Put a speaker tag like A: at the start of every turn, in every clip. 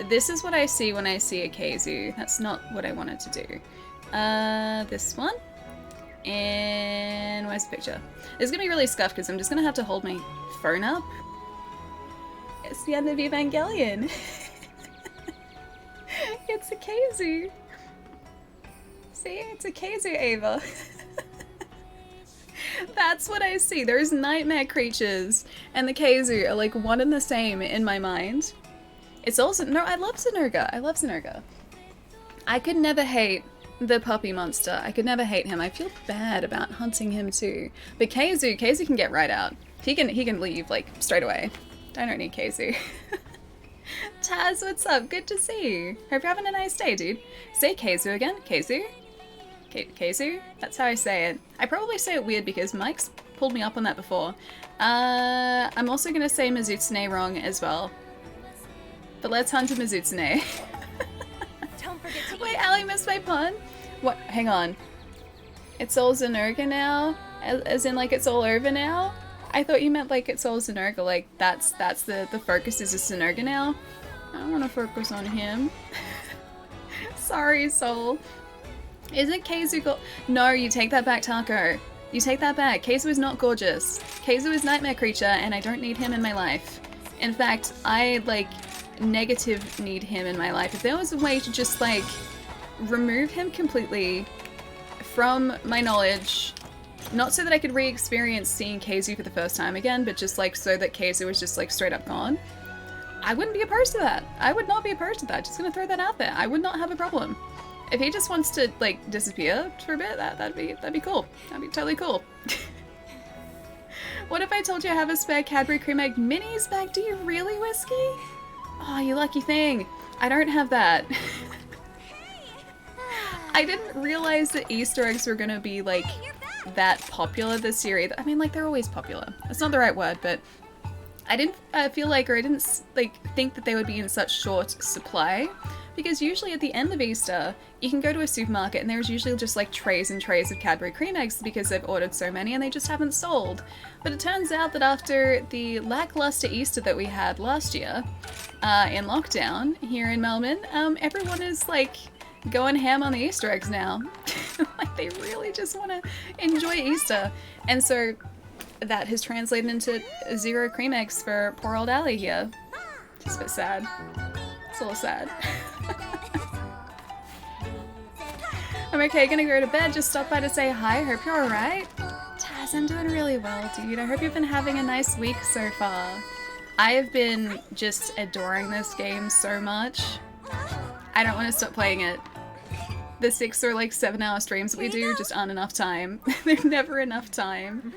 A: This is what I see when I see a Khezu. That's not what I wanted to do. This one. And where's the picture? It's gonna be really scuffed because I'm just gonna have to hold my phone up. It's the end of Evangelion. It's a Khezu. See, it's a Khezu, Ava. That's what I see. There's nightmare creatures, and the Khezu are like one and the same in my mind. It's also no. I love Zinurga. I love Zinurga. I could never hate the puppy monster. I could never hate him. I feel bad about hunting him too. But Khezu can get right out. He can leave like straight away. I don't need Khezu. Taz, what's up? Good to see you. Hope you're having a nice day, dude. Say Khezu again. Khezu? Khezu? That's how I say it. I probably say it weird because Mike's pulled me up on that before. I'm also gonna say Mizutsune wrong as well. But let's hunt a Mizutsune.
B: Don't forget to
A: Wait, Allie missed my pun? What? Hang on. It's all Zinurga now? As in, like, it's all over now? I thought you meant, like, it's all Zinurga. Like, that's the focus is Zinurga now? I don't want to focus on him. Sorry, Soul. Isn't Khezu No, you take that back, Taco. You take that back. Khezu is not gorgeous. Khezu is nightmare creature, and I don't need him in my life. In fact, I, like, negative need him in my life. If there was a way to just, like, remove him completely from my knowledge, not so that I could re-experience seeing Khezu for the first time again, but just, like, so that Khezu was just, like, straight up gone, I wouldn't be opposed to that. I would not be opposed to that. Just gonna throw that out there. I would not have a problem. If he just wants to, like, disappear for a bit, that'd be cool. That'd be totally cool. What if I told you I have a spare Cadbury Cream Egg minis back? Do you really, Whiskey? Oh, you lucky thing. I don't have that. I didn't realize that Easter eggs were gonna be, like, that popular this year either. I mean, like, they're always popular. That's not the right word, but I didn't feel like, or I didn't, like, think that they would be in such short supply. Because usually at the end of Easter, you can go to a supermarket and there's usually just like trays and trays of Cadbury cream eggs because they've ordered so many and they just haven't sold. But it turns out that after the lackluster Easter that we had last year, in lockdown here in Melbourne, everyone is like going ham on the Easter eggs now. Like they really just want to enjoy Easter. And so that has translated into 0 cream eggs for poor old Allie here. Just a bit sad. It's a little sad. I'm okay, gonna go to bed, just stop by to say hi, hope you're alright. Taz, I'm doing really well, dude. I hope you've been having a nice week so far. I have been just adoring this game so much. I don't want to stop playing it. The 6 or like 7 hour streams that we do just aren't enough time. There's never enough time.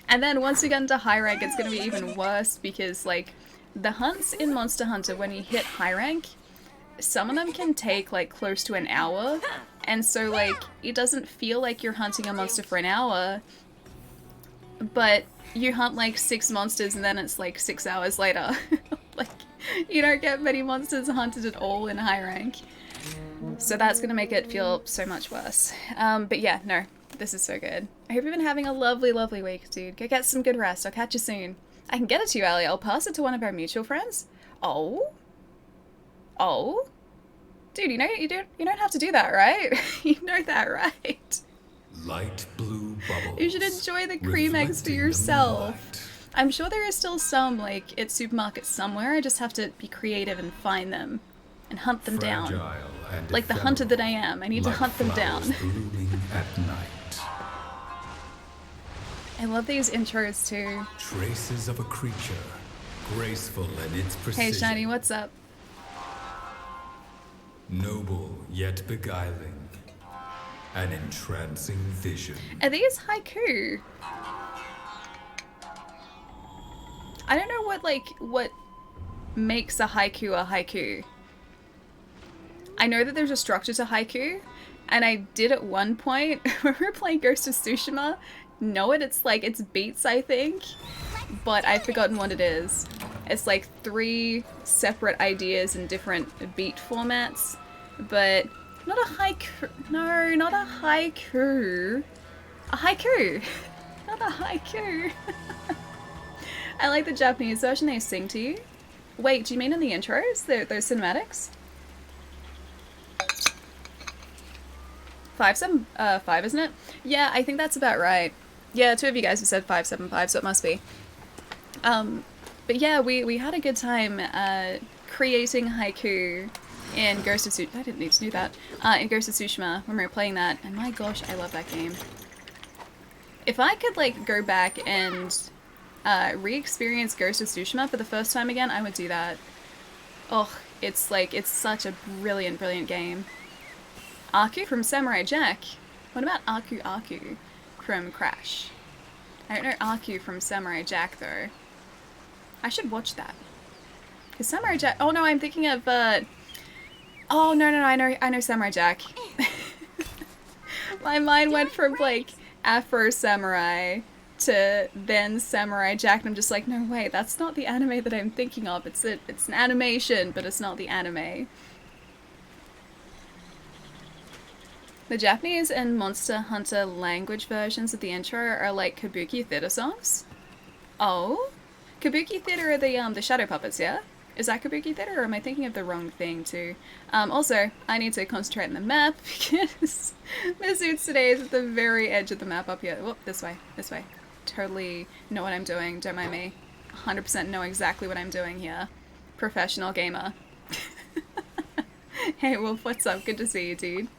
A: And then once we get into high rank, it's gonna be even worse because like the hunts in Monster Hunter, when you hit high rank, some of them can take like close to an hour, and so like it doesn't feel like you're hunting a monster for an hour, but you hunt like 6 monsters and then it's like 6 hours later. Like you don't get many monsters hunted at all in high rank, so that's gonna make it feel so much worse. But yeah, no, this is so good. I hope you've been having a lovely week, dude. Go get some good rest. I'll catch you soon. I can get it to you, Allie. I'll pass it to one of our mutual friends. Oh? Dude, you know you don't have to do that, right? You know that, right?
C: Light blue bubbles.
A: You should enjoy the cream eggs for yourself. I'm sure there are still some, like, at supermarkets somewhere. I just have to be creative and find them and hunt them down. Like the hunter that I am. I need to hunt them down.
C: Blooming at night.
A: I love these intros too.
C: Traces of a creature, graceful in its precision.
A: Hey Shiny, what's up?
C: Noble yet beguiling, an entrancing vision.
A: Are these haiku? I don't know what makes a haiku. I know that there's a structure to haiku, and I did at one point when we were playing Ghost of Tsushima know it. It's like, it's beats, I think, but I've forgotten what it is. It's like 3 separate ideas in different beat formats, but not a haiku. No, not a haiku. A haiku. Not a haiku. I like the Japanese version, they sing to you. Wait, do you mean in the intros? Those cinematics? 575, isn't it? Yeah, I think that's about right. Yeah, two of you guys have said 575, so it must be. But yeah, we had a good time creating haiku in Ghost of Tsushima. I didn't need to do that. In Ghost of Tsushima when we were playing that, and my gosh, I love that game. If I could like go back and re-experience Ghost of Tsushima for the first time again, I would do that. Oh, it's such a brilliant, brilliant game. Aku from Samurai Jack. What about Aku from Crash? I don't know Aku from Samurai Jack though. I should watch that. Is Samurai Jack? Oh no, I'm thinking of. Oh no, I know Samurai Jack. My mind went from like Afro Samurai to then Samurai Jack, and I'm just like, no wait, that's not the anime that I'm thinking of. It's an animation, but it's not the anime. The Japanese and Monster Hunter language versions of the intro are like kabuki theater songs. Oh, kabuki theater are the shadow puppets, yeah? Is that kabuki theater, or am I thinking of the wrong thing too? Also, I need to concentrate on the map because Mizuts today is at the very edge of the map up here. Whoop, this way. Totally know what I'm doing. Don't mind me. 100% know exactly what I'm doing here. Professional gamer. Hey Wolf, what's up? Good to see you, dude.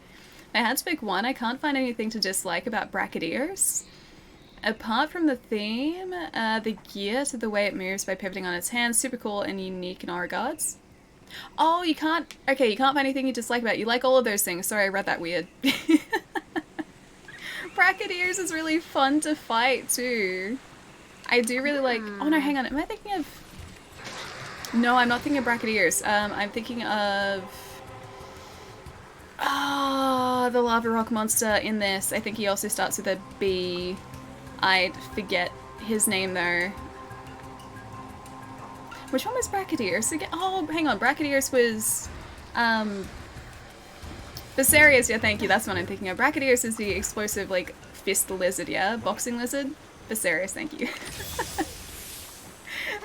A: I had to pick one. I can't find anything to dislike about Bracketeers. Apart from the theme, the gear to the way it moves by pivoting on its hands, super cool and unique in all regards. Oh, you can't find anything you dislike about it. You like all of those things. Sorry, I read that weird. Bracketeers is really fun to fight too. I do really like... Oh no, hang on. Am I thinking of... No, I'm not thinking of Bracketeers. I'm thinking of... Oh, the lava rock monster in this. I think he also starts with a B. I forget his name though. Which one was Bracketeers again? Oh, hang on. Bracketeers was Viserius, yeah, thank you. That's what I'm thinking of. Bracketeers is the explosive, like, fist lizard, yeah? Boxing lizard? Viserius, thank you.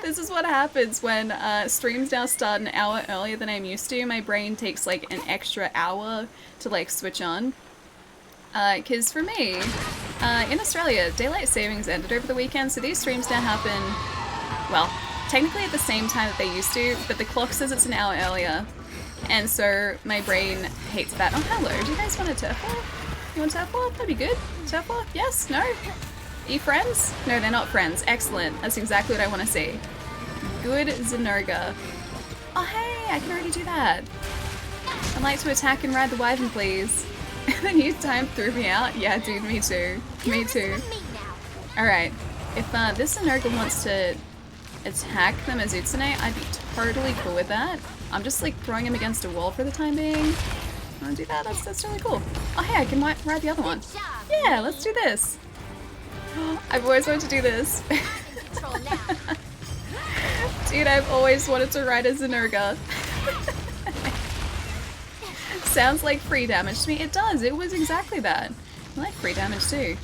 A: This is what happens when streams now start an hour earlier than I'm used to. My brain takes like an extra hour to like switch on. Because for me, in Australia, daylight savings ended over the weekend, so these streams now happen, well, technically at the same time that they used to, but the clock says it's an hour earlier. And so my brain hates that. Oh, hello. Do you guys want a turf war? You want turf war? That'd be good. Turf war? Yes? No? Are you friends? No, they're not friends. Excellent. That's exactly what I want to see. Good Zenurga. Oh, hey, I can already do that. I'd like to attack and ride the wyvern, please. The new time threw me out. Yeah, dude, me too. Me too. Alright. If this Zenurga wants to attack the Mizutsune, I'd be totally cool with that. I'm just like throwing him against a wall for the time being. I want to do that? That's really cool. Oh, hey, I can ride the other one. Yeah, let's do this. I've always wanted to do this. Dude, I've always wanted to ride a Zenurga. Sounds like free damage to me. It does. It was exactly that. I like free damage too.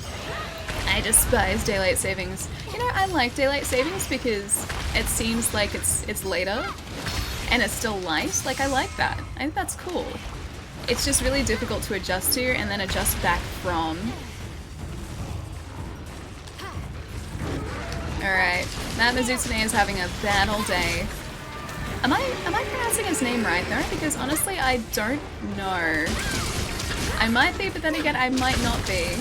A: I despise daylight savings. You know, I like daylight savings because it seems like it's later and it's still light. Like, I like that. I think that's cool. It's just really difficult to adjust to and then adjust back from. Alright, Matt Mizutsune is having a bad all day. Am I pronouncing his name right though? Because honestly, I don't know. I might be, but then again, I might not be.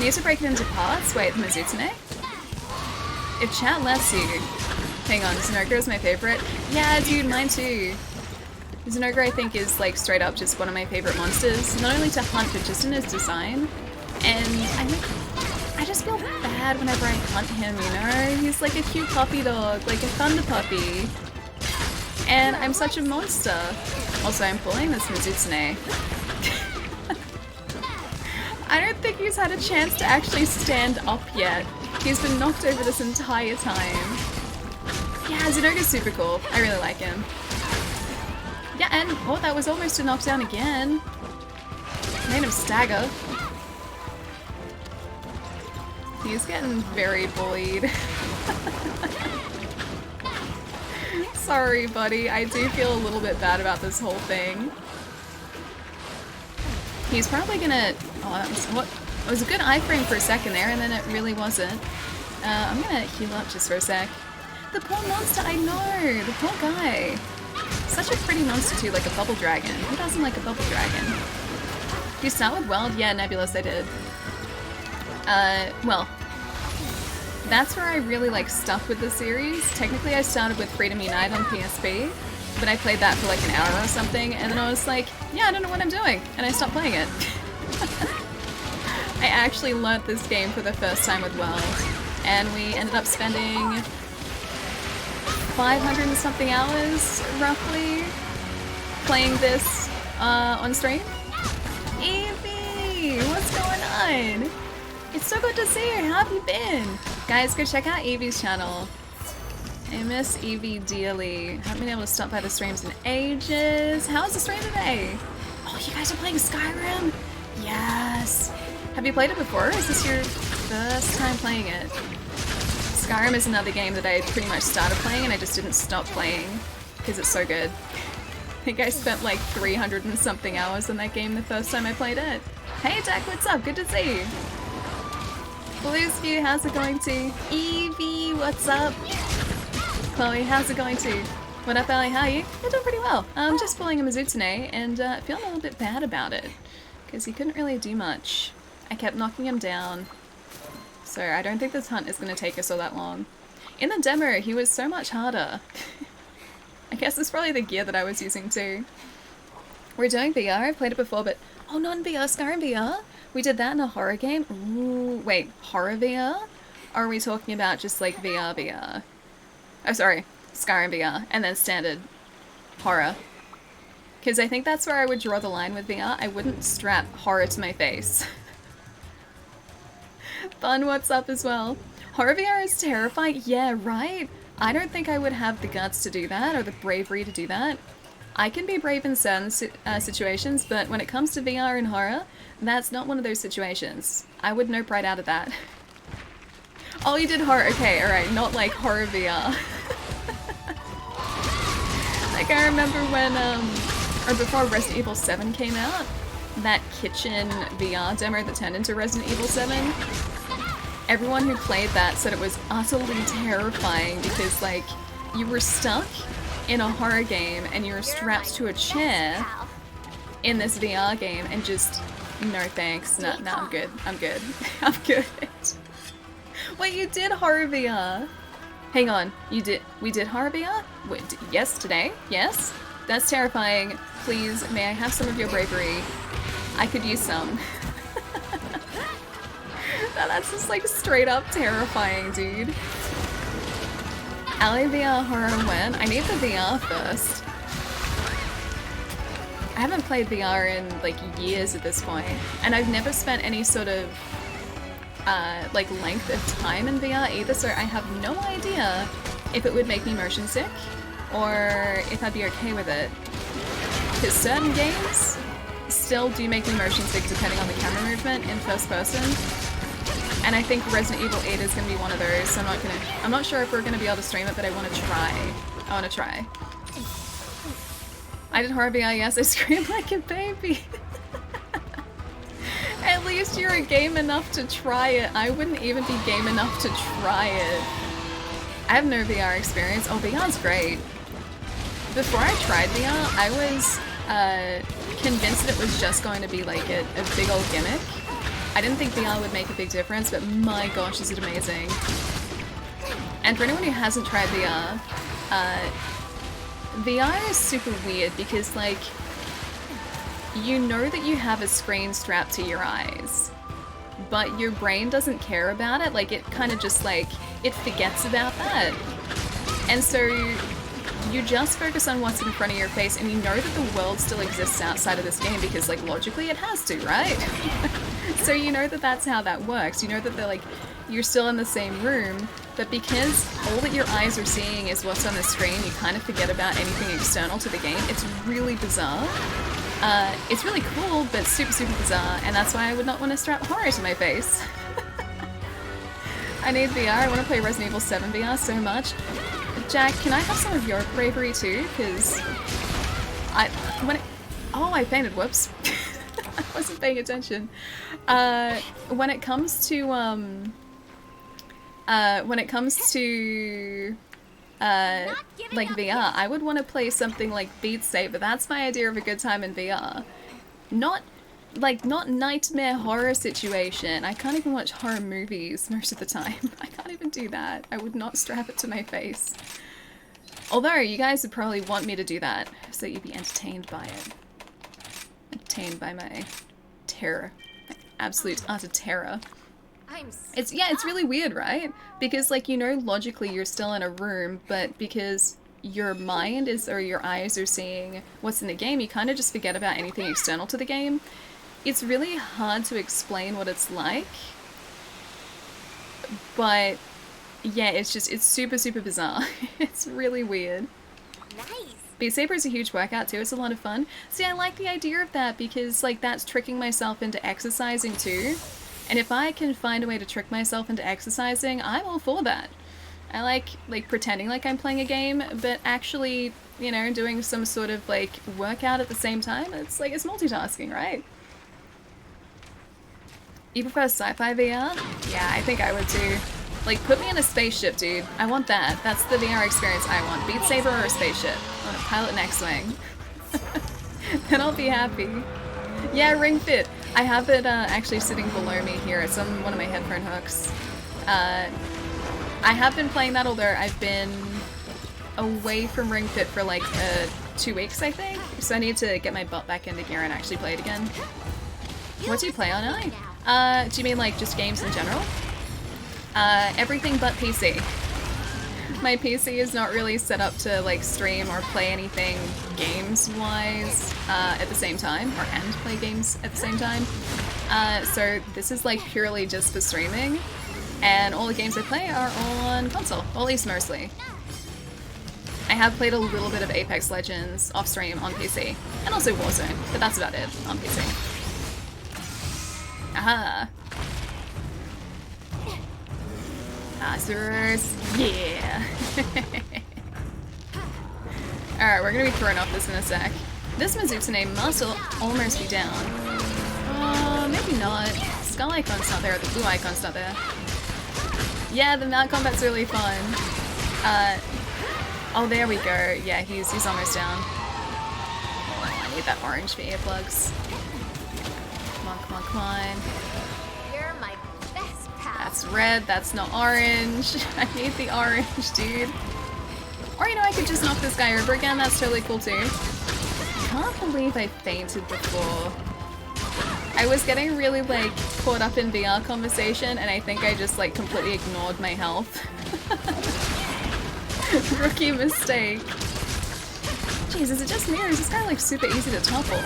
A: Need to break it into parts? Wait, Mizutsune? If chat lets you. Hang on, Zenurga is my favorite. Yeah, dude, mine too. Zenurga, I think, is like straight up just one of my favorite monsters. Not only to hunt, but just in his design. And I just feel bad whenever I hunt him, you know? He's like a cute puppy dog, like a thunder puppy. And I'm such a monster. Also, I'm pulling this Mizutsune. I don't think he's had a chance to actually stand up yet. He's been knocked over this entire time. Yeah, Zenurga's super cool. I really like him. Yeah, and oh, that was almost a knockdown again. Made him stagger. He's getting very bullied. Sorry, buddy. I do feel a little bit bad about this whole thing. He's probably gonna... Oh, that was... What? It was a good iframe for a second there, and then it really wasn't. I'm gonna heal up just for a sec. The poor monster, I know! The poor guy. Such a pretty monster too, like a bubble dragon. Who doesn't like a bubble dragon? Do you start with World? Yeah, Nebulous, I did. Well, that's where I really like stuck with the series. Technically I started with Freedom Unite on PSP, but I played that for like an hour or something, and then I was like, yeah, I don't know what I'm doing, and I stopped playing it. I actually learnt this game for the first time with World, and we ended up spending 500 and something hours, roughly, playing this on stream. Evie! What's going on? It's so good to see you. How have you been? Guys, go check out Evie's channel. I miss Evie dearly. Haven't been able to stop by the streams in ages. How's the stream today? Oh, you guys are playing Skyrim? Yes. Have you played it before? Is this your first time playing it? Skyrim is another game that I pretty much started playing and I just didn't stop playing because it's so good. I think I spent like 300 and something hours in that game the first time I played it. Hey Jack, what's up? Good to see you. Blues View, how's it going too? Evie, what's up? Chloe, how's it going too? What up, Ellie? How are you? You're doing pretty well. I'm just pulling a Mizutsune and feeling a little bit bad about it because he couldn't really do much. I kept knocking him down. So I don't think this hunt is going to take us all that long. In the demo, he was so much harder. I guess it's probably the gear that I was using too. We're doing VR, I've played it before, but... Oh, not in VR, Skyrim VR? We did that in a horror game? Ooh, wait, horror VR? Or are we talking about just like VR VR? Oh, sorry, Skyrim VR, and then standard horror. Because I think that's where I would draw the line with VR. I wouldn't strap horror to my face. Fun, what's up as well? Horror VR is terrifying? Yeah, right? I don't think I would have the guts to do that, or the bravery to do that. I can be brave in certain situations, but when it comes to VR and horror, that's not one of those situations. I would nope right out of that. Oh, you did horror, okay, alright, not like horror VR. Like I remember when, or before Resident Evil 7 came out, that kitchen VR demo that turned into Resident Evil 7, everyone who played that said it was utterly terrifying because, like, you were stuck in a horror game and you were strapped to a chair in this VR game and just, no thanks, no, I'm good, I'm good, I'm good. Wait, you did horror VR? Hang on, we did horror VR? Wait, yes, today? Yes? That's terrifying. Please, may I have some of your bravery? I could use some. That's just like straight up terrifying, dude. LA VR horror when? I need the VR first. I haven't played VR in like years at this point, and I've never spent any sort of like length of time in VR either, so I have no idea if it would make me motion sick or if I'd be okay with it. Because certain games still do make me motion sick depending on the camera movement in first person. And I think Resident Evil 8 is going to be one of those, so I'm not sure if we're going to be able to stream it, but I want to try. I want to try. I did horror VR, yes, I screamed like a baby. At least you're a game enough to try it. I wouldn't even be game enough to try it. I have no VR experience. Oh, VR's great. Before I tried VR, I was convinced that it was just going to be like a big old gimmick. I didn't think VR would make a big difference, but my gosh, is it amazing. And for anyone who hasn't tried VR, VR is super weird because, like, you know that you have a screen strapped to your eyes, but your brain doesn't care about it. Like, it kind of just, like, it forgets about that. And so you just focus on what's in front of your face, and you know that the world still exists outside of this game because, like, logically it has to, right? So you know that that's how that works. You know that they're like, you're still in the same room, but because all that your eyes are seeing is what's on the screen, you kind of forget about anything external to the game. It's really bizarre. It's really cool, but super, super bizarre, and that's why I would not want to strap horror to my face. I need VR. I want to play Resident Evil 7 VR so much. Jack, can I have some of your bravery too? Because oh, I fainted. Whoops. I wasn't paying attention. When it comes to like VR, I would want to play something like Beat Saber. That's my idea of a good time in VR. Not nightmare horror situation. I can't even watch horror movies most of the time. I can't even do that. I would not strap it to my face. Although, you guys would probably want me to do that, so you'd be entertained by it. Entertained by my terror. My absolute utter terror. It's really weird, right? Because, like, you know, logically you're still in a room, but because your mind is, or your eyes are seeing what's in the game, you kind of just forget about anything external to the game. It's really hard to explain what it's like, but yeah, it's super, super bizarre. It's really weird.
B: Nice.
A: Beat Saber is a huge workout too, it's a lot of fun. See, I like the idea of that because, like, that's tricking myself into exercising too. And if I can find a way to trick myself into exercising, I'm all for that. I like pretending like I'm playing a game, but actually, you know, doing some sort of, like, workout at the same time. It's like, it's multitasking, right? You prefer sci-fi VR? Yeah, I think I would too. Like, put me in a spaceship, dude. I want that. That's the VR experience I want. Beat Saber or a spaceship. I want to pilot an X-Wing. Then I'll be happy. Yeah, Ring Fit. I have it actually sitting below me here. It's on one of my headphone hooks. I have been playing that, although I've been away from Ring Fit for like 2 weeks, I think. So I need to get my butt back into gear and actually play it again. What do you play on, Ellie? Do you mean like just games in general? Everything but PC. My PC is not really set up to like stream or play anything games-wise at the same time, and play games at the same time. So this is like purely just for streaming, and all the games I play are all on console, or at least mostly. I have played a little bit of Apex Legends off stream on PC, and also Warzone, but that's about it on PC. Aha! Passers, yeah! Alright, we're gonna be throwing off this in a sec. This Mizutsune must almost be down. Maybe not. Skull icon's not there, the blue icon's not there. Yeah, the mount combat's really fun. Oh, there we go. Yeah, he's almost down. Oh, I need that orange for earplugs. Come on, come on, come on.
B: You're my best pal.
A: That's red, that's not orange. I need the orange, dude. Or, you know, I could just knock this guy over again. That's totally cool, too. I can't believe I fainted before. I was getting really, like, caught up in VR conversation, and I think I just, like, completely ignored my health. Rookie mistake. Jeez, is it just me, or is this guy, like, super easy to topple?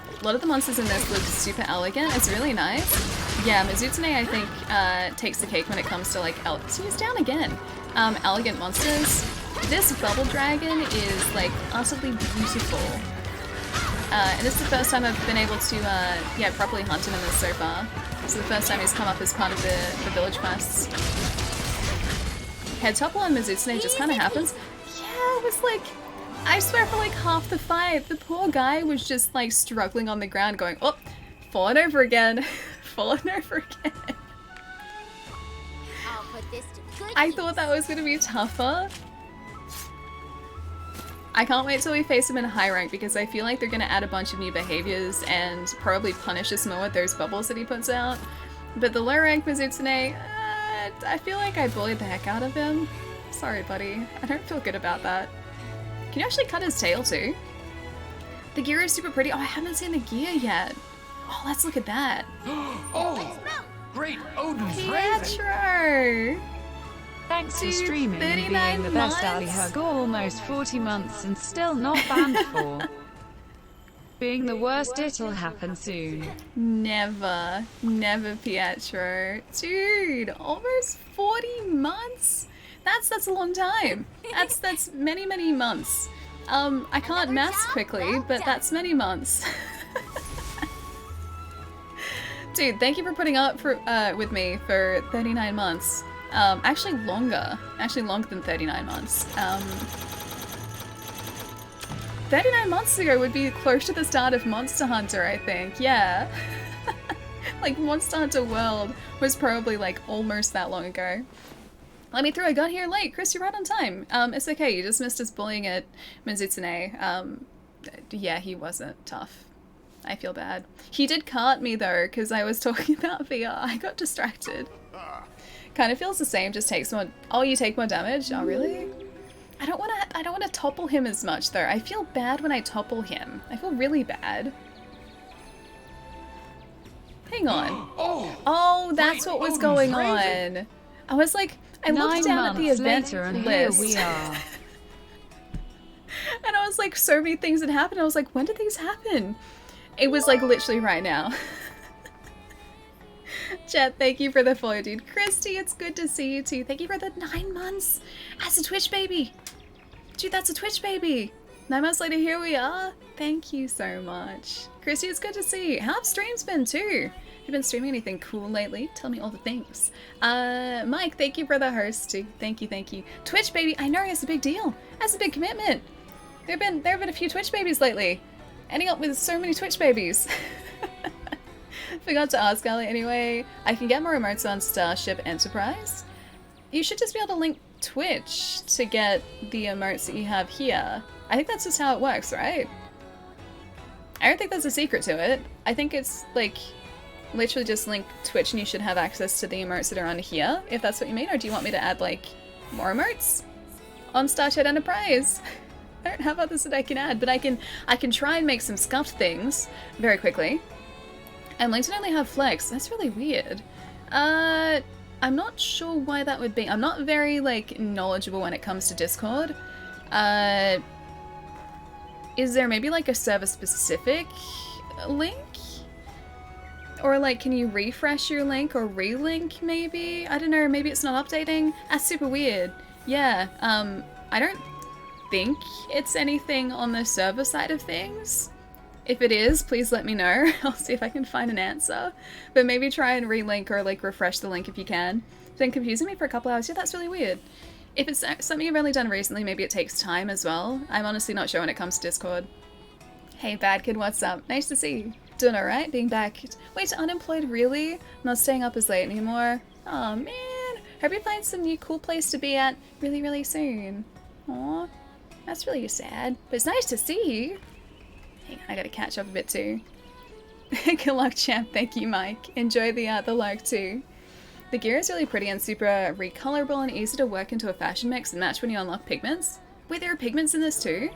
A: A lot of the monsters in this look super elegant. It's really nice. Yeah, Mizutsune, I think, takes the cake when it comes to, like, so he's down again. Elegant monsters. This bubble dragon is, like, utterly beautiful. And this is the first time I've been able to, yeah, properly hunt him in this so far. So the first time he's come up as part of the village quests. Head topple on Mizutsune just kind of happens. Yeah, it was like, I swear for like half the fight, the poor guy was just like struggling on the ground going, oh, falling over again, falling over again.
B: I'll put this to good
A: I
B: use.
A: thought that was going to be tougher. I can't wait till we face him in high rank because I feel like they're going to add a bunch of new behaviors and probably punish us more with those bubbles that he puts out. But the low rank Mizutsune, I feel like I bullied the heck out of him. Sorry, buddy. I don't feel good about that. Can you actually cut his tail too? The gear is super pretty. Oh, I haven't seen the gear yet. Oh, let's look at that.
C: Oh, great Odin's raven!
A: Pietro!
D: Thanks for
A: Dude,
D: streaming and
A: 39
D: being the best Ali
A: months?
D: Hug almost 40 months and still not banned for being the worst. It'll happen soon.
A: Never. Never, Pietro. Dude, almost 40 months? That's a long time. That's many, many months. I can't
B: Another
A: maths
B: job
A: quickly,
B: well
A: but
B: done.
A: that's many months. Dude, thank you for putting up for with me for 39 months. Actually longer than 39 months. 39 months ago would be close to the start of Monster Hunter, I think. Yeah. Like, Monster Hunter World was probably, like, almost that long ago. Let me through, I got here late. Chris, you're right on time. It's okay, you just missed us bullying at Mizutsune. Yeah, he wasn't tough. I feel bad. He did cart me, though, because I was talking about VR. I got distracted. Kind of feels the same, just takes more... Oh, you take more damage? Oh, really? I don't want to topple him as much, though. I feel bad when I topple him. I feel really bad. Hang on. Oh, that's what was going on. I was like, I looked down at the event list.
D: Here we are.
A: And I was like, so many things had happened. I was like, when did these happen? It was like literally right now. Chat, thank you for the follow, dude. Christy, it's good to see you too. Thank you for the 9 months as a Twitch baby. Dude, that's a Twitch baby. 9 months later, here we are. Thank you so much. Christy, it's good to see you. How have streams been too? Have you been streaming anything cool lately? Tell me all the things. Mike, thank you for the host too. Thank you, thank you. Twitch baby, I know it's a big deal. That's a big commitment. There have been a few Twitch babies lately. Ending up with so many Twitch babies. Forgot to ask Ali anyway. I can get more emotes on Starship Enterprise. You should just be able to link Twitch to get the emotes that you have here. I think that's just how it works, right? I don't think there's a secret to it. I think it's like literally just link Twitch and you should have access to the emotes that are on here, if that's what you mean. Or do you want me to add like more emotes on Starship Enterprise? I don't have others that I can add, but I can try and make some scuffed things very quickly. And LinkedIn only have flex. That's really weird. I'm not sure why that would be. I'm not very like knowledgeable when it comes to Discord. Is there maybe like a server specific link? Or like, can you refresh your link or relink maybe? I don't know, maybe it's not updating. That's super weird. Yeah, I don't think it's anything on the server side of things. If it is, please let me know. I'll see if I can find an answer. But maybe try and relink or like refresh the link if you can. It's been confusing me for a couple hours. Yeah, that's really weird. If it's something you've only done recently, maybe it takes time as well. I'm honestly not sure when it comes to Discord. Hey, bad kid, what's up? Nice to see you. Doing alright? Being back. Wait, unemployed, really? Not staying up as late anymore? Oh man. Hope you find some new cool place to be at really, really soon. Aw. That's really sad. But it's nice to see you. Hang on, I gotta catch up a bit too. Good luck, champ. Thank you, Mike. Enjoy the like too. The gear is really pretty and super recolorable and easy to work into a fashion mix and match when you unlock pigments. Wait, there are pigments in this too?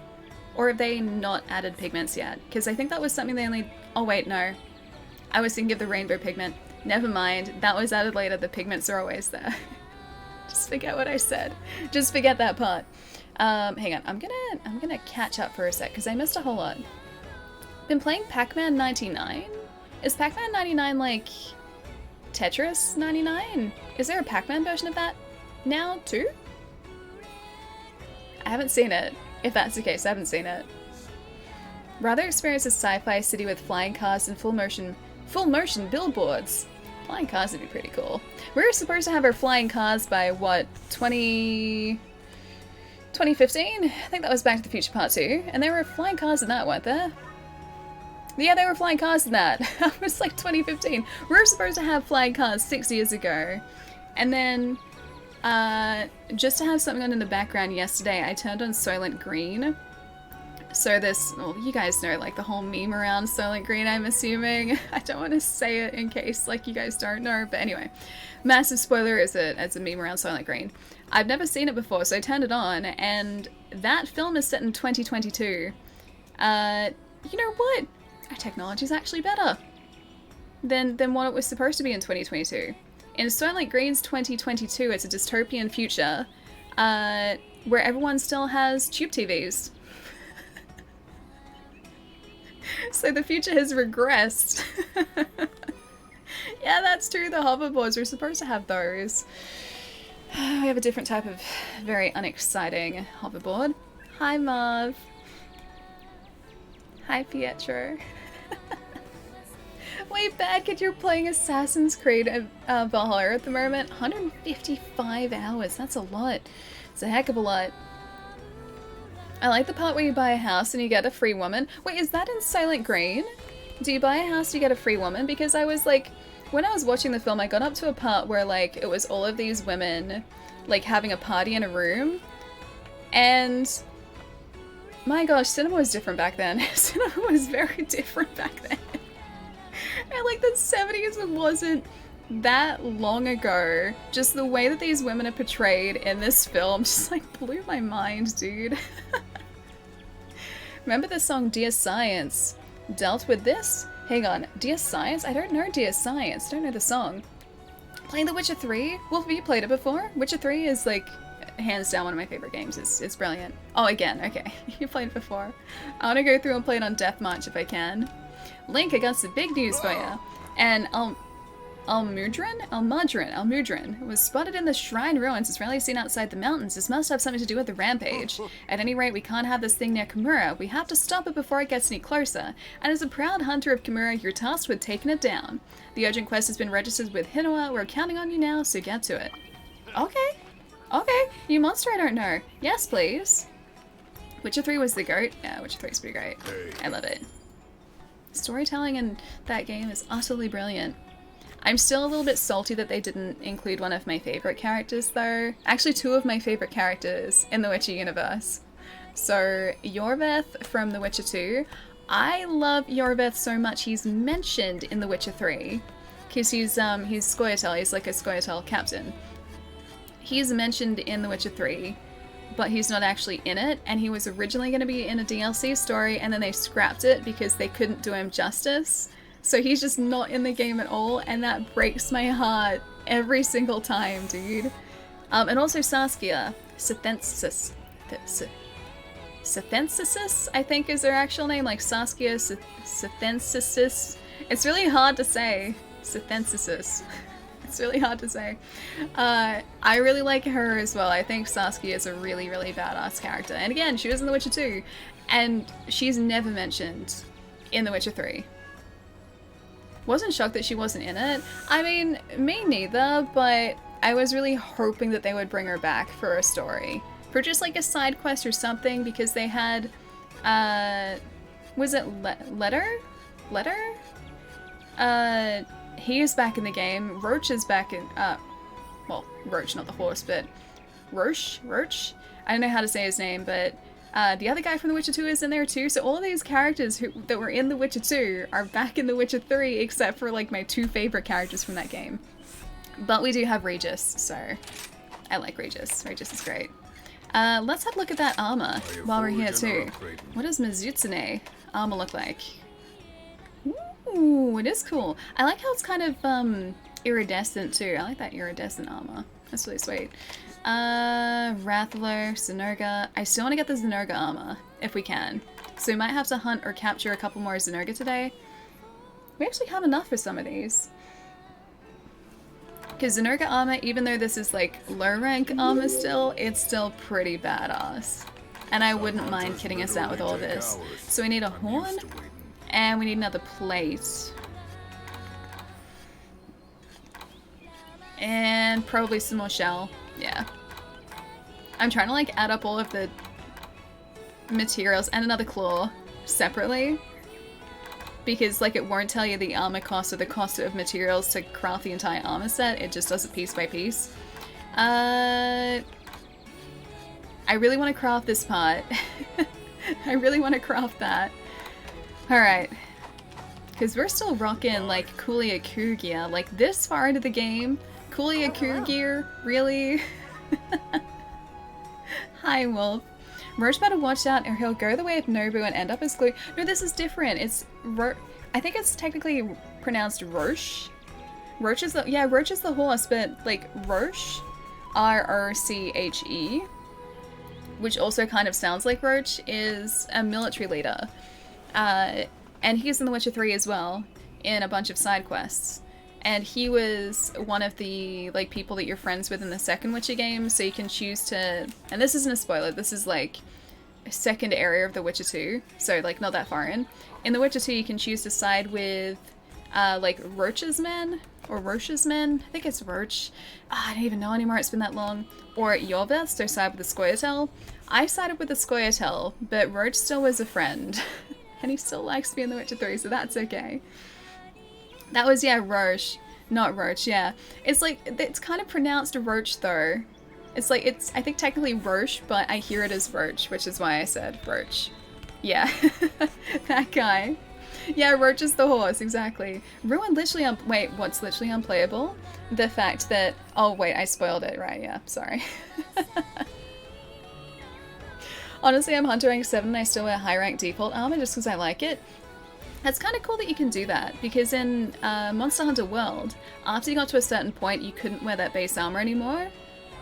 A: Or have they not added pigments yet? Because I think that was something they only... Oh wait, no. I was thinking of the rainbow pigment. Never mind, that was added later. The pigments are always there. Just forget what I said. Just forget that part. Hang on, I'm gonna catch up for a sec because I missed a whole lot. Been playing Pac-Man 99? Is Pac-Man 99 like Tetris 99? Is there a Pac-Man version of that now too? I haven't seen it. If that's the case, I haven't seen it. Rather experience a sci-fi city with flying cars and full motion billboards. Flying cars would be pretty cool. We were supposed to have our flying cars by what, 2015? I think that was Back to the Future Part 2. And there were flying cars in that, weren't there? Yeah, they were flying cars in that. It was like 2015. We were supposed to have flying cars 6 years ago. And then, just to have something on in the background yesterday, I turned on Soylent Green. So this, well, you guys know like the whole meme around Soylent Green, I'm assuming. I don't want to say it in case like you guys don't know, but anyway. Massive spoiler, it's a meme around Soylent Green. I've never seen it before, so I turned it on, and that film is set in 2022. You know what? Our technology is actually better than what it was supposed to be in 2022. In Soylent Green's 2022, it's a dystopian future where everyone still has tube TVs. So the future has regressed. Yeah, that's true. The hoverboards, we're supposed to have those. We have a different type of very unexciting hoverboard. Hi, Marv. Hi, Pietro. Wait, bad kid, you're playing Assassin's Creed Valhalla at the moment. 155 hours. That's a lot. It's a heck of a lot. I like the part where you buy a house and you get a free woman. Wait, is that in Silent Green? Do you buy a house, you get a free woman? Because I was like, when I was watching the film, I got up to a part where like it was all of these women like having a party in a room. And my gosh, cinema was different back then. Cinema was very different back then. And like the 70s wasn't that long ago. Just the way that these women are portrayed in this film just like blew my mind, dude. Remember the song Dear Science dealt with this? Hang on, Dear Science? I don't know Dear Science. Don't know the song. Playing The Witcher 3? Wolf, have you played it before? Witcher 3 is like hands down one of my favorite games. It's brilliant. Oh, again, okay. You played it before. I want to go through and play it on Death March if I can. Link, I got some big news for you. And Almudron was spotted in the shrine ruins. It's rarely seen outside the mountains. This must have something to do with the rampage. At any rate, we can't have this thing near Kimura. We have to stop it before it gets any closer. And as a proud hunter of Kimura, you're tasked with taking it down. The urgent quest has been registered with Hinoa. We're counting on you now, so get to it. Okay. Okay. You monster I don't know. Yes, please. Witcher 3 was the goat. Yeah, Witcher 3 is pretty great. I love it. Storytelling in that game is utterly brilliant. I'm still a little bit salty that they didn't include one of my favorite characters though. Actually, two of my favorite characters in the Witcher universe. So, Yorveth from The Witcher 2. I love Yorveth so much he's mentioned in The Witcher 3. Because he's Scoia'tael, he's like a Scoia'tael captain. He's mentioned in The Witcher 3, but he's not actually in it, and he was originally going to be in a DLC story, and then they scrapped it because they couldn't do him justice. So he's just not in the game at all, and that breaks my heart every single time, dude. And also Saskia, Sethensis, I think is her actual name, like Saskia Sethensis. It's really hard to say, Sethensis. It's really hard to say. I really like her as well. I think Saskia is a really, really badass character. And again, she was in The Witcher 2, and she's never mentioned in The Witcher 3. Wasn't shocked that she wasn't in it. I mean, me neither, but I was really hoping that they would bring her back for a story. For just like a side quest or something, because they had, was it Letter? He is back in the game. Roach is back in, well, Roach, not the horse, but Roche? I don't know how to say his name, but the other guy from The Witcher 2 is in there too, so all of these characters that were in The Witcher 2 are back in The Witcher 3, except for like my two favorite characters from that game. But we do have Regis, so I like Regis. Regis is great. Let's have a look at that armor while we're here too. What does Mizutsune armor look like? Ooh, it is cool. I like how it's kind of iridescent too. I like that iridescent armor. That's really sweet. Rathler, Zynerga. I still want to get the Zynerga armor, if we can. So we might have to hunt or capture a couple more Zynerga today. We actually have enough for some of these. Because Zynerga armor, even though this is like low rank armor still, it's still pretty badass. And I wouldn't mind kitting us out with all this. So we need a horn, and we need another plate. And probably some more shell. Yeah. I'm trying to like add up all of the materials and another claw separately. Because like it won't tell you the armor cost or the cost of materials to craft the entire armor set. It just does it piece by piece. I really want to craft this part. I really want to craft that. Alright. Because we're still rocking like Kuliaku gear. Like this far into the game. Kuliaku gear? Really? Hi, Wolf. Roche better watch out or he'll go the way of Nobu and end up as glue. No, this is different. It's I think it's technically pronounced Roche. Roche is the, yeah, Roche is the horse, but like Roche, R-O-C-H-E, which also kind of sounds like Roche, is a military leader. And he's in The Witcher 3 as well, in a bunch of side quests. And he was one of the like people that you're friends with in the second Witcher game, so you can choose to, and this isn't a spoiler, this is like a second area of The Witcher 2, so like not that far in. In The Witcher 2 you can choose to side with like Roach's Men, or Roach's Men, I think it's Roach. I don't even know anymore, it's been that long. Or Yorveth, so side with the Scoia'tael. I sided with the Scoia'tael, but Roach still was a friend. And he still likes me in The Witcher 3, so that's okay. That was, yeah, Roche. Not Roach, yeah. It's like, it's kind of pronounced Roach though. It's like, it's, I think technically Roche, but I hear it as Roach, which is why I said Roach. Yeah, that guy. Yeah, Roach is the horse, exactly. Ruined literally wait, what's literally unplayable? The fact that, oh wait, I spoiled it, right, yeah, sorry. Honestly, I'm Hunter rank 7 and I still wear high rank default armor just because I like it. It's kind of cool that you can do that, because in Monster Hunter World, after you got to a certain point, you couldn't wear that base armor anymore.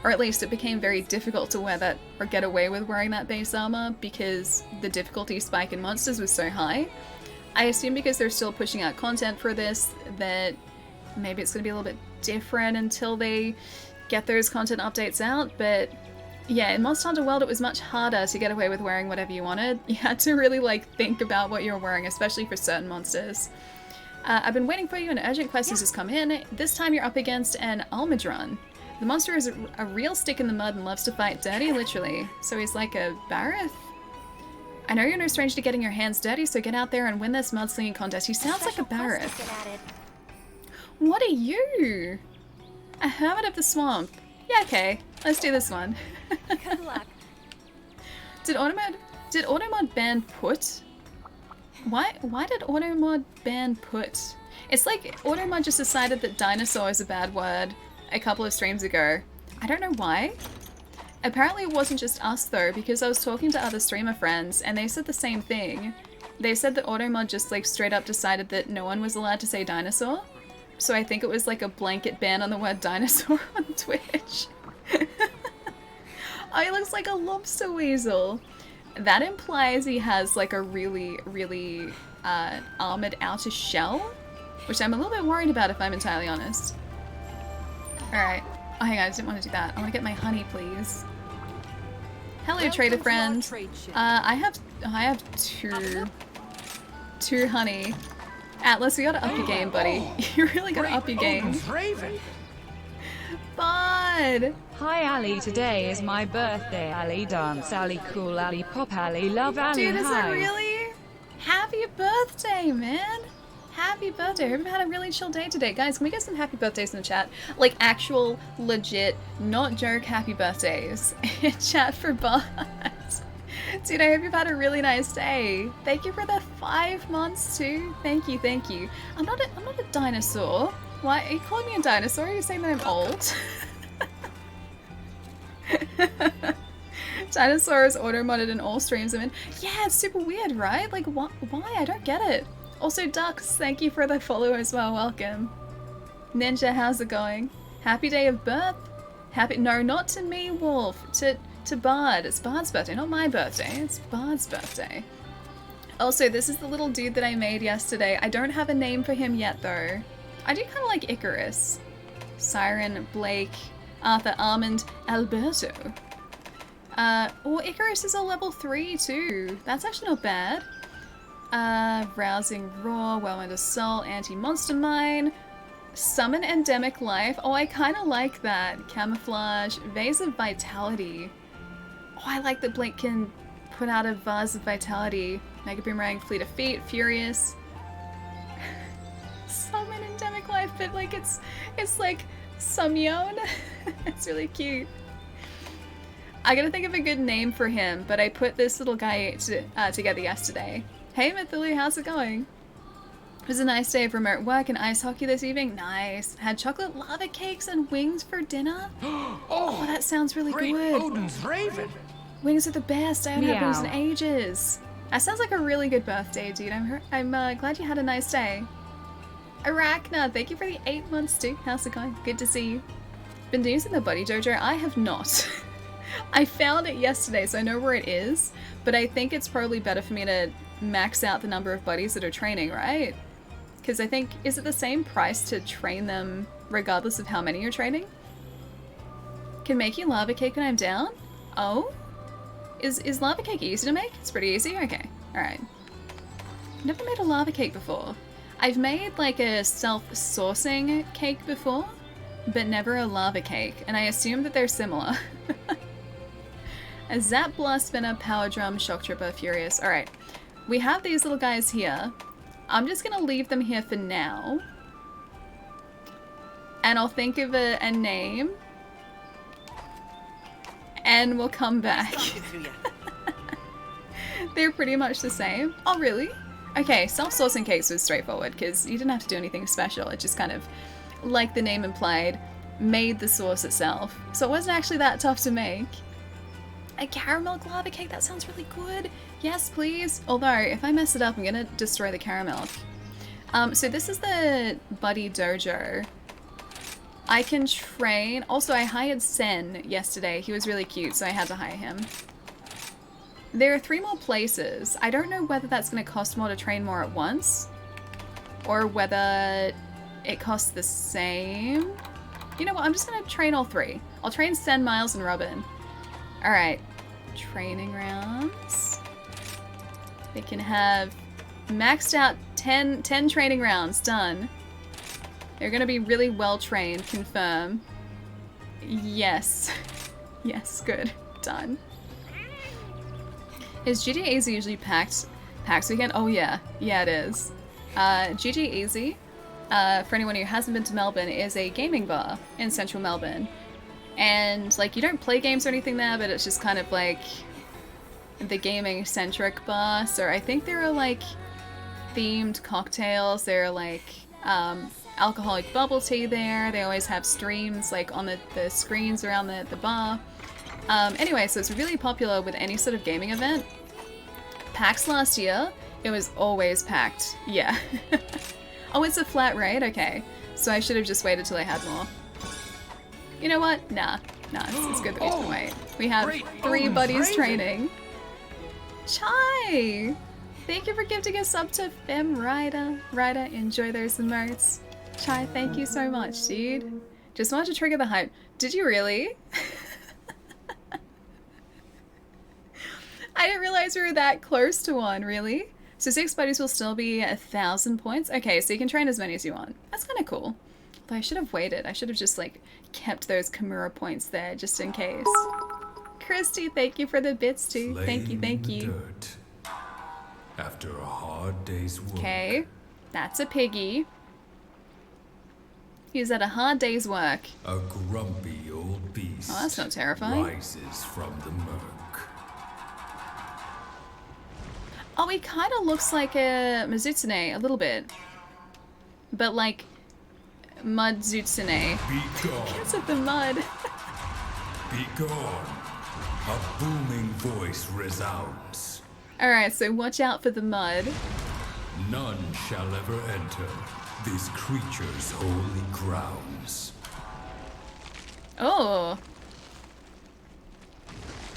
A: Or at least it became very difficult to wear that, or get away with wearing that base armor, because the difficulty spike in monsters was so high. I assume because they're still pushing out content for this, that maybe it's going to be a little bit different until they get those content updates out, but yeah, in Monster Hunter World it was much harder to get away with wearing whatever you wanted. You had to really like think about what you were wearing, especially for certain monsters. I've been waiting for you, an urgent quest has just come in. This time you're up against an Almudron. The monster is a real stick in the mud and loves to fight dirty, literally. So he's like a Barith? I know you're no stranger to getting your hands dirty, so get out there and win this mudslinging contest. He sounds like a Barith. What are you? A hermit of the swamp. Yeah, okay. Let's do this one.
B: Good luck.
A: Did Automod ban put? Why did Automod ban put? It's like Automod just decided that dinosaur is a bad word a couple of streams ago. I don't know why. Apparently it wasn't just us though, because I was talking to other streamer friends and they said the same thing. They said that Automod just like straight up decided that no one was allowed to say dinosaur. So I think it was like a blanket ban on the word dinosaur on Twitch. Oh, he looks like a lobster weasel. That implies he has like a really, really armored outer shell, which I'm a little bit worried about if I'm entirely honest. Alright. Oh, hang on, I didn't want to do that. I want to get my honey, please. Hello, trader friend. I have two honey. Atlas, you gotta up your game, buddy. You really gotta up your game. Bud!
D: Hi Ali, today is my birthday. Ali dance, Ali cool, Ali pop, Ali love, Ali
A: Dude, is
D: hi.
A: it really? Happy birthday, man! Happy birthday. I hope you've had a really chill day today. Guys, can we get some happy birthdays in the chat? Like actual, legit, not joke happy birthdays. In chat for Bud. Dude, I hope you've had a really nice day. Thank you for the 5 months too. Thank you, thank you. I'm not a dinosaur. Why are you calling me a dinosaur? Are you saying that I'm old? Dinosaur is auto-modded in all streams I'm in. Yeah, it's super weird, right? Like, why? I don't get it. Also, Ducks, thank you for the follow as well. Welcome. Ninja, how's it going? Happy day of birth? Happy? No, not to me, Wolf. To Bard. It's Bard's birthday, not my birthday. It's Bard's birthday. Also, this is the little dude that I made yesterday. I don't have a name for him yet, though. I do kind of like Icarus. Siren, Blake, Arthur, Armand, Alberto. Oh, Icarus is a level 3 too. That's actually not bad. Rousing Roar, Whirlwind Assault, Anti-Monster Mine, Summon Endemic Life. Oh, I kind of like that. Camouflage, Vase of Vitality. Oh, I like that Blake can put out a Vase of Vitality. Mega Boomerang, Fleet of Feet, Furious. Summon Endemic Life, but like it's like Sumyon. It's really cute. I gotta think of a good name for him, but I put this little guy together yesterday. Hey Mathuli, how's it going? It was a nice day of remote work and ice hockey this evening. Nice. Had chocolate lava cakes and wings for dinner. Oh, that sounds really good.
C: Odin's Raven.
A: Wings are the best. I haven't had wings in
D: Meow.
A: ages. That sounds like a really good birthday, dude. I'm glad you had a nice day. Arachna, thank you for the 8 months too. How's it going? Good to see you. Been using the Buddy Dojo? I have not. I found it yesterday, so I know where it is, but I think it's probably better for me to max out the number of buddies that are training, right? Because I think, is it the same price to train them regardless of how many you're training? Can make you lava cake when I'm down? Oh? Is lava cake easy to make? It's pretty easy? Okay. Alright. Never made a lava cake before. I've made like a self-saucing cake before, but never a lava cake, and I assume that they're similar. A Zap Blast Spinner, Power Drum, Shock Trooper, Furious. Alright, we have these little guys here. I'm just gonna leave them here for now. And I'll think of a name. And we'll come back. They're pretty much the same. Oh, really? Okay, self-saucing cakes was straightforward because you didn't have to do anything special. It just kind of, like the name implied, made the sauce itself. So it wasn't actually that tough to make. A caramel lava cake, that sounds really good. Yes, please. Although, if I mess it up, I'm gonna destroy the caramel. So this is the Buddy Dojo. I can train. Also, I hired Sen yesterday. He was really cute, so I had to hire him. There are 3 more places. I don't know whether that's going to cost more to train more at once, or whether it costs the same. You know what? I'm just going to train all 3. I'll train Sen, Miles, and Robin. Alright. Training rounds. They can have maxed out 10 training rounds. Done. They're going to be really well trained. Confirm. Yes. Yes, good. Done. Is GG Easy usually PAX weekend? Oh yeah. Yeah, it is. GG Easy, for anyone who hasn't been to Melbourne, is a gaming bar in central Melbourne. And, like, you don't play games or anything there, but it's just kind of like the gaming-centric bar. So I think there are, like, themed cocktails. There are, like, alcoholic bubble tea there. They always have streams, like, on the screens around the bar. Anyway, so it's really popular with any sort of gaming event. PAX last year, it was always packed. Yeah. Oh, it's a flat rate? Okay. So I should have just waited till I had more. You know what? Nah. Nah, it's good that we didn't wait. We have 3 buddies training. Chai! Thank you for gifting a sub to Fem Ryder. Ryder, enjoy those emotes. Chai, thank you so much, dude. Just wanted to trigger the hype. Did you really? I didn't realize we were that close to one, really? So 6 buddies will still be 1,000 points? Okay, so you can train as many as you want. That's kind of cool. But I should have waited. I should have just, like, kept those Kimura points there, just in case. Christy, thank you for the bits, too. Thank you, thank you.
C: Dirt. After a hard day's work.
A: Okay, that's a piggy. He's had a hard day's work.
C: A grumpy old beast.
A: Oh, that's not terrifying.
C: Rises from the murk.
A: Oh, he kind of looks like a Mizutsune, a little bit. But like, Mud Zutsune.
C: Be gone.
A: Because of the mud.
C: Be gone. A booming voice resounds.
A: Alright, so watch out for the mud.
C: None shall ever enter this creature's holy grounds.
A: Oh.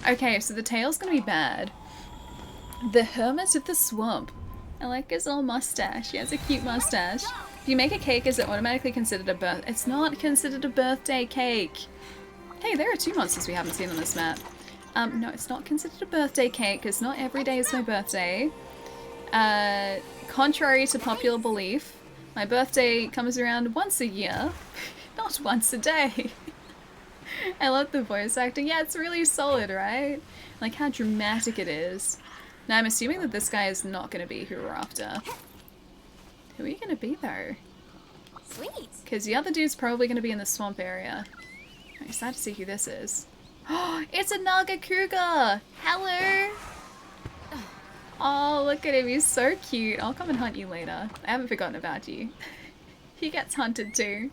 A: Okay, so the tail's gonna be bad. The Hermit of the Swamp. I like his little mustache. He has a cute mustache. If you make a cake, is it automatically considered a birth? It's not considered a birthday cake. Hey, there are 2 monsters we haven't seen on this map. No, it's not considered a birthday cake, because not every day is my birthday. Contrary to popular belief, my birthday comes around once a year, not once a day. I love the voice acting. Yeah, it's really solid, right? Like how dramatic it is. Now, I'm assuming that this guy is not going to be who we're after. Who are you going to be, though?
B: Sweet.
A: Because the other dude's probably going to be in the swamp area. I'm excited to see who this is. Oh, it's a Nagakuga! Hello! Oh, look at him. He's so cute. I'll come and hunt you later. I haven't forgotten about you. He gets hunted too.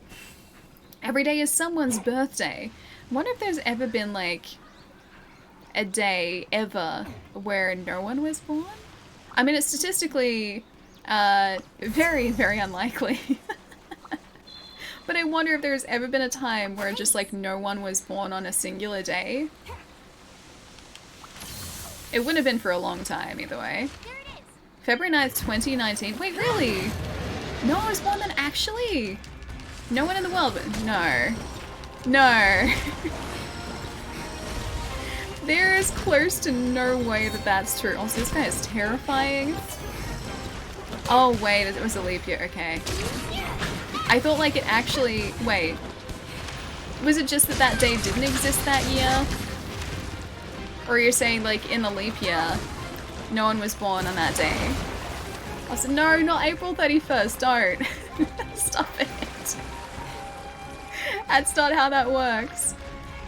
A: Every day is someone's birthday. I wonder if there's ever been, like, a day ever where no one was born? I mean, it's statistically very, very unlikely. But I wonder if there's ever been a time where just like no one was born on a singular day. It wouldn't have been for a long time either way. February 9th, 2019. Wait, really? No one was born then actually? No one in the world, but no. No. There is close to no way that that's true. Also, this guy is terrifying. Oh wait, it was a leap year, okay. I thought like it actually, wait. Was it just that that day didn't exist that year? Or you're saying like in the leap year, no one was born on that day? I said, no, not April 31st, don't. Stop it. That's not how that works.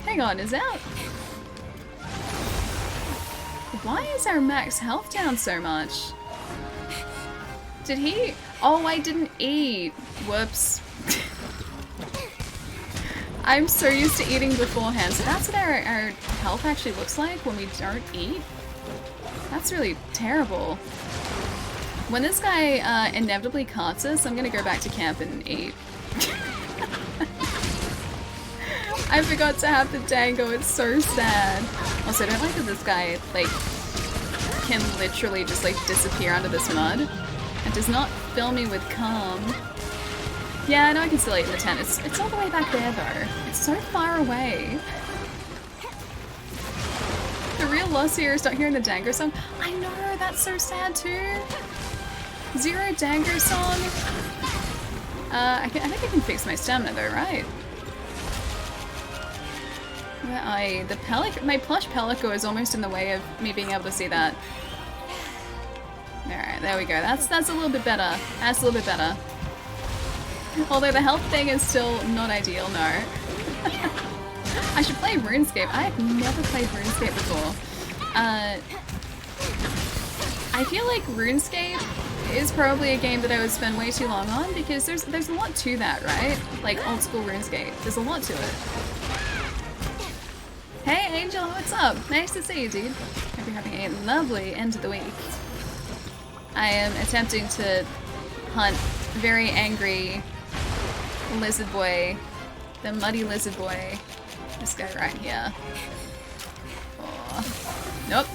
A: Hang on, is that... Why is our max health down so much? Did he... Oh, I didn't eat. Whoops. I'm so used to eating beforehand. So that's what our health actually looks like when we don't eat? That's really terrible. When this guy inevitably carts us, I'm gonna go back to camp and eat. I forgot to have the dango, it's so sad. Also, I don't like that this guy, like, can literally just, like, disappear under this mud. It does not fill me with calm. Yeah, I know I can still eat in the tent. It's all the way back there, though. It's so far away. The real loss here is not hearing the dango song. I know, that's so sad, too. Zero dango song. I think I can fix my stamina, though, right? Where are you? The my plush pelico is almost in the way of me being able to see that. Alright, there we go. That's a little bit better. That's a little bit better. Although the health thing is still not ideal, no. I should play RuneScape. I have never played RuneScape before. I feel like RuneScape is probably a game that I would spend way too long on because there's a lot to that, right? Like old school RuneScape. There's a lot to it. Hey Angel, what's up? Nice to see you, dude. Hope you're having a lovely end of the week. I am attempting to hunt very angry lizard boy, the muddy lizard boy. This guy right here. Oh. Nope.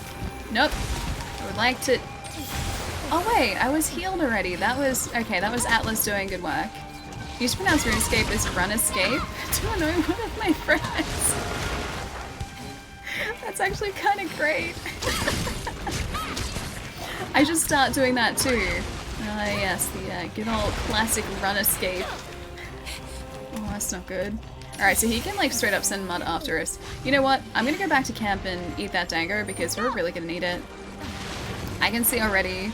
A: Nope. I would like to... Oh wait, I was healed already. That was... Okay, that was Atlas doing good work. You used to pronounce RuneScape as Run Escape to annoy one of my friends. That's actually kind of great. I should start doing that too. Ah yes, the good old classic Run Escape. Oh, that's not good. Alright, so he can like straight up send mud after us. You know what? I'm gonna go back to camp and eat that dango because we're really gonna need it. I can see already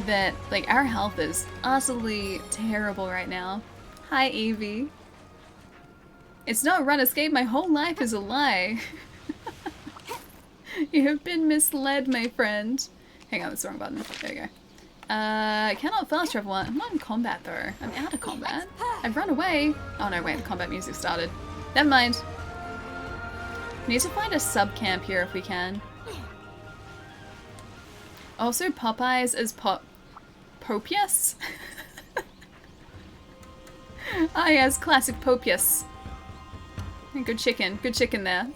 A: that like our health is utterly terrible right now. Hi Evie. It's not Run Escape, my whole life is a lie. You have been misled, my friend. Hang on, that's the wrong button. There we go. Cannot fast travel. I'm not in combat though. I'm out of combat. I've run away. Oh no, wait, the combat music started. Never mind. We need to find a sub camp here if we can. Also, Popeyes is Popius? Ah yes, classic Popius. Good chicken there.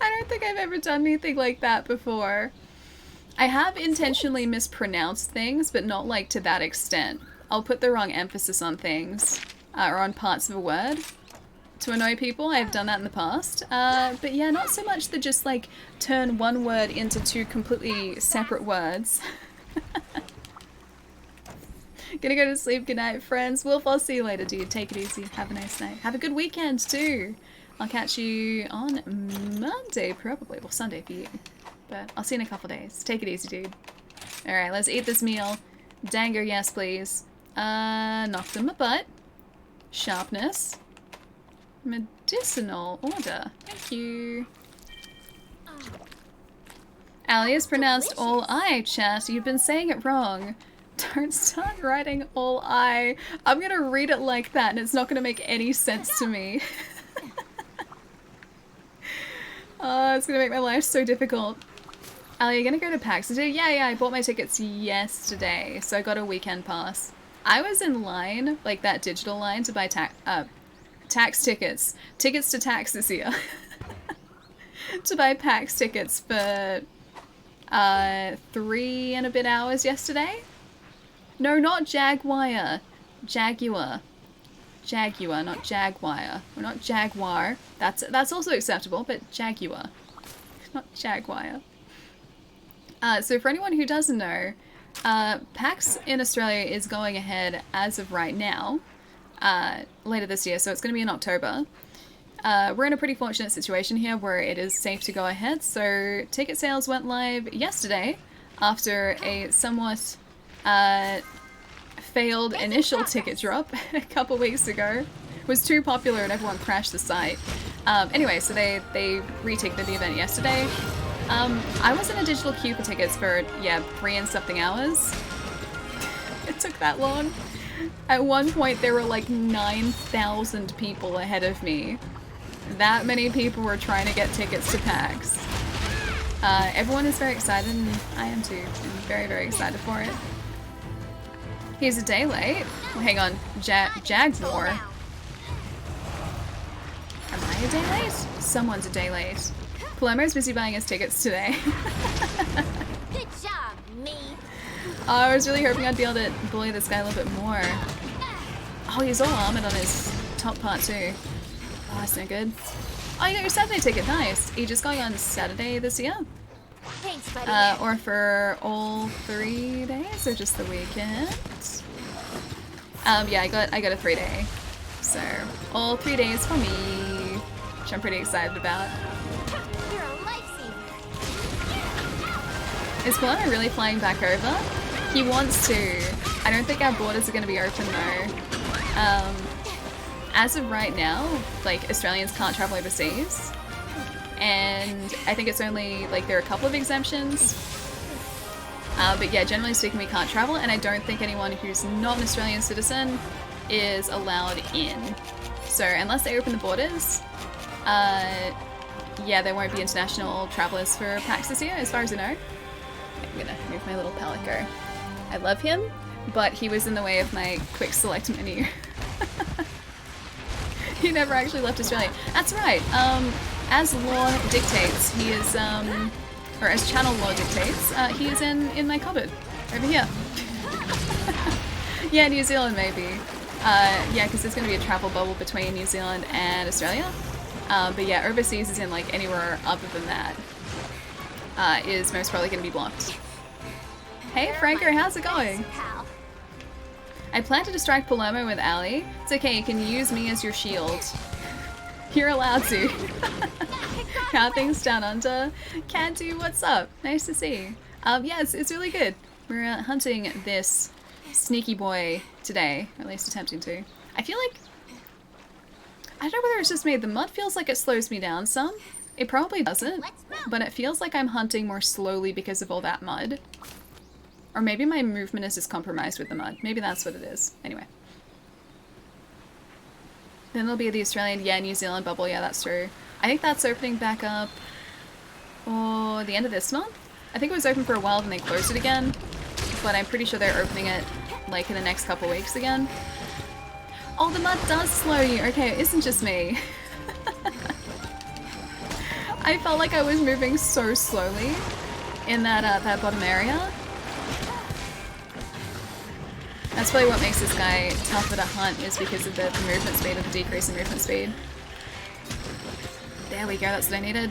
A: I don't think I've ever done anything like that before. I have intentionally mispronounced things, but not like to that extent. I'll put the wrong emphasis on things, or on parts of a word to annoy people. I've done that in the past. But yeah, not so much to just like turn one word into two completely separate words. Gonna go to sleep. Good night, friends. Wolf, I'll see you later, dude. Take it easy. Have a nice night. Have a good weekend, too. I'll catch you on Monday, probably. Well, Sunday for you. But I'll see you in a couple days. Take it easy, dude. Alright, let's eat this meal. Dango, yes, please. Knocked in my butt. Sharpness. Medicinal order. Thank you. Ali is pronounced all I, chat. You've been saying it wrong. Don't start writing all I. I'm gonna read it like that and it's not gonna make any sense to me. Oh, it's gonna make my life so difficult. Ali, you're gonna go to PAX today? Yeah, I bought my tickets yesterday, so I got a weekend pass. I was in line, like that digital line, to buy tax tickets. Tickets to tax this year. To buy PAX tickets for 3 and a bit hours yesterday. No, not Jaguar. Jaguar. Jaguar, not Jaguar. Or not Jaguar. That's also acceptable, but Jaguar. Not Jaguar. So for anyone who doesn't know, PAX in Australia is going ahead as of right now, later this year, so it's going to be in October. We're in a pretty fortunate situation here where it is safe to go ahead, so ticket sales went live yesterday after a somewhat failed initial ticket drop a couple weeks ago. It was too popular and everyone crashed the site. Anyway, so they reticketed the event yesterday. I was in a digital queue for tickets for, yeah, 3 and something hours. It took that long. At one point there were like 9,000 people ahead of me. That many people were trying to get tickets to PAX. Everyone is very excited, and I am too. I'm very, very excited for it. He's a day late. Well, hang on. Jaguar. Am I a day late? Someone's a day late. Palermo's busy buying his tickets today.
B: Good job, me.
A: Oh, I was really hoping I'd be able to bully this guy a little bit more. Oh, he's all armored on his top part too. Oh, that's no good. Oh, you got your Saturday ticket. Nice. Are you just going on Saturday this year?
B: Thanks, buddy.
A: Or for all 3 days, or just the weekend? Yeah, I got a 3-day. So, all 3 days for me, which I'm pretty excited about.
B: You're a lifesaver.
A: Is Palermo really flying back over? He wants to. I don't think our borders are going to be open though. As of right now, like, Australians can't travel overseas. And I think it's only, like, there are a couple of exemptions. But yeah, generally speaking, we can't travel, and I don't think anyone who's not an Australian citizen is allowed in. So unless they open the borders, yeah, there won't be international travelers for PAX this year, as far as I know. I'm gonna move my little Palico. I love him, but he was in the way of my quick select menu. He never actually left Australia. That's right. As law dictates, he is, or as channel law dictates, he is in my cupboard over here. Yeah, New Zealand maybe. Yeah, because there's going to be a travel bubble between New Zealand and Australia. But yeah, overseas is in like anywhere other than that. Is most probably going to be blocked. Hey Franco, how's it going?
B: Pal.
A: I plan to distract Palermo with Ali. It's okay, you can use me as your shield. You're allowed to. How are things down under? Can do, what's up? Nice to see. Yeah, it's really good. We're hunting this sneaky boy today, or at least attempting to. I feel like, I don't know whether it's just me, the mud feels like it slows me down some. It probably doesn't, but it feels like I'm hunting more slowly because of all that mud. Or maybe my movement is just compromised with the mud. Maybe that's what it is. Anyway. Then there'll be the Australian, yeah, New Zealand bubble. Yeah, that's true. I think that's opening back up or the end of this month. I think it was open for a while, then they closed it again. But I'm pretty sure they're opening it like in the next couple weeks again. Oh, the mud does slow you. Okay, it isn't just me. I felt like I was moving so slowly in that that bottom area. That's probably what makes this guy tougher to hunt, is because of the movement speed, or the decrease in movement speed. There we go, that's what I needed.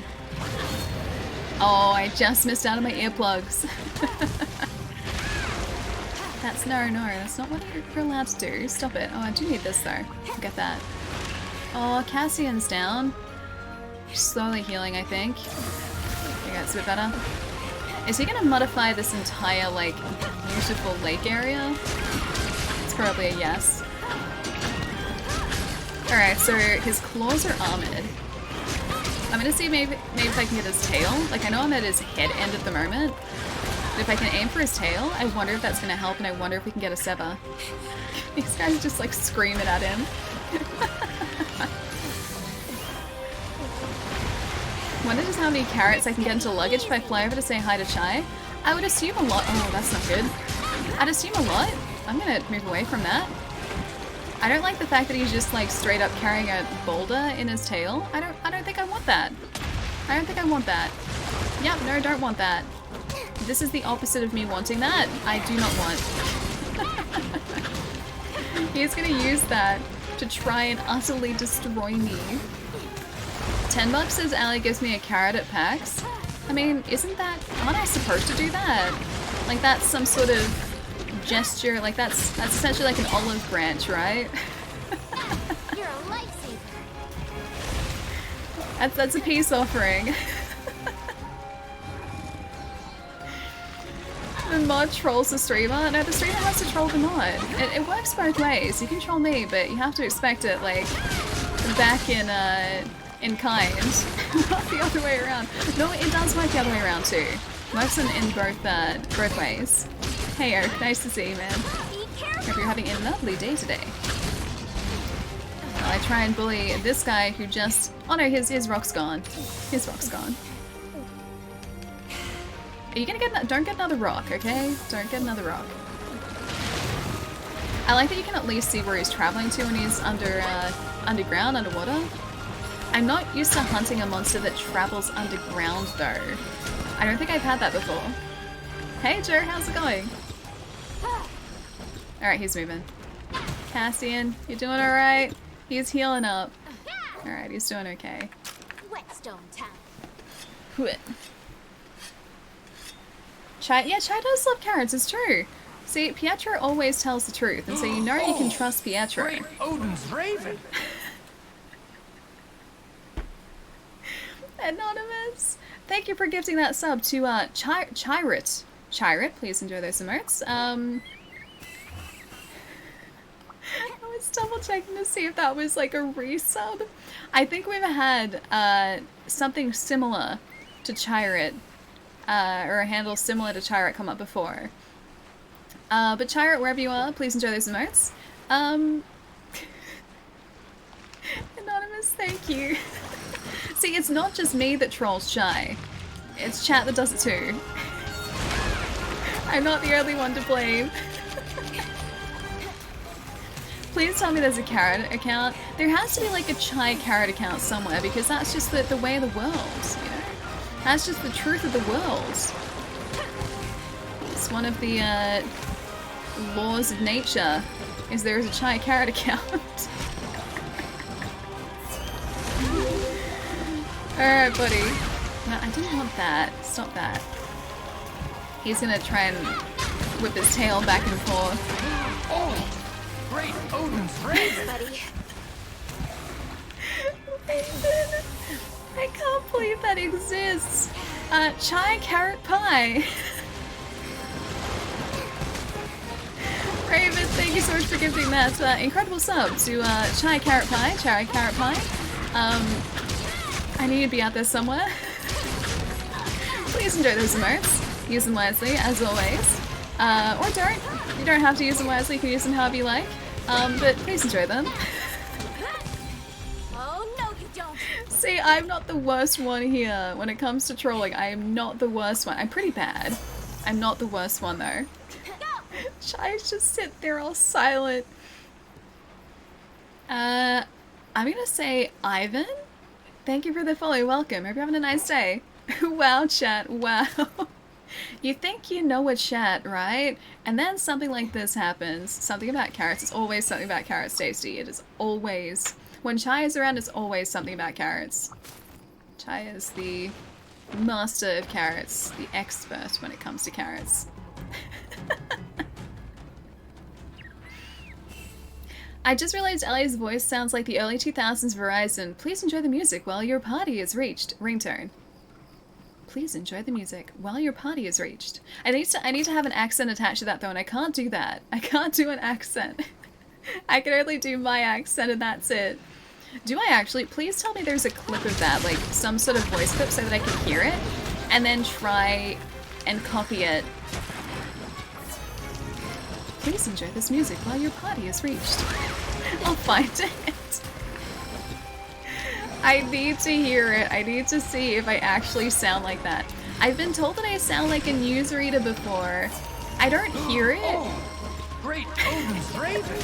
A: Oh, I just missed out on my earplugs. That's that's not what you're allowed to do. Stop it. Oh, I do need this though. Get that. Oh, Cassian's down. Slowly healing, I think. Okay, that's a bit better. Is he gonna modify this entire, like, beautiful lake area? It's probably a yes. Alright, so his claws are armored. I'm gonna see maybe if I can get his tail. Like, I know I'm at his head end at the moment. But if I can aim for his tail, I wonder if that's gonna help, and I wonder if we can get a sever. These guys just, like, screaming at him. Wonder just how many carrots I can get into luggage if I fly over to say hi to Chai. I would assume a lot. Oh, that's not good. I'd assume a lot. I'm gonna move away from that. I don't like the fact that he's just like straight up carrying a boulder in his tail. I don't think I want that. I don't think I want that. Yep, no, don't want that. This is the opposite of me wanting that. I do not want. He's gonna use that to try and utterly destroy me. $10 says Ali gives me a carrot at PAX. I mean, aren't I supposed to do that? Like that's some sort of gesture, like that's essentially like an olive branch, right?
B: You're a lifesaver.
A: That's a peace offering. The mod trolls the streamer? No, the streamer has to troll the mod. It works both ways. You can troll me, but you have to expect it, like, back in kind. Not the other way around. No, it does work the other way around too. Works in both ways. Hey Eric, nice to see you, man. Hope you're having a lovely day today. I try and bully this guy who just... Oh no, his rock's gone. His rock's gone. Are you gonna get that? Don't get another rock, okay? Don't get another rock. I like that you can at least see where he's traveling to when he's underground, underwater. I'm not used to hunting a monster that travels underground though. I don't think I've had that before. Hey Joe, how's it going? Alright, he's moving. Cassian, you doing alright? He's healing up. Alright, he's doing okay.
B: Whetstone time.
A: Whit. Chai does love carrots, it's true. See, Pietro always tells the truth, and so you know you can trust Pietro.
E: Great Odin's raven!
A: Anonymous! Thank you for gifting that sub to Chirit. Chirit, please enjoy those emotes. I was double checking to see if that was like a resub. I think we've had something similar to Chirit. Or a handle similar to Chirit come up before. But Chirit, wherever you are, please enjoy those emotes. Anonymous, thank you. See, it's not just me that trolls Chai. It's chat that does it too. I'm not the only one to blame. Please tell me there's a carrot account. There has to be like a Chai carrot account somewhere because that's just the way of the world, you know? That's just the truth of the world. It's one of the laws of nature, is there is a Chai carrot account. Alright, buddy. No, I didn't want that. Stop that. He's gonna try and whip his tail back and forth.
E: Oh! Great Odin's raven!
B: Buddy.
A: I can't believe that exists. Chai carrot pie. Raven, thank you so much for gifting that incredible sub to Chai carrot pie. Chai carrot pie. I need to be out there somewhere. Please enjoy those emotes. Use them wisely, as always. Or don't. You don't have to use them wisely. You can use them however you like. But please enjoy them. See, I'm not the worst one here. When it comes to trolling, I am not the worst one. I'm pretty bad. I'm not the worst one, though. Chai's just sit there all silent. I'm gonna say Ivan? Thank you for the follow. Welcome. Hope you're having a nice day. Wow, chat. Wow. You think you know a chat, right? And then something like this happens. Something about carrots. It's always something about carrots, Tasty. It is always... When Chai is around, it's always something about carrots. Chai is the master of carrots, the expert when it comes to carrots. I just realized Ellie's voice sounds like the early 2000s Verizon. Please enjoy the music while your party is reached. Ringtone. Please enjoy the music while your party is reached. I need to have an accent attached to that though, and I can't do that. I can't do an accent. I can only do my accent and that's it. Do I actually? Please tell me there's a clip of that, like some sort of voice clip so that I can hear it, and then try and copy it. Please enjoy this music while your party is reached. I'll find it. I need to hear it. I need to see if I actually sound like that. I've been told that I sound like a newsreader before. I don't hear it.
E: Oh, great Odin's raven!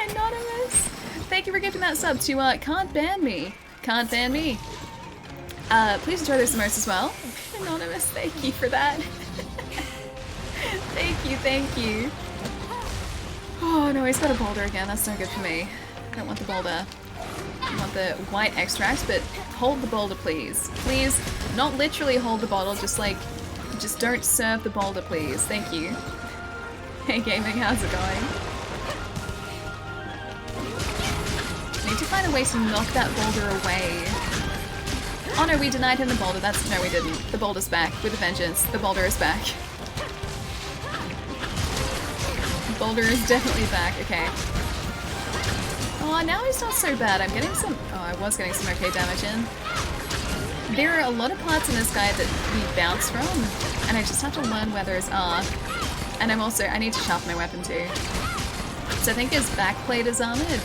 A: Anonymous. Thank you for gifting that sub to Can't Ban Me. Can't Ban Me. Please enjoy those emotes as well. Anonymous, thank you for that. Thank you, thank you. Oh no, he's got a boulder again. That's no good for me. I don't want the boulder. want the white extract, but hold the boulder, please. Please, not literally hold the bottle, just like, just don't serve the boulder, please. Thank you. Hey gaming, how's it going? Need to find a way to knock that boulder away. Oh no, we denied him the boulder. No, we didn't. The boulder's back with a vengeance. The boulder is back. The boulder is definitely back. Okay. Oh, now he's not so bad. I'm getting some... Oh, I was getting some okay damage in. There are a lot of parts in this guy that we bounce from, and I just have to learn where those are. And I need to sharpen my weapon too. So I think his backplate is armored.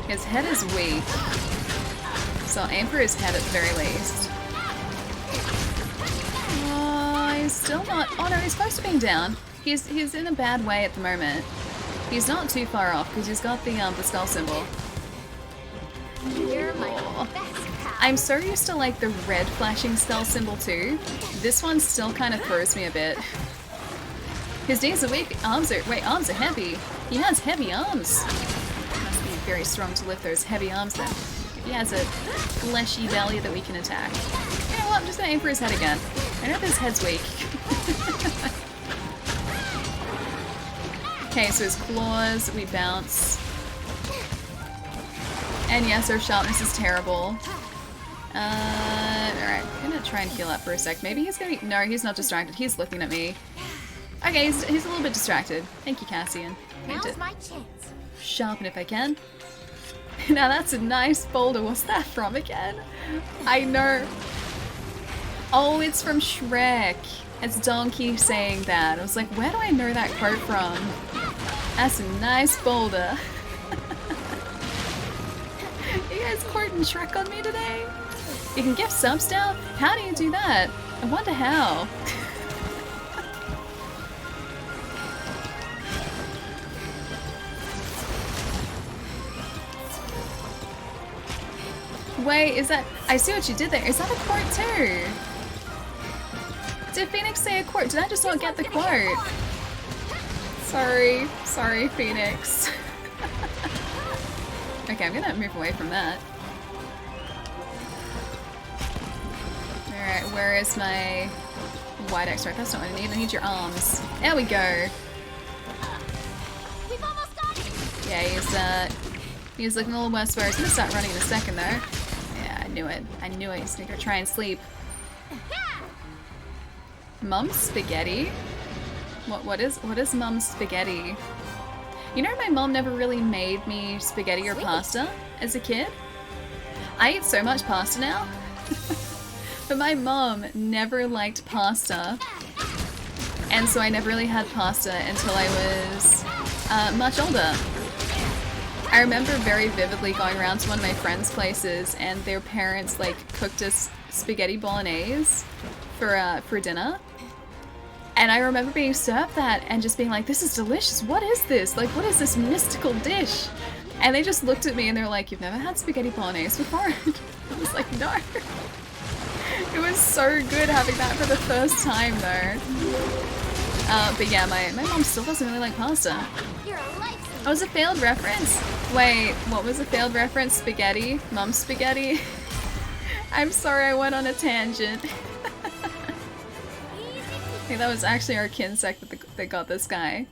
A: His head is weak. So I'll aim for his head at the very least. Oh, he's still not... Oh no, he's close to being down. He's in a bad way at the moment. He's not too far off because he's got the skull symbol.
B: You're my best pal.
A: I'm so used to like the red flashing skull symbol too. This one still kind of throws me a bit. His knees are weak, arms are heavy. He has heavy arms. Must be very strong to lift those heavy arms then. He has a fleshy belly that we can attack. You know what, I'm just gonna aim for his head again. I know if his head's weak. Okay, so his claws, we bounce. And yes, our sharpness is terrible. Alright, I'm gonna try and heal up for a sec. Maybe he's gonna be... No, he's not distracted. He's looking at me. Okay, he's a little bit distracted. Thank you, Cassian.
B: Now's my chance.
A: Sharpen if I can. Now that's a nice boulder. What's that from again? I know. Oh, it's from Shrek. It's Donkey saying that. I was like, where do I know that quote from? That's a nice boulder. You guys quoting Shrek on me today? You can gift subs now? How do you do that? I wonder how. Wait, is that... I see what you did there. Is that a quote too? Did Phoenix say a quote? Did I just not get the quote? Sorry. Sorry, Phoenix. Okay, I'm gonna move away from that. Alright, where is my white extract? That's not what I need. I need your arms. There we go.
B: We've almost got it.
A: Yeah, he's looking a little worse for us. I'm gonna start running in a second though. Yeah, I knew it. I knew it. He's gonna go try and sleep. Mum's spaghetti? What is Mum's spaghetti? You know, my mom never really made me spaghetti or pasta as a kid. I eat so much pasta now. But my mom never liked pasta. And so I never really had pasta until I was much older. I remember very vividly going around to one of my friends' places and their parents like cooked us spaghetti bolognese for dinner. And I remember being served that and just being like, this is delicious. What is this? Like, what is this mystical dish? And they just looked at me and they're like, you've never had spaghetti bolognese before? I was like, no. It was so good having that for the first time though. But yeah, my mom still doesn't really like pasta.
B: You're a lifesaver.
A: Oh, it was a failed reference? Wait, what was a failed reference? Spaghetti? Mum's spaghetti? I'm sorry I went on a tangent. I think that was actually our kin sect that got this guy.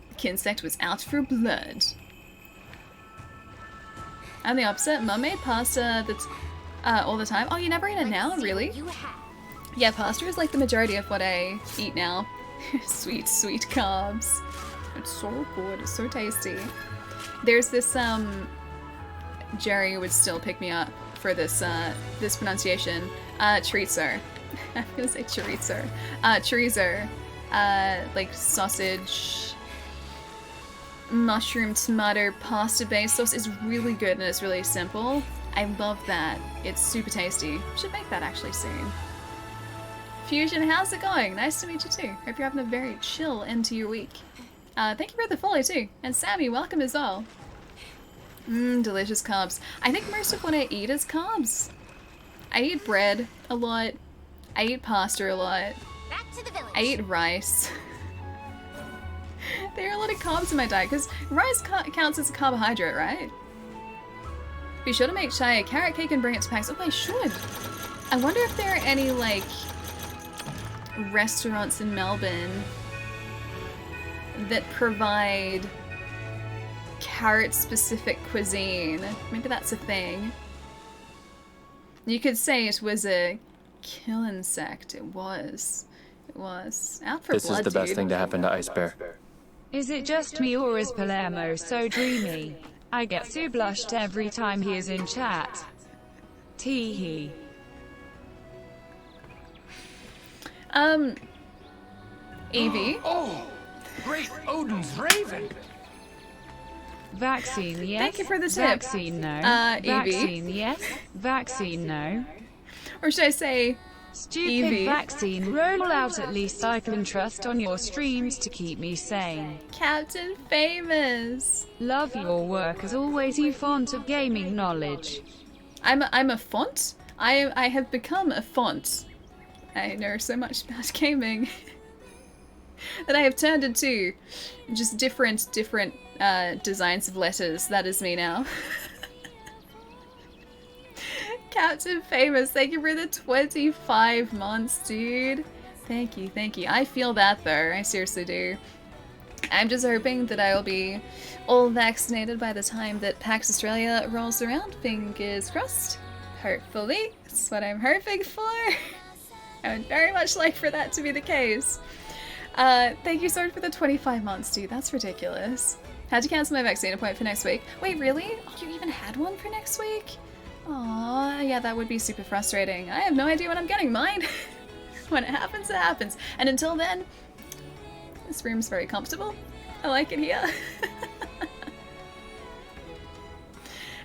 A: The kin sect was out for blood. I'm the opposite. Mum made pasta that's all the time. Oh, you never eat it now? Really?
B: You have.
A: Yeah, pasta is like the majority of what I eat now. Sweet, sweet carbs. It's so good. It's so tasty. There's this, Jerry would still pick me up for this, this pronunciation. Chorizo. I'm gonna say chorizo. Chorizo. Like sausage, mushroom, tomato, pasta-based sauce is really good and it's really simple. I love that. It's super tasty. Should make that actually soon. Fusion, how's it going? Nice to meet you too. Hope you're having a very chill end to your week. Thank you for the follow too. And Sammy, welcome as well. Delicious carbs. I think most of what I eat is carbs. I eat bread a lot. I eat pasta a lot.
B: Back to the village.
A: I eat rice. There are a lot of carbs in my diet because rice counts as a carbohydrate, right? Be sure to make chai a carrot cake and bring it to PAX. Oh, I should. I wonder if there are any, like, restaurants in Melbourne that provide carrot-specific cuisine. Maybe that's a thing. You could say it was a kill insect. It was. It was. Out for
F: This
A: blood,
F: is the best
A: dude.
F: thing to happen to Ice Bear.
D: Is it just me or is Palermo so dreamy? I get so blushed every time he is in chat. Tee-hee.
A: Evie.
E: Oh, great Odin's raven.
D: Vaccine, yes.
A: Thank you for the tip.
D: Vaccine, no.
A: Evie.
D: Vaccine, yes. Vaccine, no.
A: Or should I say,
D: Stupid
A: Evie.
D: vaccine, roll out at least I can trust on your streams to keep me sane.
A: Captain Famous?
D: Love your work as always, you font of gaming knowledge.
A: I'm a font? I have become a font. I know so much about gaming that I have turned into just different designs of letters. That is me now. Captain Famous, thank you for the 25 months, dude. Thank you, thank you. I feel that though, I seriously do. I'm just hoping that I will be all vaccinated by the time that PAX Australia rolls around. Fingers crossed. Hopefully. That's what I'm hoping for. I would very much like for that to be the case. Thank you so much for the 25 months, dude. That's ridiculous. Had to cancel my vaccine appointment for next week. Wait, really? Oh, you even had one for next week? Aw, yeah, that would be super frustrating. I have no idea when I'm getting mine. When it happens, it happens. And until then, this room's very comfortable. I like it here.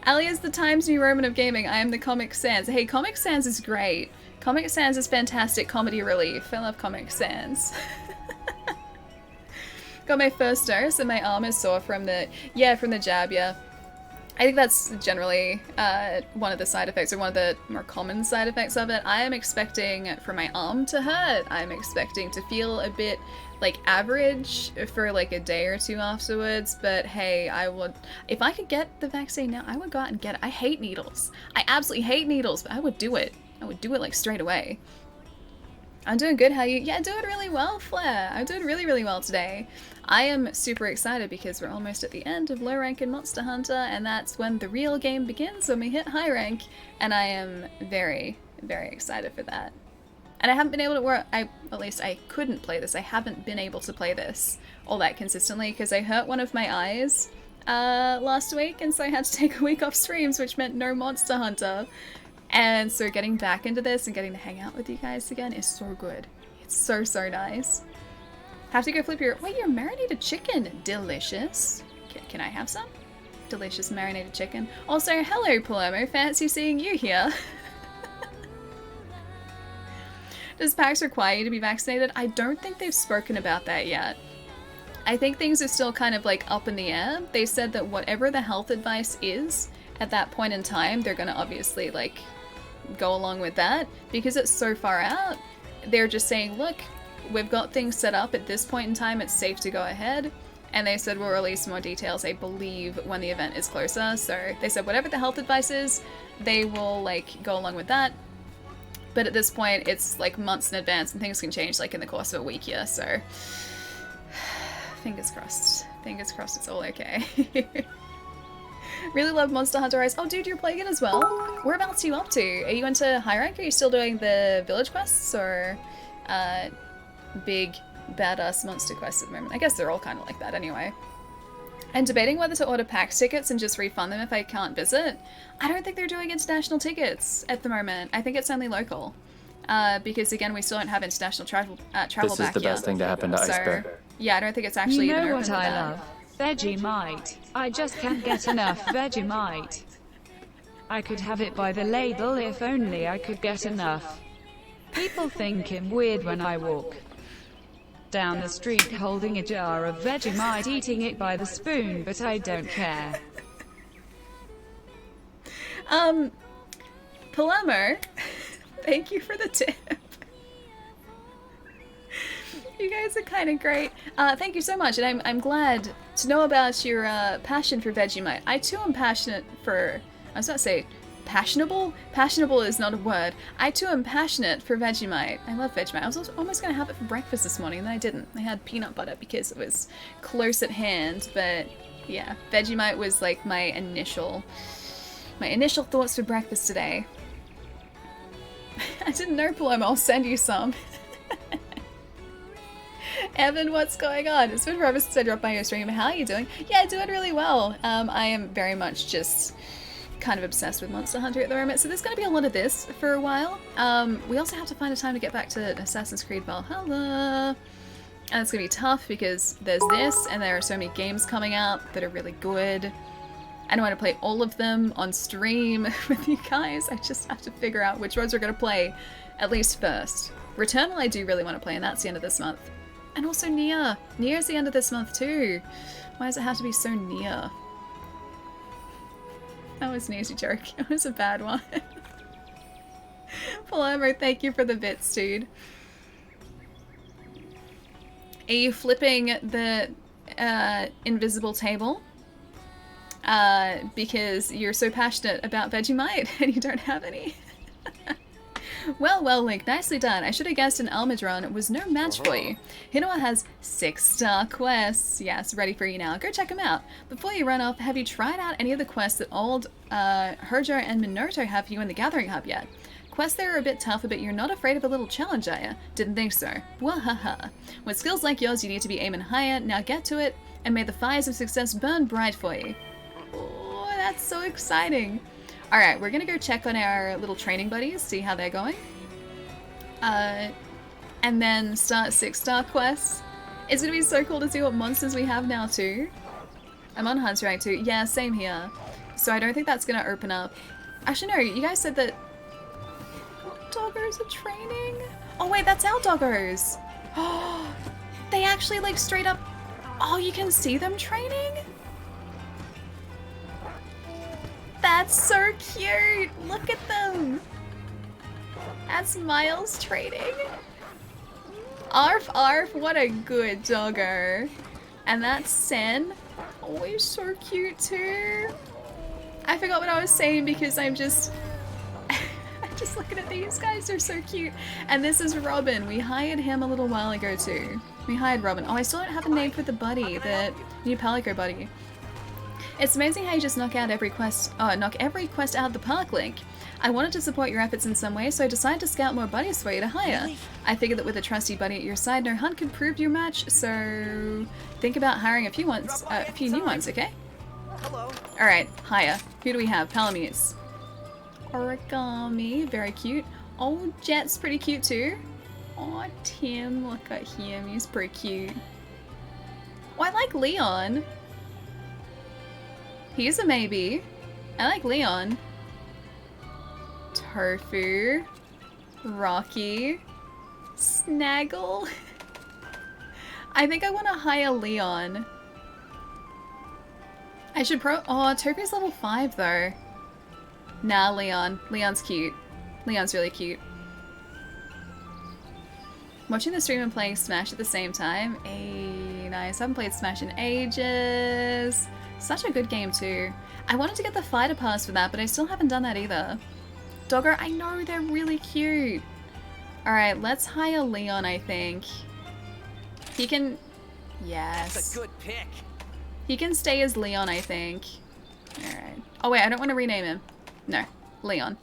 A: Ali is the Times New Roman of gaming. I am the Comic Sans. Hey, Comic Sans is great. Comic Sans is fantastic comedy relief. I love Comic Sans. Got my first dose and my arm is sore from the jab, yeah. I think that's generally one of the side effects, or one of the more common side effects of it. I am expecting for my arm to hurt. I'm expecting to feel a bit like average for like a day or two afterwards, but hey, I would, if I could get the vaccine now, I would go out and get it. I hate needles. I absolutely hate needles, but I would do it. I would do it like straight away. I'm doing good, how you? Yeah, doing really well, Flair. I'm doing really, really well today. I am super excited because we're almost at the end of low rank in Monster Hunter, and that's when the real game begins, when we hit high rank, and I am very, very excited for that. And I haven't been able to at least I couldn't play this. I haven't been able to play this all that consistently because I hurt one of my eyes last week, and so I had to take a week off streams, which meant no Monster Hunter. And so getting back into this and getting to hang out with you guys again is so good. It's so, so nice. Have to go flip your... Wait, your marinated chicken. Delicious. Can I have some? Delicious marinated chicken. Also, hello, Palermo. Fancy seeing you here. Does PAX require you to be vaccinated? I don't think they've spoken about that yet. I think things are still kind of like up in the air. They said that whatever the health advice is at that point in time, they're going to obviously like go along with that because it's so far out. They're just saying, look, we've got things set up at this point in time, it's safe to go ahead. And they said we'll release more details, I believe, when the event is closer. So they said whatever the health advice is, they will like go along with that. But at this point, it's like months in advance and things can change like in the course of a week here. So fingers crossed. Fingers crossed it's all okay. Really love Monster Hunter Rise. Oh, dude, you're playing it as well? Whereabouts are you up to? Are you into high rank? Are you still doing the village quests or big badass monster quests at the moment? I guess they're all kind of like that anyway. I'm debating whether to order PAX tickets and just refund them if I can't visit. I don't think they're doing international tickets at the moment. I think it's only local. Because again, we still don't have international travel back yet.
F: This is the best thing to happen to Ice Bear.
A: Yeah, I don't think it's actually
D: You
A: even
D: know
A: open
D: what
A: for
D: I
A: that.
D: love? Vegemite. I just can't get enough Vegemite. I could have it by the ladle if only I could get enough. People think I'm weird when I walk down the street holding a jar of Vegemite, eating it by the spoon, but I don't care.
A: Palermo, thank you for the tip. You guys are kind of great. Thank you so much, and I'm glad to know about your passion for Vegemite. I too am passionate for I was about to say passionable? Passionable is not a word. I too am passionate for Vegemite. I love Vegemite. I was also almost going to have it for breakfast this morning and then I didn't. I had peanut butter because it was close at hand, but yeah, Vegemite was like my initial thoughts for breakfast today. I didn't know, Paloma. I'll send you some. Evan, what's going on? It's been forever since I dropped by your stream. How are you doing? Yeah, doing really well. I am very much just kind of obsessed with Monster Hunter at the moment, so there's going to be a lot of this for a while. We also have to find a time to get back to Assassin's Creed Valhalla. And it's going to be tough because there's this, and there are so many games coming out that are really good. I don't want to play all of them on stream with you guys. I just have to figure out which ones we're going to play, at least first. Returnal I do really want to play, and that's the end of this month. And also Nier. Nier's the end of this month too. Why does it have to be so near? That was an easy joke. It was a bad one. Palermo, thank you for the bits, dude. Are you flipping the invisible table? Because you're so passionate about Vegemite and you don't have any? Well, Link, nicely done. I should have guessed an Almudron was no match for you. Hinoa has 6-star quests. Yes, ready for you now. Go check them out. Before you run off, have you tried out any of the quests that old Herjo and Minoto have for you in the Gathering Hub yet? Quests there are a bit tougher, but you're not afraid of a little challenge, are ya? Didn't think so. Wahaha. With skills like yours, you need to be aiming higher. Now get to it, and may the fires of success burn bright for you. Oh, that's so exciting. Alright, we're gonna go check on our little training buddies, see how they're going. And then start 6-star quests. It's gonna be so cool to see what monsters we have now too. I'm on Hunter Rank 2. Yeah, same here. So I don't think that's gonna open up. Actually no, you guys said that doggos are training? Oh wait, that's our doggos! Oh, they actually like straight up... Oh, you can see them training? That's so cute! Look at them! That's Miles training. Arf, arf, what a good doggo. And that's Sen. Oh, he's so cute too. I forgot what I was saying because I'm just... I'm just looking at these guys, they're so cute. And this is Robin. We hired him a little while ago too. We hired Robin. Oh, I still don't have a name for the buddy, the new Palico buddy. It's amazing how you just knock every quest out of the park, Link. I wanted to support your efforts in some way, so I decided to scout more buddies for you to hire. I figured that with a trusty buddy at your side, no hunt could prove your match, so think about hiring a few new ones, okay?
E: Hello.
A: Alright, hire. Who do we have? Palamutes. Origami, very cute. Oh, Jet's pretty cute too. Oh, Tim, look at him, he's pretty cute. Oh, I like Leon. He's a maybe. I like Leon. Tofu. Rocky. Snaggle. I think I want to hire Leon. I should Oh, Tofu's level 5 though. Nah, Leon. Leon's cute. Leon's really cute. Watching the stream and playing Smash at the same time. Hey, nice. I haven't played Smash in ages. Such a good game too. I wanted to get the fighter pass for that, but I still haven't done that either. Dogger, I know, they're really cute. Alright, let's hire Leon, I think. He can... Yes.
E: That's a good pick.
A: He can stay as Leon, I think. Alright. Oh wait, I don't want to rename him. No, Leon.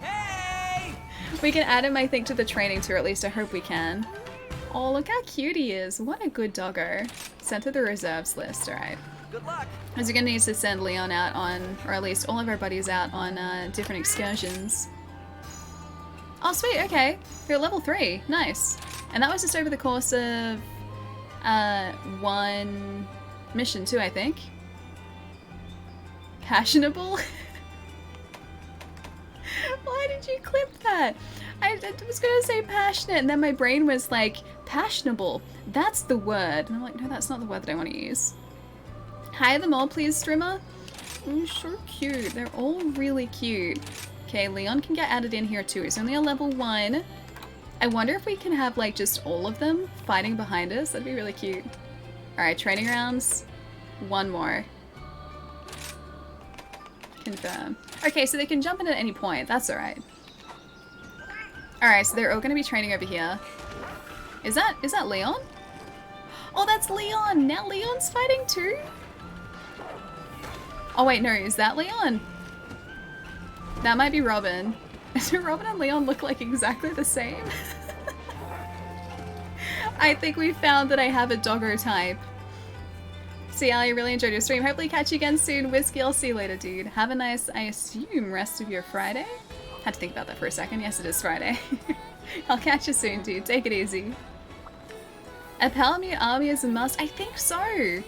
E: Hey!
A: We can add him, I think, to the training tour, at least I hope we can. Oh, look how cute he is. What a good doggo. Sent to the reserves list, alright.
E: Good luck.
A: As we're gonna need to send Leon out on, or at least all of our buddies out on different excursions. Oh sweet, okay. You're at level 3, nice. And that was just over the course of one mission too, I think. Passionable? Why did you clip that? I was gonna say passionate and then my brain was like, passionable, that's the word. And I'm like, no, that's not the word that I want to use. Hire them all, please, streamer. Oh, so cute. They're all really cute. Okay, Leon can get added in here too. He's only a level 1. I wonder if we can have like just all of them fighting behind us. That'd be really cute. Alright, training rounds. One more. Confirm. Okay, so they can jump in at any point. That's alright. Alright, so they're all going to be training over here. Is that Leon? Oh, that's Leon! Now Leon's fighting too? Oh wait, no, is that Leon? That might be Robin. Do Robin and Leon look like exactly the same? I think we found that I have a doggo type. See, Ali, really enjoyed your stream. Hopefully catch you again soon. Whiskey, I'll see you later, dude. Have a nice, I assume, rest of your Friday? Had to think about that for a second. Yes, it is Friday. I'll catch you soon, dude. Take it easy. A Palamute army is a must? I think so.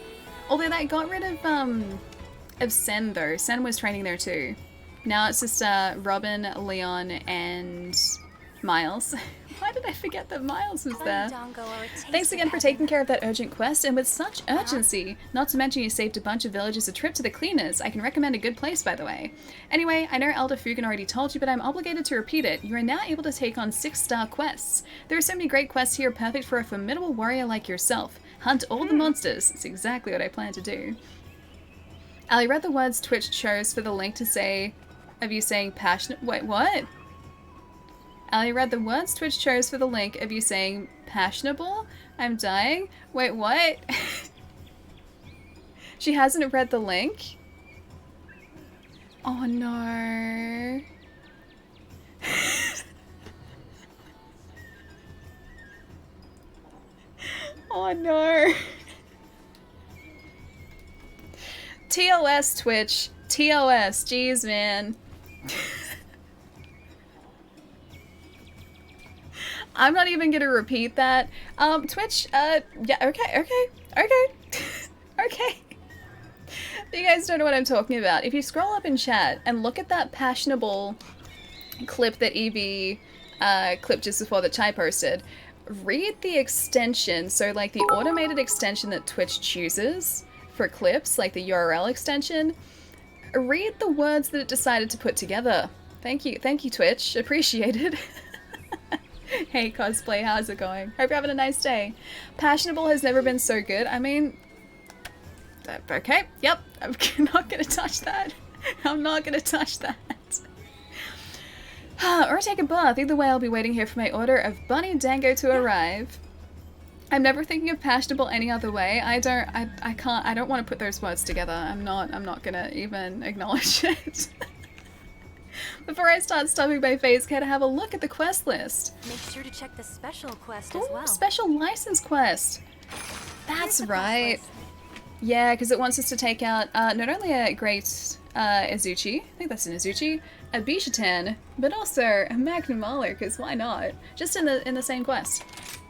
A: Although that got rid of Sen, though. Sen was training there too. Now it's just Robin, Leon, and Miles. Why did I forget that Miles was there? Thanks again for taking care of that urgent quest, and with such urgency. Not to mention you saved a bunch of villagers a trip to the cleaners. I can recommend a good place, by the way. Anyway, I know Elder Fugan already told you, but I'm obligated to repeat it. You are now able to take on 6-star quests. There are so many great quests here, perfect for a formidable warrior like yourself. Hunt all the monsters. It's exactly what I plan to do. Ali read the words Twitch chose for the link to say, of you saying passionate. Wait, what? Ali read the words Twitch chose for the link of you saying passionable? I'm dying? Wait, what? She hasn't read the link? Oh no. Oh no. TOS Twitch. TOS. Jeez, man. I'm not even gonna repeat that. Twitch, yeah, okay. Okay. You guys don't know what I'm talking about. If you scroll up in chat and look at that passionable clip that Evie clipped just before that Chai posted, read the extension, so like the automated extension that Twitch chooses for clips, like the URL extension, read the words that it decided to put together. Thank you, Twitch. Appreciated. Hey cosplay, how's it going? Hope you're having a nice day. Passionable has never been so good. I mean, okay, yep, I'm not gonna touch that. I'm not gonna touch that. Or take a bath. Either way, I'll be waiting here for my order of Bunny Dango to arrive. I'm never thinking of passionable any other way. I don't want to put those words together. I'm not gonna even acknowledge it. Before I start stuffing my face, can I have a look at the quest list?
B: Make sure to check the special quest
A: Ooh,
B: as well.
A: Special license quest. That's right. Yeah, because it wants us to take out not only a great Izuchi, I think that's an Izuchi, a Bishitan, but also a Magnum Mauler, because why not? Just in the same quest.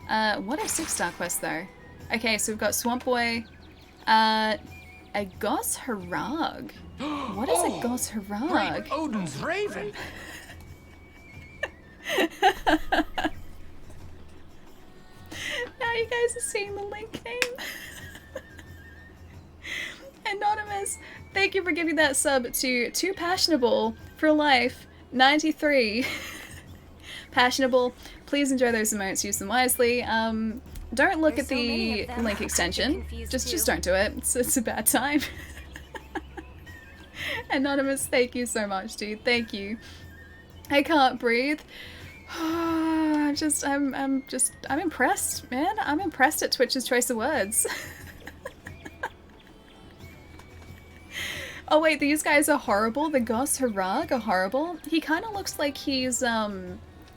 A: What a 6-star quest though. Okay, so we've got Swamp Boy, a Goss Harag. What is a Goss Harag?
E: Great Odin's Raven!
A: Now you guys are seeing the link name. Anonymous, thank you for giving that sub to Too Passionable for Life 93. Passionable, please enjoy those emotes, use them wisely. Don't look at the link extension. Just don't do it. It's a bad time. Anonymous, thank you so much, dude. Thank you. I can't breathe. I'm impressed, man. I'm impressed at Twitch's choice of words. Oh wait, these guys are horrible. The Goss Harag are horrible. He kind of looks like he's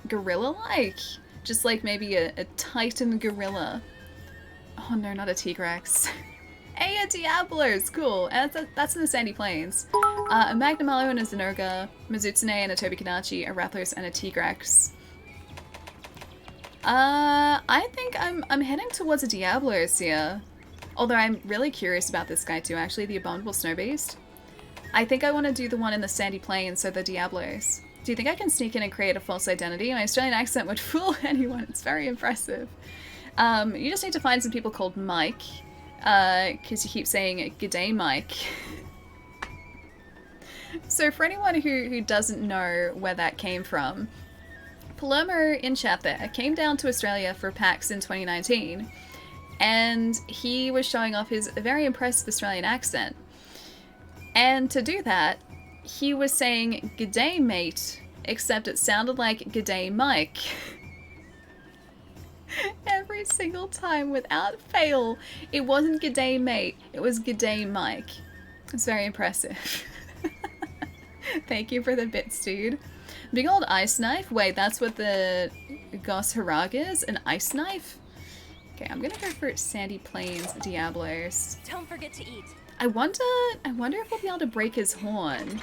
A: gorilla-like. Just like maybe a Titan gorilla. Oh no, not a T-Rex. Hey, a Diablos! Cool. And that's in the Sandy Plains. A Magnamalo and a Zenurga, Mizutsune and a Tobikadachi, a Rathos and a T-Rex. I think I'm heading towards a Diablos here. Although I'm really curious about this guy too, actually, the Abominable Snow Beast. I think I want to do the one in the Sandy Plains, so the Diablos. Do you think I can sneak in and create a false identity? My Australian accent would fool anyone. It's very impressive. You just need to find some people called Mike. Because you keep saying, "G'day, Mike." So for anyone who doesn't know where that came from, Palermo in chat there came down to Australia for PAX in 2019, and he was showing off his very impressive Australian accent. And to do that, he was saying "G'day, mate," except it sounded like "G'day, Mike." Every single time, without fail. It wasn't "G'day, mate," it was "G'day, Mike." It's very impressive. Thank you for the bits, dude. Big old ice knife? Wait, that's what the Gos Harag is? An ice knife? Okay, I'm gonna go for Sandy Plains Diablos.
B: Don't forget to eat.
A: I wonder if we'll be able to break his horn.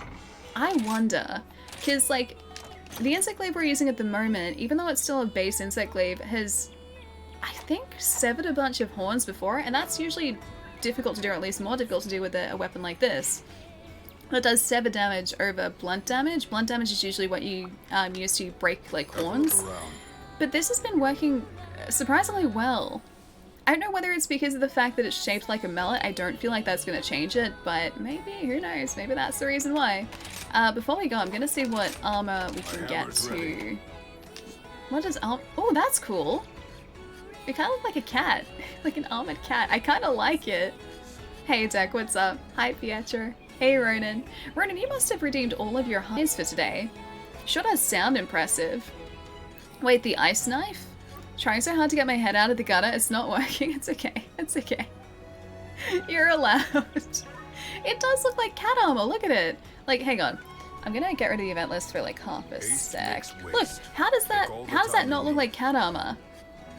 A: I wonder. Because, like, the insect glaive we're using at the moment, even though it's still a base insect glaive, has, I think, severed a bunch of horns before, and that's usually difficult to do, or at least more difficult to do with a weapon like this. It does sever damage over blunt damage. Blunt damage is usually what you use to break, like, horns. But this has been working surprisingly well. I don't know whether it's because of the fact that it's shaped like a mallet. I don't feel like that's going to change it, but maybe, who knows, maybe that's the reason why. Before we go, I'm going to see what armor we can get to. What does armor... Oh, that's cool. It kind of look like a cat, like an armored cat. I kind of like it. Hey, Deck, what's up? Hi, Pietro. Hey, Ronan. Ronan, you must have redeemed all of your highs for today. Sure does sound impressive. Wait, the ice knife? Trying so hard to get my head out of the gutter, it's not working. It's okay. It's okay. You're allowed. It does look like cat armor. Look at it. Like, hang on. I'm gonna get rid of the event list for like half a sec. Look, how does that not look like cat armor?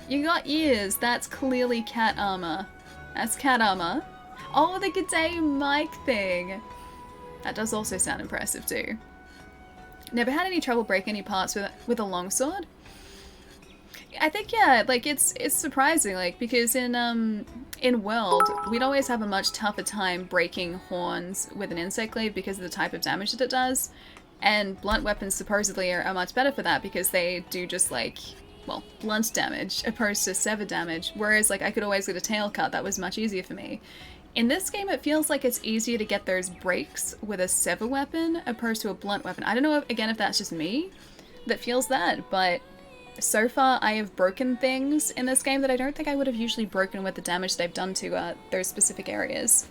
A: You got ears. That's clearly cat armor. That's cat armor. Oh, the G'day Mike thing. That does also sound impressive too. Never had any trouble breaking any parts with a longsword. I think, yeah, like it's surprising, like, because in World we'd always have a much tougher time breaking horns with an insect glaive because of the type of damage that it does, and blunt weapons supposedly are much better for that because they do just like, well, blunt damage opposed to sever damage, whereas like I could always get a tail cut. That was much easier for me. In this game, it feels like it's easier to get those breaks with a sever weapon opposed to a blunt weapon. I don't know, again, if that's just me that feels that, but so far I have broken things in this game that I don't think I would have usually broken with the damage they've done to those specific areas.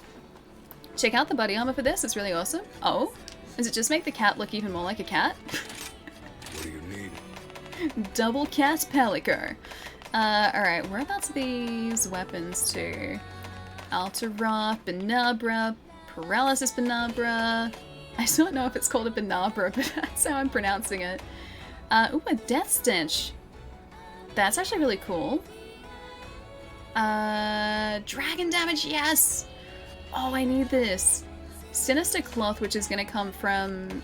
A: Check out the body armor for this, it's really awesome. Oh, does it just make the cat look even more like a cat?
C: What do you need?
A: Double cat pelico. Alright, whereabouts are these weapons to? Altera, Benabra, Paralysis Benabra. I don't know if it's called a Benabra, but that's how I'm pronouncing it. Ooh, a Death Stench. That's actually really cool. Dragon damage, yes! Oh, I need this. Sinister Cloth, which is gonna come from...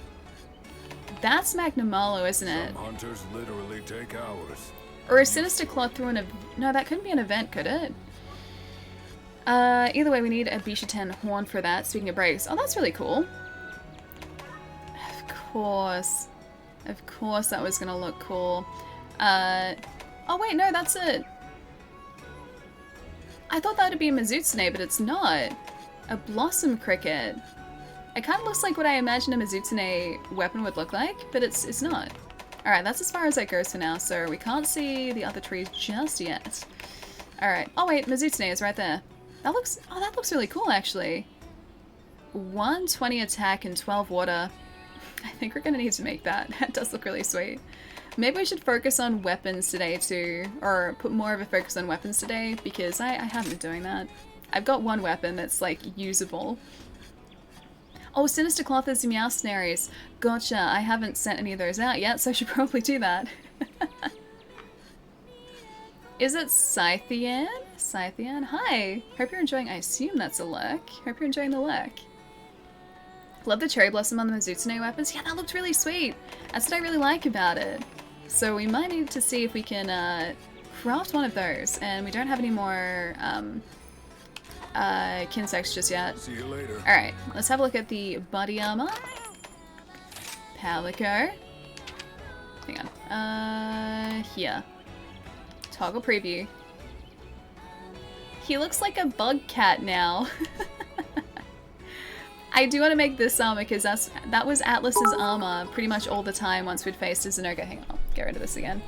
A: That's Magnamalo, isn't it?
C: Some hunters literally take hours.
A: Or is Sinister Cloth through an... No, that couldn't be an event, could it? Either way, we need a Bishaten horn for that, speaking of breaks. Oh, that's really cool. Of course. Of course that was gonna look cool. Oh wait, no, that's it. I thought that would be a Mizutsune, but it's not. A Blossom Cricket. It kind of looks like what I imagined a Mizutsune weapon would look like, but it's not. Alright, that's as far as that goes for now, so we can't see the other trees just yet. Alright. Oh wait, Mizutsune is right there. That looks really cool actually. 120 attack and 12 water. I think we're gonna need to make that. That does look really sweet. Maybe we should focus on weapons today too, or put more of a focus on weapons today, because I haven't been doing that. I've got one weapon that's like usable. Oh, Sinister Cloth is the Meowsnaries. Gotcha, I haven't sent any of those out yet, so I should probably do that. Is it Scythian? Scythian? Hi! Hope you're enjoying, I assume that's a lurk. Hope you're enjoying the lurk. Love the cherry blossom on the Mizutsune weapons. Yeah, that looked really sweet. That's what I really like about it. So we might need to see if we can craft one of those. And we don't have any more Kinsects just yet.
C: See you later.
A: Alright, let's have a look at the body armor. Palico. Hang on. Here. Toggle preview. He looks like a bug cat now. I do want to make this armor because that was Atlas's armor pretty much all the time once we'd faced a Zinurga. Hang on, I'll get rid of this again.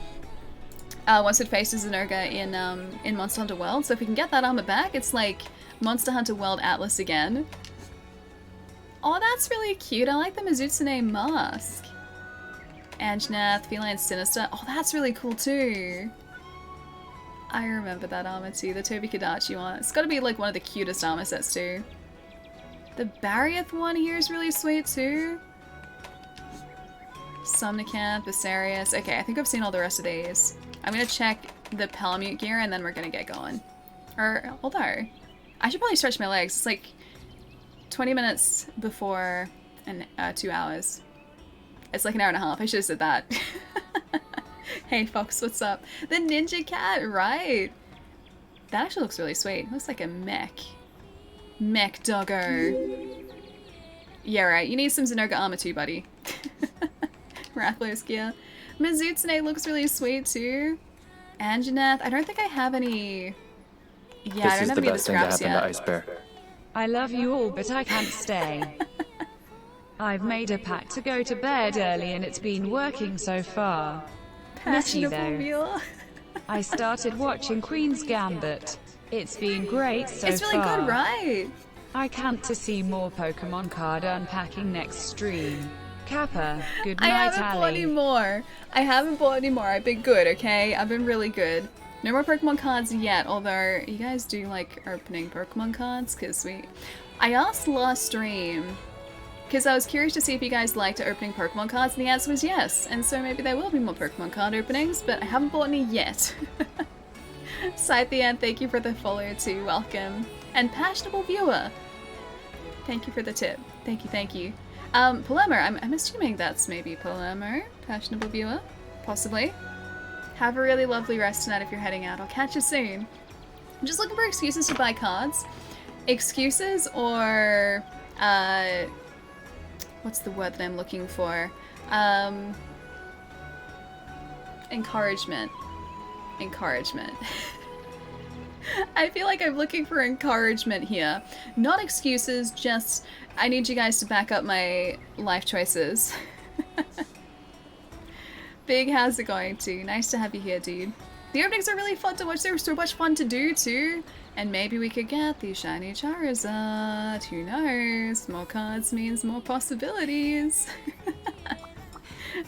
A: Once we'd faced a Zinurga in Monster Hunter World. So if we can get that armor back, it's like Monster Hunter World Atlas again. Oh, that's really cute. I like the Mizutsune mask. Anjanath, Feline Sinister. Oh, that's really cool too. I remember that armor too, the Tobi Kadachi one. It's gotta be like one of the cutest armor sets too. The Barriath one here is really sweet too. Somnicanth, Viserius. Okay, I think I've seen all the rest of these. I'm gonna check the Palamute gear and then we're gonna get going. Or, although, I should probably stretch my legs. It's like 20 minutes before and 2 hours. It's like an hour and a half. I should have said that. Hey Fox, what's up? The Ninja Cat, right? That actually looks really sweet. It looks like a mech. Mech doggo. Yeah, right. You need some Zenoga armor too, buddy. Rathlow's gear. Mizutsune looks really sweet too. Anjanath. I don't think I have any... Yeah, I don't have any of the scraps yet.
F: This is the best thing to happen to Ice Bear.
D: I love you all, but I can't stay. I've made a pact to go to bed early and it's been working so far. Miss you though. I started watching Queen's Gambit. It's been great so far.
A: It's really good, right?
D: I can't to see more Pokemon card unpacking next stream. Kappa, good
A: I
D: night,
A: haven't bought any
D: Ali.
A: more. I haven't bought any more. I've been good, okay? I've been really good. No more Pokemon cards yet, although you guys do like opening Pokemon cards, because I asked last stream, because I was curious to see if you guys liked opening Pokemon cards, and the answer was yes. And so maybe there will be more Pokemon card openings, but I haven't bought any yet. Scythian, thank you for the follow too, welcome. And Passionable Viewer, thank you for the tip. Thank you, thank you. Palermo, I'm assuming that's maybe Palermo, Passionable Viewer, possibly. Have a really lovely rest tonight if you're heading out. I'll catch you soon. I'm just looking for excuses to buy cards. Excuses or, what's the word that I'm looking for? Encouragement. Encouragement. I feel like I'm looking for encouragement here. Not excuses, just I need you guys to back up my life choices. Big, how's it going too? Nice to have you here, dude. The openings are really fun to watch. They're so much fun to do too. And maybe we could get the shiny Charizard. Who knows? More cards means more possibilities.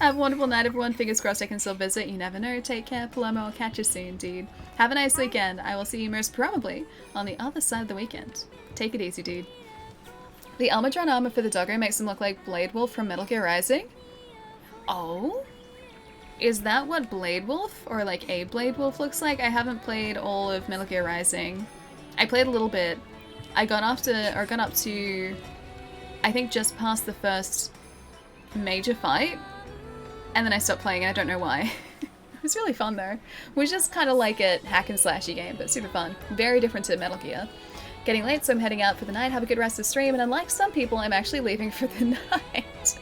A: Have a wonderful night, everyone. Fingers crossed I can still visit. You never know. Take care, Palermo. I'll catch you soon, dude. Have a nice weekend. I will see you most probably on the other side of the weekend. Take it easy, dude. The Almudron armor for the doggo makes him look like Blade Wolf from Metal Gear Rising. Oh? Is that what Blade Wolf, or like a Blade Wolf looks like? I haven't played all of Metal Gear Rising. I played a little bit. I got up to, I think just past the first major fight, and then I stopped playing and I don't know why. It was really fun though. It was just kind of like a hack and slashy game, but super fun. Very different to Metal Gear. Getting late, so I'm heading out for the night. Have a good rest of the stream, and unlike some people, I'm actually leaving for the night.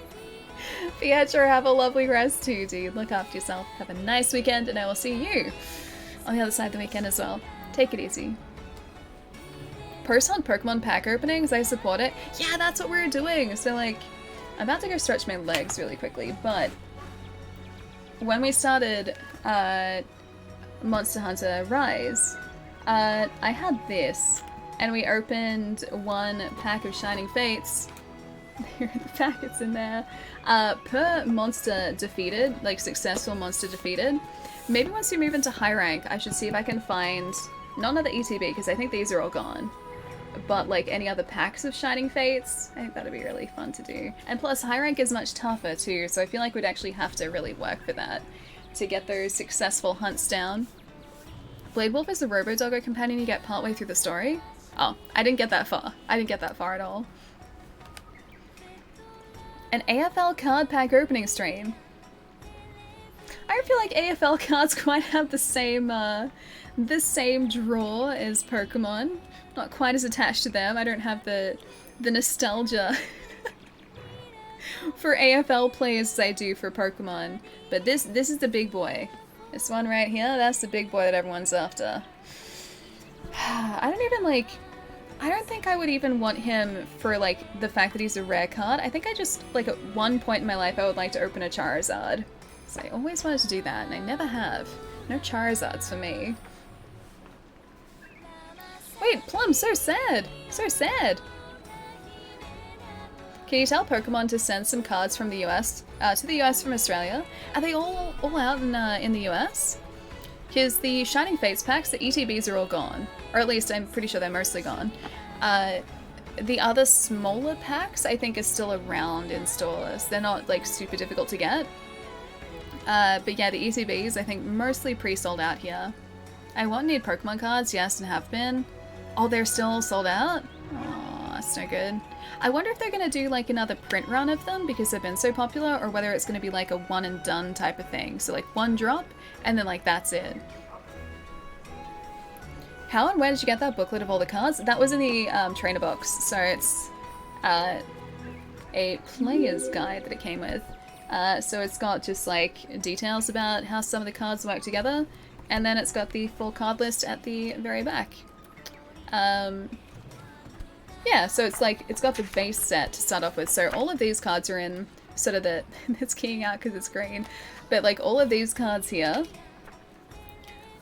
A: Pietro, have a lovely rest too, dude. Look after yourself. Have a nice weekend, and I will see you on the other side of the weekend as well. Take it easy. Post on Pokemon pack openings, I support it. Yeah, that's what we're doing. So like, I'm about to go stretch my legs really quickly, but when we started Monster Hunter Rise, I had this, and we opened one pack of Shining Fates. Here are the packets in there. Per monster defeated, like successful monster defeated. Maybe once you move into high rank, I should see if I can find, not another ETB, because I think these are all gone, but like any other packs of Shining Fates. I think that'd be really fun to do. And plus, high rank is much tougher too, so I feel like we'd actually have to really work for that to get those successful hunts down. Blade Wolf is a Robo-Doggo companion you get partway through the story. Oh, I didn't get that far. I didn't get that far at all. An AFL card pack opening stream. I feel like AFL cards quite have the same draw as Pokemon. Not quite as attached to them. I don't have the nostalgia for AFL players as I do for Pokemon. But this is the big boy. This one right here, that's the big boy that everyone's after. I don't think I would even want him for like the fact that he's a rare card. I think I just, like at one point in my life, I would like to open a Charizard. So I always wanted to do that, and I never have. No Charizards for me. Wait, Plum, so sad! So sad! Can you tell Pokemon to send some cards from the US to the US from Australia? Are they all out in the US? Because the Shining Fates packs, the ETBs are all gone, or at least I'm pretty sure they're mostly gone. The other smaller packs I think are still around in stores. They're not like super difficult to get. But yeah, the ETBs I think mostly pre-sold out here. I won't need Pokemon cards, yes, and have been. Oh, they're still sold out? Oh, that's no good. I wonder if they're going to do like another print run of them because they've been so popular, or whether it's going to be like a one and done type of thing. So like one drop and then like that's it. How and where did you get that booklet of all the cards? That was in the trainer box. So it's a player's guide that it came with. So it's got just like details about how some of the cards work together. And then it's got the full card list at the very back. Yeah, so it's like, it's got the base set to start off with. So all of these cards are in sort of the, it's keying out because it's green. But like all of these cards here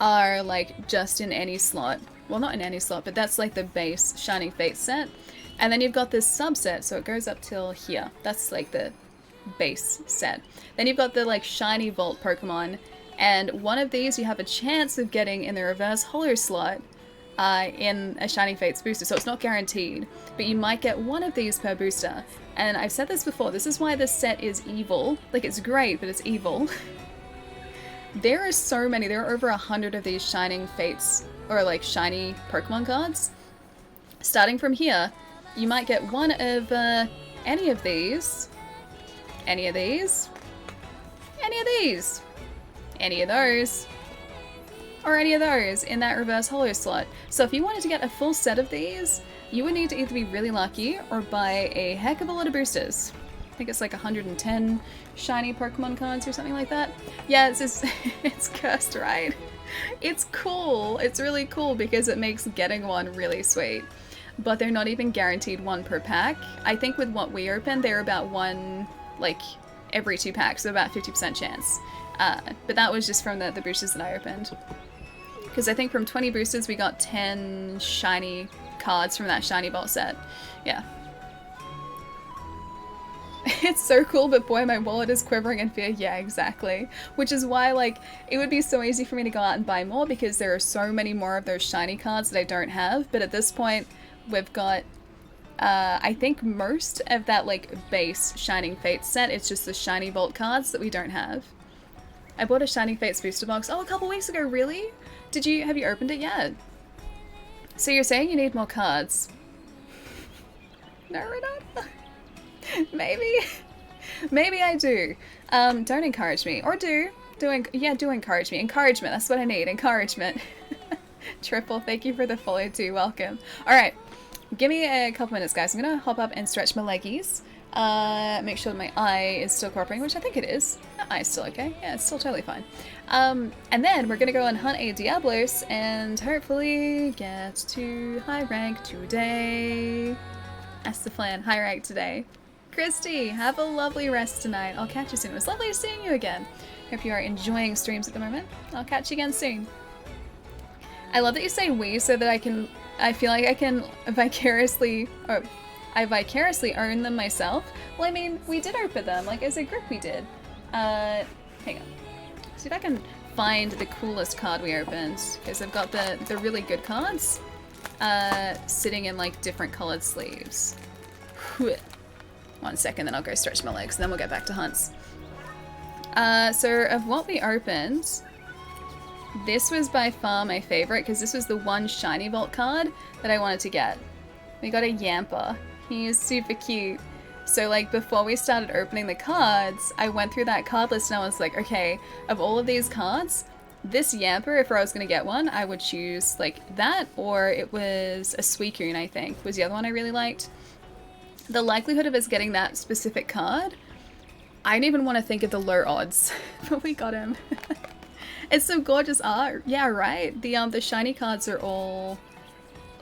A: are like just in any slot. Well, not in any slot, but that's like the base Shining Fates set. And then you've got this subset, so it goes up till here. That's like the base set. Then you've got the like Shiny Vault Pokemon. And one of these you have a chance of getting in the reverse holo slot in a Shining Fates booster, so it's not guaranteed, but you might get one of these per booster. And I've said this before, this is why this set is evil. Like, it's great, but it's evil. There are so many, there are over 100 of these Shining Fates, or like shiny Pokemon cards. Starting from here, you might get one of any of these, any of these, any of these, any of those, or any of those in that reverse holo slot. So if you wanted to get a full set of these, you would need to either be really lucky or buy a heck of a lot of boosters. I think it's like 110 shiny Pokemon cards or something like that. Yeah, it's just, it's cursed, right? It's cool. It's really cool because it makes getting one really sweet. But they're not even guaranteed one per pack. I think with what we opened, they're about one, like, every 2 packs, so about 50% chance. But that was just from the boosters that I opened. Because I think from 20 boosters, we got 10 shiny cards from that Shiny Vault set. Yeah. It's so cool, but boy, my wallet is quivering in fear. Yeah, exactly. Which is why, like, it would be so easy for me to go out and buy more because there are so many more of those shiny cards that I don't have. But at this point, we've got, I think most of that, like, base Shining Fates set. It's just the Shiny Vault cards that we don't have. I bought a Shining Fates booster box, a couple weeks ago, really? Have you opened it yet? So you're saying you need more cards? No, Renata. Maybe I do. Don't encourage me. Or do encourage me. Encouragement, that's what I need. Encouragement. Triple, thank you for the follow too. Welcome. Alright. Give me a couple minutes, guys. I'm gonna hop up and stretch my leggies. Make sure that my eye is still cooperating, which I think it is. My eye's still okay. Yeah, it's still totally fine. And then we're gonna go and hunt a Diablos and hopefully get to high rank today. That's the plan. High rank today. Christy, have a lovely rest tonight. I'll catch you soon. It was lovely seeing you again. Hope you are enjoying streams at the moment. I'll catch you again soon. I love that you say we so that I feel like I can vicariously own them myself. Well, I mean, we did open them, like as a group we did. Hang on. See if I can find the coolest card we opened, because I've got the really good cards sitting in like different colored sleeves. 1 second, then I'll go stretch my legs, and then we'll get back to hunts. So of what we opened, this was by far my favorite, because this was the one Shiny Vault card that I wanted to get. We got a Yamper. He is super cute. So like before we started opening the cards, I went through that card list and I was like, okay, of all of these cards, this Yamper, if I was going to get one, I would choose like that, or it was a Suicune, I think, was the other one I really liked. The likelihood of us getting that specific card, I didn't even want to think of the low odds, but we got him. It's so gorgeous art. Yeah, right? The shiny cards are all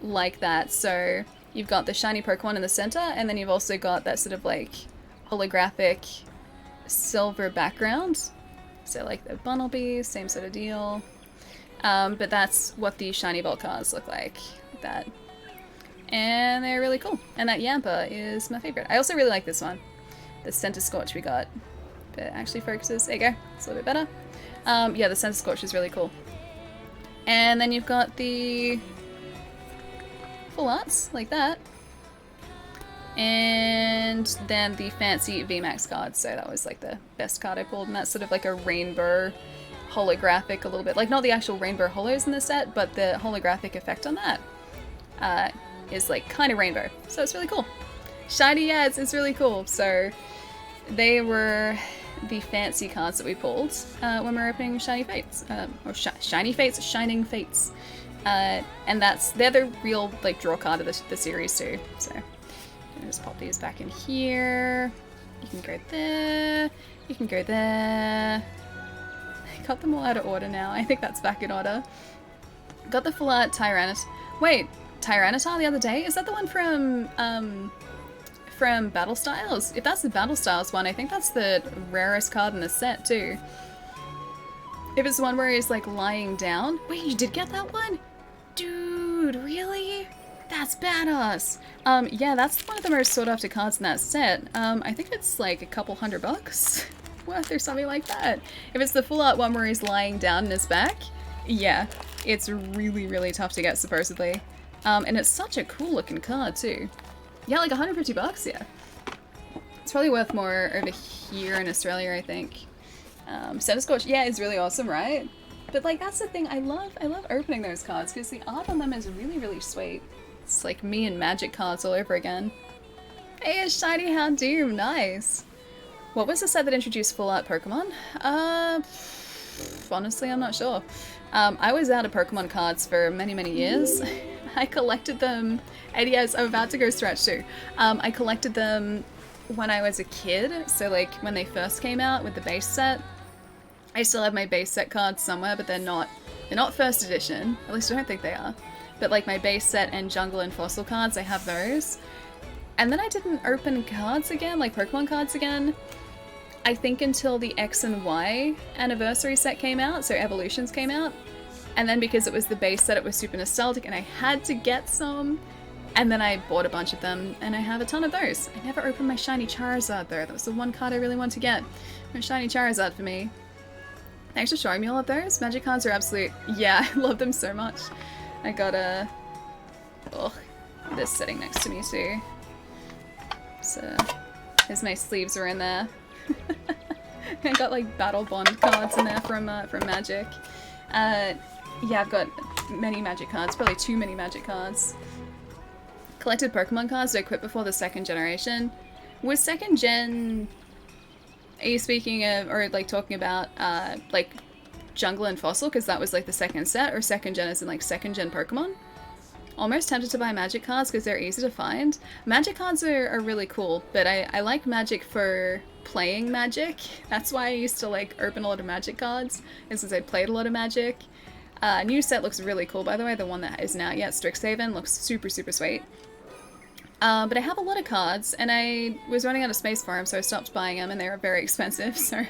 A: like that. So you've got the shiny Pokemon in the center, and then you've also got that sort of like holographic silver background. So like the Bunnelby, same sort of deal. But that's what the Shiny Vault cards look like that. And they're really cool. And that Yampa is my favorite. I also really like this one. The Center Scorch we got. But it actually focuses. There you go. It's a little bit better. Yeah, the Center Scorch is really cool. And then you've got the full arts, like that. And then the fancy VMAX card. So that was like the best card I pulled. And that's sort of like a rainbow holographic a little bit. Like not the actual rainbow holos in the set, but the holographic effect on that is like kind of rainbow. So it's really cool. Shiny, yeah, it's really cool. So they were the fancy cards that we pulled when we were opening Shiny Fates. Or Shiny Fates? Shining Fates. And they're the real like draw card of the series too. So just pop these back in here. You can go there. You can go there. I got them all out of order now. I think that's back in order. Got the full art Tyranitar. Wait, Tyranitar the other day? Is that the one from Battle Styles? If that's the Battle Styles one, I think that's the rarest card in the set too. If it's the one where he's like lying down. Wait, you did get that one? Dude, really? That's badass. Yeah, that's one of the most sought after cards in that set. I think it's like a couple $100 worth or something like that. If it's the full art one where he's lying down in his back, yeah, it's really, really tough to get supposedly. And it's such a cool looking card too. Yeah, like $150, yeah. It's probably worth more over here in Australia, I think. Center Scorch, yeah, it's really awesome, right? But like, that's the thing, I love opening those cards because the art on them is really, really sweet. It's like me and Magic cards all over again. Hey, a shiny Houndoom, nice! What was the set that introduced full art Pokemon? Honestly, I'm not sure. I was out of Pokemon cards for many, many years. I collected them, and yes, I'm about to go stretch too. I collected them when I was a kid, so like when they first came out with the base set. I still have my base set cards somewhere, but they're not first edition. At least I don't think they are. But like my base set and jungle and fossil cards, I have those. And then I didn't open cards again, like Pokemon cards again, I think until the X and Y anniversary set came out, so Evolutions came out. And then because it was the base set, it was super nostalgic and I had to get some. And then I bought a bunch of them and I have a ton of those. I never opened my shiny Charizard though. That was the one card I really wanted to get. My shiny Charizard for me. Thanks for showing me all of those. Magic cards are absolute... Yeah, I love them so much. I got a... Oh, this sitting next to me too. So, as my sleeves are in there. I got like Battle Bond cards in there from Magic. Yeah, I've got many Magic cards, probably too many Magic cards. Collected Pokemon cards that I quit before the second generation. Was second gen... Are you speaking of, or like talking about, like Jungle and Fossil, because that was like the second set, or second gen as in like second gen Pokemon? Almost tempted to buy Magic cards because they're easy to find. Magic cards are really cool, but I like Magic for playing Magic. That's why I used to like open a lot of Magic cards, is because I played a lot of Magic. New set looks really cool, by the way, the one that is now, yeah, Strixhaven looks super, super sweet. But I have a lot of cards, and I was running out of space for them, so I stopped buying them, and they were very expensive, so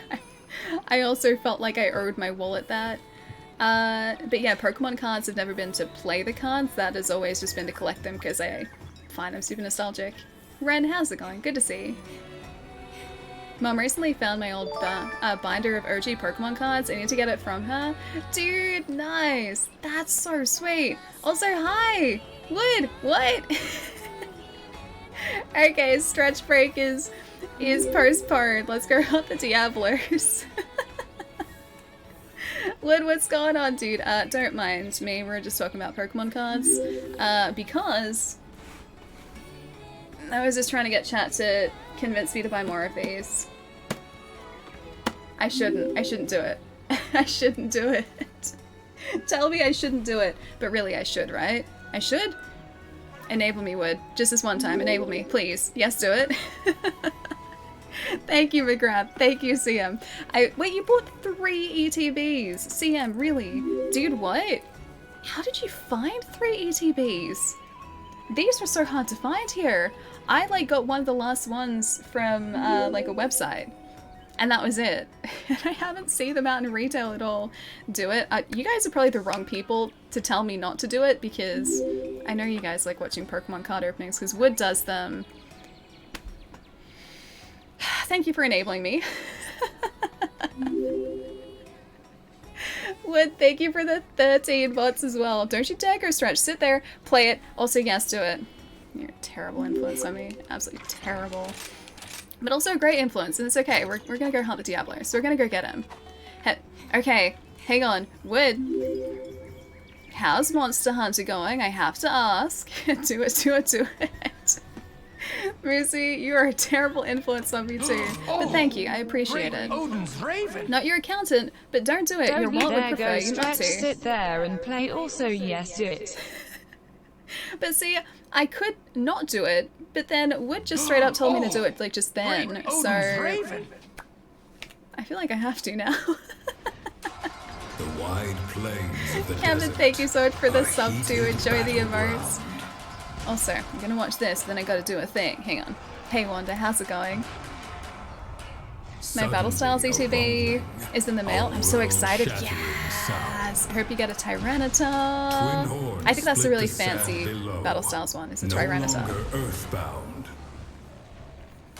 A: I also felt like I owed my wallet that. But yeah, Pokemon cards have never been to play the cards, that has always just been to collect them, because I find them super nostalgic. Ren, how's it going? Good to see you. Mom recently found my old binder of OG Pokemon cards. I need to get it from her. Dude, nice! That's so sweet! Also, hi! Wood! What? Okay, stretch break is postponed. Let's go hunt the Diablos. Wood, what's going on, dude? Don't mind me. We're just talking about Pokemon cards. Because I was just trying to get chat to convince me to buy more of these. I shouldn't do it. I shouldn't do it. Tell me I shouldn't do it, but really I should, right? I should? Enable me, Wood. Just this one time. Enable me, please. Yes, do it. Thank you, McGrath. Thank you, CM. Wait, you bought 3 ETBs. CM, really? Dude, what? How did you find 3 ETBs? These were so hard to find here. I, like, got one of the last ones from, like, a website. And that was it. I haven't seen them out in retail at all. Do it. You guys are probably the wrong people to tell me not to do it because I know you guys like watching Pokemon card openings because Wood does them. Thank you for enabling me. Wood, thank you for the 13 bots as well. Don't you dare go stretch. Sit there, play it. Also, yes, do it. You're a terrible influence on me. Absolutely terrible. But also a great influence, and it's okay. We're gonna go hunt the Diablo, so we're gonna go get him. Okay, hang on. Wood. How's Monster Hunter going? I have to ask. Do it. Moosey, you are a terrible influence on me too. But thank you, I appreciate it.
E: Odin's Raven.
A: Not your accountant, but don't do it.
D: Don't
A: Your
D: you
A: wallet would
D: dare
A: prefer
D: go
A: you not
D: stretch,
A: to.
D: sit there and play. Also, yes, do it.
A: But see, I could not do it, but then Wood just straight up told me to do it like just then.
E: Great
A: So
E: Odin's Raven.
A: I feel like I have to now.
C: The wide plains of the
A: Kevin,
C: desert
A: thank you so much for the
C: are
A: sub to
C: heated
A: enjoy the
C: battleground.
A: emotes. Also, I'm gonna watch this, then I gotta do a thing. Hang on. Hey Wanda, how's it going? My Battle Styles ETB is in the mail. I'm so excited. Yes! I hope you get a Tyranitar. I think that's a really fancy Battle Styles one. It's a
C: No
A: Tyranitar.
C: longer earthbound.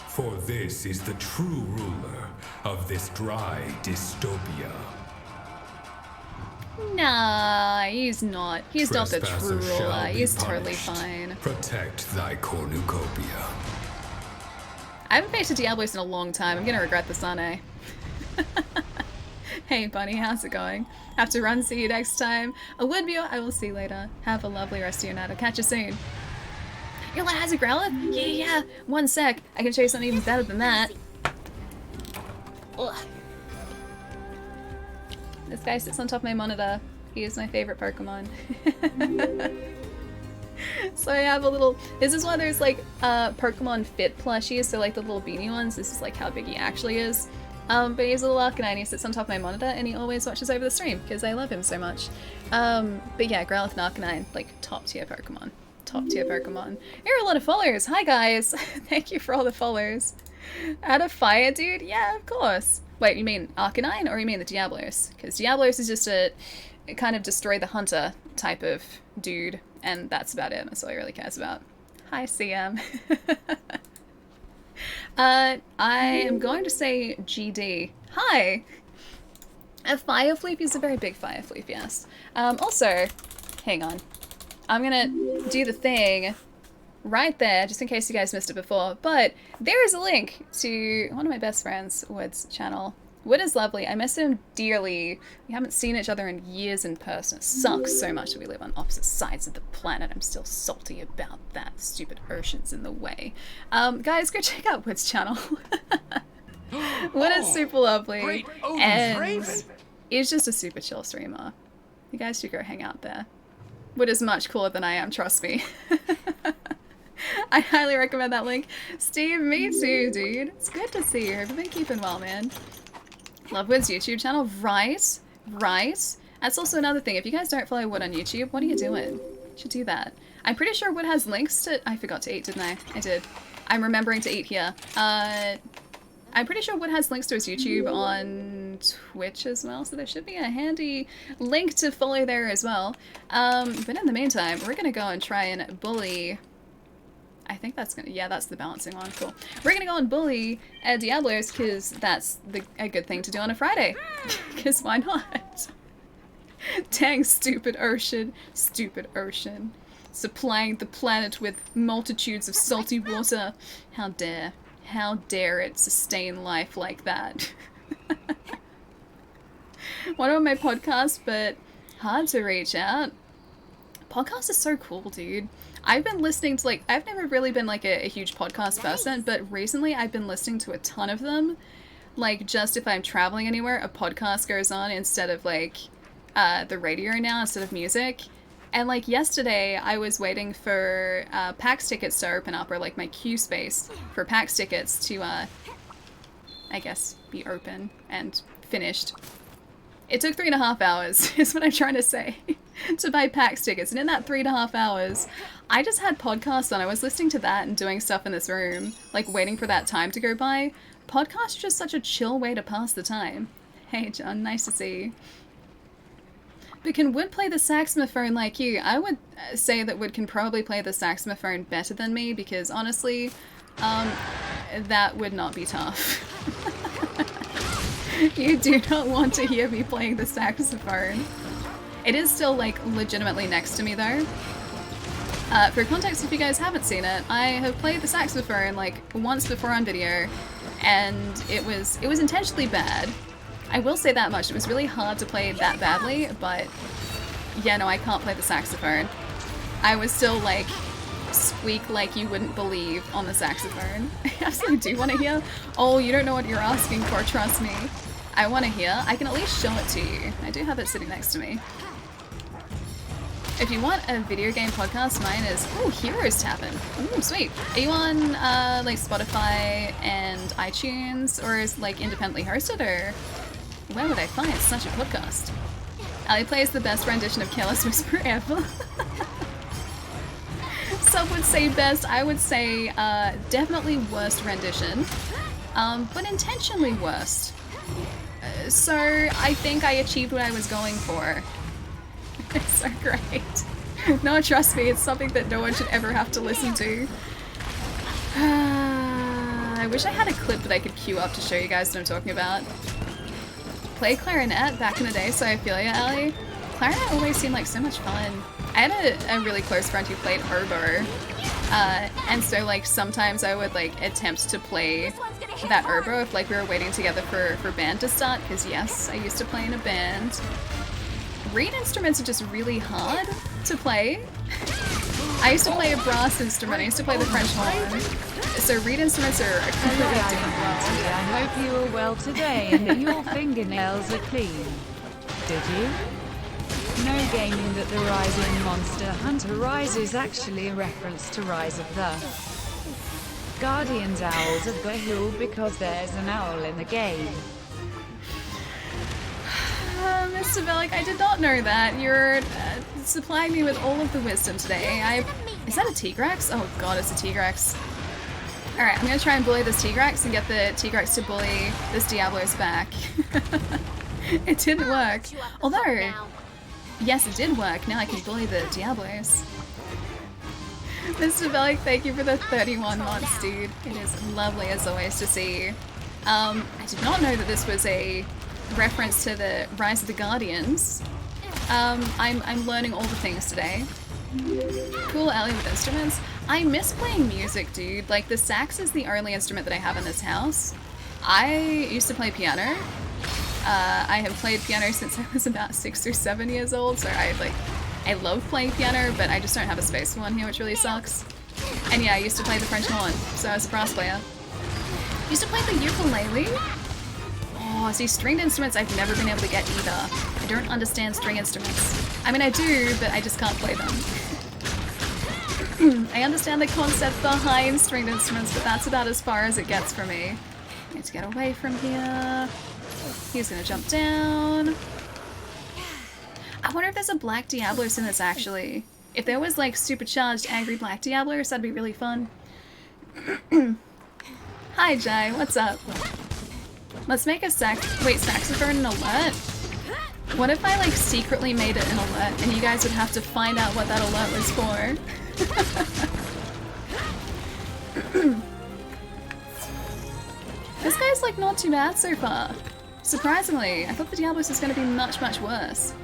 C: For this is the true ruler of this dry dystopia.
A: Nah, he's not. He's not the true
C: Trespasser shall
A: ruler.
C: be
A: He's totally
C: punished.
A: fine.
C: Protect thy cornucopia.
A: I haven't faced a Diablos in a long time. I'm gonna regret this, aren't I? Hey, Bunny, how's it going? Have to run, see you next time. A Woodview, I will see you later. Have a lovely rest of your night. I'll catch you soon. Yo, what has a Growlithe? Yeah. 1 sec. I can show you something even better than that. Ugh. This guy sits on top of my monitor. He is my favorite Pokemon. So I have a little, this is one of those like Pokemon Fit plushies, so like the little beanie ones. This is like how big he actually is. But he's a little Arcanine, and he sits on top of my monitor and he always watches over the stream because I love him so much. But yeah, Growlithe and Arcanine, like top tier Pokemon. Top tier Pokemon. Here are a lot of followers. Hi guys! Thank you for all the followers. Out of fire, dude? Yeah, of course. Wait, you mean Arcanine or you mean the Diablos? Because Diablos is just a kind of destroy the hunter type of dude, and that's about it. That's all he really cares about. Hi, CM. I am going to say GD. Hi! A fire fleep is a very big fire fleep, yes. Also, hang on. I'm gonna do the thing right there, just in case you guys missed it before, but there is a link to one of my best friends, Wood's channel. Wood is lovely. I miss him dearly. We haven't seen each other in years in person. It sucks so much that we live on opposite sides of the planet. I'm still salty about that. Stupid ocean's in the way. Guys, go check out Wood's channel. Wood is super lovely.
E: Great Odin's
A: And
E: Raven.
A: he's just a super chill streamer. You guys should go hang out there. Wood is much cooler than I am, trust me. I highly recommend that link. Steve, me too, dude. It's good to see you. Hope you've been keeping well, man. Love Wood's YouTube channel. Right. That's also another thing. If you guys don't follow Wood on YouTube, what are you doing? You should do that. I'm pretty sure Wood has links to... I forgot to eat, didn't I? I did. I'm remembering to eat here. I'm pretty sure Wood has links to his YouTube on Twitch as well, so there should be a handy link to follow there as well. But in the meantime, we're gonna go and try and bully... I think that's gonna, yeah, that's the balancing one, cool. We're gonna go and bully Diablos, because that's a good thing to do on a Friday. Because why not? Dang, stupid ocean. Supplying the planet with multitudes of salty water. How dare it sustain life like that. One of my podcasts, but hard to reach out. Podcasts are so cool, dude. I've been listening to, like, I've never really been, like, a huge podcast person, but recently I've been listening to a ton of them. Like, just if I'm traveling anywhere, a podcast goes on instead of, like, the radio now, instead of music. And, like, yesterday, I was waiting for PAX tickets to open up, or, like, my queue space for PAX tickets to, I guess, be open and finished. It took 3.5 hours, is what I'm trying to say, to buy PAX tickets. And in that 3.5 hours, I just had podcasts on. I was listening to that and doing stuff in this room, like waiting for that time to go by. Podcasts are just such a chill way to pass the time. Hey, John, nice to see you. But can Wood play the saxophone like you? I would say that Wood can probably play the saxophone better than me because honestly, that would not be tough. You do not want to hear me playing the saxophone. It is still like legitimately next to me though. For context, if you guys haven't seen it, I have played the saxophone like once before on video, and it was intentionally bad. I will say that much. It was really hard to play that badly, but yeah, no, I can't play the saxophone. I was still like squeak like you wouldn't believe on the saxophone. I absolutely do want to hear. Oh, you don't know what you're asking for, trust me. I want to hear. I can at least show it to you. I do have it sitting next to me. If you want a video game podcast, mine is, ooh, Heroes Tappin'. Ooh, sweet. Are you on like Spotify and iTunes, or is like independently hosted, or where would I find such a podcast? Ali plays the best rendition of Careless Whisper ever. Some would say best, I would say definitely worst rendition, but intentionally worst. So I think I achieved what I was going for. It's so great. No, trust me, it's something that no one should ever have to listen to. I wish I had a clip that I could queue up to show you guys what I'm talking about. Played clarinet back in the day, so I feel ya, Ali. Clarinet always seemed like so much fun. I had a really close friend who played oboe, and so like sometimes I would like attempt to play that oboe if like we were waiting together for band to start, because yes, I used to play in a band. Reed instruments are just really hard to play. I used to play a brass instrument, I used to play the French horn, so reed instruments are a completely different world.
D: I hope you are well today and that your fingernails are clean. Did you? No gaming that the rising Monster Hunter Rise is actually a reference to Rise of the Guardians Owls of the Hill because there's an owl in the game.
A: Mr. Bellic, I did not know that. You're supplying me with all of the wisdom today. Is that a Tigrex? Oh god, it's a Tigrex. Alright, I'm gonna try and bully this Tigrex and get the Tigrex to bully this Diablos back. It didn't work. Although, yes, it did work. Now I can bully the Diablos. Mr. Bellic, thank you for the 31 months, dude. It is lovely as always to see you. I did not know that this was a reference to the Rise of the Guardians. I'm learning all the things today. Cool alley with instruments. I miss playing music, dude. Like, the sax is the only instrument that I have in this house. I used to play piano. I have played piano since I was about 6 or 7 years old, so I love playing piano, but I just don't have a space for one here, which really sucks. And yeah, I used to play the French horn, so I was a brass player. Used to play the ukulele. Oh, see, stringed instruments I've never been able to get either. I don't understand string instruments. I mean, I do, but I just can't play them. I understand the concept behind stringed instruments, but that's about as far as it gets for me. I need to get away from here. He's gonna jump down. I wonder if there's a black Diablos in this, actually. If there was, like, supercharged angry black Diablos, that'd be really fun. Hi, Jai. What's up? Let's make a saxophone an alert? What if I, like, secretly made it an alert and you guys would have to find out what that alert was for? This guy's, like, not too bad so far. Surprisingly, I thought the Diablos was going to be much, much worse.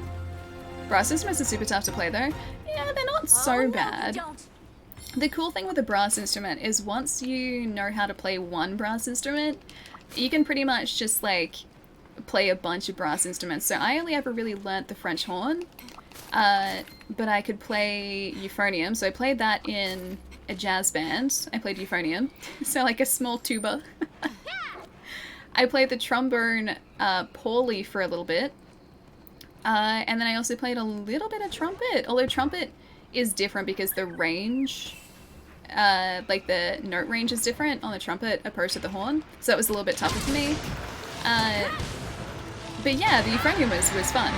A: Brass instruments are super tough to play, though. Yeah, they're not so bad. The cool thing with a brass instrument is once you know how to play one brass instrument, you can pretty much just, like, play a bunch of brass instruments. So I only ever really learnt the French horn, but I could play euphonium. So I played that in a jazz band. I played euphonium, so like a small tuba. I played the trombone poorly for a little bit, and then I also played a little bit of trumpet, although trumpet is different because the range, like the note range is different on the trumpet opposed to the horn, so that was a little bit tougher for me. But yeah, the euphonium was fun.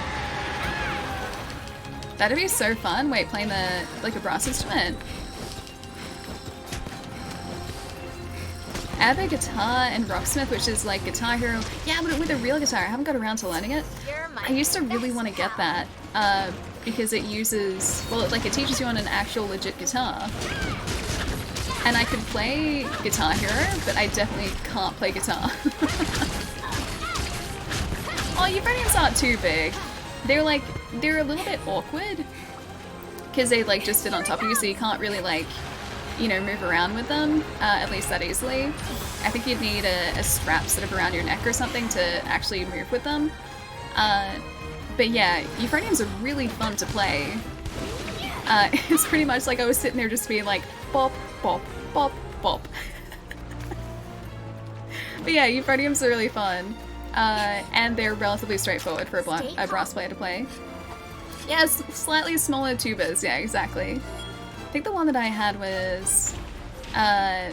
A: That'd be so fun. Wait, playing like a brass instrument. I have a guitar and Rocksmith, which is like Guitar Hero. Yeah, but with a real guitar. I haven't got around to learning it. I used to really want to get that. because it uses, well, like it teaches you on an actual legit guitar. And I could play Guitar Hero, but I definitely can't play guitar. Oh, euphoniums aren't too big. They're a little bit awkward because they like just sit on top of you, so you can't really like, you know, move around with them, at least that easily. I think you'd need a strap sort of around your neck or something to actually move with them. But yeah, euphoniums are really fun to play. It's pretty much like I was sitting there just being like, bop, bop, bop, bop. But yeah, euphoniums are really fun. And they're relatively straightforward for a brass player to play. Yeah, slightly smaller tubas, yeah, exactly. I think the one that I had was, oh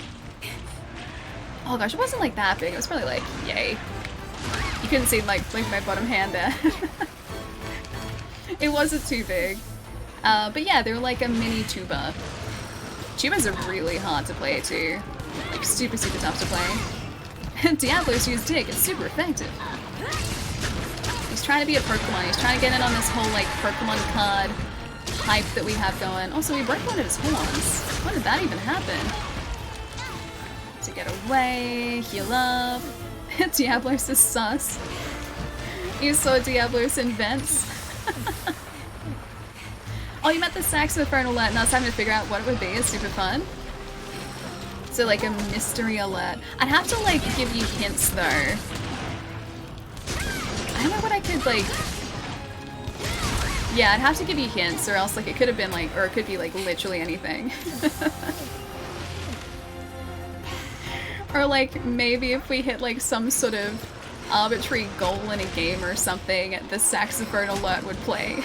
A: gosh, it wasn't like that big, it was probably like, yay. You couldn't see like my bottom hand there. It wasn't too big. But yeah, they're like a mini tuba. Tubas are really hard to play too. Like super, super tough to play. Diablo's used Dig, it's super effective. He's trying to be a Pokemon, he's trying to get in on this whole like Pokemon card hype that we have going. Also, we broke one of his horns. When did that even happen? To get away, heal up. Diablos is sus. You saw Diablos in vents. Oh, you meant the saxophone alert, and I was having to figure out what it would be. It's super fun. So like a mystery alert. I'd have to like give you hints though. I don't know what I could like... Yeah, I'd have to give you hints, or else like it could have been like, or it could be like literally anything. Or like maybe if we hit like some sort of arbitrary goal in a game or something, the saxophone alert would play.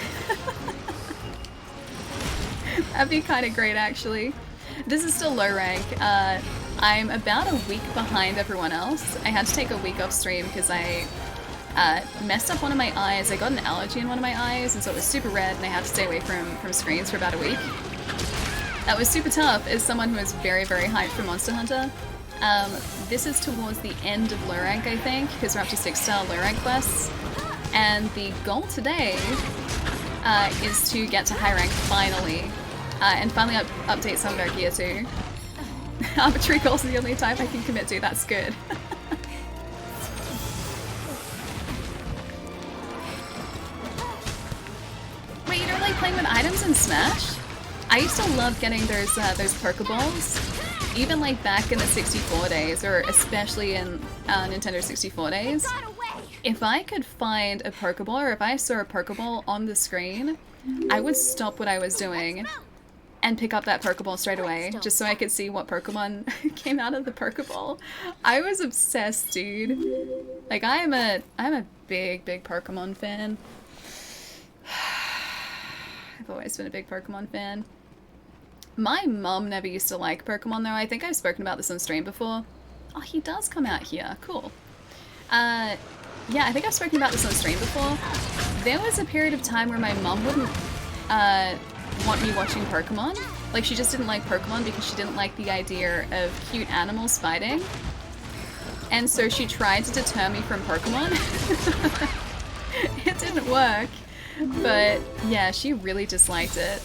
A: That'd be kind of great actually. This is still low rank. I'm about a week behind everyone else. I had to take a week off stream because I messed up one of my eyes. I got an allergy in one of my eyes, and so it was super red, and I had to stay away from screens for about a week. That was super tough as someone who is very, very hyped for Monster Hunter. This is towards the end of low rank, I think, because we're up to 6-star low rank quests. And the goal today is to get to high rank finally. And finally update some of our gear too. Arbitrary goals are the only type I can commit to, that's good. Wait, you don't like playing with items in Smash? I used to love getting those Pokeballs, even like back in the 64 days, or especially in Nintendo 64 days. If I could find a Pokeball, or if I saw a Pokeball on the screen, I would stop what I was doing and pick up that Pokeball straight away, just so I could see what Pokemon came out of the Pokeball. I was obsessed, dude. Like, I'm a big, big Pokemon fan. I've always been a big Pokemon fan. My mom never used to like Pokemon though. I think I've spoken about this on stream before. Oh, he does come out here. Cool. Yeah, I think I've spoken about this on stream before. There was a period of time where my mom wouldn't want me watching Pokemon. Like, she just didn't like Pokemon because she didn't like the idea of cute animals fighting. And so she tried to deter me from Pokemon. It didn't work. But yeah, she really disliked it.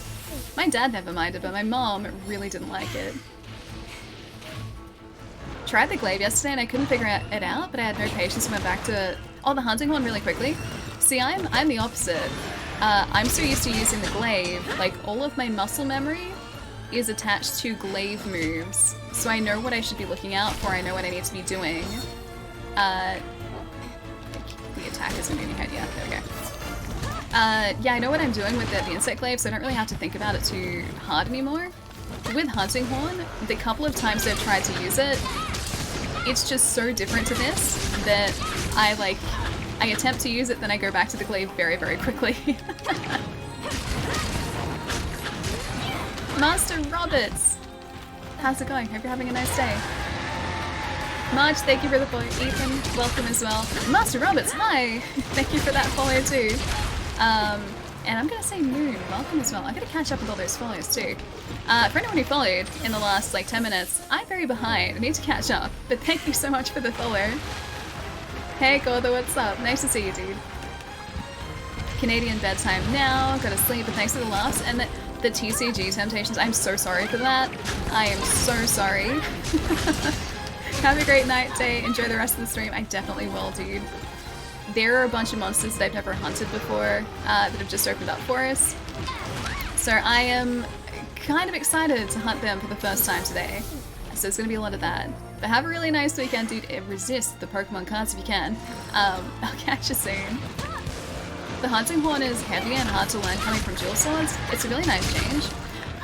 A: My dad never minded, but my mom really didn't like it. Tried the glaive yesterday and I couldn't figure it out, but I had no patience and went back to... Oh, the hunting horn really quickly. See, I'm the opposite. I'm so used to using the glaive, like all of my muscle memory is attached to glaive moves. So I know what I should be looking out for, I know what I need to be doing. The attack is moving ahead, yeah, there we go. Yeah, I know what I'm doing with the insect glaive, so I don't really have to think about it too hard anymore. With hunting horn, the couple of times I've tried to use it, it's just so different to this that I attempt to use it, then I go back to the glaive very, very quickly. Master Roberts! How's it going? Hope you're having a nice day. Marge, thank you for the follow. Ethan, welcome as well. Master Roberts, hi! Thank you for that follow too. And I'm gonna say Moon, welcome as well. I'm gonna catch up with all those follows too. For anyone who followed in the last like 10 minutes, I'm very behind. I need to catch up, but thank you so much for the follow. Hey Gordo, what's up? Nice to see you, dude. Canadian bedtime now. Gotta sleep, but thanks for the laughs. And the TCG temptations, I'm so sorry for that. I am so sorry. Have a great night, day. Enjoy the rest of the stream. I definitely will, dude. There are a bunch of monsters that I've never hunted before that have just opened up for us. So I am kind of excited to hunt them for the first time today. So there's going to be a lot of that. But have a really nice weekend, dude. Resist the Pokemon cards if you can. I'll catch you soon. The hunting horn is heavy and hard to learn coming from dual swords. It's a really nice change.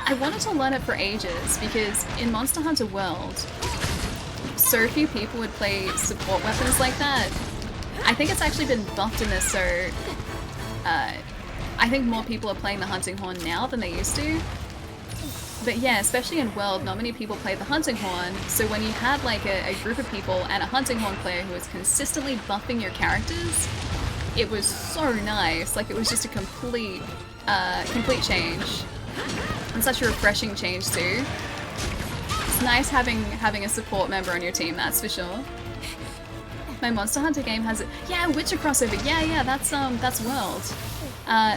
A: I wanted to learn it for ages because in Monster Hunter World, so few people would play support weapons like that. I think it's actually been buffed in this, so I think more people are playing the hunting horn now than they used to. But yeah, especially in World, not many people play the hunting horn, so when you had like a group of people and a hunting horn player who was consistently buffing your characters, it was so nice. Like, it was just a complete change. And such a refreshing change too. It's nice having a support member on your team, that's for sure. My Monster Hunter game has it. Yeah, Witcher crossover. Yeah, that's World.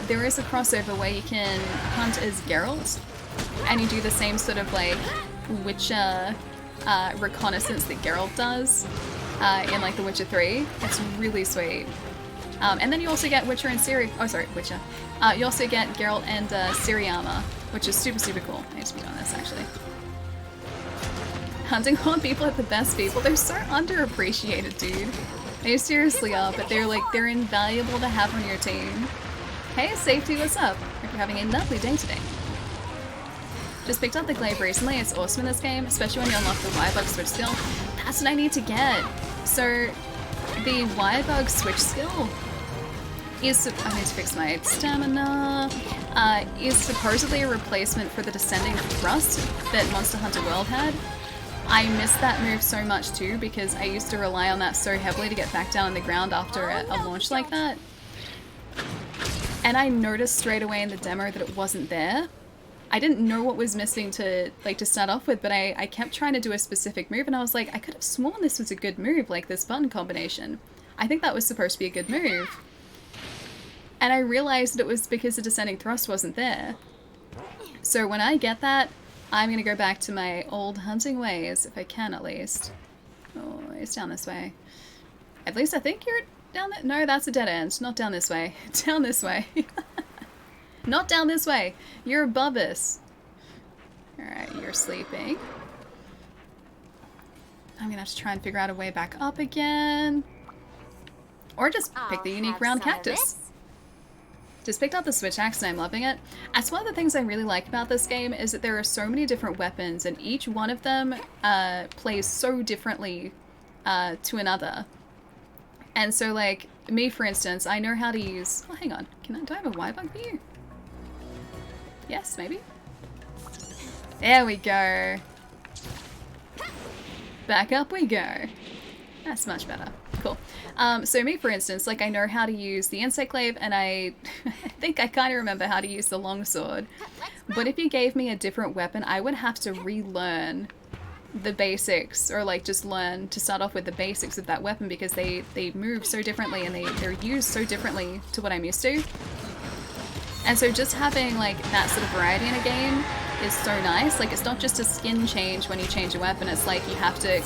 A: There is a crossover where you can hunt as Geralt, and you do the same sort of like Witcher reconnaissance that Geralt does in like The Witcher 3. It's really sweet. And then you also get Witcher and Ciri. Oh, sorry, Witcher. You also get Geralt and Ciri armor, which is super, super cool. I need to be on this actually. Hunting horn people are the best people. They're so underappreciated, dude. They seriously are, but they're invaluable to have on your team. Hey, Safety, what's up? Hope you're having a lovely day today. Just picked up the glaive recently. It's awesome in this game, especially when you unlock the Wirebug switch skill. That's what I need to get. So, the Wirebug switch skill is, I need to fix my stamina, is supposedly a replacement for the descending thrust that Monster Hunter World had. I missed that move so much too because I used to rely on that so heavily to get back down on the ground after a launch like that. And I noticed straight away in the demo that it wasn't there. I didn't know what was missing to start off with, but I kept trying to do a specific move and I was like, I could have sworn this was a good move, like this button combination. I think that was supposed to be a good move. And I realized that it was because the descending thrust wasn't there. So when I get that, I'm gonna go back to my old hunting ways, if I can at least. Oh, it's down this way. At least I think you're down there. No, that's a dead end. Not down this way. Down this way. Not down this way. You're above us. Alright, you're sleeping. I'm gonna have to try and figure out a way back up again. Or just pick the unique round cactus. Just picked up the switch axe and I'm loving it. That's one of the things I really like about this game is that there are so many different weapons and each one of them plays so differently to another. And so like, me for instance, I know how to use... Oh, hang on. Do I have a Wirebug view? Yes, maybe? There we go. Back up we go. That's much better. Cool. So me, for instance, like I know how to use the insect glaive and I think I kind of remember how to use the longsword. But if you gave me a different weapon, I would have to relearn the basics or like just learn to start off with the basics of that weapon because they move so differently and they're used so differently to what I'm used to. And so just having like that sort of variety in a game is so nice. Like it's not just a skin change when you change a weapon, it's like you have to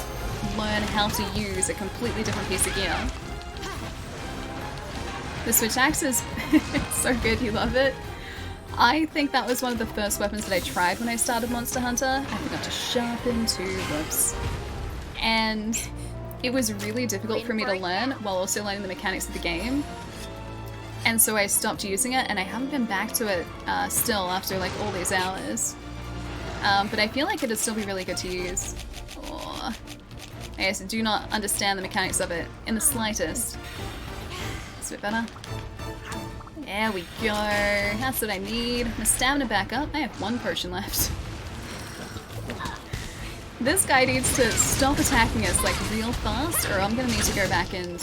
A: learn how to use a completely different piece of gear. The switch axe is so good, you love it. I think that was one of the first weapons that I tried when I started Monster Hunter. I forgot to sharpen too, whoops. And it was really difficult for me to learn while also learning the mechanics of the game. And so I stopped using it and I haven't been back to it still after like all these hours. But I feel like it'd still be really good to use. Oh. I guess I do not understand the mechanics of it in the slightest. It's a bit better. There we go. That's what I need. My stamina back up. I have one potion left. This guy needs to stop attacking us like real fast or I'm gonna need to go back and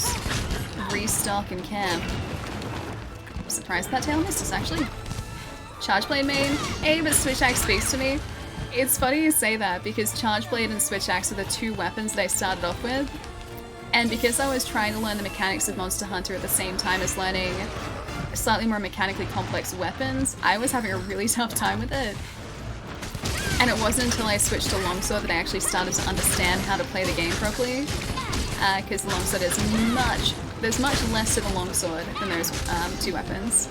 A: restock and camp. I'm surprised that tail missed us actually. Charge Blade main. Hey, but Switch Axe speaks to me. It's funny you say that because Charge Blade and Switch Axe are the two weapons that I started off with. And because I was trying to learn the mechanics of Monster Hunter at the same time as learning slightly more mechanically complex weapons, I was having a really tough time with it. And it wasn't until I switched to longsword that I actually started to understand how to play the game properly. Because the longsword is there's much less to the longsword than there's two weapons.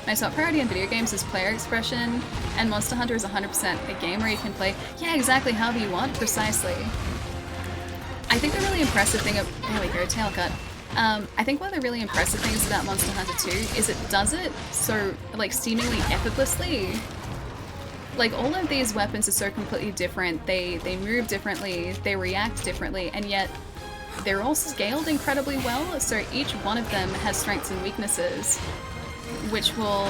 A: My top priority in video games is player expression, and Monster Hunter is 100% a game where you can play, yeah, exactly however you want, precisely. I think the really impressive thing there we go, tail cut. I think one of the really impressive things about Monster Hunter 2 is it does it so, like, seemingly effortlessly. Like, all of these weapons are so completely different, they move differently, they react differently, and yet they're all scaled incredibly well, so each one of them has strengths and weaknesses, which will...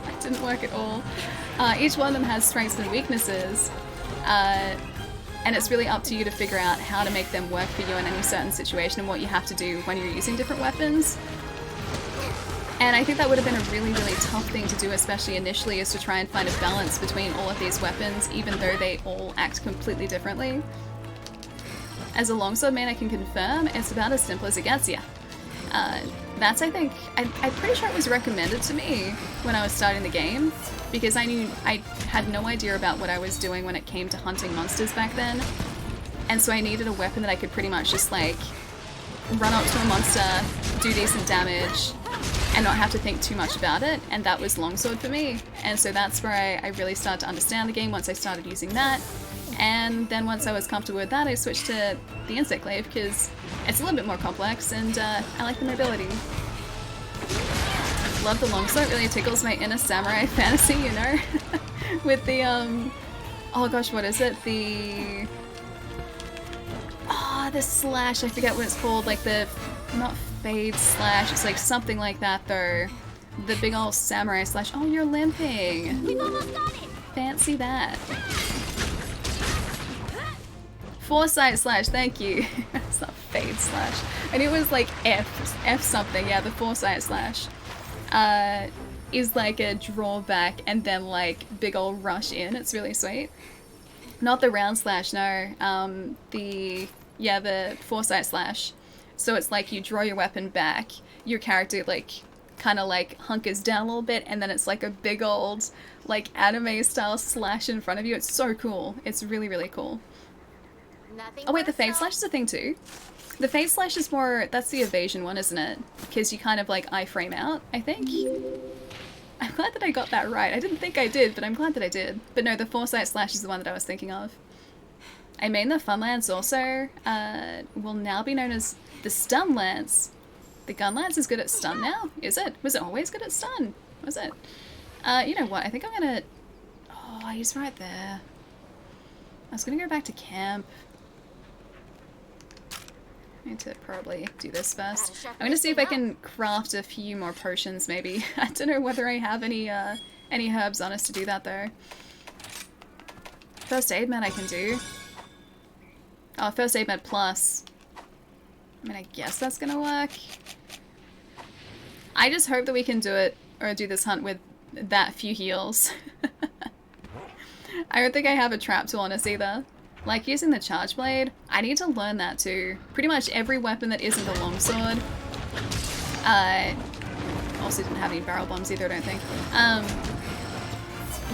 A: that didn't work at all. Each one of them has strengths and weaknesses, and it's really up to you to figure out how to make them work for you in any certain situation and what you have to do when you're using different weapons. And I think that would have been a really, really tough thing to do, especially initially, is to try and find a balance between all of these weapons, even though they all act completely differently. As a longsword man, I can confirm it's about as simple as it gets, yeah. That's, I think, I'm pretty sure it was recommended to me when I was starting the game, because I had no idea about what I was doing when it came to hunting monsters back then, and so I needed a weapon that I could pretty much just, like, run up to a monster, do decent damage, and not have to think too much about it, and that was longsword for me. And so that's where I really started to understand the game once I started using that. And then once I was comfortable with that, I switched to the insect glaive because it's a little bit more complex and I like the mobility. Love the longsword, really tickles my inner samurai fantasy, you know? With the, oh gosh, what is it? The slash, I forget what it's called, like the, not fade slash, it's like something like that though. The big old samurai slash. Oh, you're limping!
B: We've almost got it!
A: Fancy that. Foresight slash, thank you. It's not fade slash. I knew it was like F something, yeah, the foresight slash. Is like a drawback and then like big old rush in, it's really sweet. Not the round slash, no. The foresight slash. So it's like you draw your weapon back, your character like kind of like hunkers down a little bit, and then it's like a big old like anime style slash in front of you. It's so cool. It's really, really cool. Oh wait, the fade slash is a thing too. The fade slash is more, that's the evasion one, isn't it? Because you kind of like iframe out, I think. I'm glad that I got that right. I didn't think I did, but I'm glad that I did. But no, the foresight slash is the one that I was thinking of. I mean, the fun lance also will now be known as the stun lance. The gun lance is good at stun now, is it? Was it always good at stun? Was it? You know what? I think I'm gonna... Oh, he's right there. I was gonna go back to camp. I need to probably do this first. I'm gonna see if I can craft a few more potions, maybe. I don't know whether I have any herbs on us to do that, though. First aid med I can do. Oh, first aid med plus. I mean, I guess that's gonna work. I just hope that we can do it, or do this hunt with that few heals. I don't think I have a trap tool on us either. Like using the charge blade, I need to learn that too. Pretty much every weapon that isn't a longsword. Also didn't have any barrel bombs either, I don't think.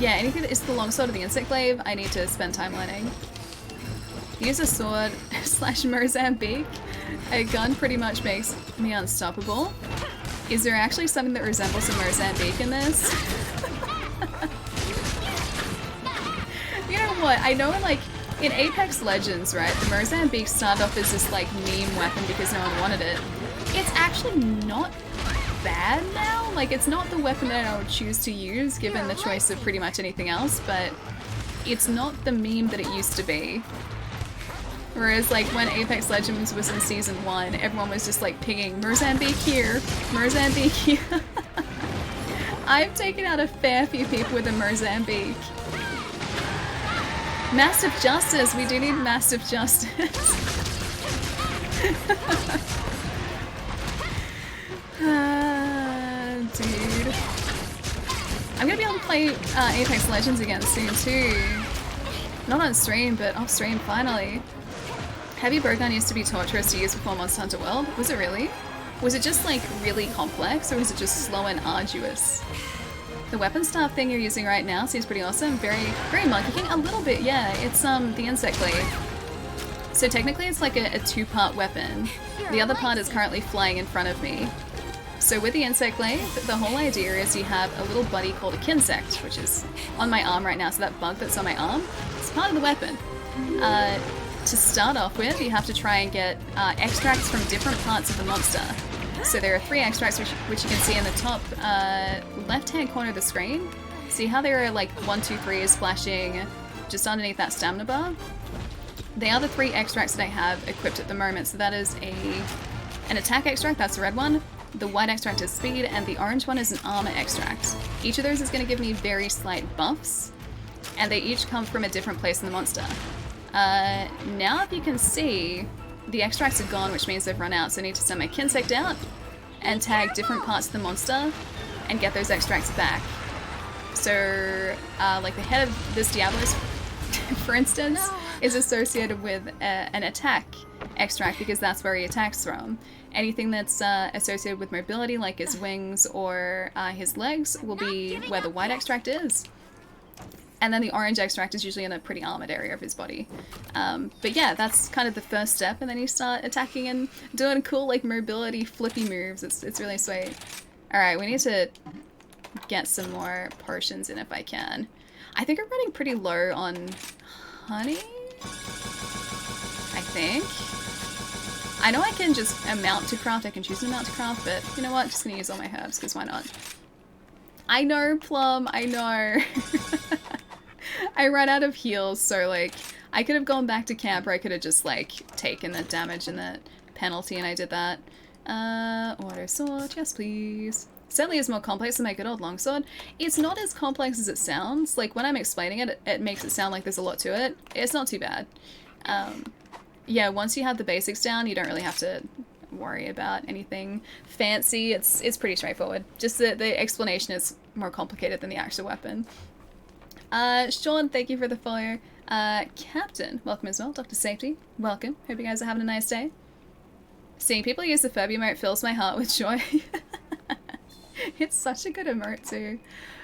A: Yeah, anything that is the longsword or the insect glaive, I need to spend time learning. Use a sword slash Mozambique. A gun pretty much makes me unstoppable. Is there actually something that resembles a Mozambique in this? You know what? I know in Apex Legends, right, the Mozambique started off as this like meme weapon because no one wanted it. It's actually not bad now. Like, it's not the weapon that I would choose to use given the choice of pretty much anything else, but it's not the meme that it used to be. Whereas, like, when Apex Legends was in Season 1, everyone was just, like, pinging, Mozambique here, Mozambique here. I've taken out a fair few people with a Mozambique. Massive justice! We do need massive justice. Dude. I'm gonna be able to play Apex Legends again soon, too. Not on stream, but off stream, finally. Heavy Bowgun used to be torturous to use before Monster Hunter World. Was it really? Was it just like really complex, or was it just slow and arduous? The weapon staff thing you're using right now seems pretty awesome. Very Monkey King. A little bit, yeah. It's the insect glaive. So technically it's like a two-part weapon. The other part is currently flying in front of me. So with the insect glaive, the whole idea is you have a little buddy called a kinsect, which is on my arm right now. So that bug that's on my arm, it's part of the weapon. To start off with, you have to try and get extracts from different parts of the monster. So there are 3 extracts which you can see in the top left-hand corner of the screen. See how there are like 1, 2, 3s flashing just underneath that stamina bar? They are the 3 extracts that I have equipped at the moment. So that is an attack extract, that's the red one. The white extract is speed, and the orange one is an armor extract. Each of those is going to give me very slight buffs, and they each come from a different place in the monster. Now if you can see, the extracts are gone, which means they've run out, so I need to send my kinsect out and tag different parts of the monster and get those extracts back. So, like the head of this Diablos, for instance, is associated with an attack extract because that's where he attacks from. Anything that's associated with mobility, like his wings or his legs, will be where the white extract is. And then the orange extract is usually in a pretty armored area of his body. But yeah, that's kind of the first step, and then you start attacking and doing cool like mobility flippy moves. It's really sweet. Alright, we need to get some more potions in if I can. I think I'm running pretty low on honey? I think. I know I can just amount to craft, I can choose an amount to craft, but you know what, just gonna use all my herbs, because why not? I know, Plum, I know. I ran out of heals, so like, I could have gone back to camp, or I could have just like, taken the damage and the penalty, and I did that. Auto sword, yes please. Certainly is more complex than my good old longsword. It's not as complex as it sounds. Like, when I'm explaining it, it makes it sound like there's a lot to it. It's not too bad. Yeah, once you have the basics down, you don't really have to worry about anything fancy. It's pretty straightforward. Just the explanation is more complicated than the actual weapon. Sean, thank you for the follow. Captain, welcome as well. Dr. Safety, welcome. Hope you guys are having a nice day. Seeing people use the Furby emote fills my heart with joy. It's such a good emote too.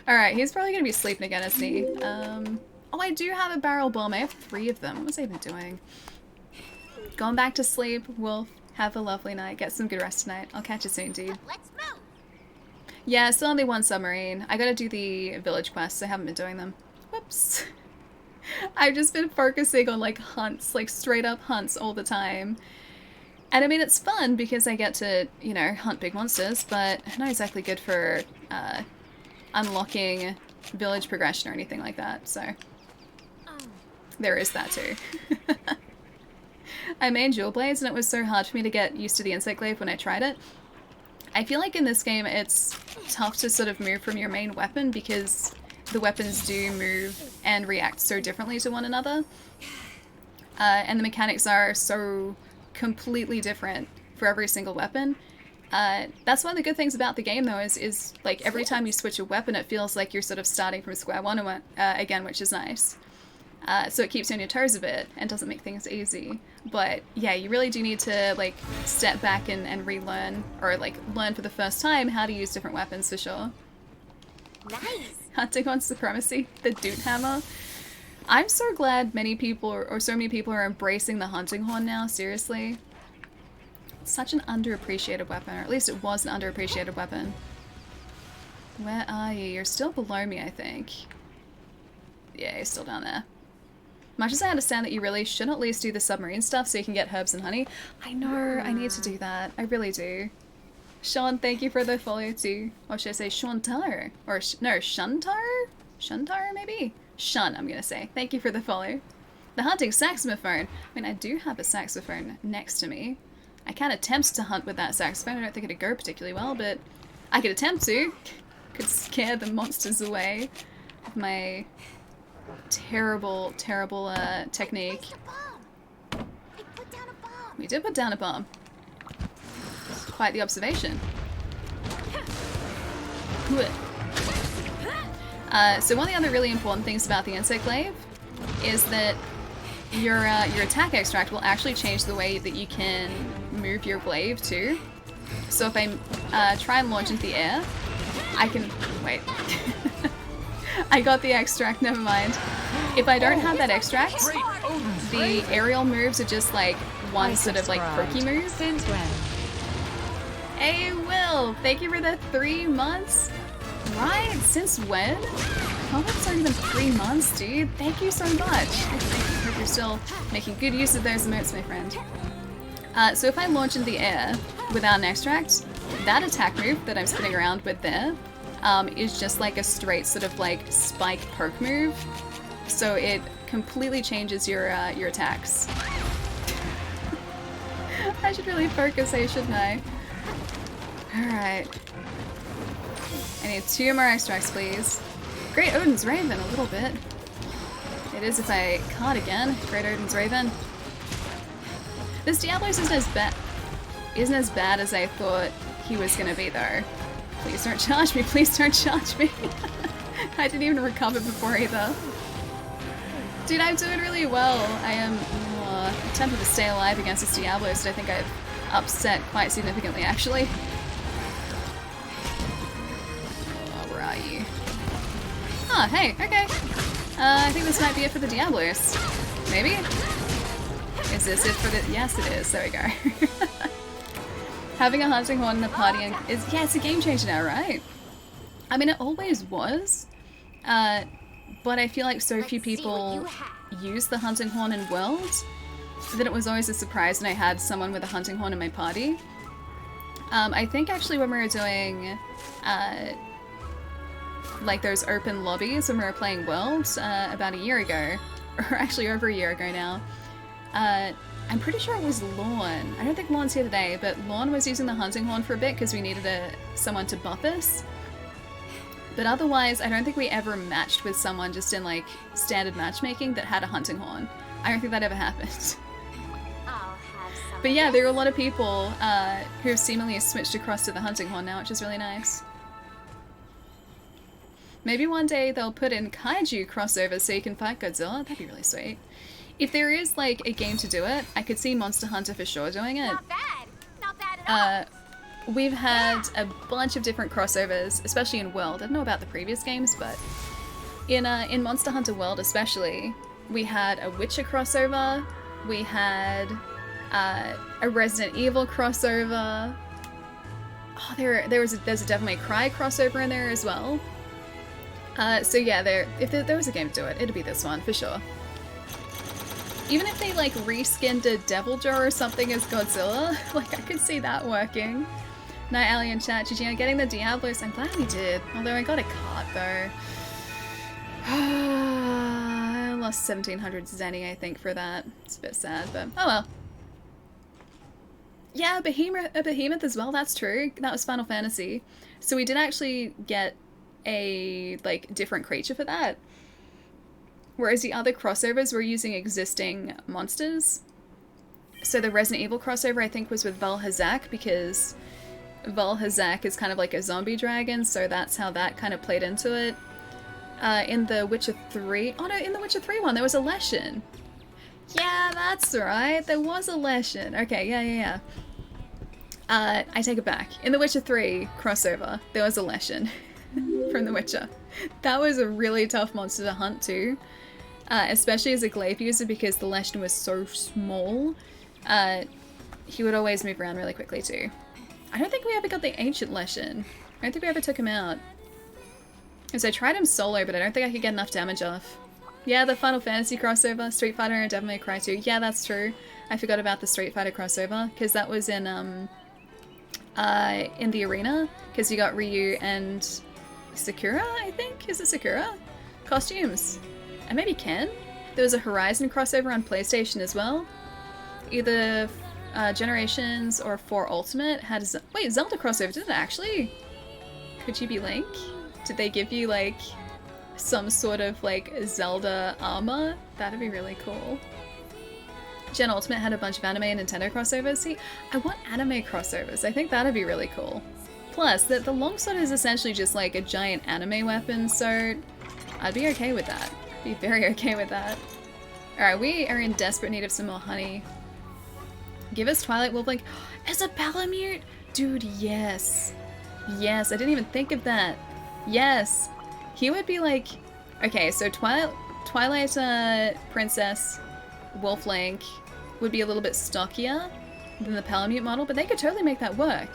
A: Alright, he's probably going to be sleeping again, isn't he? Oh, I do have a barrel bomb. I have 3 of them. What was I even doing? Going back to sleep, Wolf. Have a lovely night. Get some good rest tonight. I'll catch you soon, dude.
B: Let's move.
A: Yeah, still only 1 submarine. I gotta do the village quests. I haven't been doing them. Whoops. I've just been focusing on like hunts, like straight up hunts all the time. And I mean, it's fun because I get to, you know, hunt big monsters, but not exactly good for unlocking village progression or anything like that, so there is that too. I made dual blades and it was so hard for me to get used to the insect glaive when I tried it. I feel like in this game it's tough to sort of move from your main weapon because the weapons do move and react so differently to one another. And the mechanics are so completely different for every single weapon. That's one of the good things about the game though, is like every time you switch a weapon it feels like you're sort of starting from square one again, which is nice. So it keeps you on your toes a bit and doesn't make things easy. But yeah, you really do need to like step back and relearn, or like learn for the first time how to use different weapons for sure.
B: Nice.
A: Hunting on supremacy, the Doot Hammer. I'm so glad many people, or so many people are embracing the hunting horn now, seriously. It's such an underappreciated weapon, or at least it was an underappreciated weapon. Where are you? You're still below me, I think. Yeah, you're still down there. Much as I understand that you really should at least do the submarine stuff so you can get herbs and honey, I know I need to do that. I really do. Sean, thank you for the follow too. Or should I say Shantar? Or no, Shantar? Shantar maybe? Shun, I'm gonna say. Thank you for the follow. The hunting saxophone. I mean, I do have a saxophone next to me. I can attempt to hunt with that saxophone. I don't think it'd go particularly well, but I could attempt to. Could scare the monsters away with my terrible, terrible technique. We did put down a bomb. Quite the observation. So one of the other really important things about the insect glaive is that your attack extract will actually change the way that you can move your glaive too. So if I try and launch into the air, I can... Wait. I got the extract, never mind. If I don't have that extract,
E: Great Odin's
A: the
E: Raven.
A: aerial moves are just like one sort of like perky move.
D: Since when?
A: Hey Will, thank you for the 3 months. Right? Since when? Oh, it's already been 3 months, dude. Thank you so much. Thank you. Hope you're still making good use of those emotes, my friend. So if I launch into the air without an extract, that attack move that I'm spinning around with there is just like a straight sort of like spike perk move. So it completely changes your attacks. I should really focus, shouldn't I? Alright. I need 2 more extracts, please. Great Odin's Raven, a little bit. It is if I caught again. Great Odin's Raven. This Diablos isn't as bad as I thought he was gonna be, though. Please don't charge me, please don't charge me. I didn't even recover before either. Dude, I'm doing really well. I am attempting to stay alive against this Diablos that I think I've upset quite significantly, actually. Oh, where are you? Oh, hey, okay. I think this might be it for the Diablos. Maybe? Is this it for the... Yes, it is. There we go. Having a hunting horn in the party is... Yeah, it's a game changer now, right? I mean, it always was. But I feel like so few people use the hunting horn in Worlds that it was always a surprise when I had someone with a hunting horn in my party. I think actually when we were doing like those open lobbies when we were playing Worlds about a year ago, or actually over a year ago now, I'm pretty sure it was Lorne. I don't think Lorne's here today, but Lorne was using the hunting horn for a bit because we needed someone to buff us. But otherwise, I don't think we ever matched with someone just in like standard matchmaking that had a hunting horn. I don't think that ever happened. But yeah, there are a lot of people who have seemingly switched across to the hunting horn now, which is really nice. Maybe one day they'll put in kaiju crossover so you can fight Godzilla. That'd be really sweet. If there is like a game to do it, I could see Monster Hunter for sure doing it.
B: Not bad. Not bad at all.
A: We've had a bunch of different crossovers, especially in World. I don't know about the previous games, but in Monster Hunter World especially, we had a Witcher crossover, we had a Resident Evil crossover. Oh, there's a Devil May Cry crossover in there as well. So yeah, if there was a game to do it, it'd be this one for sure. Even if they like reskinned a Deviljaw or something as Godzilla, like I could see that working. Night Alien chat, GG, getting the Diablos. I'm glad we did. Although I got a cart though. I lost 1700 Zenny, I think, for that. It's a bit sad, but oh well. Yeah, a behemoth as well, that's true. That was Final Fantasy. So we did actually get a like different creature for that. Whereas the other crossovers were using existing monsters. So the Resident Evil crossover I think was with Valhazak because Valhazak is kind of like a zombie dragon, so that's how that kind of played into it. In the Witcher 3... Oh no, in the Witcher 3 one there was a Leshen. Yeah, that's right, there was a Leshen. Okay, yeah. I take it back. In the Witcher 3 crossover, there was a Leshen from The Witcher. That was a really tough monster to hunt too. Especially as a glaive user because the Leshen was so small. He would always move around really quickly too. I don't think we ever got the ancient Leshen. I don't think we ever took him out. Because I tried him solo, but I don't think I could get enough damage off. Yeah, the Final Fantasy crossover, Street Fighter and Devil May Cry 2. Yeah, that's true. I forgot about the Street Fighter crossover, because that was in the arena, because you got Ryu and Sakura, I think? Is it Sakura? Costumes. And maybe Ken? There was a Horizon crossover on PlayStation as well. Either Generations or 4 Ultimate had a... Wait, Zelda crossover, did it actually? Could you be Link? Did they give you, like, some sort of, like, Zelda armor? That'd be really cool. Gen Ultimate had a bunch of anime and Nintendo crossovers. See, I want anime crossovers. I think that'd be really cool. Plus, the longsword is essentially just, like, a giant anime weapon, so I'd be okay with that. Be very okay with that. Alright, we are in desperate need of some more honey. Give us Twilight Wolf Link. As a Palamute? Dude, yes. Yes, I didn't even think of that. Yes. He would be like... Okay, so Twilight Princess Wolf Link would be a little bit stockier than the Palamute model, but they could totally make that work.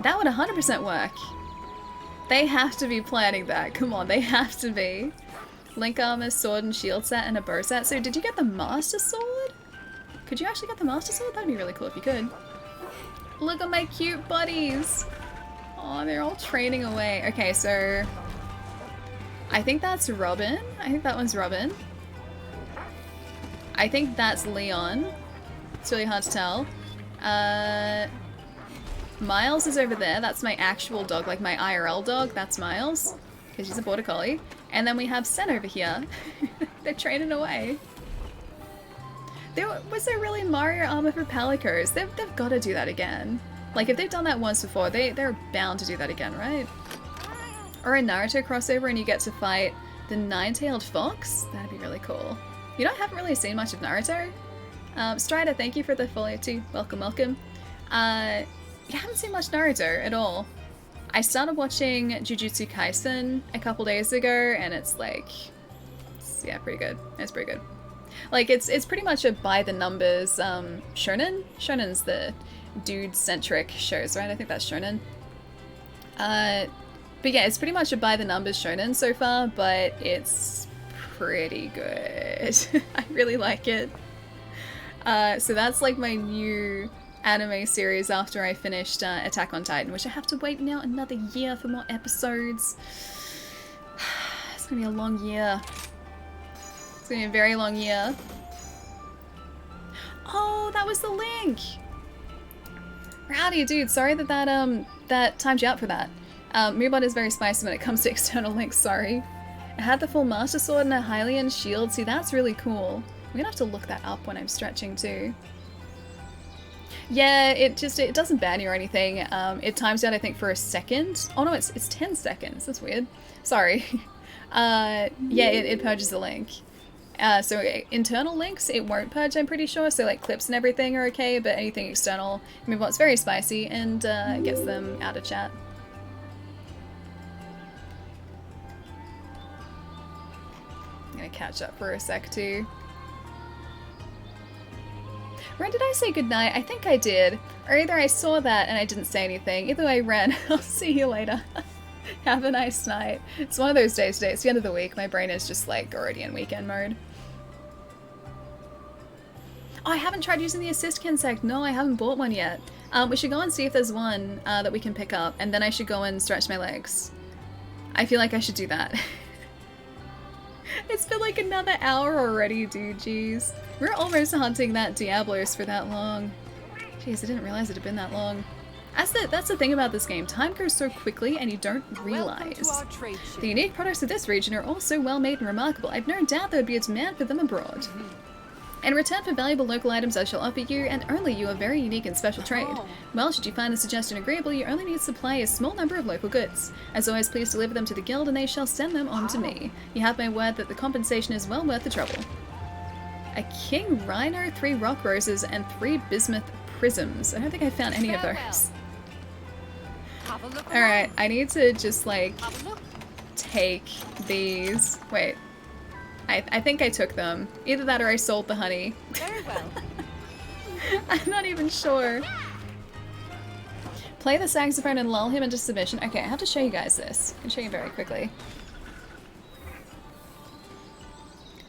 A: That would 100% work. They have to be planning that. Come on, they have to be. Link armor, sword and shield set, and a bow set. So did you get the Master Sword? Could you actually get the Master Sword? That'd be really cool if you could. Look at my cute buddies. Oh, they're all training away. Okay, so... I think that's Robin. I think that one's Robin. I think that's Leon. It's really hard to tell. Miles is over there. That's my actual dog, like my IRL dog. That's Miles, because she's a border collie. And then we have Sen over here. They're training away. Was there really Mario armor for Palicos? They've got to do that again. Like, if they've done that once before, they're bound to do that again, right? Or a Naruto crossover and you get to fight the nine-tailed fox? That'd be really cool. You know, I haven't really seen much of Naruto. Strider, thank you for the follow too. Welcome, welcome. I haven't seen much Naruto at all. I started watching Jujutsu Kaisen a couple days ago and it's like... yeah, pretty good. It's pretty good. Like, it's pretty much a by-the-numbers shonen. Shonen's the dude-centric shows, right? I think that's shonen. But yeah, it's pretty much a by-the-numbers shonen so far, but it's pretty good. I really like it. So that's like my new anime series after I finished Attack on Titan, which I have to wait now another year for more episodes. It's gonna be a long year. It's gonna be a very long year. Oh, that was the link! Rowdy, dude, sorry that timed you out for that. Moobot is very spicy when it comes to external links, sorry. I had the full Master Sword and a Hylian shield, see that's really cool. I'm gonna have to look that up when I'm stretching too. Yeah, it doesn't ban you or anything. It times out I think for a second. Oh no, it's 10 seconds, that's weird. Sorry. Yeah, it purges the link. So internal links, it won't purge, I'm pretty sure, so like clips and everything are okay, but anything external, Moobot's very spicy and gets them out of chat. I'm gonna catch up for a sec too. When did I say goodnight? I think I did. Or either I saw that and I didn't say anything. Either way I ran. I'll see you later. Have a nice night. It's one of those days today. It's the end of the week. My brain is just like already in weekend mode. Oh, I haven't tried using the assist Kinsect. No, I haven't bought one yet. We should go and see if there's one that we can pick up. And then I should go and stretch my legs. I feel like I should do that. It's been like another hour already, dude, jeez. We're almost hunting that Diablos for that long. Jeez, I didn't realize it had been that long. That's the thing about this game. Time goes so quickly and you don't realize. The unique products of this region are all so well made and remarkable. I've no doubt there would be a demand for them abroad. In return for valuable local items I shall offer you, and only you, a very unique and special trade. Well, should you find the suggestion agreeable, you only need to supply a small number of local goods. As always, please deliver them to the guild and they shall send them on to me. You have my word that the compensation is well worth the trouble. A king rhino, 3 rock roses, and 3 bismuth prisms. I don't think I found any of those. Alright, I need to just like take these. Wait. I think I took them. Either that or I sold the honey.
B: Very well.
A: I'm not even sure. Play the saxophone and lull him into submission. Okay, I have to show you guys this. I can show you very quickly.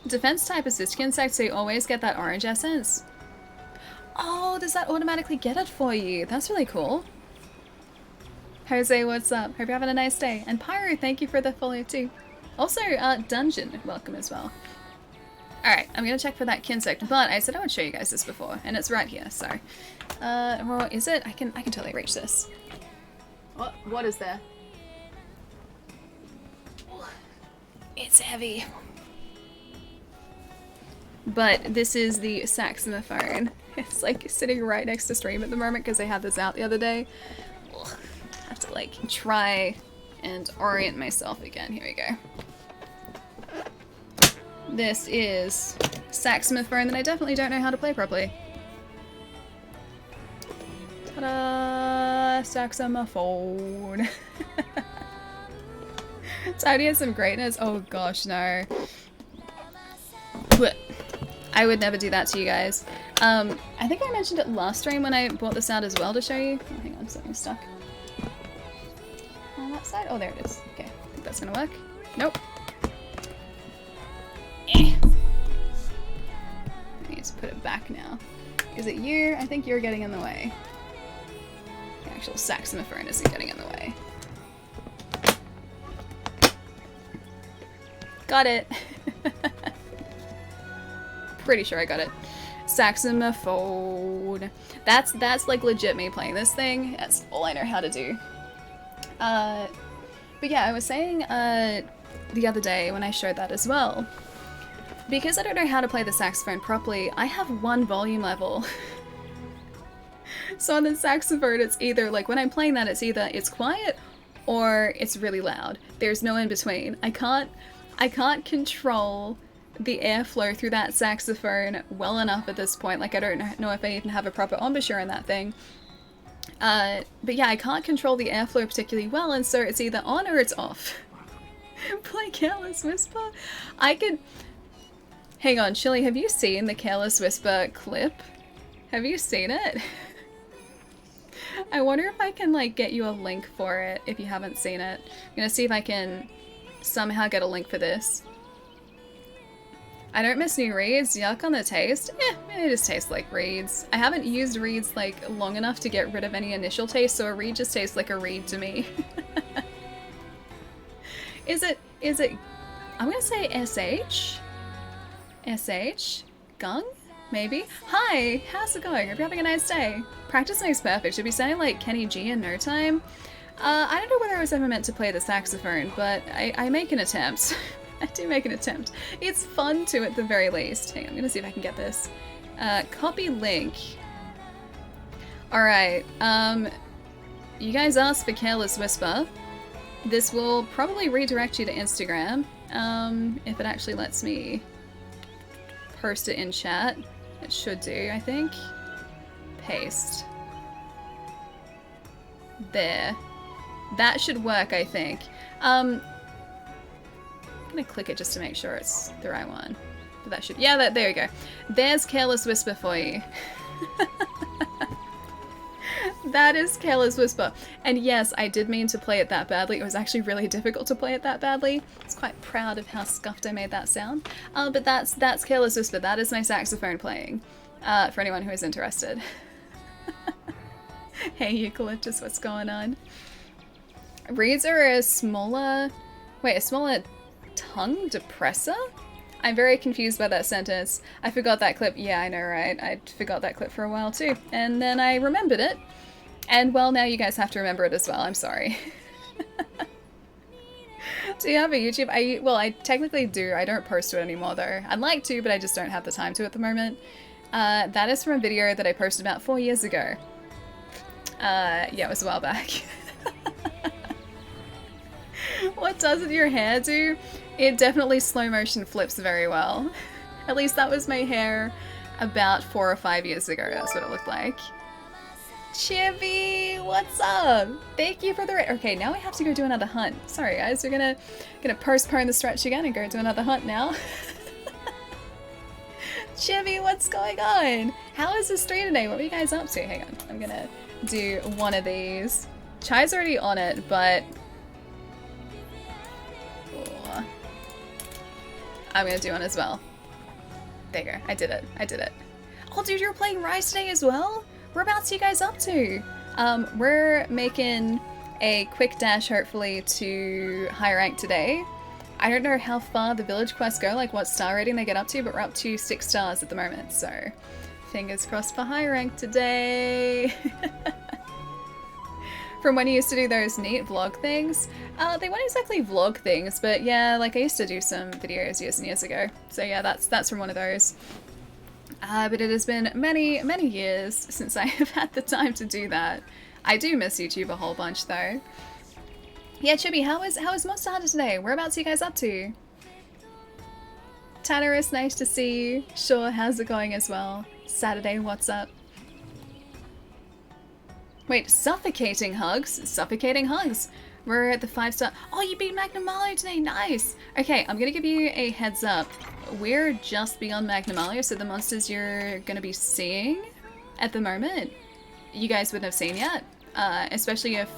A: Defense type assist insect, so you always get that orange essence. Oh, does that automatically get it for you? That's really cool. Jose, what's up? Hope you're having a nice day. And Pyro, thank you for the follow too. Also, Dungeon, welcome as well. Alright, I'm gonna check for that Kinsect, but I said I would show you guys this before, and it's right here, so. Or is it? I can totally reach this. What is there? It's heavy. But this is the saxophone. It's like sitting right next to stream at the moment because I had this out the other day. Ugh. I have to like try and orient myself again. Here we go. This is saxophone that I definitely don't know how to play properly. Ta-da! saxophone. Tiny has some greatness. Oh gosh, no. I would never do that to you guys. I think I mentioned it last stream when I brought this out as well to show you. Oh, hang on, something's stuck. On that side? Oh, there it is. Okay, I think that's gonna work. Nope. I need to put it back now. Is it you? I think you're getting in the way. The actual saxophone isn't getting in the way. Got it. Pretty sure I got it. Saxophone. That's like legit me playing this thing. That's all I know how to do. But yeah, I was saying the other day when I showed that as well. Because I don't know how to play the saxophone properly, I have one volume level. So on the saxophone, it's either, like when I'm playing that, it's either it's quiet or it's really loud. There's no in between. I can't control the airflow through that saxophone well enough at this point. Like, I don't know if I even have a proper embouchure in that thing. But yeah, I can't control the airflow particularly well, and so it's either on or it's off. Play Careless Whisper? I could... Hang on, Chili, have you seen the Careless Whisper clip? Have you seen it? I wonder if I can, like, get you a link for it if you haven't seen it. I'm gonna see if I can somehow get a link for this. I don't miss new reeds. Yuck on the taste. They just taste like reeds. I haven't used reeds, like, long enough to get rid of any initial taste, so a reed just tastes like a reed to me. Is it... I'm gonna say SH? SH? Gung? Maybe? Hi! How's it going? Hope you're having a nice day. Practice makes perfect. Should be sounding like Kenny G in no time. I don't know whether I was ever meant to play the saxophone, but I make an attempt. I do make an attempt. It's fun to, at the very least. Hang on, I'm gonna see if I can get this. Copy link. Alright, you guys asked for Careless Whisper. This will probably redirect you to Instagram, if it actually lets me post it in chat. It should do, I think. Paste. There. That should work, I think. I'm gonna click it just to make sure it's the right one. But that should... Yeah, there you go. There's Careless Whisper for you. That is Careless Whisper. And yes, I did mean to play it that badly. It was actually really difficult to play it that badly. I was quite proud of how scuffed I made that sound. But that's Careless Whisper. That is my saxophone playing. For anyone who is interested. Hey Eucalyptus, what's going on? Reeds are a smaller tongue depressor? I'm very confused by that sentence. I forgot that clip. Yeah, I know, right? I forgot that clip for a while too. And then I remembered it. And well, now you guys have to remember it as well. I'm sorry. Do you have a YouTube? I technically do. I don't post to it anymore though. I'd like to, but I just don't have the time to at the moment. That is from a video that I posted about 4 years ago. Yeah, it was a while back. What doesn't your hair do? It definitely slow motion flips very well. At least that was my hair about 4 or 5 years ago. That's what it looked like. Chivy, what's up? Thank you for the okay, now we have to go do another hunt. Sorry guys, we're gonna postpone the stretch again and go do another hunt now. Chivy, what's going on? How is the stream today? What were you guys up to? Hang on, I'm gonna do one of these. Chai's already on it, but I'm gonna do one as well. There you go. I did it. I did it. Oh, dude, you're playing Rise today as well? Whereabouts are you guys up to? We're making a quick dash, hopefully, to high rank today. I don't know how far the village quests go, like what star rating they get up to, but we're up to 6 stars at the moment, so fingers crossed for high rank today. From when you used to do those neat vlog things. They weren't exactly vlog things, but yeah, like I used to do some videos years and years ago. So yeah, that's from one of those. But it has been many, many years since I have had the time to do that. I do miss YouTube a whole bunch though. Yeah, Chibi, how is Monster Hunter today? Whereabouts are you guys up to? Tannerus, nice to see you. Sure, how's it going as well? Saturday, what's up? Wait, suffocating hugs? Suffocating hugs. We're at the 5-star. Oh, you beat Magnamalo today. Nice. Okay, I'm gonna give you a heads up. We're just beyond Magnamalo, so the monsters you're gonna be seeing at the moment, you guys wouldn't have seen yet. Especially if,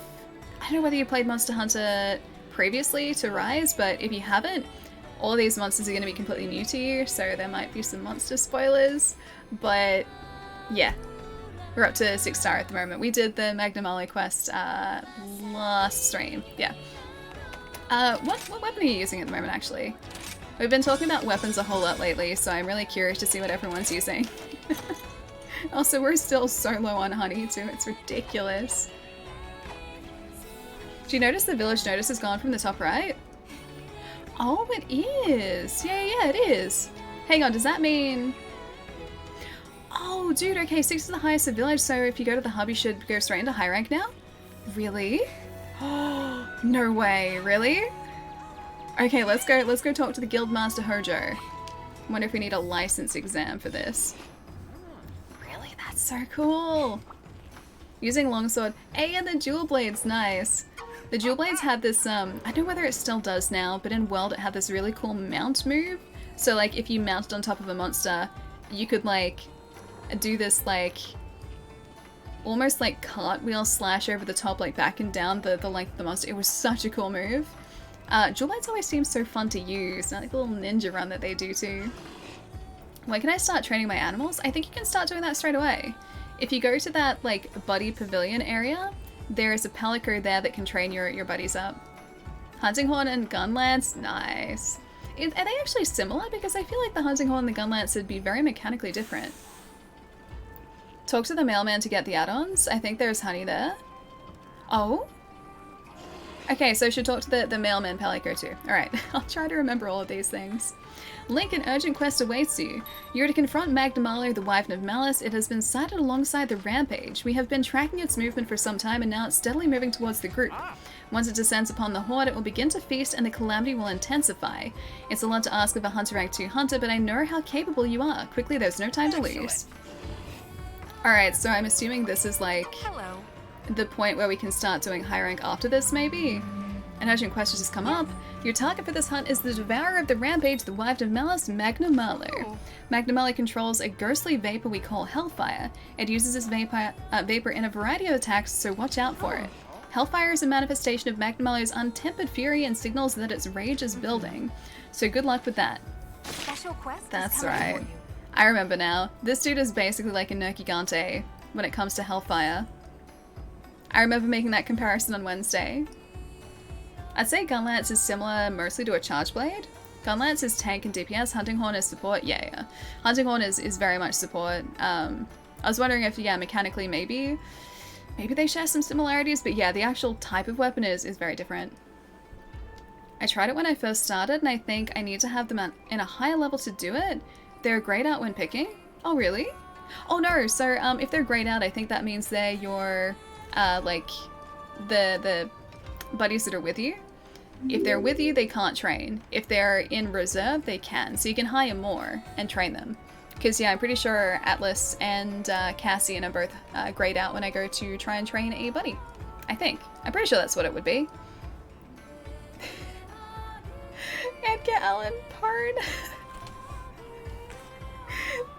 A: I don't know whether you played Monster Hunter previously to Rise, but if you haven't, all of these monsters are going to be completely new to you, so there might be some monster spoilers. But yeah, we're up to 6-star at the moment. We did the Magnamalo quest last stream. Yeah. What weapon are you using at the moment, actually? We've been talking about weapons a whole lot lately, so I'm really curious to see what everyone's using. Also, we're still so low on honey too, it's ridiculous. Do you notice the village notice has gone from the top right? Oh, it is! Yeah, it is! Hang on, does that mean... Oh, dude, okay, 6 is the highest of village, so if you go to the hub, you should go straight into high rank now? Really? Oh, no way, really? Okay, let's go talk to the Guildmaster Hojo. Wonder if we need a license exam for this. Really? That's so cool! Using longsword. Hey, and the dual blades, nice. The dual blades had this, I don't know whether it still does now, but in World it had this really cool mount move. So like if you mounted on top of a monster, you could like do this like almost like cartwheel slash over the top, like back and down the length of the monster. It was such a cool move. Dual blades always seem so fun to use. I like the little ninja run that they do too. When can I start training my animals? I think you can start doing that straight away. If you go to that like buddy pavilion area, there is a palico there that can train your buddies up. Hunting horn and gun lance, nice. Are they actually similar? Because I feel like the hunting horn and the gun lance would be very mechanically different. Talk to the mailman to get the add-ons. I think there's honey there. Oh? Okay, so I should talk to the mailman palico too. Alright, I'll try to remember all of these things. Link, an urgent quest awaits you. You're to confront Magnamalo, the Wyvern of Malice. It has been sighted alongside the Rampage. We have been tracking its movement for some time, and now it's steadily moving towards the group. Once it descends upon the Horde, it will begin to feast, and the calamity will intensify. It's a lot to ask of a Hunter Rank 2 hunter, but I know how capable you are. Quickly, there's no time to lose. Alright, so I'm assuming this is like the point where we can start doing high rank after this, maybe? An urgent quest has just come up. Your target for this hunt is the devourer of the Rampage, the Wyvern of Malice, Magnamalo. Magnamalo controls a ghostly vapor we call Hellfire. It uses this vapor in a variety of attacks, so watch out for it. Hellfire is a manifestation of Magnamalo's untempered fury and signals that its rage is building. So good luck with that.
B: Special quest.
A: That's right. I remember now. This dude is basically like a Nergigante when it comes to Hellfire. I remember making that comparison on Wednesday. I'd say Gunlance is similar mostly to a Charge Blade. Gunlance is tank and DPS, Hunting Horn is support, yeah. Hunting Horn is very much support. I was wondering if, yeah, mechanically maybe they share some similarities, but yeah, the actual type of weapon is very different. I tried it when I first started, and I think I need to have them in a higher level to do it. They're grayed out when picking. Oh, really? Oh no, so if they're grayed out, I think that means they're your, like, the buddies that are with you. If they're with you, they can't train. If they're in reserve, they can. So you can hire more and train them. Because, yeah, I'm pretty sure Atlas and Cassian are both grayed out when I go to try and train a buddy. I think. I'm pretty sure that's what it would be. Edgar Allan Poe.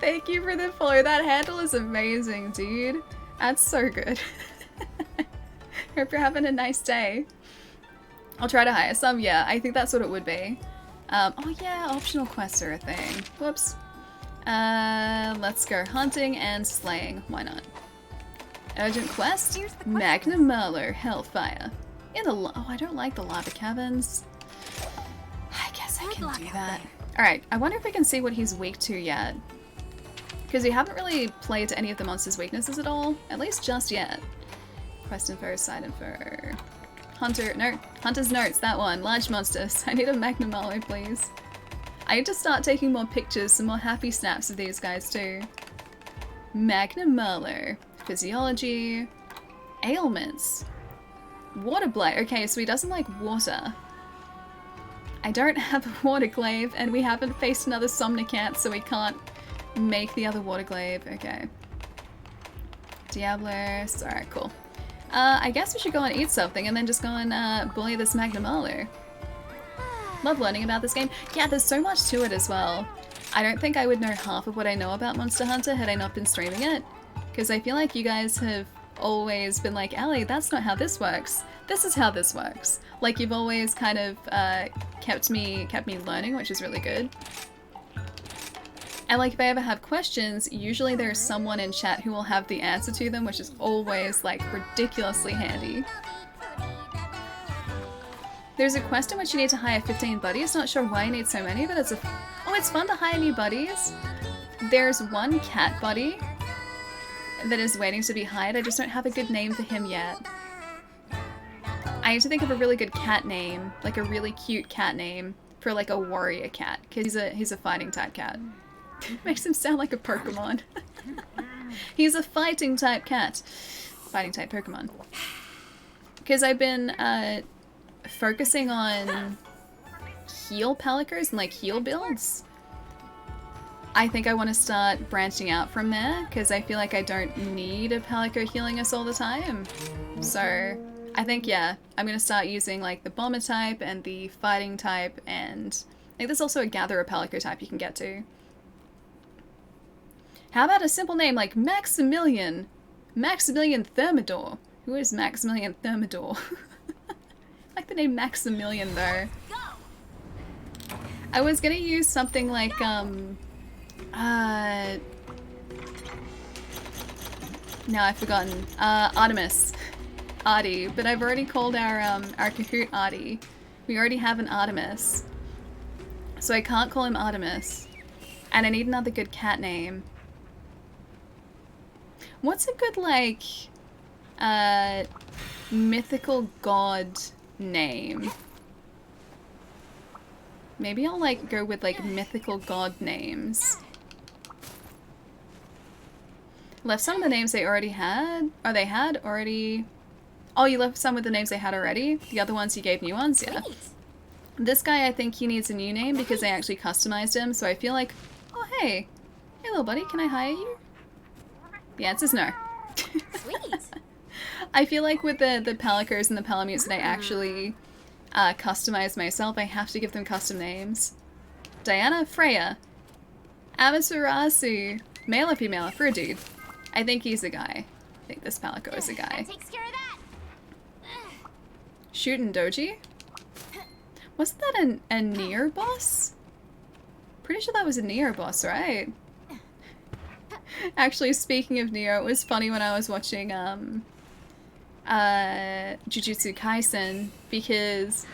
A: Thank you for the follow. That handle is amazing, dude. That's so good. Hope you're having a nice day. I'll try to hire some. Yeah, I think that's what it would be. Oh yeah, optional quests are a thing. Whoops. Let's go hunting and slaying. Why not? Urgent quest? Magnamalo, Hellfire. In the oh, I don't like the lava caverns. I guess I can do that. Alright, I wonder if I can see what he's weak to yet. Because we haven't really played to any of the monster's weaknesses at all. At least just yet. Quest info, side info. Hunter, no, Hunter's notes, that one. Large monsters. I need a Magnamalo, please. I need to start taking more pictures, some more happy snaps of these guys too. Magnamalo. Physiology. Ailments. Water blight. Okay, so he doesn't like water. I don't have a water glaive, and we haven't faced another Somnicant, so we can't make the other water glaive. Okay. Diablos. Alright, cool. I guess we should go and eat something and then just go and bully this Magnamaler. Love learning about this game. Yeah, there's so much to it as well. I don't think I would know half of what I know about Monster Hunter had I not been streaming it. Because I feel like you guys have always been like, Allie, that's not how this works. This is how this works. Like, you've always kind of kept me learning, which is really good. And like, if I ever have questions, usually there's someone in chat who will have the answer to them, which is always like ridiculously handy. There's a quest in which you need to hire 15 buddies. Not sure why you need so many, but it's fun to hire new buddies. There's one cat buddy that is waiting to be hired. I just don't have a good name for him yet. I need to think of a really good cat name, like a really cute cat name for like a warrior cat, because he's a fighting type cat. Makes him sound like a Pokemon. He's a fighting type cat. Fighting type Pokemon. Because I've been focusing on heal Palicos and like heal builds. I think I want to start branching out from there because I feel like I don't need a Palico healing us all the time. So I think, yeah, I'm going to start using like the bomber type and the fighting type, and I think there's also a gatherer Palico type you can get to. How about a simple name like Maximilian? Maximilian Thermidor. Who is Maximilian Thermidor? I like the name Maximilian though. I was gonna use something like, no, I've forgotten. Artemis. Artie. But I've already called our Kahoot Artie. We already have an Artemis. So I can't call him Artemis. And I need another good cat name. What's a good, like, mythical god name? Maybe I'll, like, go with, like, mythical god names. Left some of the names they already had? Or they had already... Oh, you left some with the names they had already? The other ones you gave new ones? Yeah. This guy, I think he needs a new name because I actually customized him, so I feel like... Oh, hey. Hey, little buddy, can I hire you? The answer's no.
B: Sweet.
A: I feel like with the Palicos and the Palamutes that I actually customize myself, I have to give them custom names. Diana, Freya. Amaterasu. Male or female? For a dude. I think he's a guy. I think this Palico is a guy.
B: That takes care of that.
A: Shootin' Doji? Wasn't that a Nier boss? Pretty sure that was a Nier boss, right? Actually, speaking of Nier, it was funny when I was watching Jujutsu Kaisen, because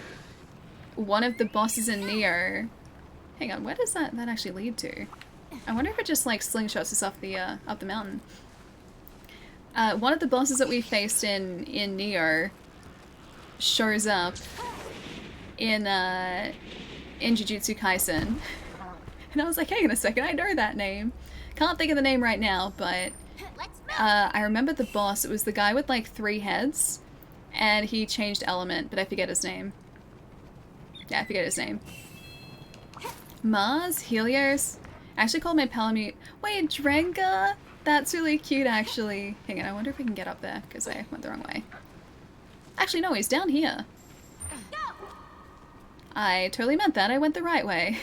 A: one of the bosses in Nier... Hang on, where does that actually lead to? I wonder if it just like slingshots us off the mountain. One of the bosses that we faced in Nier shows up in Jujutsu Kaisen. And I was like, hang on a second, I know that name. Can't think of the name right now, but I remember the boss. It was the guy with like 3 heads, and he changed element, but I forget his name. Yeah, I forget his name. Mars? Helios? I actually called my Palamute. Wait, Drenga? That's really cute, actually. Hang on, I wonder if we can get up there, because I went the wrong way. Actually, no, he's down here. I totally meant that. I went the right way.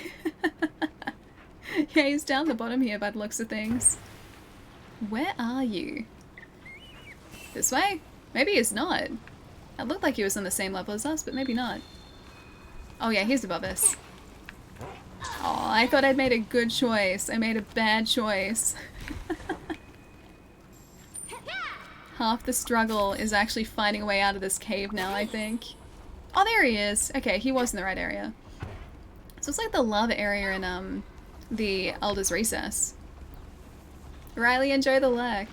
A: Yeah, he's down the bottom here by the looks of things. Where are you? This way? Maybe he's not. It looked like he was on the same level as us, but maybe not. Oh yeah, he's above us. Oh, I thought I'd made a good choice. I made a bad choice. Half the struggle is actually finding a way out of this cave now, I think. Oh, there he is. Okay, he was in the right area. So it's like the lava area in the Elder's Recess. Riley, enjoy the lurk.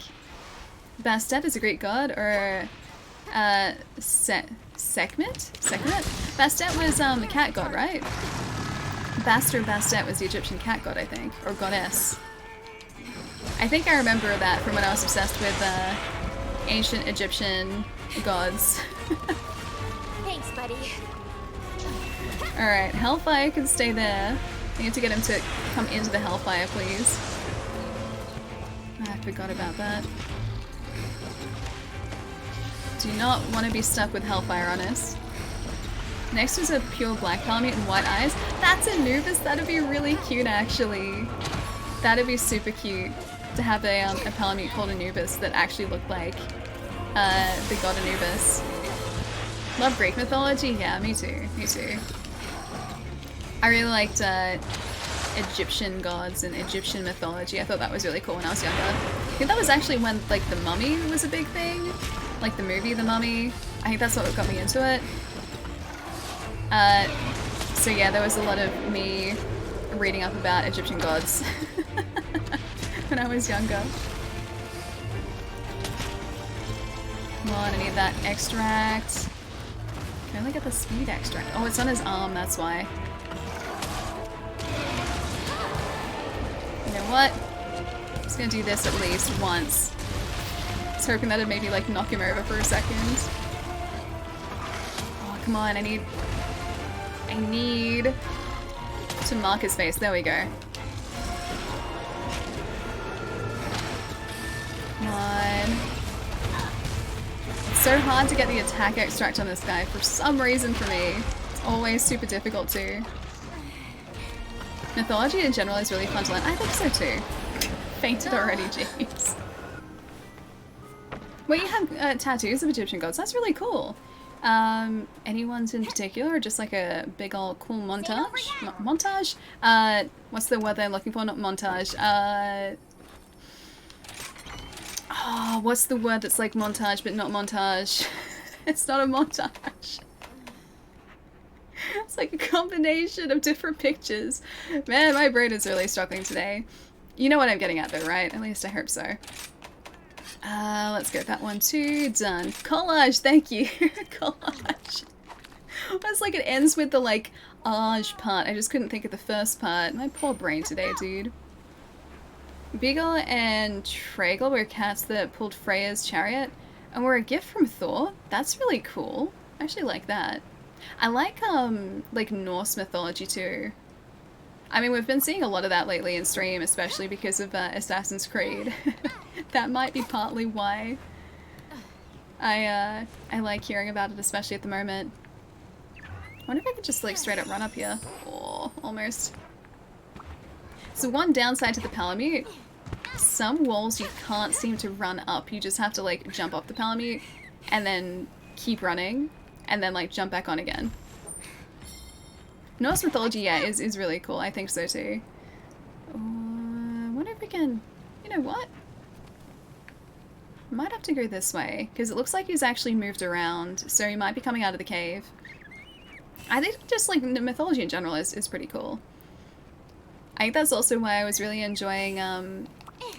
A: Bastet is a Greek god, or Sekhmet? Bastet was the cat god, right? Bastet was the Egyptian cat god, I think, or goddess. I think I remember that from when I was obsessed with ancient Egyptian gods.
B: Thanks, buddy.
A: Alright, Hellfire can stay there. I need to get him to come into the Hellfire, please. I forgot about that. Do not want to be stuck with Hellfire on us. Next is a pure black Palamute and white eyes. That's Anubis. That'd be really cute, actually. That'd be super cute to have a Palamute called Anubis that actually looked like the god Anubis. Love Greek mythology? Yeah, me too. Me too. I really liked Egyptian gods and Egyptian mythology. I thought that was really cool when I was younger. I think that was actually when like The Mummy was a big thing. Like the movie The Mummy. I think that's what got me into it. So yeah, there was a lot of me reading up about Egyptian gods when I was younger. Come on, I need that extract. Can I only get the speed extract? Oh, it's on his arm, that's why. You know what? I'm just gonna do this at least once. I was hoping that it'd maybe like knock him over for a second. Oh, come on, I need to mark his face. There we go. Come on. It's so hard to get the attack extract on this guy for some reason for me. It's always super difficult too. Mythology in general is really fun to learn. I think so too. Fainted already, jeez. Wait, you have tattoos of Egyptian gods? That's really cool. Anyone's in particular, or just like a big old cool montage? Montage? What's the word I'm looking for? Not montage. Oh, what's the word that's like montage but not montage? It's not a montage. It's like a combination of different pictures. Man, my brain is really struggling today. You know what I'm getting at though, right? At least I hope so. Let's go that one too. Done. Collage, thank you. Collage. It's like it ends with the like age part. I just couldn't think of the first part. My poor brain today, dude. Beagle and Tragle were cats that pulled Freya's chariot and were a gift from Thor. That's really cool. I actually like that. I like Norse mythology too. I mean, we've been seeing a lot of that lately in stream, especially because of Assassin's Creed. That might be partly why I like hearing about it, especially at the moment. I wonder if I could just like straight up run up here. Oh, almost. So one downside to the Palamute, some walls you can't seem to run up. You just have to like jump off the Palamute and then keep running and then like jump back on again. Norse mythology, yeah, is really cool. I think so too. I wonder if we can... You know what? Might have to go this way, because it looks like he's actually moved around, so he might be coming out of the cave. I think just like mythology in general is pretty cool. I think that's also why I was really enjoying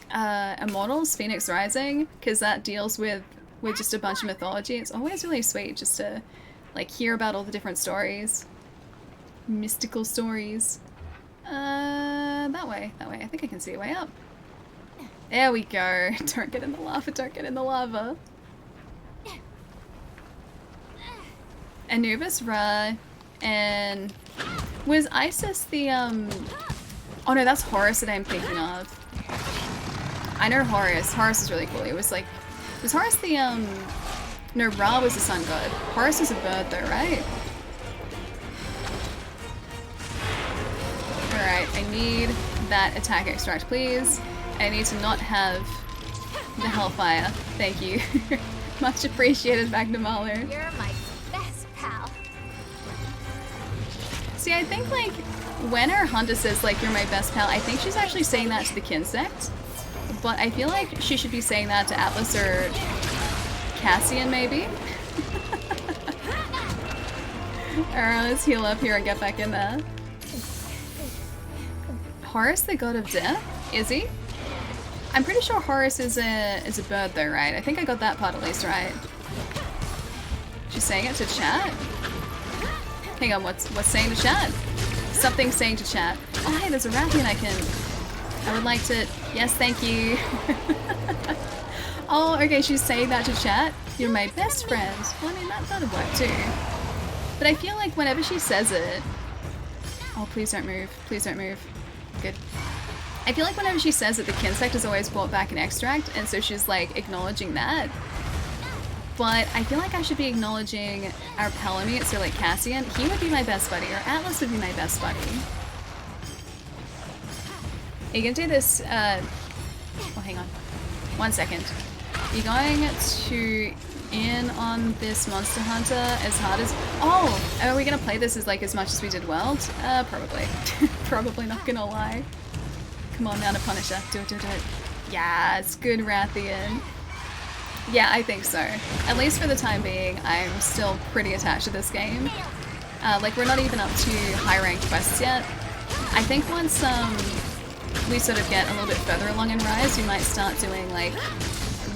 A: Immortals, Phoenix Rising, because that deals with just a bunch of mythology. It's always really sweet just to like hear about all the different stories. Mystical stories. That way. I think I can see a way up. There we go. Don't get in the lava, don't get in the lava. Anubis, Ra, and... Was Isis the, Oh no, that's Horus that I'm thinking of. I know Horus. Horus is really cool. It was like... Was Horus the, No, Ra was the sun god. Horus is a bird though, right? Alright, I need that attack extract, please. I need to not have the Hellfire. Thank you. Much appreciated, Magnamaler.
B: You're my best pal.
A: See, I think, like, when our hunter says, like, you're my best pal, I think she's actually saying that to the Kinsect. But I feel like she should be saying that to Atlas or Cassian, maybe? Alright, let's heal up here and get back in there. Horus, the god of death? Is he? I'm pretty sure Horus is a bird though, right? I think I got that part at least right. She's saying it to chat? Hang on, what's saying to chat? Something's saying to chat. Oh hey, there's a Rathian I would like to... Yes, thank you. Oh, okay, she's saying that to chat. You're my best friend. Well, I mean, that'd work too. But I feel like whenever she says it... Oh, please don't move. Please don't move. Good. I feel like whenever she says it, the Kinsect has always brought back an extract, and so she's like acknowledging that. but I feel like I should be acknowledging our Palamute, so like Cassian. He would be my best buddy, or Atlas would be my best buddy. You can do this, oh, hang on. 1 second. You're going to in on this Monster Hunter as hard as... Oh! Are we gonna play this as much as we did World? Probably. Probably not gonna lie. Come on now to Punisher. Do it, do it, do it. Yes, good Rathian. Yeah, I think so. At least for the time being, I'm still pretty attached to this game. Like, we're not even up to high-ranked quests yet. I think once we sort of get a little bit further along in Rise, we might start doing, like,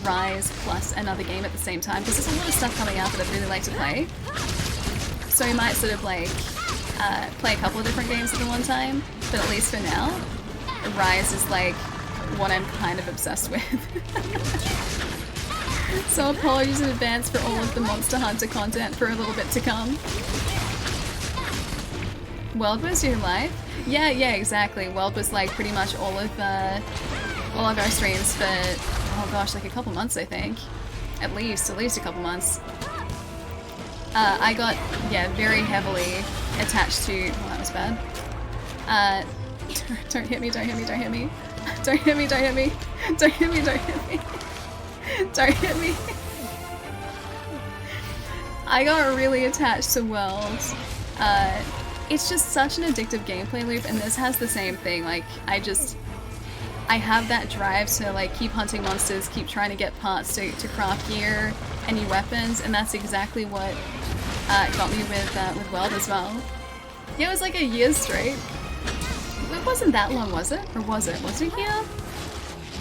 A: Rise plus another game at the same time, because there's a lot of stuff coming out that I'd really like to play. So we might sort of, like, play a couple of different games at the one time, but at least for now, Rise is, like, what I'm kind of obsessed with. So apologies in advance for all of the Monster Hunter content for a little bit to come. World was your life? Yeah, exactly. World was like pretty much all of our streams for, oh gosh, like a couple months, I think. At least a couple months. I got, yeah, very heavily attached to, well, that was bad. Don't hit me, don't hit me, don't hit me. Don't hit me, don't hit me. Don't hit me, don't hit me. Don't hit me. I got really attached to World. It's just such an addictive gameplay loop, and this has the same thing. Like, I have that drive to like keep hunting monsters, keep trying to get parts to craft gear and new weapons, and that's exactly what got me with World as well. Yeah, it was like a year straight. It wasn't that long, was it? Or was it? Was it a year?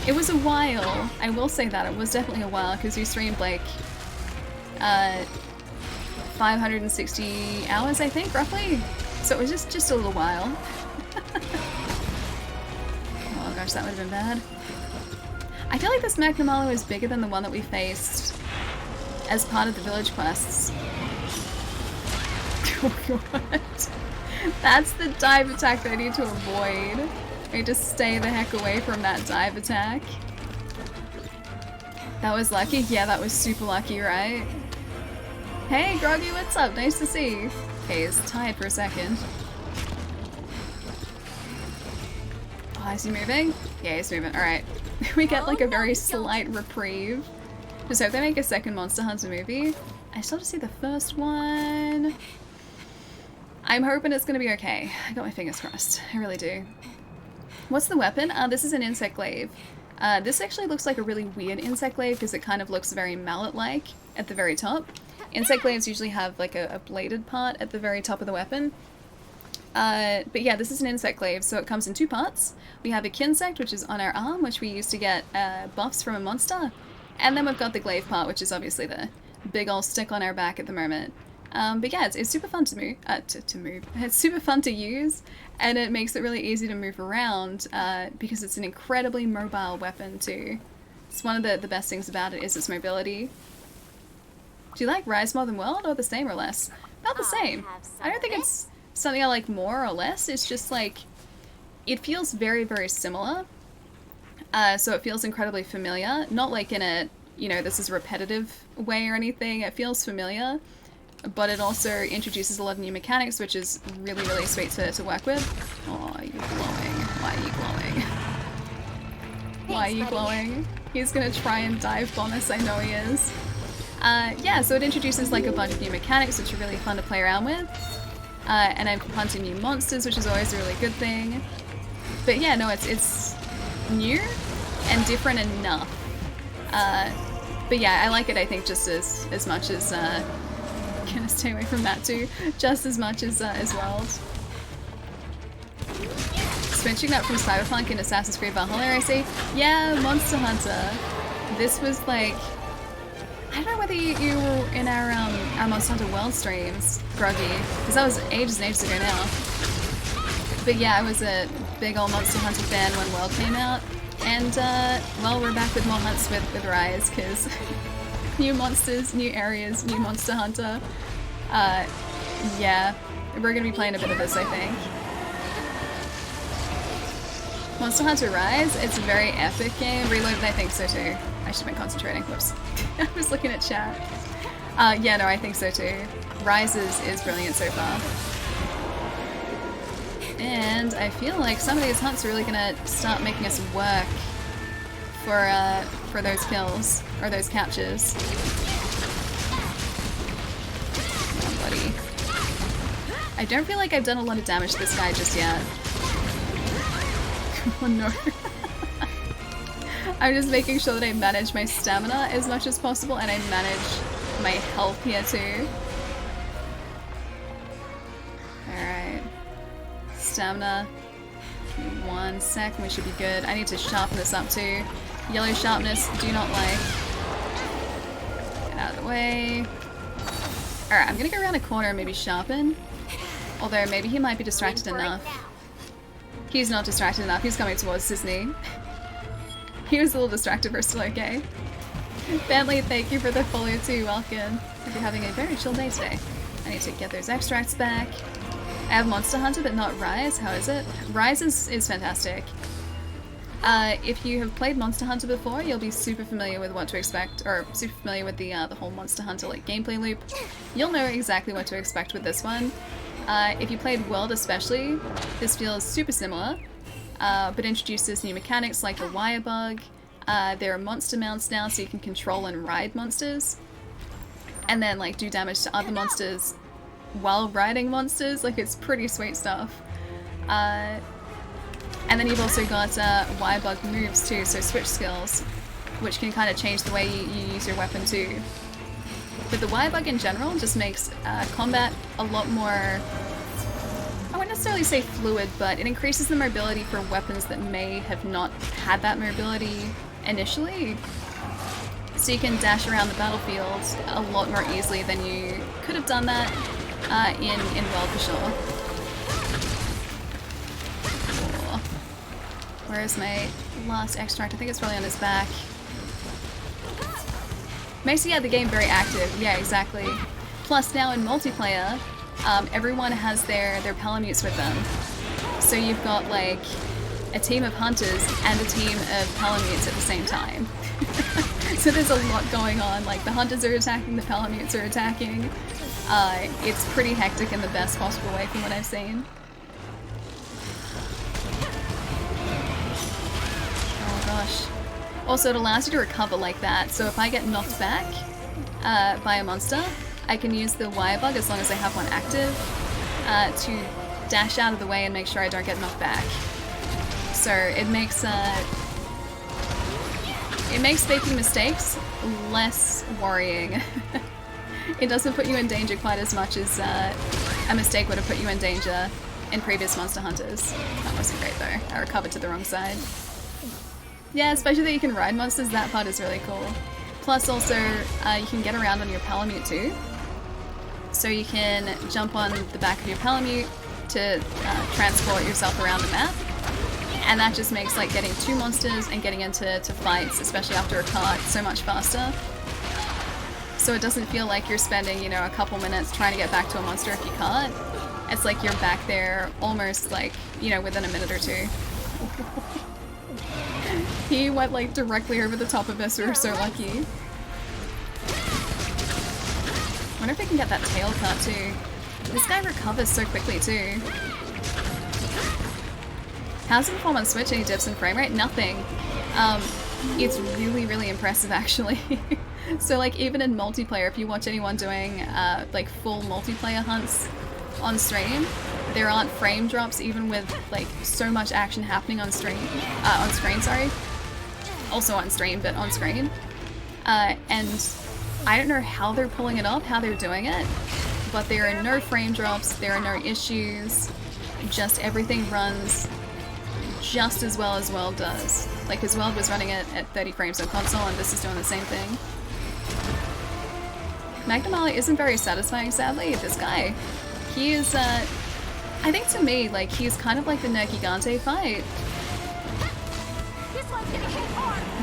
A: It was a while. I will say that. It was definitely a while, because we streamed like 560 hours, I think, roughly. So it was just a little while. Oh gosh, that would have been bad. I feel like this Magnamalo is bigger than the one that we faced as part of the village quests. Oh god. That's the dive attack that I need to avoid. I need to stay the heck away from that dive attack. That was lucky? Yeah, that was super lucky, right? Hey, Groggy, what's up? Nice to see you. Okay, he's tied for a second. Oh, is he moving? Yeah, he's moving. Alright. We get like a very slight reprieve. Just hope they make a second Monster Hunter movie. I still have to see the first one. I'm hoping it's gonna be okay. I got my fingers crossed. I really do. What's the weapon? This is an insect glaive. This actually looks like a really weird insect glaive because it kind of looks very mallet-like at the very top. Insect glaives usually have like a bladed part at the very top of the weapon. But yeah, this is an insect glaive, so it comes in two parts. We have a kinsect, which is on our arm, which we use to get buffs from a monster. And then we've got the glaive part, which is obviously the big ol' stick on our back at the moment. But yeah, it's super fun to move. It's super fun to use, and it makes it really easy to move around because it's an incredibly mobile weapon too. It's one of the best things about it is its mobility. Do you like Rise more than World, or the same or less? About the same. I don't think it's something I like more or less. It's just like, it feels very, very similar. So it feels incredibly familiar. Not like in a, you know, this is a repetitive way or anything. It feels familiar. But it also introduces a lot of new mechanics, which is really, really sweet to work with. Oh, you're glowing. Why are you glowing? Why are you glowing? He's gonna try and dive bomb us, I know he is. Yeah, so it introduces like a bunch of new mechanics, which are really fun to play around with. And I'm hunting new monsters, which is always a really good thing. But yeah, no, it's new and different enough. But yeah, I like it, I think, just as much as... gonna stay away from that too, just as much as World. Switching that from Cyberpunk in Assassin's Creed Valhalla, I see. Yeah, Monster Hunter. This was like, I don't know whether you were in our Monster Hunter World streams, Groggy, because that was ages and ages ago now. But yeah, I was a big old Monster Hunter fan when World came out, and well, we're back with more hunts with Rise, because new monsters, new areas, new Monster Hunter. Yeah, we're gonna be playing a bit of this, I think. Monster Hunter Rise, it's a very epic game. Reloaded, I think so too. I should have been concentrating. Whoops. I was looking at chat. Yeah, no, I think so too. Rises is brilliant so far. And I feel like some of these hunts are really gonna start making us work for those kills, or those captures. Come on, buddy. I don't feel like I've done a lot of damage to this guy just yet. Oh no. I'm just making sure that I manage my stamina as much as possible, and I manage my health here too. Alright. Stamina. Give me 1 sec, we should be good. I need to sharpen this up too. Yellow sharpness, do not like. Get out of the way. Alright, I'm gonna go around a corner and maybe sharpen. Although maybe he might be distracted enough. He's not distracted enough, he's coming towards us, isn't he? He was a little distracted, but still okay. Bentley, thank you for the follow too, welcome. Hope you're having a very chill day today. I need to get those extracts back. I have Monster Hunter but not Rise, how is it? Rise is fantastic. If you have played Monster Hunter before, you'll be super familiar with what to expect, or super familiar with the whole Monster Hunter like gameplay loop. You'll know exactly what to expect with this one. If you played World especially, this feels super similar, but introduces new mechanics like a wire bug. There are monster mounts now, so you can control and ride monsters, and then like do damage to other monsters while riding monsters. Like, it's pretty sweet stuff. And then you've also got wire bug moves too, so switch skills, which can kind of change the way you use your weapon too. But the wire bug in general just makes combat a lot more, I wouldn't necessarily say fluid, but it increases the mobility for weapons that may have not had that mobility initially. So you can dash around the battlefield a lot more easily than you could have done that in World for sure. Cool. Where is my last extract? I think it's probably on his back. Makes the game very active. Yeah, exactly. Plus now in multiplayer, everyone has their palamutes with them. So you've got like a team of hunters and a team of palamutes at the same time. So there's a lot going on. Like, the hunters are attacking, the palamutes are attacking. It's pretty hectic in the best possible way from what I've seen. Oh gosh. Also, it allows you to recover like that, so if I get knocked back by a monster, I can use the wire bug, as long as I have one active, to dash out of the way and make sure I don't get knocked back. So it makes making mistakes less worrying. It doesn't put you in danger quite as much as a mistake would have put you in danger in previous Monster Hunters. That wasn't great though. I recovered to the wrong side. Yeah, especially that you can ride monsters, that part is really cool. Plus also, you can get around on your palamute too. So you can jump on the back of your palamute to transport yourself around the map. And that just makes like getting to monsters and getting into fights, especially after a cart, so much faster. So it doesn't feel like you're spending, you know, a couple minutes trying to get back to a monster if you can't. It's like you're back there almost like, you know, within a minute or two. He went like directly over the top of us, we were so lucky. I wonder if I can get that tail cut too. This guy recovers so quickly too. How's it perform on Switch? Any dips in frame rate? Nothing. It's really, really impressive actually. So like even in multiplayer, if you watch anyone doing like full multiplayer hunts on stream, there aren't frame drops even with like so much action happening on screen, sorry. Also on stream, but on screen. And I don't know how they're pulling it off, how they're doing it, but there are no frame drops, there are no issues, just everything runs just as well as World does. Like, because World was running it at 30 frames on console, and this is doing the same thing. Magnamala isn't very satisfying, sadly. This guy, he is, I think to me, like, he's kind of like the Nergigante fight.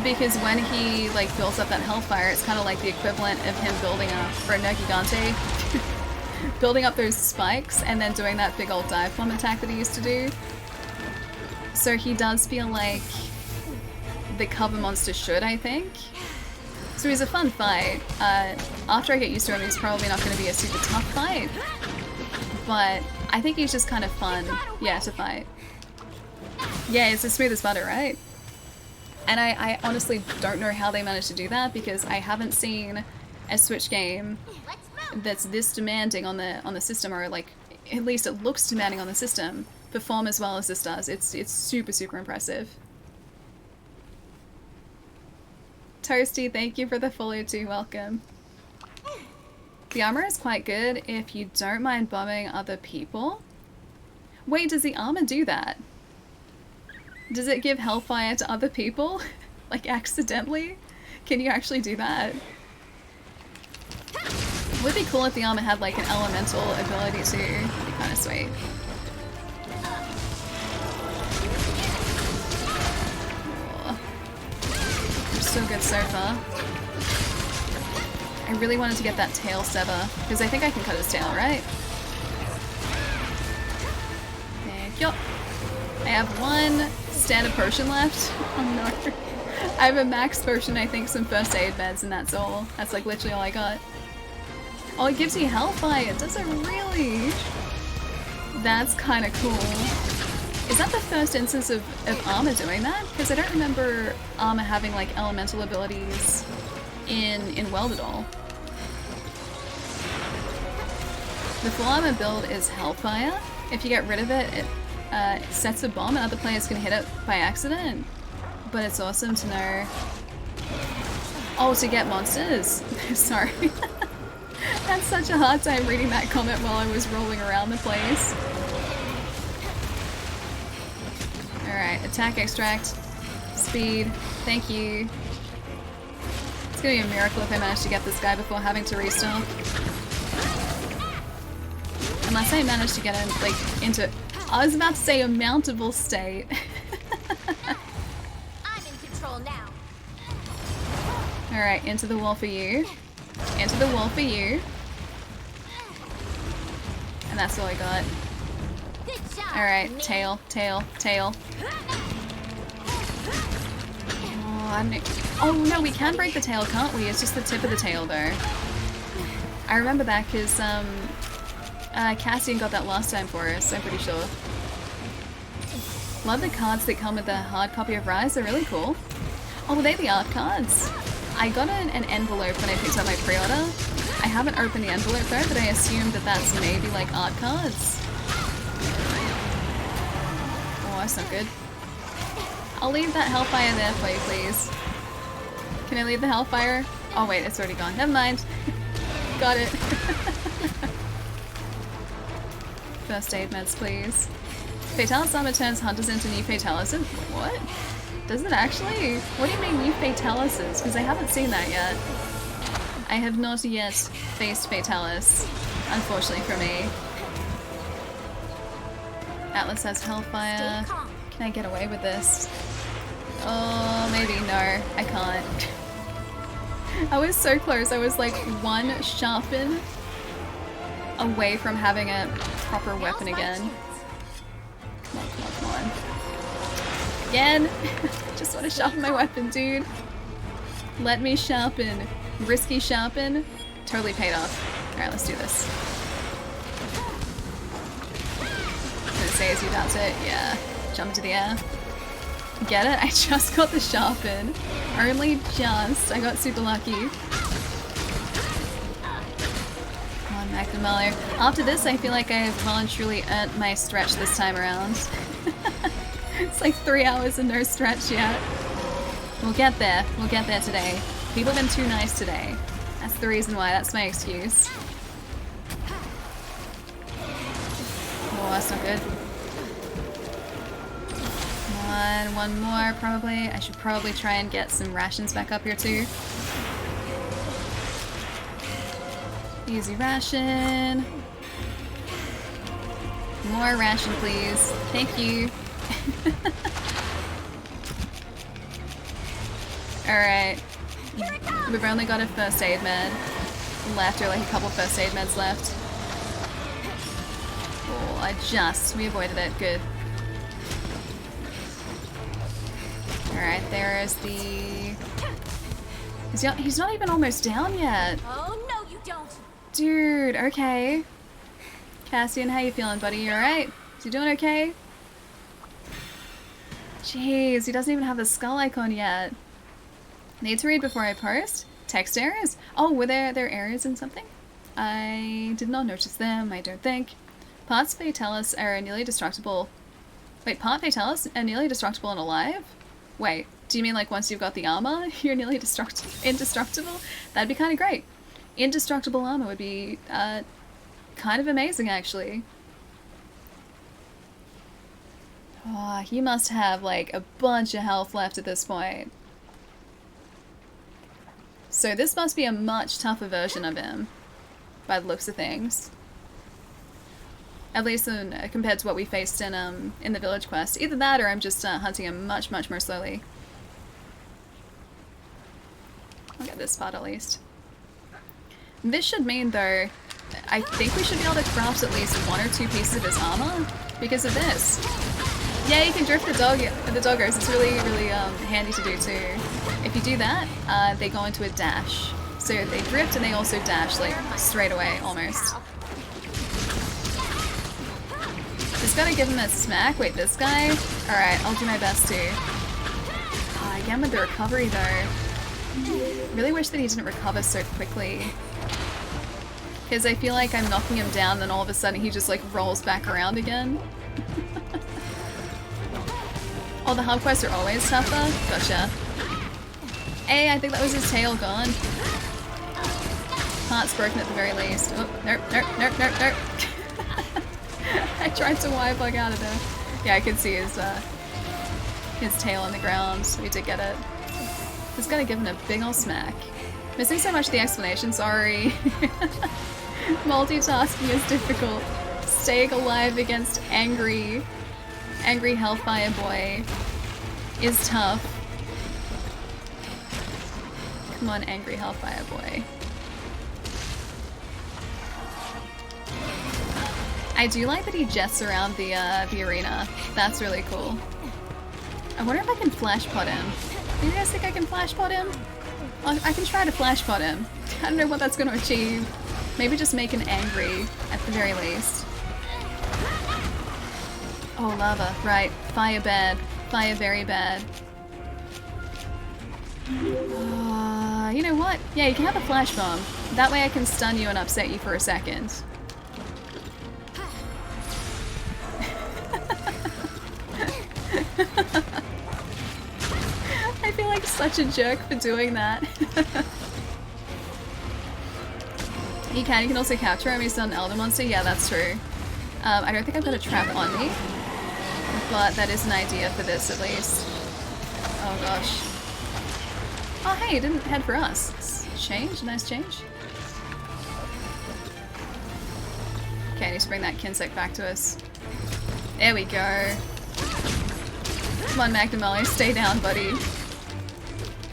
A: Because when he, like, builds up that Hellfire, it's kind of like the equivalent of him building up, for Nergigante, building up those spikes and then doing that big old dive bomb attack that he used to do. So he does feel like the cover monster should, I think. So he's a fun fight. After I get used to him, he's probably not going to be a super tough fight. But I think he's just kind of fun, yeah, to fight. Yeah, it's as smooth as butter, right? And I honestly don't know how they managed to do that, because I haven't seen a Switch game that's this demanding on the system, or like at least it looks demanding on the system, perform as well as this does. It's super, super impressive. Toasty, thank you for the follow too, welcome. The armor is quite good if you don't mind bombing other people. Wait, does the armor do that? Does it give hellfire to other people? Like accidentally? Can you actually do that? Would be cool if the armor had like an elemental ability too. It'd be kind of sweet. So good so far. I really wanted to get that tail sever, because I think I can cut his tail, right? Thank you. I have one standard potion left. Oh no. I have a max potion, I think some first aid meds, and that's all. That's like literally all I got. Oh, it gives you hellfire, does it really? That's kind of cool. Is that the first instance of Armor doing that? Because I don't remember Armor having like elemental abilities in Weld at all. The full armor build is Hellfire. If you get rid of it, it sets a bomb and other players can hit it by accident. But it's awesome to know. Oh, to get monsters. Sorry. I had such a hard time reading that comment while I was rolling around the place. Alright, attack, extract, speed, thank you. It's gonna be a miracle if I manage to get this guy before having to restock. Unless I manage to get him, like, into... I was about to say a mountable state.
B: I'm in control now.
A: Alright, into the wall for you. Into the wall for you. And that's all I got. Alright, tail, tail, tail. Oh no, we can break the tail, can't we? It's just the tip of the tail though. I remember that because Cassian got that last time for us, I'm pretty sure. Love the cards that come with the hard copy of Rise, they're really cool. Oh, were they the art cards? I got an envelope when I picked up my pre-order. I haven't opened the envelope though, but I assumed that that's maybe like art cards. Oh, that's not good. I'll leave that Hellfire there for you, please. Can I leave the Hellfire? Oh wait, it's already gone. Never mind. Got it. First aid meds, please. Fatalis armor turns hunters into new Fatalises? What? Does it actually? What do you mean new Fatalises? Because I haven't seen that yet. I have not yet faced Fatalis, unfortunately for me. Atlas has Hellfire. Can I get away with this? Oh, maybe. No, I can't. I was so close. I was like one sharpen away from having a proper weapon again. Come on, come on, come on. Again! Just want to sharpen my weapon, dude. Let me sharpen. Risky sharpen. Totally paid off. Alright, let's do this. Did it say as you about it? Yeah. Jump into the air. Get it? I just got the sharpen. Only just. I got super lucky. Come on, Magdamello. After this, I feel like I have voluntarily earned my stretch this time around. It's like 3 hours and no stretch yet. We'll get there. We'll get there today. People have been too nice today. That's the reason why. That's my excuse. Oh, that's not good. One more, probably. I should probably try and get some rations back up here, too. Easy ration. More ration, please. Thank you. Alright. We've only got a first aid med left, or like a couple first aid meds left. Oh, we avoided it. Good. Alright, there is the He's not even almost down yet.
B: Oh, no, you don't.
A: Dude, okay. Cassian, how you feeling, buddy? You alright? Is he doing okay? Jeez, he doesn't even have the skull icon yet. Need to read before I post? Text areas? Oh, were there areas in something? I did not notice them, I don't think. Parts Fatalis are nearly destructible. Wait, part Fatalis are nearly destructible and alive? Wait, do you mean like once you've got the armor, you're nearly indestructible? That'd be kind of great. Indestructible armor would be kind of amazing, actually. Oh, he must have like a bunch of health left at this point. So this must be a much tougher version of him, by the looks of things. At least compared to what we faced in the village quest. Either that or I'm just hunting him much, much more slowly. I'll get this spot at least. This should mean, though, I think we should be able to craft at least 1 or 2 pieces of his armor because of this. Yeah, you can drift the doggos. It's really, really handy to do too. If you do that, they go into a dash. So they drift and they also dash, like, straight away, almost. Just gotta give him a smack. Wait, this guy? Alright, I'll do my best too. Oh, again with the recovery though. Really wish that he didn't recover so quickly. Because I feel like I'm knocking him down, then all of a sudden he just like rolls back around again. Oh, the hub quests are always tougher? Gotcha. Hey, I think that was his tail gone. Heart's broken at the very least. Oh, nope, nope, nope, nope, nope. I tried to wire bug out of there. Yeah, I can see his tail on the ground, so we did get it. Just gotta give him a big ol' smack. Missing so much of the explanation, sorry. Multitasking is difficult. Staying alive against angry Hellfire Boy is tough. Come on, angry Hellfire Boy. I do like that he jets around the arena. That's really cool. I wonder if I can flash pot him. Do you guys think I can flash pot him? Well, I can try to flash pot him. I don't know what that's going to achieve. Maybe just make him angry, at the very least. Oh, lava. Right. Fire bad. Fire very bad. You know what? Yeah, you can have a flash bomb. That way I can stun you and upset you for a second. I feel like such a jerk for doing that. You can also capture him. He's not an elder monster. Yeah, that's true. I don't think I've got a trap on me, but that is an idea for this at least. Oh gosh. Oh hey, it didn't head for us. It's change, nice change. Okay, I need to bring that Kinsect back to us. There we go. Come on, Magdamelli, stay down, buddy.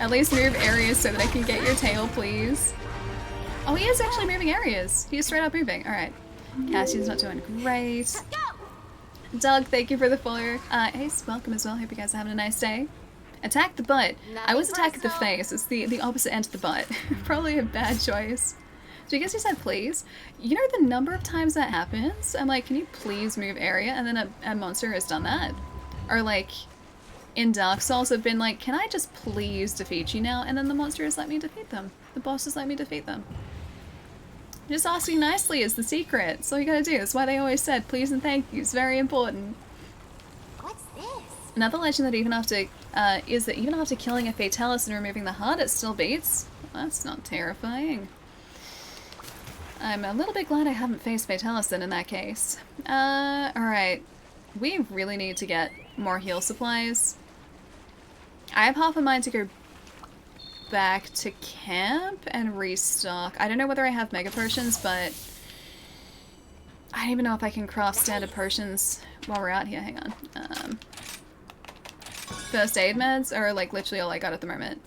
A: At least move areas so that I can get your tail, please. Oh, he is actually moving areas. He is straight up moving. Alright. Cassie's not doing great. Doug, thank you for the follow. Hey, welcome as well. Hope you guys are having a nice day. Attack the butt. I was attacked at the face. It's the opposite end of the butt. Probably a bad choice. So I guess you said please. You know the number of times that happens? I'm like, can you please move area? And then a monster has done that. Or like, in Dark Souls have been like, can I just please defeat you now? And then the monster has let me defeat them. The boss has let me defeat them. Just asking nicely is the secret. That's all you gotta do. That's why they always said please and thank you. It's very important.
B: What's this?
A: Another legend that even after is that even after killing a Fatalis and removing the heart, it still beats. Well, that's not terrifying. I'm a little bit glad I haven't faced Fatalis then in that case. Alright. We really need to get more heal supplies. I have half a mind to go back to camp and restock. I don't know whether I have mega potions, but I don't even know if I can craft standard potions while we're out here. Hang on. First aid meds are like literally all I got at the moment.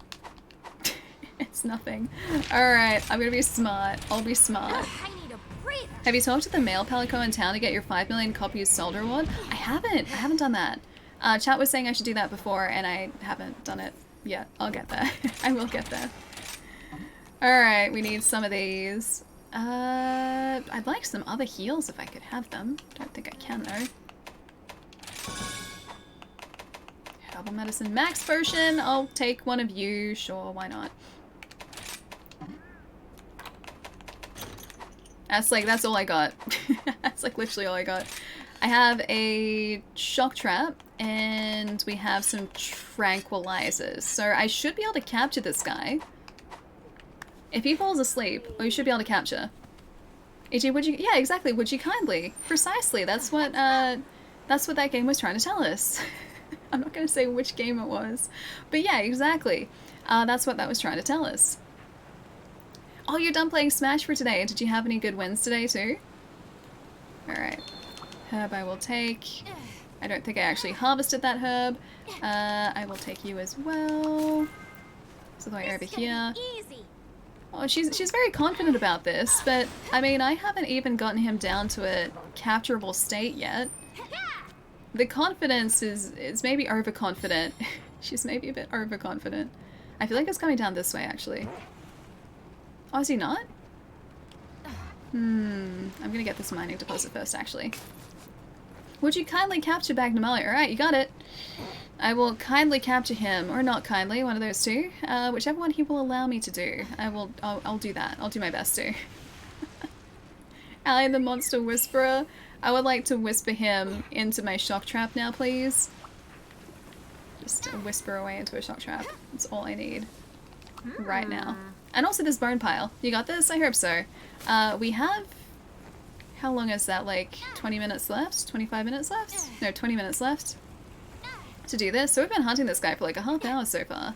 A: It's nothing. Alright, I'm gonna be smart. I'll be smart.
B: I need a breather.
A: Have you talked to the male Palico in town to get your 5 million copies sold reward? I haven't done that. Chat was saying I should do that before, and I haven't done it yet. I'll get there. I will get there. Alright, we need some of these. I'd like some other heals if I could have them. Don't think I can though. Herbal medicine max potion. I'll take one of you. Sure, why not? That's all I got. That's like literally all I got. I have a shock trap and we have some tranquilizers. So I should be able to capture this guy. If he falls asleep, we should be able to capture. AJ, would you? Yeah, exactly. Would you kindly? Precisely. That's what that game was trying to tell us. I'm not going to say which game it was, but yeah, exactly. That's what that was trying to tell us. Oh, you're done playing Smash for today. Did you have any good wins today too? All right. Herb I will take. I don't think I actually harvested that herb. I will take you as well. So the way over here.
B: Easy.
A: Oh, she's very confident about this, but I mean, I haven't even gotten him down to a capturable state yet. The confidence is maybe overconfident. She's maybe a bit overconfident. I feel like it's coming down this way, actually. Oh, is he not? I'm gonna get this mining deposit first, actually. Would you kindly capture Bagnamali? Alright, you got it. I will kindly capture him, or not kindly, one of those two. Whichever one he will allow me to do. I'll do that. I'll do my best to. Allie the Monster Whisperer. I would like to whisper him into my shock trap now, please. Just whisper away into a shock trap. That's all I need. Right now. And also this bone pile. You got this? I hope so. We have... How long is that? Like 20 minutes left? 25 minutes left? No, 20 minutes left to do this. So we've been hunting this guy for like a half hour so far.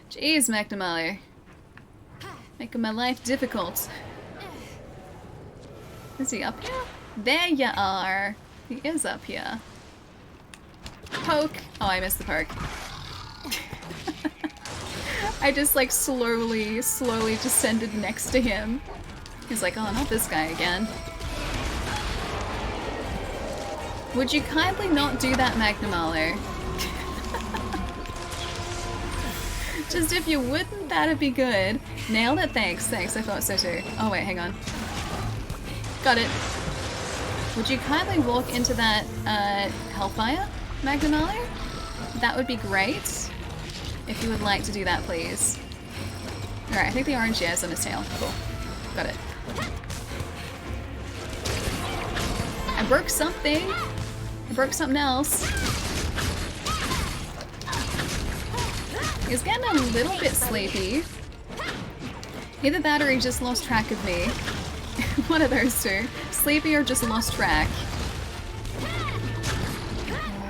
A: Jeez, McNamara. Making my life difficult. Is he up here? There you are. He is up here. Poke. Oh, I missed the poke. I just like slowly descended next to him. He's like, oh, not this guy again. Would you kindly not do that, McNamara? Just if you wouldn't, that'd be good. Nailed it, thanks, I thought so too. Oh wait, hang on. Got it. Would you kindly walk into that, Hellfire, McNamara? That would be great. If you would like to do that, please. Alright, I think the orange hair is on his tail. Cool. Got it. I broke something. I broke something else. He's getting a little bit sleepy. Either that or he just lost track of me. One of those two. Sleepy or just lost track.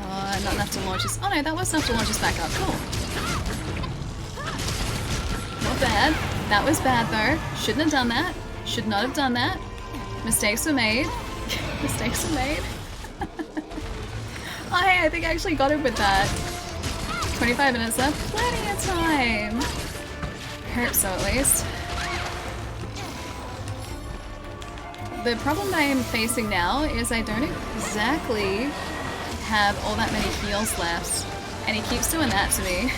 A: Oh, not enough to launch us. Oh no, that was enough to launch us back up. Cool. Not bad. That was bad though. Shouldn't have done that. Should not have done that. Mistakes were made. Mistakes were made. Oh hey, I think I actually got him with that. 25 minutes left. Plenty of time. I hope so at least. The problem I am facing now is I don't exactly have all that many heals left. And he keeps doing that to me.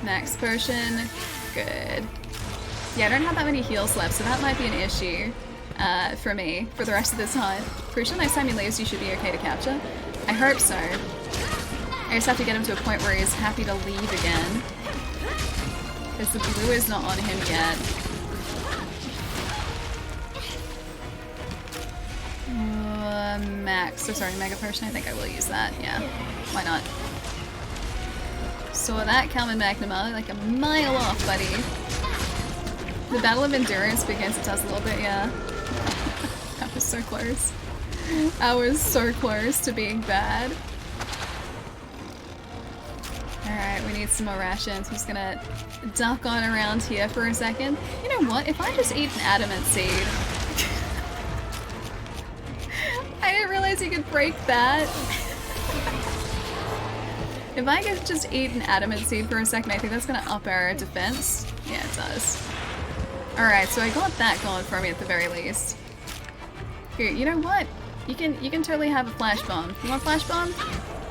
A: Max potion. Good. Yeah, I don't have that many heals left, so that might be an issue for me for the rest of this hunt. Pretty sure next time he leaves, you should be okay to capture. I hope so. I just have to get him to a point where he's happy to leave again. Because the blue is not on him yet. Max. Oh, sorry, Mega Potion. I think I will use that. Yeah. Why not? Saw that coming, McNamara, like a mile off, buddy. The Battle of Endurance begins to us a little bit, yeah. That was so close. I was so close to being bad. Alright, we need some more rations. I'm just gonna duck on around here for a second. You know what? If I just eat an adamant seed... I didn't realize you could break that. If I could just eat an adamant seed for a second, I think that's gonna up our defense. Yeah, it does. Alright, so I got that going for me at the very least. Here, you know what? You can totally have a flash bomb. You want flash bomb?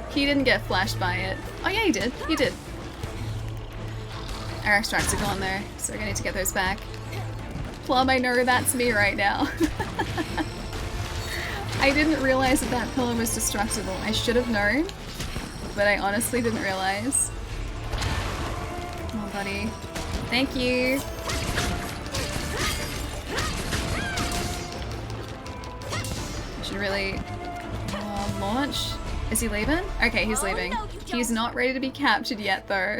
A: He didn't get flashed by it. Oh yeah, he did. He did. Our extracts are gone there, so we're gonna need to get those back. Plum, I know that's me right now. I didn't realize that that pillar was destructible. I should have known, but I honestly didn't realize. Come on, buddy. Thank you. I should really launch. Is he leaving? Okay, he's leaving. He's not ready to be captured yet, though.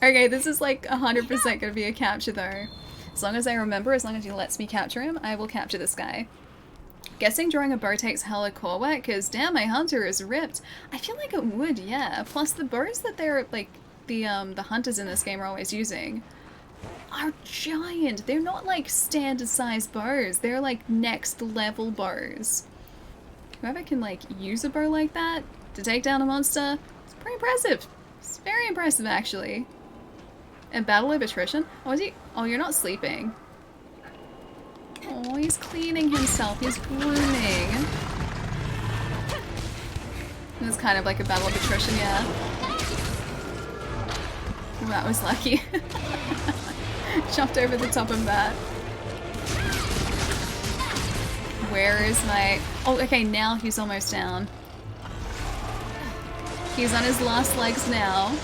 A: Okay, this is like 100% gonna be a capture, though. As long as I remember, as long as he lets me capture him, I will capture this guy. Guessing drawing a bow takes hella core work, because damn, my hunter is ripped. I feel like it would, yeah. Plus the bows that they're, like, the hunters in this game are always using are giant. They're not like standard sized bows. They're like next level bows. Whoever can like use a bow like that to take down a monster, it's pretty impressive. It's very impressive actually. A battle of attrition? Oh, is he? Oh, you're not sleeping. Oh, he's cleaning himself. He's grooming. It was kind of like a battle of attrition, yeah. Oh, that was lucky. Jumped over the top of that. Where is my... Oh, okay, now he's almost down. He's on his last legs now.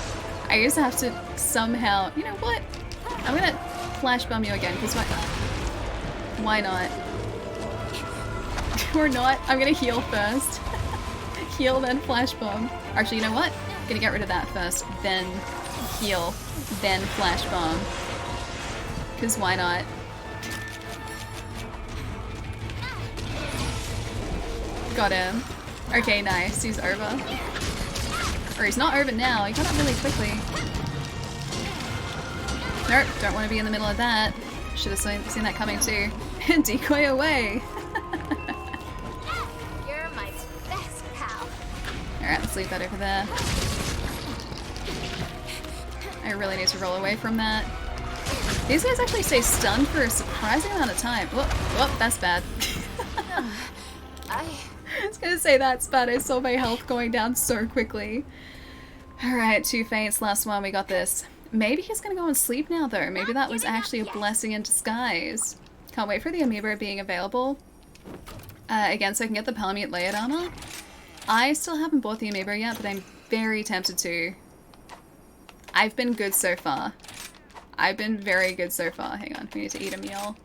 A: I just have to somehow... You know what? I'm gonna flash bomb you again, because why not? Or not. I'm gonna heal first. Heal, then flash bomb. Actually, you know what? I'm gonna get rid of that first, then heal, then flash bomb. Because why not? Got him. Okay, nice. He's over. Or he's not over now. He got up really quickly. Nope, don't want to be in the middle of that. Should have seen that coming too. Decoy away!
B: You're my best pal.
A: Alright, let's leave that over there. I really need to roll away from that. These guys actually stay stunned for a surprising amount of time. Whoop, whoop, that's bad. I was gonna say that's bad. I saw my health going down so quickly. Alright, 2 faints, last one, we got this. Maybe he's gonna go and sleep now though. Maybe that was actually a blessing in disguise. Can't wait for the amiibo being available. Again, so I can get the Palamute layered armor. I still haven't bought the amiibo yet, but I'm very tempted to. I've been good so far. I've been very good so far. Hang on, we need to eat a meal.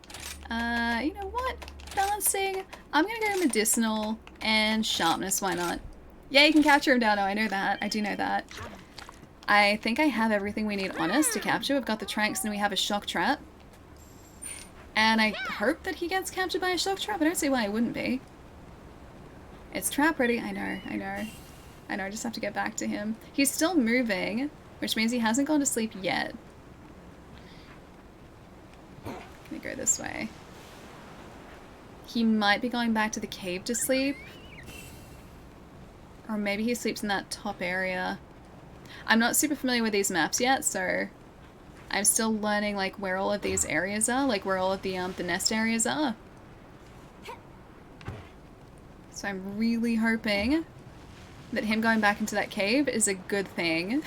A: You know what? Balancing. I'm gonna go medicinal and sharpness, why not? Yeah, you can capture him down. Oh, I know that. I do know that. I think I have everything we need on us to capture. We've got the tranks and we have a shock trap. And I hope that he gets captured by a shock trap. I don't see why it wouldn't be. It's trap ready. I know, I know. I know, I just have to get back to him. He's still moving, which means he hasn't gone to sleep yet. Let me go this way. He might be going back to the cave to sleep. Or maybe he sleeps in that top area. I'm not super familiar with these maps yet, so I'm still learning like where all of these areas are, like where all of the nest areas are. So I'm really hoping that him going back into that cave is a good thing.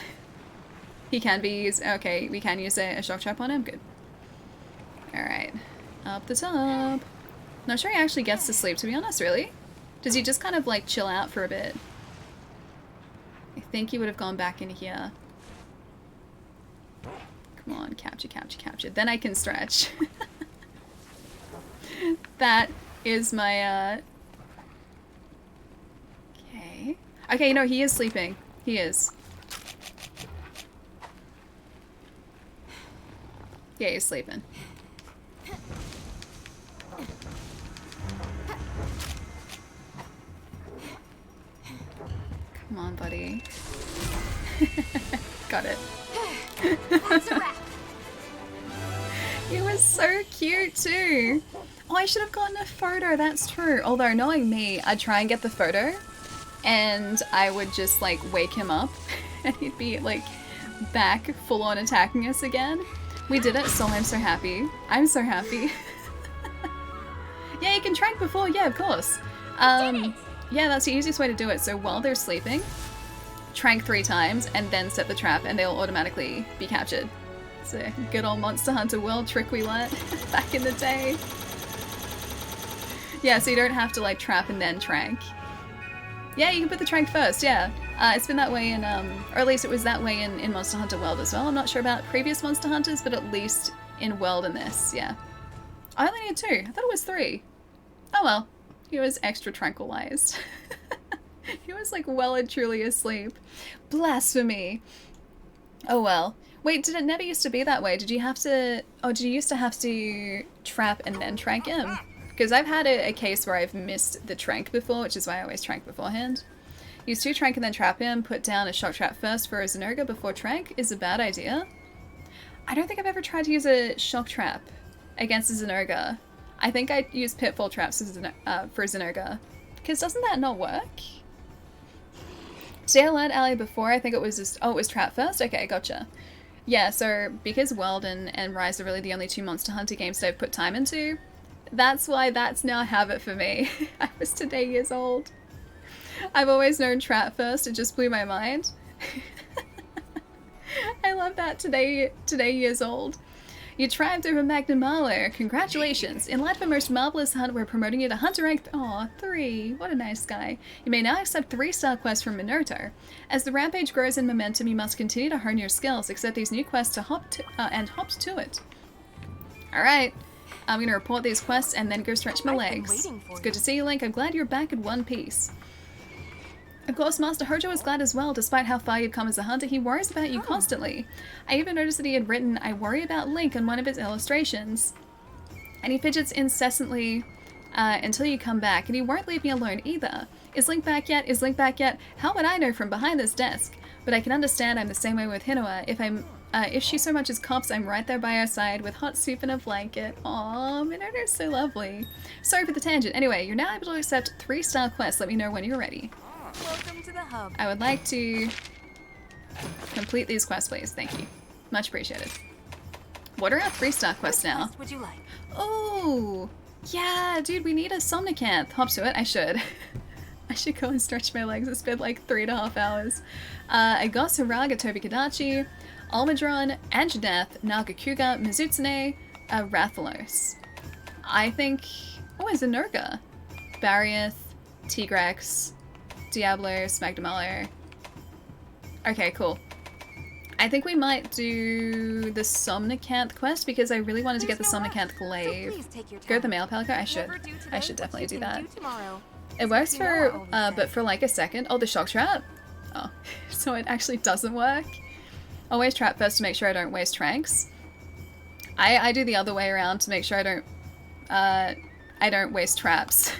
A: He can be used. Okay, we can use a shock trap on him. Good. Alright. Up the top. Not sure he actually gets to sleep, to be honest, really. Does he just kind of like chill out for a bit? I think he would have gone back in here. Come on, capture, capture, capture. Then I can stretch. That is my, Okay. Okay, no, he is sleeping. He is. Yeah, he's sleeping. Come on, buddy. Got it.
B: That's a wrap.
A: He was so cute too. Oh, I should have gotten a photo, that's true. Although, knowing me, I'd try and get the photo and I would just like wake him up and he'd be like back full on attacking us again. We did it, so I'm so happy. I'm so happy. Yeah, you can track before, yeah, of course. Yeah, that's the easiest way to do it. So while they're sleeping, trank 3 times and then set the trap and they'll automatically be captured. It's a good old Monster Hunter World trick we learnt back in the day. Yeah, so you don't have to like trap and then trank. Yeah, you can put the trank first, yeah. It's been that way in, or at least it was that way in Monster Hunter World as well. I'm not sure about previous Monster Hunters, but at least in World in this, yeah. I only need 2. I thought it was 3. Oh well. He was extra tranquilized. He was like well and truly asleep. Blasphemy. Oh well. Wait, did it never used to be that way? Did you have to... Oh, did you used to have to trap and then trank him? Because I've had a case where I've missed the trank before, which is why I always trank beforehand. Use 2 trank and then trap him. Put down a shock trap first for a Zynerga before trank is a bad idea. I don't think I've ever tried to use a shock trap against a Zynerga. I think I use pitfall traps for Zynerga. Because doesn't that not work? See, I learned Ally before. I think it was just... Oh, it was trap first? Okay, gotcha. Yeah, so because World and Rise are really the only 2 Monster Hunter games that I've put time into, that's why that's now a habit for me. I was today years old. I've always known trap first. It just blew my mind. I love that today years old. You triumphed over Magnamalo. Congratulations. In light of a most marvelous hunt, we're promoting you to Hunter rank 3. What a nice guy. You may now accept 3-star quests from Minotaur. As the rampage grows in momentum, you must continue to hone your skills. Accept these new quests to hop to it. Alright. I'm going to report these quests and then go stretch my legs. It's good to see you, Link. I'm glad you're back in one piece. Of course, Master Hojo is glad as well. Despite how far you've come as a hunter, he worries about you constantly. I even noticed that he had written, "I worry about Link" on one of his illustrations. And he fidgets incessantly until you come back, and he won't leave me alone either. Is Link back yet? Is Link back yet? How would I know from behind this desk? But I can understand I'm the same way with Hinoa. If she so much as coughs, I'm right there by her side with hot soup and a blanket. Aww, Minotaur's so lovely. Sorry for the tangent. Anyway, you're now able to accept 3-star quests. Let me know when you're ready.
B: Welcome to the hub.
A: I would like to complete these quests, please. Thank you. Much appreciated. What are our 3-star quests now?
B: What would you like?
A: Oh, yeah, dude, we need a Somnicanth. Hop to it. I should. I should go and stretch my legs. It's been like 3.5 hours. I got Saraga, Tobikadachi, Almudron, Anjanath, Nagakuga, Mizutsune, Rathalos. I think... Oh, it's Zynerga. Barriath, Tigrex, Diablo, Smagdamalo. Okay, cool. I think we might do the Somnicanth quest because I really wanted to get the Somnicanth glaive. Go to the Mail Palico? I should definitely do that. It works for, but for like a second. Oh, the shock trap? Oh, so it actually doesn't work? Always trap first to make sure I don't waste tranks. I do the other way around to make sure I don't waste traps.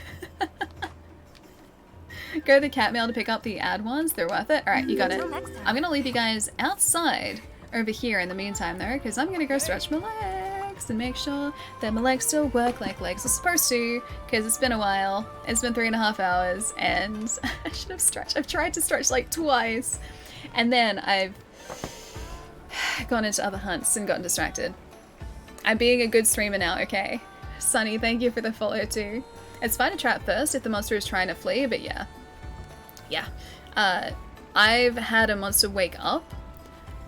A: Go to the cat mail to pick up the ad ones. They're worth it. Alright, you got it. I'm gonna leave you guys outside over here in the meantime though, because I'm gonna go stretch my legs and make sure that my legs still work like legs are supposed to, because it's been a while. It's been 3.5 hours and I should have stretched. I've tried to stretch like twice and then I've gone into other hunts and gotten distracted. I'm being a good streamer now, okay? Sunny, thank you for the follow too. It's fine to trap first if the monster is trying to flee, but yeah. Yeah. I've had a monster wake up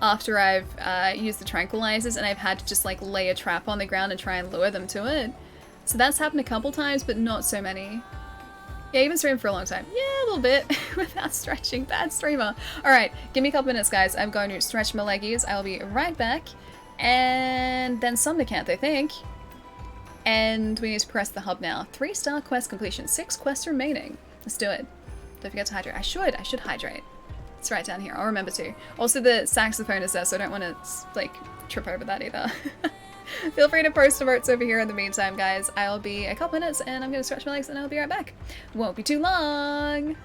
A: after I've used the tranquilizers and I've had to just like lay a trap on the ground and try and lure them to it. So that's happened a couple times, but not so many. Yeah, even streamed for a long time. Yeah, a little bit without stretching. Bad streamer. Alright, give me a couple minutes, guys. I'm going to stretch my leggies. I'll be right back. And then Somnicanth, I think. And we need to press the hub now. 3-star quest completion. 6 quests remaining. Let's do it. Don't forget to hydrate. I should hydrate. It's right down here. I'll remember to. Also, the saxophone is there, so I don't want to, like, trip over that either. Feel free to post alerts over here in the meantime, guys. I'll be a couple minutes, and I'm going to stretch my legs, and I'll be right back. Won't be too long!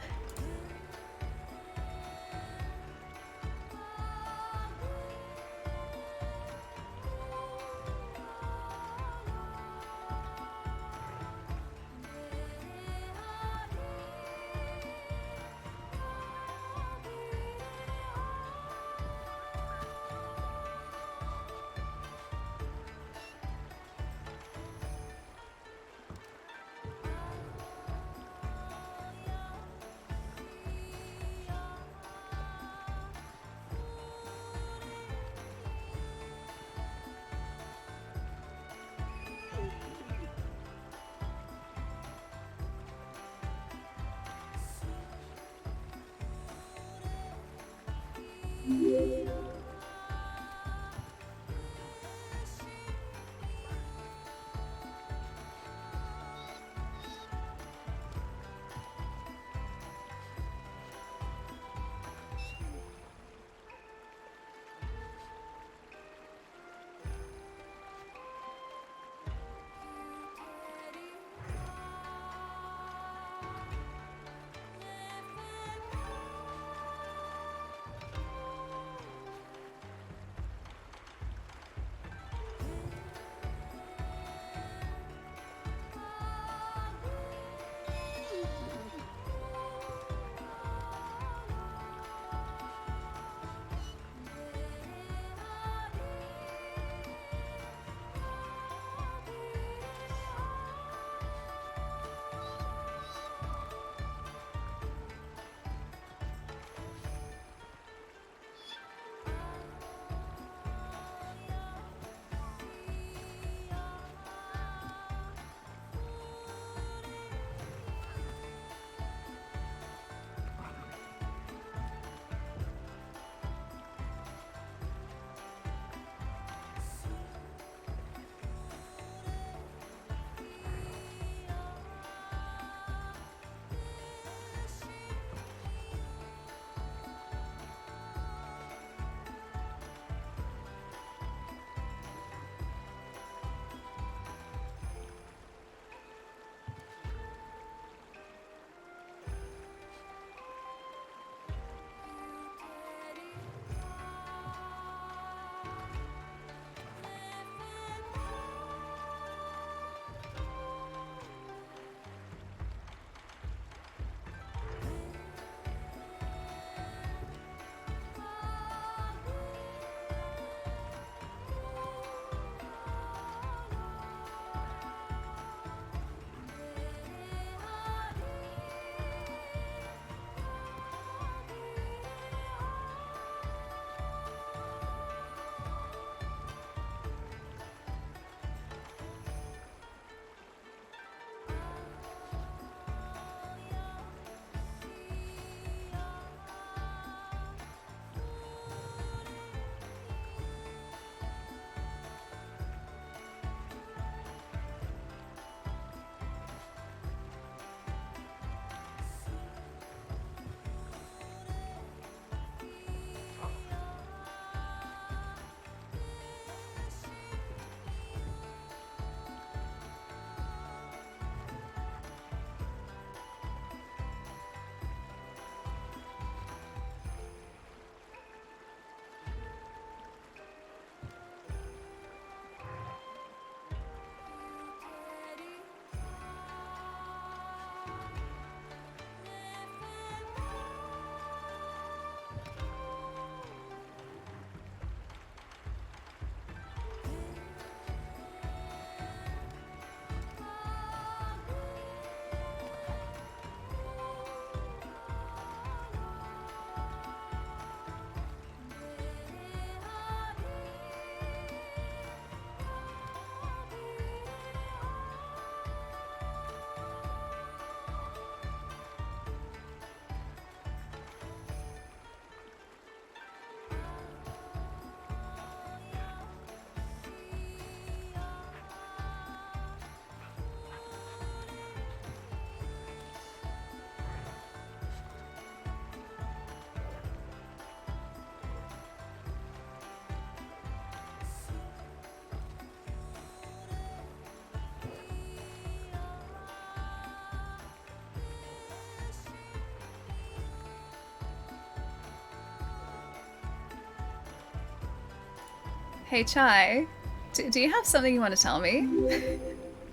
A: Hey, Chai. Do you have something you want to tell me?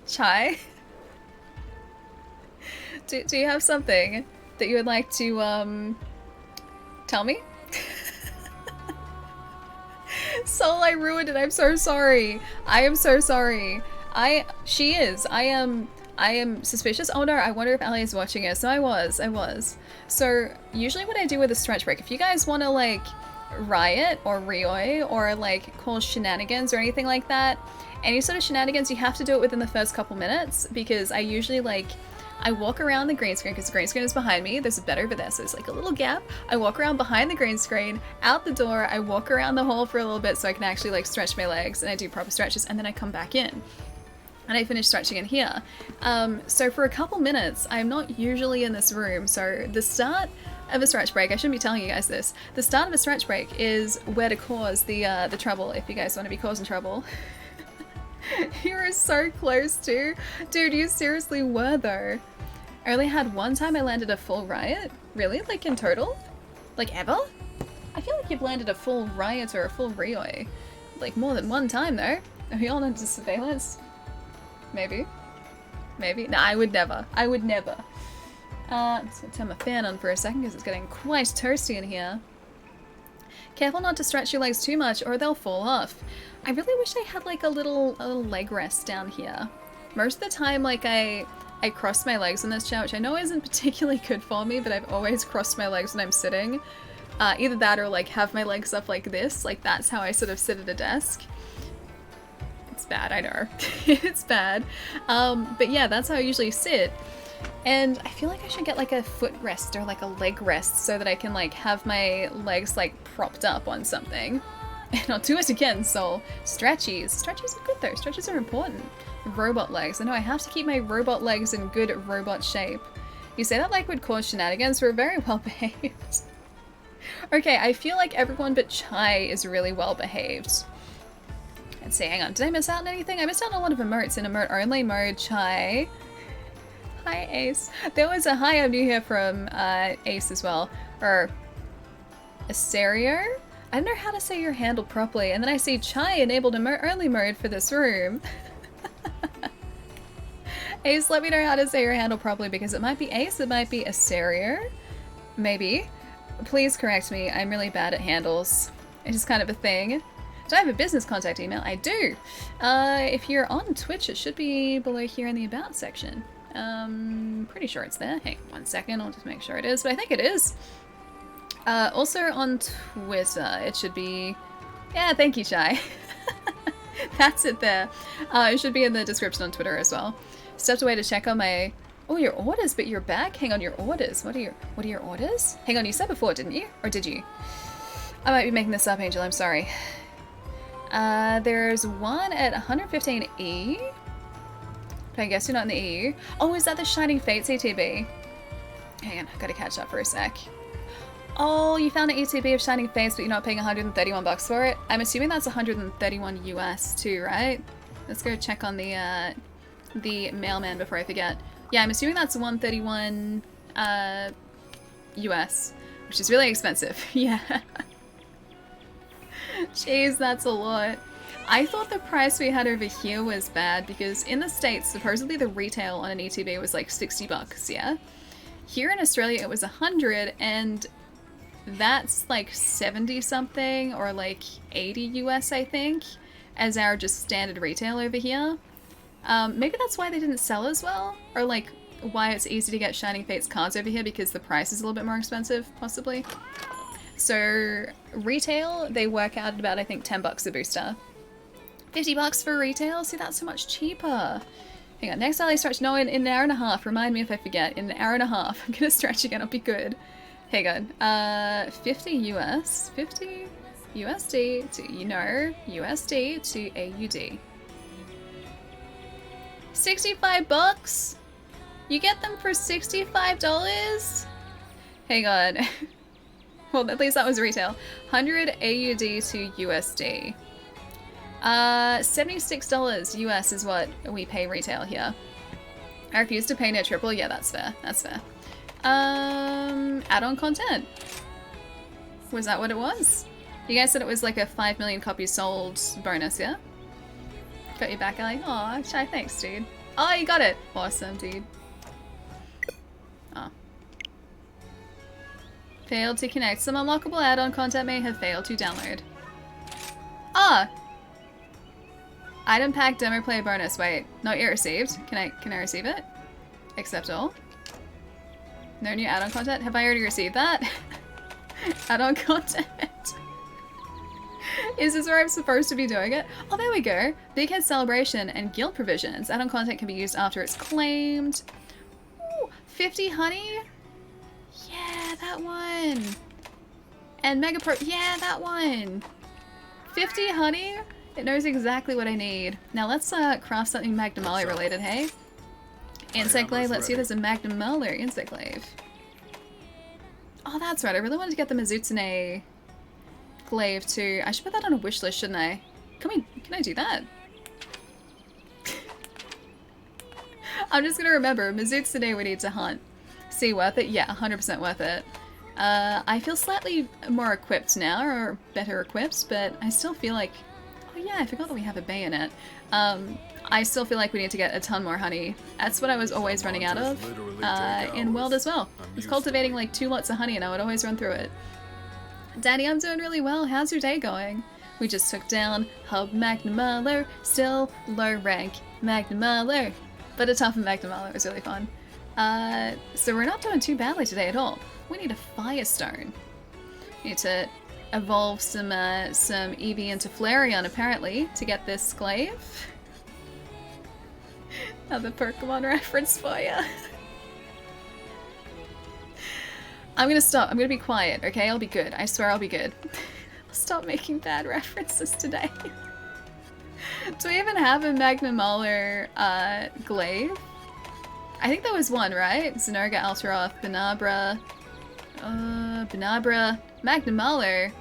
A: Chai? Do you have something that you would like to, tell me? Soul, I ruined it. I'm so sorry. I am so sorry. She is. I am suspicious. Oh no, I wonder if Ali is watching it. So I was. So usually what I do with a stretch break, if you guys want to like riot or rioi or like cause shenanigans or anything like that, any sort of shenanigans, you have to do it within the first couple minutes, because I usually like, I walk around the green screen because the green screen is behind me. There's a bed over there, so there's like a little gap. I walk around behind the green screen, out the door, I walk around the hall for a little bit so I can actually like stretch my legs, and I do proper stretches, and then I come back in. And I finish stretching in here. So for a couple minutes, I'm not usually in this room, so the start of a stretch break, I shouldn't be telling you guys this, the start of a stretch break is where to cause the trouble, if you guys want to be causing trouble. You were so close to. Dude, you seriously were though. I only had one time I landed a full riot. Really? Like in total? Like ever? I feel like you've landed a full riot or a full rioi. Like more than one time though. Are we all under surveillance? Maybe. Maybe. No, I would never. I would never. I'm just gonna turn my fan on for a second because it's getting quite toasty in here. Careful not to stretch your legs too much or they'll fall off. I really wish I had like a little leg rest down here. Most of the time, like I cross my legs in this chair, which I know isn't particularly good for me, but I've always crossed my legs when I'm sitting. Either that or like have my legs up like this. Like that's how I sort of sit at a desk. It's bad, I know. It's bad. But yeah, that's how I usually sit. And I feel like I should get like a foot rest or like a leg rest so that I can like have my legs like propped up on something. And I'll do it again, so stretchies. Stretchies are good though, stretches are important. Robot legs. I know I have to keep my robot legs in good robot shape. You say that like would cause shenanigans, we're very well behaved. Okay, I feel like everyone but Chai is really well behaved. Let's see, hang on, did I miss out on anything? I missed out on a lot of emotes in emote only mode, Chai. Hi Ace. There was a hi I'm new here from Ace as well. Or Asario? I don't know how to say your handle properly. And then I see Chai enabled emote only mode for this room. Ace, let me know how to say your handle properly because it might be Ace, it might be Asario. Maybe. Please correct me, I'm really bad at handles. It's just kind of a thing. Do I have a business contact email? I do. If you're on Twitch, it should be below here in the About section. Pretty sure it's there. Hang on 1 second, I'll just make sure it is, but I think it is. Also on Twitter, it should be... Yeah, thank you, Chai. That's it there. It should be in the description on Twitter as well. Stepped away to check on my... Oh, your orders, but you're back? Hang on, your orders. What are your orders? Hang on, you said before, didn't you? Or did you? I might be making this up, Angel, I'm sorry. There's one at 115E. But I guess you're not in the EU. Oh, is that the Shining Fates ETB? Hang on, I gotta catch up for a sec. Oh, you found an ETB of Shining Fates, but you're not paying 131 bucks for it? I'm assuming that's 131 US too, right? Let's go check on the mailman before I forget. Yeah, I'm assuming that's 131 US, which is really expensive. Yeah. Jeez, that's a lot. I thought the price we had over here was bad because in the States, supposedly the retail on an ETB was like 60 bucks, yeah? Here in Australia, it was 100 and that's like 70 something or like 80 US, I think, as our just standard retail over here. Maybe that's why they didn't sell as well, or like why it's easy to get Shining Fates cards over here because the price is a little bit more expensive, possibly. So retail, they work out at about, I think, 10 bucks a booster. 50 bucks for retail? See, that's so much cheaper. Hang on, next daily stretch, no, in an hour and a half. Remind me if I forget. In an hour and a half. I'm gonna stretch again, I'll be good. Hang on. 50 US, 50 USD to, you know, USD to AUD. 65 bucks? You get them for $65? Hang on. Well, at least that was retail. 100 AUD to USD. $76 US is what we pay retail here. I refuse to pay near triple. Yeah, that's fair. That's fair. Add-on content. Was that what it was? You guys said it was like a 5 million copies sold bonus, yeah? Got you back, Ellie. Aw, shy, thanks, dude. Oh, you got it. Awesome, dude. Oh. Failed to connect. Some unlockable add-on content may have failed to download. Ah! Item pack demo player bonus. Wait, not yet received. Can I receive it? Accept all. No new add-on content? Have I already received that? Add-on content. Is this where I'm supposed to be doing it? Oh, there we go. Big Head Celebration and Guild Provisions. Add-on content can be used after it's claimed. Ooh, 50 honey? Yeah, that one. And Mega Pro. Yeah, that one. 50 honey? It knows exactly what I need. Now let's craft something Magnemali related, hey? Insect Glaive. Let's see if there's a Magnemali Insect Glaive. Oh, that's right. I really wanted to get the Mizutsune Glaive too. I should put that on a wish list, shouldn't I? Can I do that? I'm just gonna remember, Mizutsune we need to hunt. See, worth it? Yeah, 100% worth it. I feel slightly more equipped now, or better equipped, but I still feel like... Oh yeah, I forgot that we have a bayonet. I still feel like we need to get a ton more honey. That's what I was always running out of in World as well. I was cultivating like 2 lots of honey and I would always run through it. Daddy, I'm doing really well. How's your day going? We just took down Hub Magnemali, still low rank Magnemali. But a toughened Magnemali was really fun. So we're not doing too badly today at all. We need a Firestone. Need to evolve some Eevee into Flareon apparently to get this glaive. Another Pokemon reference for you. I'm gonna stop. I'm gonna be quiet, okay? I'll be good. I swear I'll be good. I'll stop making bad references today. Do we even have a Magnemali glaive? I think there was one, right? Zenoga, Altaroth, Banabra, Magnemali.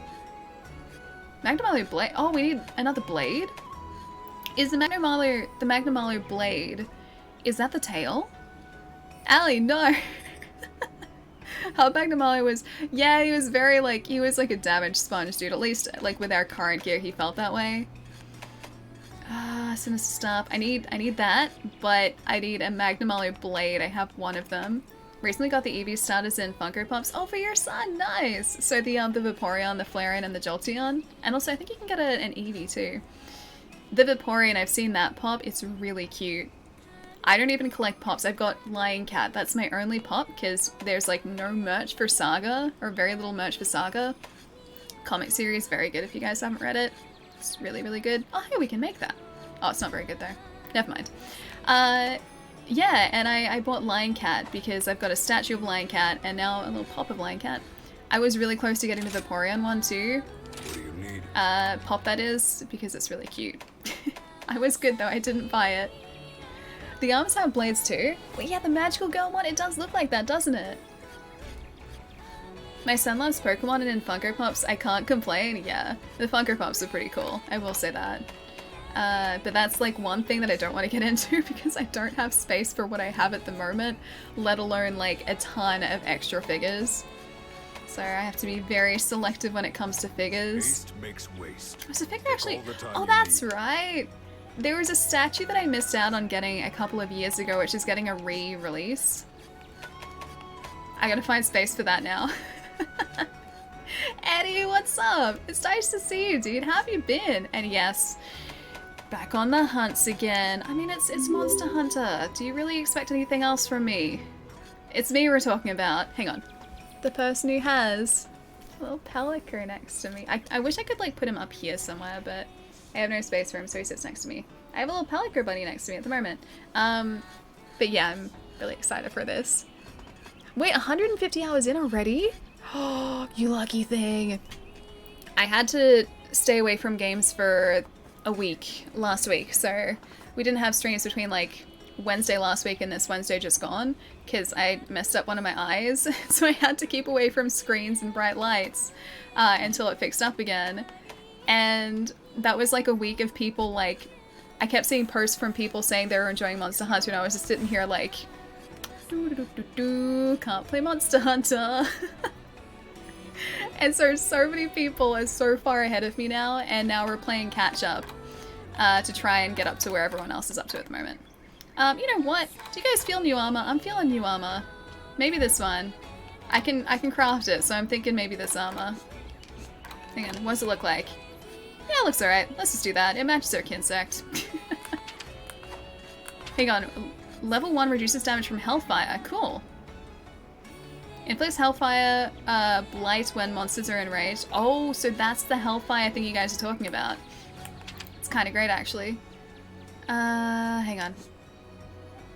A: Magnemali blade. Oh, we need another blade? Is the Magnemali blade, is that the tail? Allie, no! How Magnemali was, yeah, he was very like, he was like a damage sponge, dude. At least, like, with our current gear, he felt that way. Sinister stuff. I need that, but I need a Magnemali blade. I have one of them. Recently got the Eevee starters in Funko Pops. Oh, for your son, nice! So the Vaporeon, the Flareon, and the Jolteon. And also, I think you can get an Eevee too. The Vaporeon, I've seen that pop. It's really cute. I don't even collect pops. I've got Lion Cat. That's my only pop because there's like no merch for Saga, or very little merch for Saga. Comic series, very good if you guys haven't read it. It's really, really good. Oh, hey, we can make that. Oh, it's not very good though. Never mind. Yeah, and I bought Lion Cat because I've got a statue of Lion Cat and now a little pop of Lion Cat. I was really close to getting the Vaporeon one too.
C: What do you need?
A: Pop that is, because it's really cute. I was good though, I didn't buy it. The arms have blades too. Well, yeah, the Magical Girl one, it does look like that, doesn't it? My son loves Pokemon and in Funko Pops, I can't complain. Yeah, the Funko Pops are pretty cool, I will say that. But that's like one thing that I don't want to get into because I don't have space for what I have at the moment, let alone like a ton of extra figures. So I have to be very selective when it comes to figures.
C: Waste makes waste.
A: Was a figure actually? Oh, that's right. There was a statue that I missed out on getting a couple of years ago, which is getting a re-release. I gotta find space for that now. Eddie, what's up? It's nice to see you, dude. How have you been? And yes, back on the hunts again. I mean, it's Monster Hunter. Do you really expect anything else from me? It's me we're talking about. Hang on. The person who has a little Pelican next to me. I wish I could like put him up here somewhere, but I have no space for him, so he sits next to me. I have a little Pelican bunny next to me at the moment. But yeah, I'm really excited for this. Wait, 150 hours in already? Oh, you lucky thing. I had to stay away from games for a week last week, so we didn't have streams between like Wednesday last week and this Wednesday just gone because I messed up one of my eyes, so I had to keep away from screens and bright lights until it fixed up again. And that was like a week of people like, I kept seeing posts from people saying they were enjoying Monster Hunter and I was just sitting here like, can't play Monster Hunter. And so many people are so far ahead of me now, and now we're playing catch up to try and get up to where everyone else is up to at the moment. You know what? Do you guys feel new armor? I'm feeling new armor. Maybe this one. I can craft it, so I'm thinking maybe this armor. Hang on, what does it look like? Yeah, it looks alright. Let's just do that. It matches our insect. Hang on. Level 1 reduces damage from Hellfire. Cool. Inflicts Hellfire Blight when monsters are enraged. Oh, so that's the Hellfire thing you guys are talking about. It's kind of great, actually. Hang on.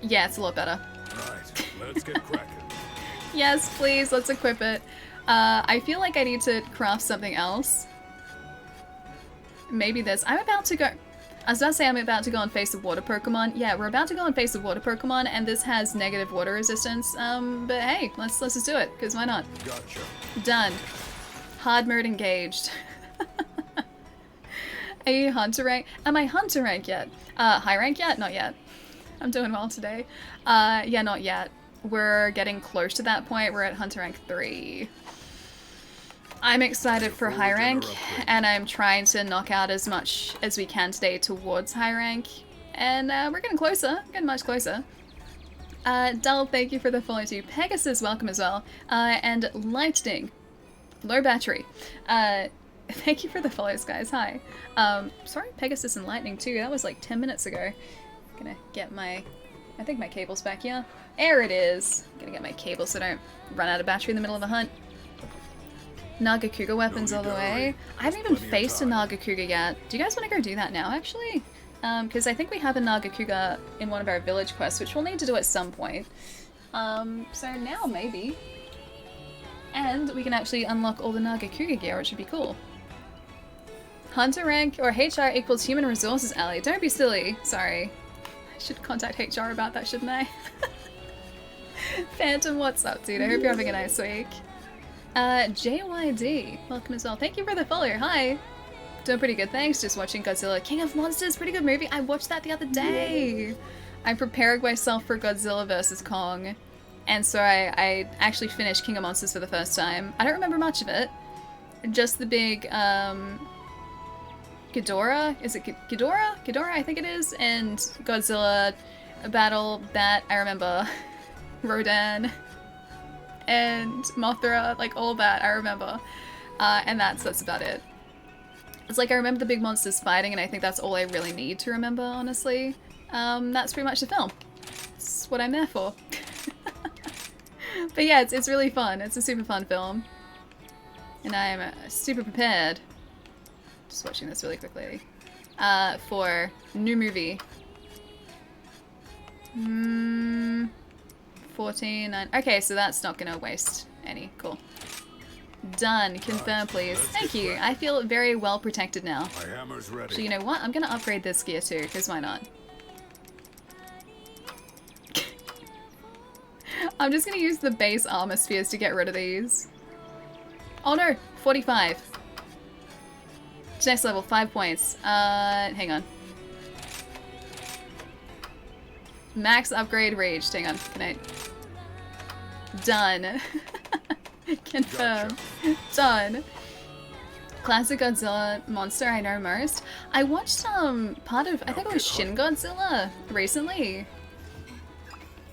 A: Yeah, it's a lot better.
C: Right, let's get cracking.
A: Yes, please, let's equip it. I feel like I need to craft something else. Maybe this. I'm about to go... I was about to say I'm about to go and face a water Pokemon. Yeah, we're about to go and face a water Pokemon, and this has negative water resistance. But hey, let's just do it, because why not?
C: Gotcha.
A: Done. Hard mode engaged. Are you Hunter rank? Am I Hunter rank yet? High rank yet? Not yet. I'm doing well today. Yeah, not yet. We're getting close to that point. We're at Hunter rank 3. I'm excited for high rank, and I'm trying to knock out as much as we can today towards high rank. And we're getting closer, getting much closer. Dull, thank you for the follow too. Pegasus, welcome as well. And Lightning, low battery. Thank you for the follows, guys. Hi. Sorry, Pegasus and Lightning too. That was like 10 minutes ago. Gonna get my, I think my cable's back here. There it is. Gonna get my cable so I don't run out of battery in the middle of a hunt. Nagakuga weapons all the way. I haven't even faced a Nagakuga yet. Do you guys want to go do that now, actually? Because I think we have a Nagakuga in one of our village quests, which we'll need to do at some point. So now, maybe. And we can actually unlock all the Nagakuga gear, which would be cool. Hunter rank or HR equals human resources ally. Don't be silly. Sorry. I should contact HR about that, shouldn't I? Phantom, what's up, dude? I hope you're having a nice week. JYD, welcome as well. Thank you for the follow. Hi. Doing pretty good, thanks. Just watching Godzilla King of Monsters. Pretty good movie. I watched that the other day. I'm preparing myself for Godzilla vs. Kong. And so I actually finished King of Monsters for the first time. I don't remember much of it. Just the big, Ghidorah? Is it Ghidorah? Ghidorah, I think it is. And Godzilla battle that I remember. Rodan. And Mothra, like all that I remember. And that's about it. It's like I remember the big monsters fighting, and I think that's all I really need to remember, honestly. That's pretty much the film. It's what I'm there for. But yeah, it's really fun. It's a super fun film. And I'm super prepared. Just watching this really quickly. For new movie. 14, 9. Okay, so that's not gonna waste any. Cool. Done. Confirm, please. Thank you. I feel very well protected now.
C: My hammer's ready.
A: So you know what? I'm gonna upgrade this gear too, because why not? I'm just gonna use the base armor spheres to get rid of these. Oh no! 45. Next level, 5 points. Hang on. Max upgrade reached. Hang on. Can I... Done. Confirm. Gotcha. Done. Classic Godzilla monster I know most. I watched part of, I think it was Shin Godzilla recently.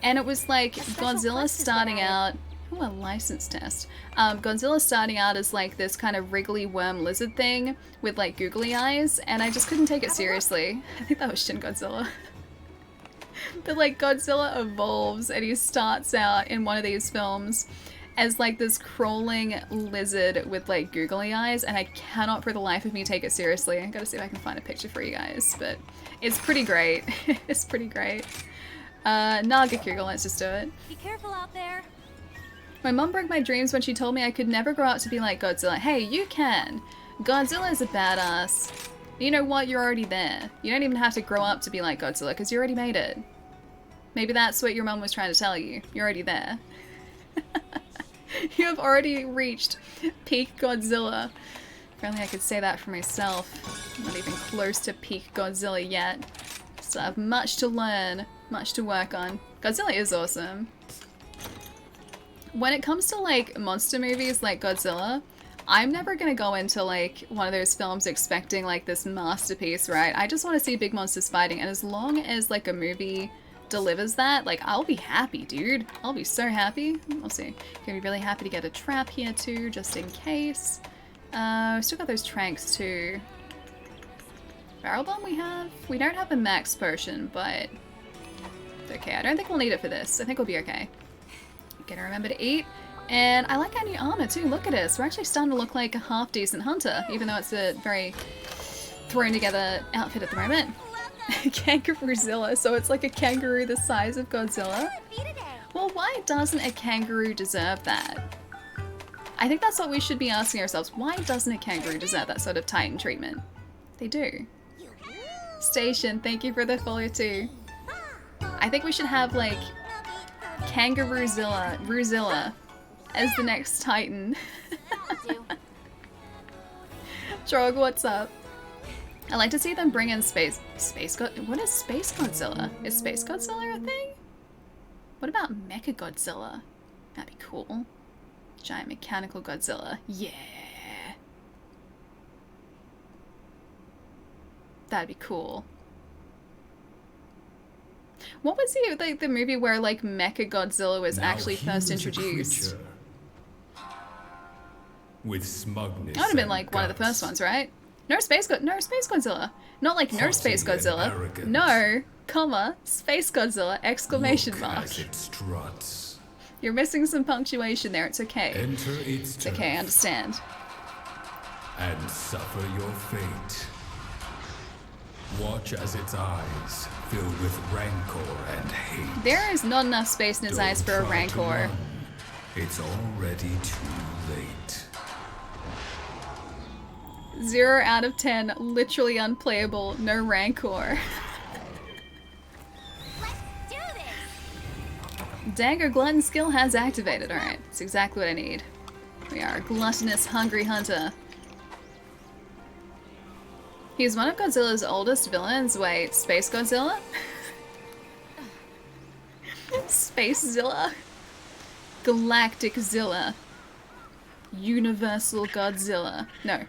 A: And it was like Godzilla starting out... Ooh, a license test. Godzilla starting out as like this kind of wriggly worm lizard thing with like googly eyes, and I just couldn't take it seriously. I think that was Shin Godzilla. But like Godzilla evolves and he starts out in one of these films as like this crawling lizard with like googly eyes, and I cannot for the life of me take it seriously. I gotta see if I can find a picture for you guys, but it's pretty great. It's pretty great. Nagakuga, let's just do it.
B: Be careful out there.
A: My mom broke my dreams when she told me I could never grow up to be like Godzilla. Hey, you can. Godzilla is a badass. You know what? You're already there. You don't even have to grow up to be like Godzilla, because you already made it. Maybe that's what your mom was trying to tell you. You're already there. You have already reached peak Godzilla. If only I could say that for myself. I'm not even close to peak Godzilla yet. So I have much to learn, much to work on. Godzilla is awesome. When it comes to like monster movies like Godzilla, I'm never gonna go into like one of those films expecting like this masterpiece, right? I just want to see big monsters fighting, and as long as like a movie delivers that, like I'll be happy, dude. I'll be so happy. We'll see. Gonna be really happy to get a trap here too, just in case. We still got those tranks too. Barrel bomb we don't have a max potion, but it's okay. I don't think we'll need it for this. I think we'll be okay. Gonna remember to eat. And I like our new armor too. Look at us. We're actually starting to look like a half decent hunter, even though it's a very thrown together outfit at the moment. Kangaroozilla, so it's like a kangaroo the size of Godzilla. Well, why doesn't a kangaroo deserve that? I think that's what we should be asking ourselves. Why doesn't a kangaroo deserve that sort of Titan treatment? They do. Station, thank you for the follow too. I think we should have like Kangaroozilla as the next Titan. Drog, what's up? I like to see them bring in what is Space Godzilla? Is Space Godzilla a thing? What about Mecha Godzilla? That'd be cool. Giant mechanical Godzilla. Yeah. That'd be cool. What was the movie where like Mecha Godzilla was actually first introduced?
C: With smugness.
A: That would have been like one of the first ones, right? No Space Godzilla. Not like no Space Godzilla. No, comma, Space Godzilla, exclamation mark.
C: As it struts.
A: You're missing some punctuation there, it's okay.
C: Enter its
A: It's okay, I understand.
C: And suffer your fate. Watch as its eyes fill with rancor and hate.
A: There is not enough space in his eyes for a
C: Don't try to
A: rancor.
C: run. It's already too late.
A: 0 out of 10, literally unplayable, no rancor.
B: Let's do this.
A: Dagger Glutton skill has activated. Alright, that's exactly what I need. We are a gluttonous, hungry hunter. He's one of Godzilla's oldest villains. Wait, Space Godzilla? Spacezilla? Galactic Zilla. Universal Godzilla. No.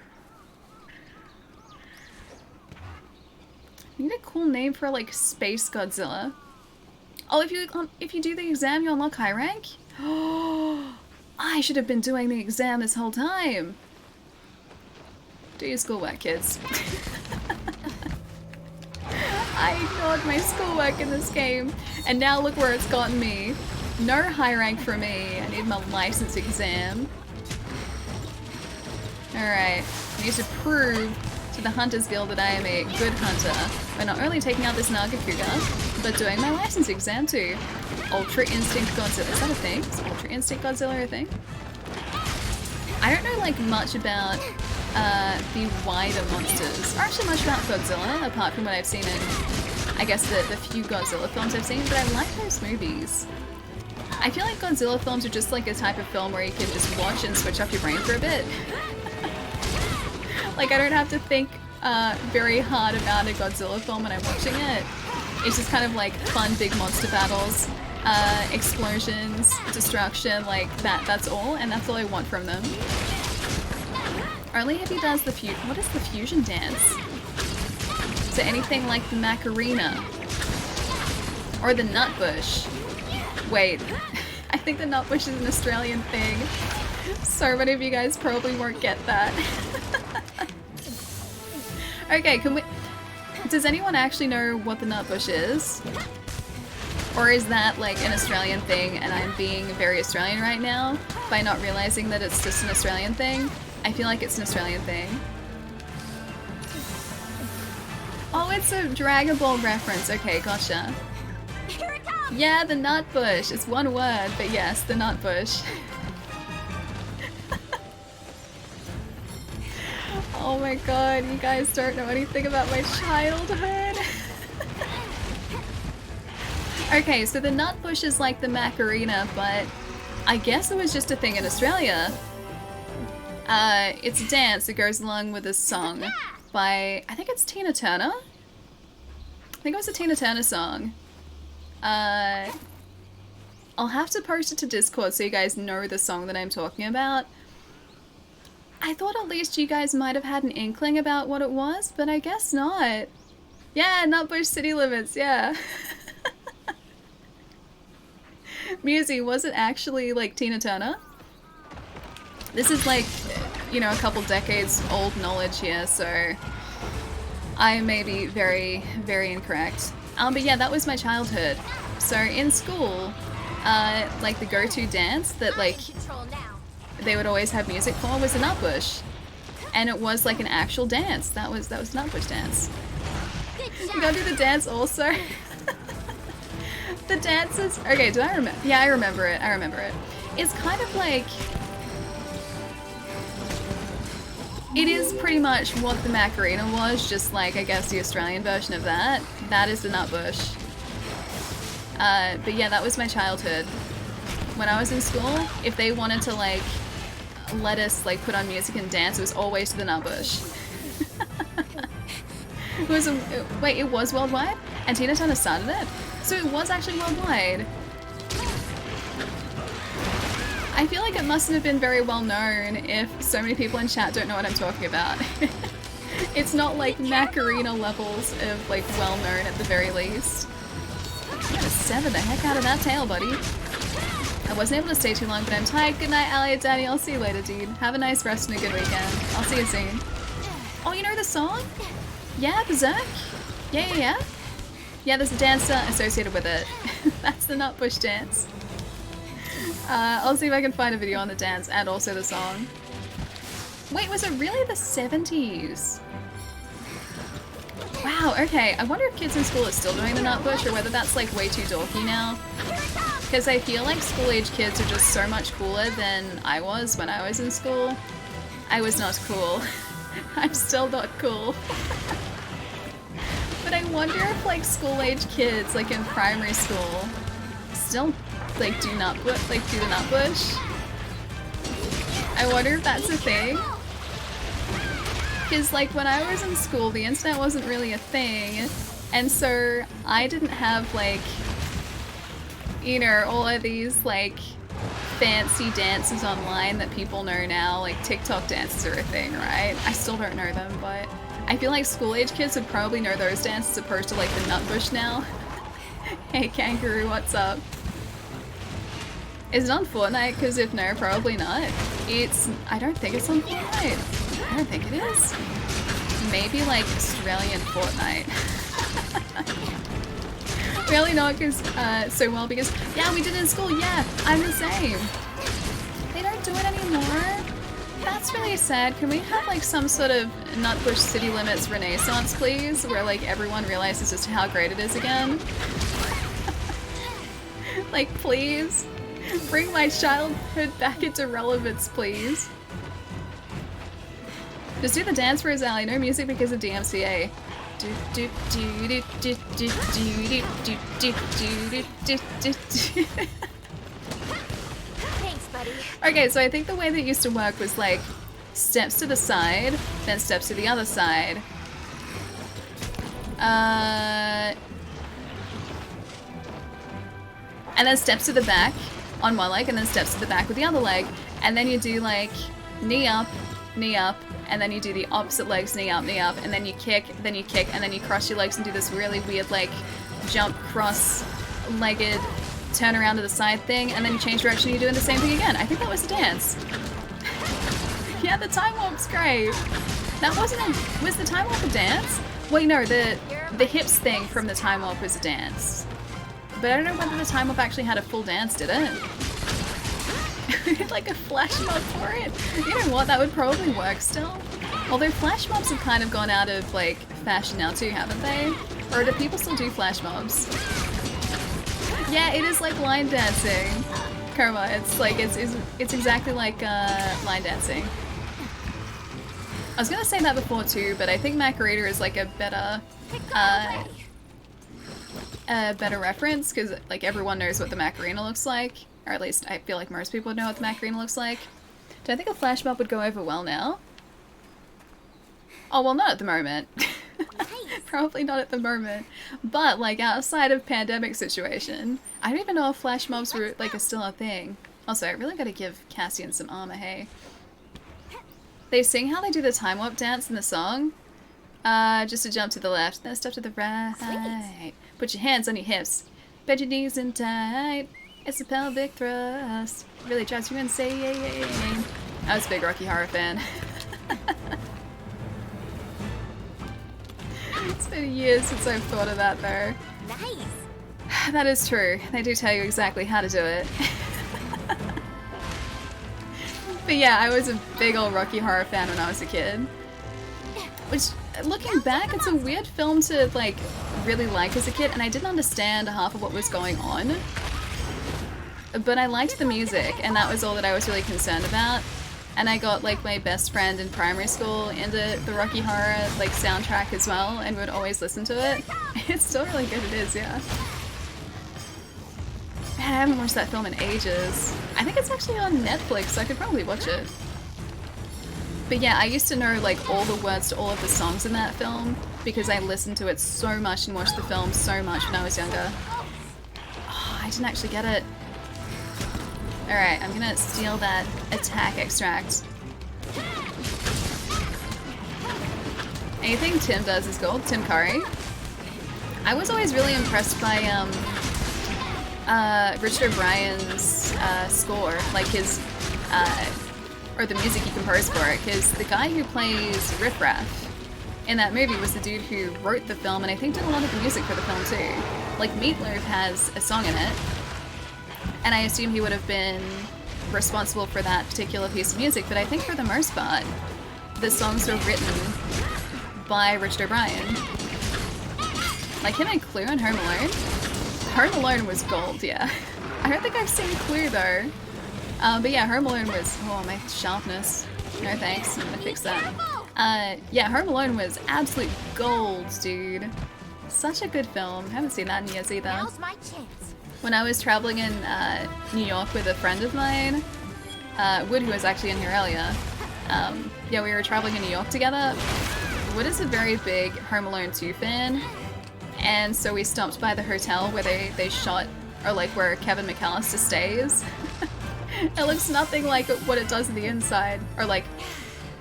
A: You need a cool name for like Space Godzilla. Oh, if you do the exam, you unlock high rank? Oh, I should have been doing the exam this whole time. Do your schoolwork, kids. I ignored my schoolwork in this game, and now look where it's gotten me. No high rank for me. I need my license exam. Alright, I need to prove to the Hunters Guild that I am a good hunter by not only taking out this Naga Cougar, but doing my license exam too. Ultra Instinct Godzilla. Is that a thing? Is Ultra Instinct Godzilla a thing? I don't know like much about the wider monsters, or actually much about Godzilla, apart from what I've seen in, I guess, the few Godzilla films I've seen, but I like those movies. I feel like Godzilla films are just like a type of film where you can just watch and switch off your brain for a bit. Like, I don't have to think very hard about a Godzilla film when I'm watching it. It's just kind of like fun big monster battles, explosions, destruction, like that's all, and that's all I want from them. Only if he does the what is the fusion dance? So anything like the Macarena or the Nutbush. Wait, I think the Nutbush is an Australian thing. So many of you guys probably won't get that. Okay, does anyone actually know what the Nutbush is? Or is that like an Australian thing and I'm being very Australian right now by not realizing that it's just an Australian thing? I feel like it's an Australian thing. Oh, it's a Dragon Ball reference. Okay, gotcha.
B: Here it comes.
A: Yeah, the Nutbush. It's one word, but yes, the Nutbush. Oh my god, you guys don't know anything about my childhood. Okay, so the Nutbush is like the Macarena, but I guess it was just a thing in Australia. It's a dance that goes along with this song by, I think it's Tina Turner? I think it was a Tina Turner song. I'll have to post it to Discord so you guys know the song that I'm talking about. I thought at least you guys might have had an inkling about what it was, but I guess not. Yeah, Nutbush City Limits, yeah. Musi, was it actually like Tina Turner? This is like, you know, a couple decades old knowledge here, so I may be very, very incorrect. But yeah, that was my childhood. So in school, like the go-to dance that like
B: Control now.
A: they would always have music for was the Nutbush. And it was like an actual dance. That was Nutbush dance.
B: Good
A: You
B: job.
A: gotta do the dance also. The dance is... Okay, do I remember? Yeah, I remember it. I remember it. It's kind of like... It is pretty much what the Macarena was, just like, I guess, the Australian version of that. That is the Nutbush. But yeah, that was my childhood. When I was in school, if they wanted to, like, let us, like, put on music and dance, it was always to the Nutbush. It was wait, it was worldwide? And Tina Turner started it? So it was actually worldwide. I feel like it mustn't have been very well known if so many people in chat don't know what I'm talking about. It's not like Macarena levels of like well known at the very least. You gotta sever the heck out of that tail, buddy. I wasn't able to stay too long, but I'm tired. Good night, Allie and Danny. I'll see you later, dude. Have a nice rest and a good weekend. I'll see you soon. Oh, you know the song? Yeah, Berserk? Yeah. Yeah, there's a dance associated with it. That's the Nutbush dance. I'll see if I can find a video on the dance and also the song. Wait, was it really the 70s? Wow, okay. I wonder if kids in school are still doing the Nutbush or whether that's like way too dorky now. Because I feel like school-age kids are just so much cooler than I was when I was in school. I was not cool. I'm still not cool. But I wonder if like school-age kids, like in primary school, still like do the Nutbush. I wonder if that's a thing. Because like when I was in school, the internet wasn't really a thing, and so I didn't have like, you know, all of these like fancy dances online that people know now, like TikTok dances are a thing, right? I still don't know them, but I feel like school-age kids would probably know those dances as opposed to like the Nutbush now. Hey Kangaroo, what's up? Is it on Fortnite? Because if no, probably not. I don't think it's on Fortnite. I don't think it is. Maybe like Australian Fortnite. Really not because, so well because, yeah, we did it in school, yeah, I'm the same. They don't do it anymore. That's really sad. Can we have like some sort of Nutbush City Limits renaissance, please? Where like everyone realizes just how great it is again. Like, please. Bring my childhood back into relevance, please. Just do the dance for Azali. No music because of DMCA.
B: Thanks, buddy.
A: Okay, so I think the way that it used to work was like steps to the side, then steps to the other side. And then steps to the back on one leg, and then steps to the back with the other leg. And then you do like knee up, and then you do the opposite legs, knee up, and then you kick, and then you cross your legs and do this really weird like jump, cross-legged, turn around to the side thing, and then you change direction and you're doing the same thing again. I think that was the dance. Yeah, the time warp's great. That wasn't a... Was the time warp a dance? Wait, no, the hips thing from the time warp was a dance. But I don't know whether the time warp actually had a full dance, did it? Like a flash mob for it. You know what? That would probably work still. Although flash mobs have kind of gone out of like fashion now too, haven't they? Or do people still do flash mobs? Yeah, it is like line dancing. Karma, it's like it's exactly like line dancing. I was gonna say that before too, but I think Macarena is like a better reference because like everyone knows what the Macarena looks like. Or at least I feel like most people know what the Macarena looks like. Do I think a flash mob would go over well now? Oh, well, not at the moment. Probably not at the moment. But, like, outside of pandemic situation, I don't even know if flash mobs were, like, are still a thing. Also, I really gotta give Cassian some armor, hey? They sing how they do the time warp dance in the song. Just to jump to the left, then step to the right.
B: Sweet.
A: Put your hands on your hips. Bend your knees in tight. It's a pelvic thrust. Really drives you insane. I was a big Rocky Horror fan. It's been years since I've thought of that though.
B: Nice.
A: That is true. They do tell you exactly how to do it. But yeah, I was a big old Rocky Horror fan when I was a kid. Which, looking back, it's a weird film to like really like as a kid, and I didn't understand half of what was going on. But I liked the music, and that was all that I was really concerned about. And I got like my best friend in primary school into the Rocky Horror like soundtrack as well, and would always listen to it. It's still really good, it is, yeah. Man, I haven't watched that film in ages. I think it's actually on Netflix, so I could probably watch it. But yeah, I used to know like all the words to all of the songs in that film because I listened to it so much and watched the film so much when I was younger. Oh, I didn't actually get it. Alright, I'm gonna steal that attack extract. Anything Tim does is gold. Tim Curry. I was always really impressed by Richard O'Brien's score, like his, or the music he composed for it, because the guy who plays Riff Raff in that movie was the dude who wrote the film and I think did a lot of the music for the film too. Like Meatloaf has a song in it, and I assume he would have been responsible for that particular piece of music, but I think for the most part, the songs were written by Richard O'Brien. Like him and Clue and Home Alone. Home Alone was gold, yeah. I don't think I've seen Clue though. But yeah, Home Alone was, oh my sharpness. No thanks, I'm gonna fix that. Yeah, Home Alone was absolute gold, dude. Such a good film. Haven't seen that in years either.
B: Now's my chance.
A: When I was traveling in New York with a friend of mine, Wood, who was actually in here earlier, yeah, we were traveling in New York together. Wood is a very big Home Alone 2 fan, and so we stopped by the hotel where they shot, or like where Kevin McAllister stays. It looks nothing like what it does in the inside, or like,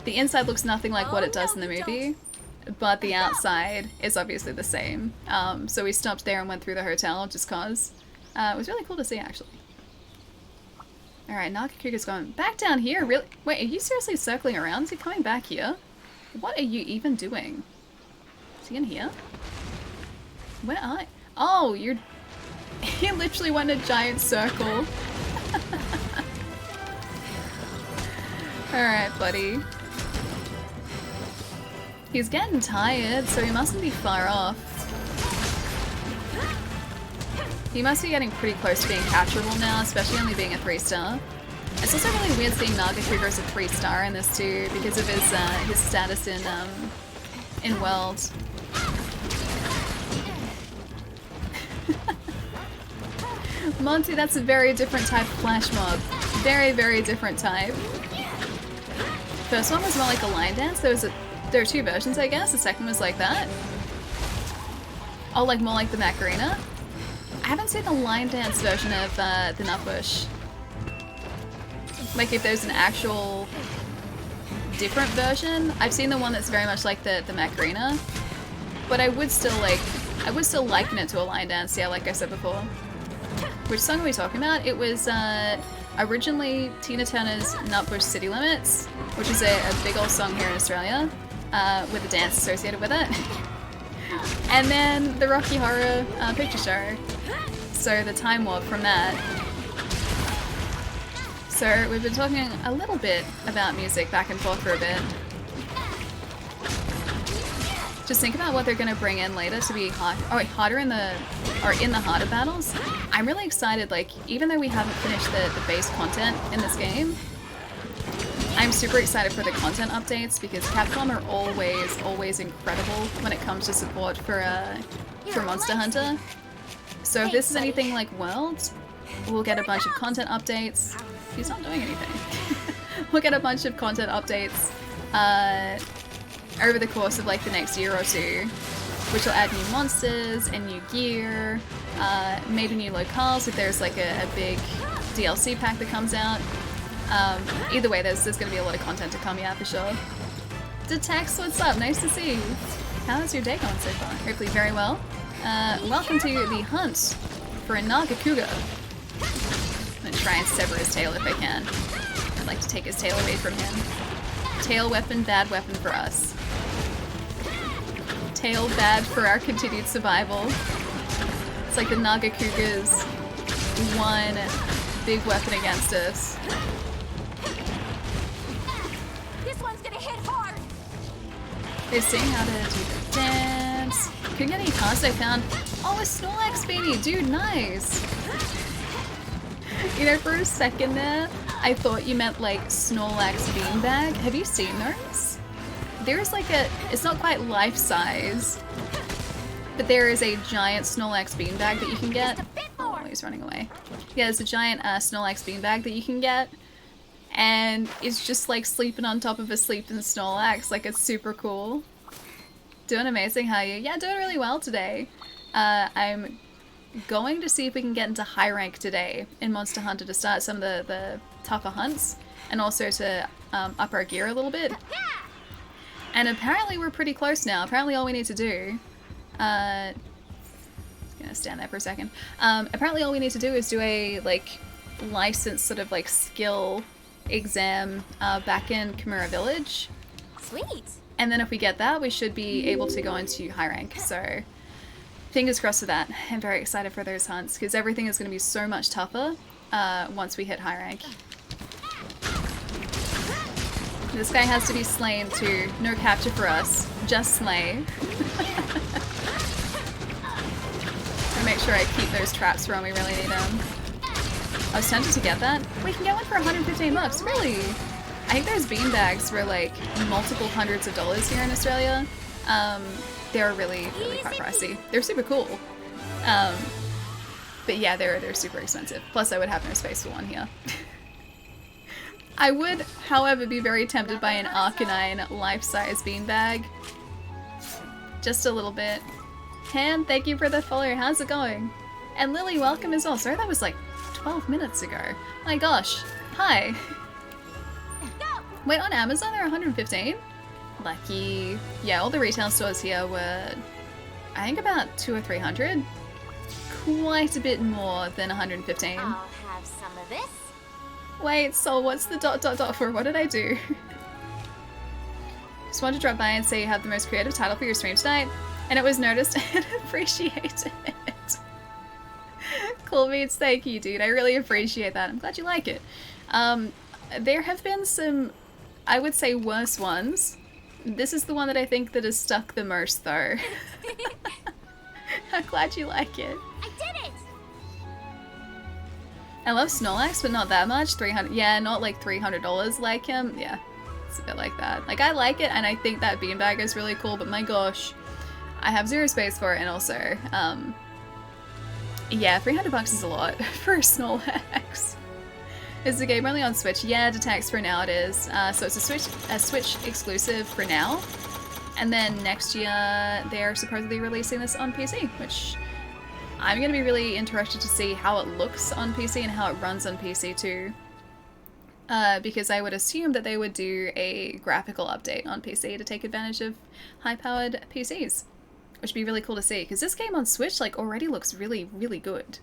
A: the inside looks nothing like what it does in the movie, but the outside is obviously the same. So we stopped there and went through the hotel just cause. It was really cool to see, actually. Alright, Nakakuga's going back down here, really? Wait, are you seriously circling around? Is he coming back here? What are you even doing? Is he in here? Where are you? Oh, you're... He literally went in a giant circle. Alright, buddy. He's getting tired, so he mustn't be far off. He must be getting pretty close to being catchable now, especially only being a 3-star. It's also really weird seeing Nagakuga as a 3-star in this too, because of his status in World. Monty, that's a very different type of flash mob. Very, very different type. First one was more like a line dance. There are two versions, I guess. The second was like that. Oh, like more like the Macarena. I haven't seen the line dance version of the Nutbush. Like if there's an actual different version. I've seen the one that's very much like the Macarena. But I would still liken it to a line dance, yeah, like I said before. Which song are we talking about? It was originally Tina Turner's Nutbush City Limits, which is a big old song here in Australia, with a dance associated with it. And then the Rocky Horror Picture Show. So the time warp from that. So we've been talking a little bit about music back and forth for a bit. Just think about what they're going to bring in later to be harder in the harder battles. I'm really excited, like, even though we haven't finished the base content in this game, I'm super excited for the content updates because Capcom are always incredible when it comes to support for Monster Hunter. So if this is anything like World, we'll get a bunch of content updates. He's not doing anything. We'll get a bunch of content updates over the course of like the next year or two, which will add new monsters and new gear, maybe new locales if there's like a big DLC pack that comes out. Either way, there's going to be a lot of content to come, yeah, for sure. Detex, what's up? Nice to see you. How's your day going so far? Hopefully very well. Welcome to the hunt for a Naga Cougar. I'm going to try and sever his tail if I can. I'd like to take his tail away from him. Tail weapon, bad weapon for us. Tail bad for our continued survival. It's like the Naga Cougar's one big weapon against us.
B: This one's gonna hit hard.
A: They're seeing how to do the dance. Couldn't get any cards I found. Oh, a Snorlax beanie, dude, nice. You know, for a second there, I thought you meant like Snorlax beanbag. Have you seen those? There's like a, it's not quite life size, but there is a giant Snorlax beanbag that you can get. Oh, he's running away. Yeah, there's a giant Snorlax beanbag that you can get, and it's just like sleeping on top of a sleeping Snorlax. Like, it's super cool. Doing amazing, how are you? Yeah, doing really well today. I'm going to see if we can get into high rank today in Monster Hunter to start some of the tougher hunts, and also to up our gear a little bit. And apparently we're pretty close now. Apparently all we need to do, gonna stand there for a second. Apparently all we need to do is do a like licensed sort of like skill exam back in Kimura Village.
B: Sweet.
A: And then if we get that, we should be able to go into high rank. So fingers crossed for that. I'm very excited for those hunts because everything is going to be so much tougher once we hit high rank. This guy has to be slain too. No capture for us. Just slay. And make sure I keep those traps for when we really need them. I was tempted to get that. We can get one for 115 bucks. Really? I think those beanbags were like multiple hundreds of dollars here in Australia. They're really, really quite pricey. They're super cool. But yeah, they're super expensive. Plus I would have no space for one here. I would, however, be very tempted by an Arcanine life-size beanbag. Just a little bit. Ham, thank you for the follow. How's it going? And Lily, welcome as well. Sorry, that was like 12 minutes ago. My gosh. Hi. Wait, on Amazon they're 115? Lucky. Yeah, all the retail stores here were, I think, about 200 or 300. Quite a bit more than 115.
B: I'll have some of this.
A: Wait, so what's the ... for? What did I do? Just wanted to drop by and say you have the most creative title for your stream tonight, and it was noticed and appreciated. Cool beats, thank you, dude. I really appreciate that. I'm glad you like it. There have been some, I would say, worse ones. This is the one that I think that has stuck the most, though. I'm glad you like it.
B: I did it!
A: I love Snorlax, but not that much. 300, yeah, not like $300 like him. Yeah, it's a bit like that. Like, I like it, and I think that beanbag is really cool, but my gosh, I have zero space for it, and also, yeah, 300 bucks is a lot for a Snorlax. Is the game only on Switch? Yeah, Detects for now it is. So it's a Switch exclusive for now, and then next year they're supposedly releasing this on PC, which I'm going to be really interested to see how it looks on PC and how it runs on PC too. Because I would assume that they would do a graphical update on PC to take advantage of high-powered PCs, which would be really cool to see, because this game on Switch like already looks really, really good.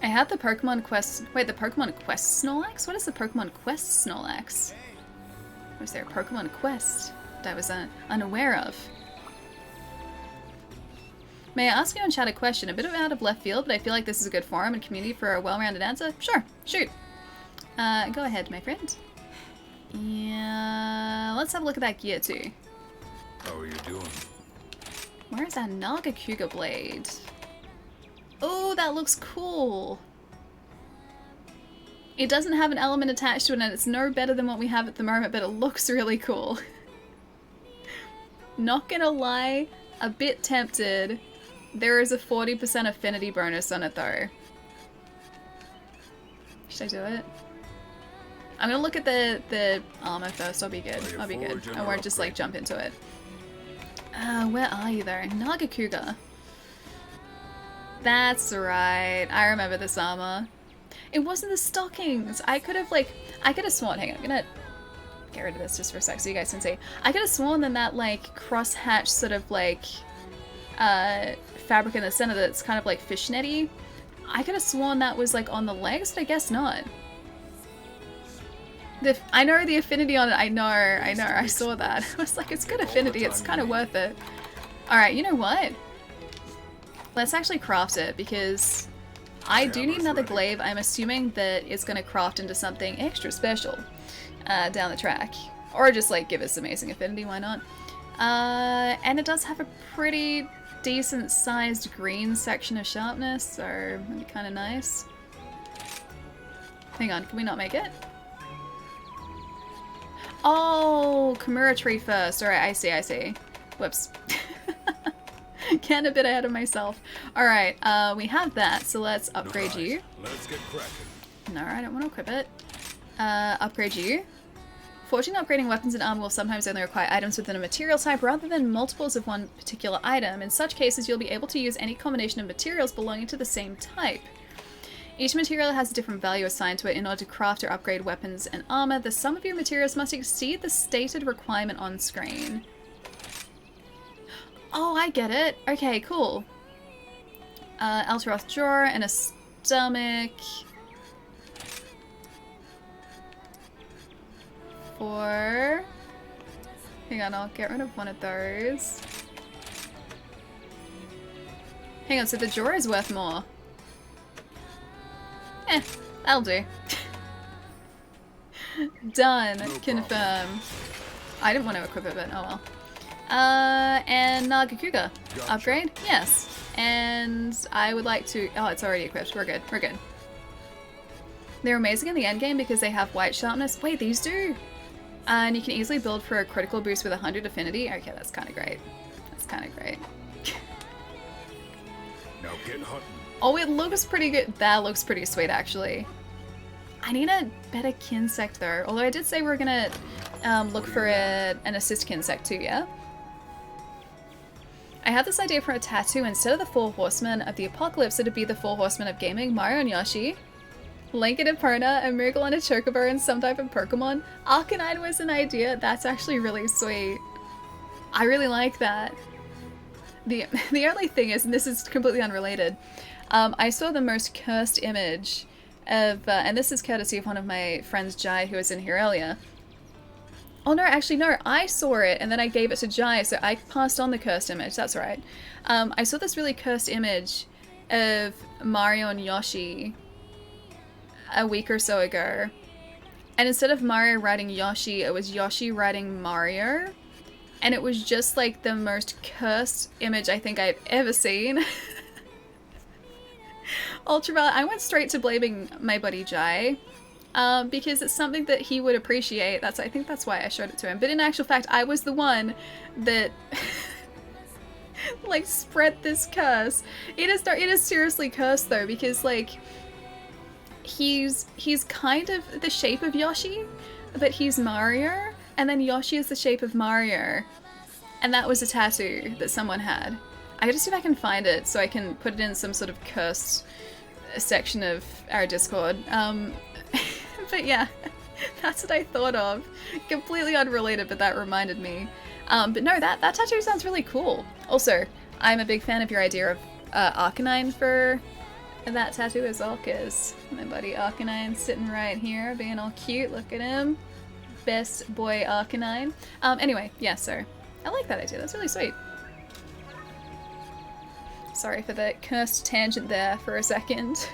A: I had the Pokemon Quest... Wait, the Pokemon Quest Snorlax? What is the Pokemon Quest Snorlax? Was there a Pokemon Quest that I was unaware of? May I ask you on chat a question? A bit of out of left field, but I feel like this is a good forum and community for a well-rounded answer. Sure, shoot. Go ahead, my friend. Yeah, let's have a look at that gear too.
C: How are you doing?
A: Where is that Naga Cougar blade? Oh, that looks cool. It doesn't have an element attached to it, and it's no better than what we have at the moment, but it looks really cool. Not gonna lie, a bit tempted. There is a 40% affinity bonus on it though. Should I do it? I'm gonna look at the armor first. I'll be good. I'll be good. I won't just like jump into it. Where are you though? Naga Cougar. That's right. I remember this armor. It wasn't the stockings. I could have sworn, hang on, I'm gonna get rid of this just for a sec so you guys can see. I could have sworn then that like cross-hatch sort of like fabric in the center that's kind of like fishnetty. I could have sworn that was like on the legs, but I guess not. I know the affinity on it, I know, I saw that. I was like, it's good affinity, it's kind of worth it. Alright, you know what? Let's actually craft it, because I do need another glaive. I'm assuming that it's going to craft into something extra special down the track. Or just like give us amazing affinity, why not? And it does have a pretty decent sized green section of sharpness, so that'd be kind of nice. Hang on, can we not make it? Oh, Kimura tree first. Alright, I see. Whoops. Getting a bit ahead of myself. Alright, we have that, so let's upgrade you.
C: Let's get cracking.
A: No, I don't want to equip it. Upgrade you. Fortunately, upgrading weapons and armor will sometimes only require items within a material type rather than multiples of one particular item. In such cases, you'll be able to use any combination of materials belonging to the same type. Each material has a different value assigned to it. In order to craft or upgrade weapons and armor, the sum of your materials must exceed the stated requirement on screen. Oh, I get it. Okay, cool. Eltaroth drawer and a stomach. For... Hang on, I'll get rid of one of those. Hang on, so the drawer is worth more. That'll do. Done. No confirm. I didn't want to equip it, but oh well. And Nagakuga. Upgrade? Yes. And I would like to... Oh, it's already equipped. We're good. We're good. They're amazing in the endgame because they have white sharpness. Wait, these do? And you can easily build for a critical boost with 100 affinity. Okay, that's kind of great. That's kind of great.
C: Now get hunting.
A: Oh, it looks pretty good. That looks pretty sweet, actually. I need a better kinsect, though. Although I did say we're gonna look for an assist kinsect, too, yeah? I had this idea for a tattoo. Instead of the 4 horsemen of the apocalypse, it'd be the 4 horsemen of gaming. Mario and Yoshi, Link and Epona, a Moogle and a Chocobo, and some type of Pokemon. Arcanine was an idea. That's actually really sweet. I really like that. The only thing is, and this is completely unrelated, I saw the most cursed image of, and this is courtesy of one of my friends, Jai, who was in here earlier. Oh no, actually no, I saw it and then I gave it to Jai, so I passed on the cursed image, that's right. I saw this really cursed image of Mario and Yoshi a week or so ago. And instead of Mario riding Yoshi, it was Yoshi riding Mario. And it was just like the most cursed image I think I've ever seen. Ultraviolet, I went straight to blaming my buddy Jai. Because it's something that he would appreciate. I think that's why I showed it to him. But in actual fact, I was the one that like spread this curse. It is seriously cursed though, because like he's kind of the shape of Yoshi, but he's Mario, and then Yoshi is the shape of Mario. And that was a tattoo that someone had. I gotta see if I can find it so I can put it in some sort of cursed section of our Discord. But yeah, that's what I thought of. Completely unrelated, but that reminded me. But no, that tattoo sounds really cool. Also, I'm a big fan of your idea of Arcanine for that tattoo as well, because my buddy Arcanine's sitting right here, being all cute. Look at him. Best boy Arcanine. Anyway, yeah, so I like that idea. That's really sweet. Sorry for the cursed tangent there for a second.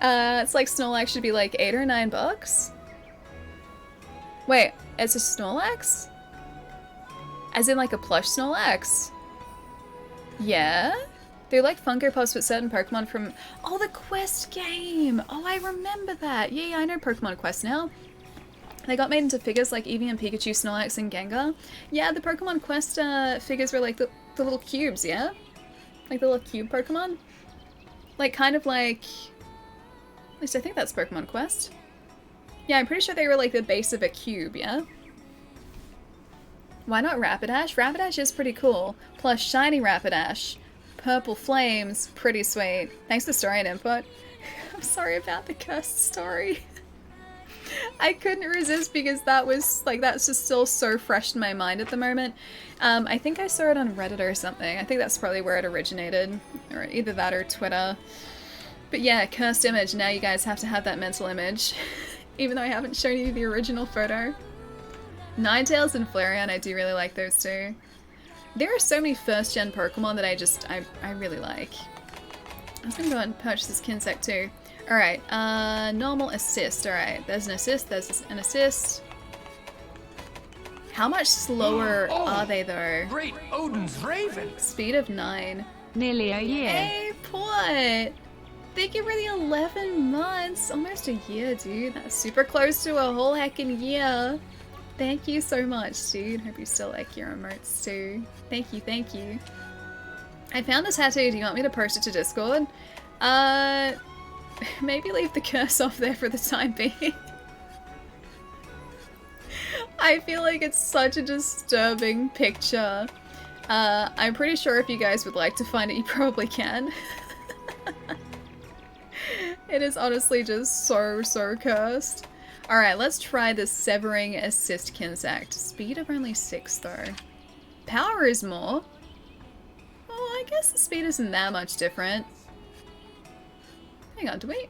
A: It's like Snorlax should be like $8 or $9. Wait, it's a Snorlax? As in like a plush Snorlax? Yeah? They're like Funko Pops with certain Pokemon from... Oh, the Quest game! Oh, I remember that! Yeah, I know Pokemon Quest now. They got made into figures like Eevee and Pikachu, Snorlax, and Gengar. Yeah, the Pokemon Quest figures were like the little cubes, yeah? Like the little cube Pokemon? Like, kind of like... At least I think that's Pokemon Quest. Yeah, I'm pretty sure they were like the base of a cube, yeah? Why not Rapidash? Rapidash is pretty cool. Plus shiny Rapidash. Purple flames, pretty sweet. Thanks for story and input. Sorry about the cursed story. I couldn't resist because that was like, that's just still so fresh in my mind at the moment. I think I saw it on Reddit or something. I think that's probably where it originated, or either that or Twitter. But yeah, cursed image. Now you guys have to have that mental image, even though I haven't shown you the original photo. Ninetales and Flareon, I do really like those two. There are so many first-gen Pokemon that I really like. I was gonna go and purchase this Kinsect too. Alright, normal assist. Alright, there's an assist, there's an assist. How much slower are they though?
E: Great Odin's Raven!
A: Speed of 9.
D: Nearly a year.
A: Hey, Port! Thank you for the 11 months. Almost a year, dude. That's super close to a whole heckin' year. Thank you so much, dude. Hope you still like your emotes too. Thank you, thank you. I found this tattoo. Do you want me to post it to Discord? Maybe leave the curse off there for the time being. I feel like it's such a disturbing picture. I'm pretty sure if you guys would like to find it, you probably can. It is honestly just so cursed. Alright, let's try the Severing Assist Kinsect. Speed of only 6 though. Power is more. Well, I guess the speed isn't that much different. Hang on, do we...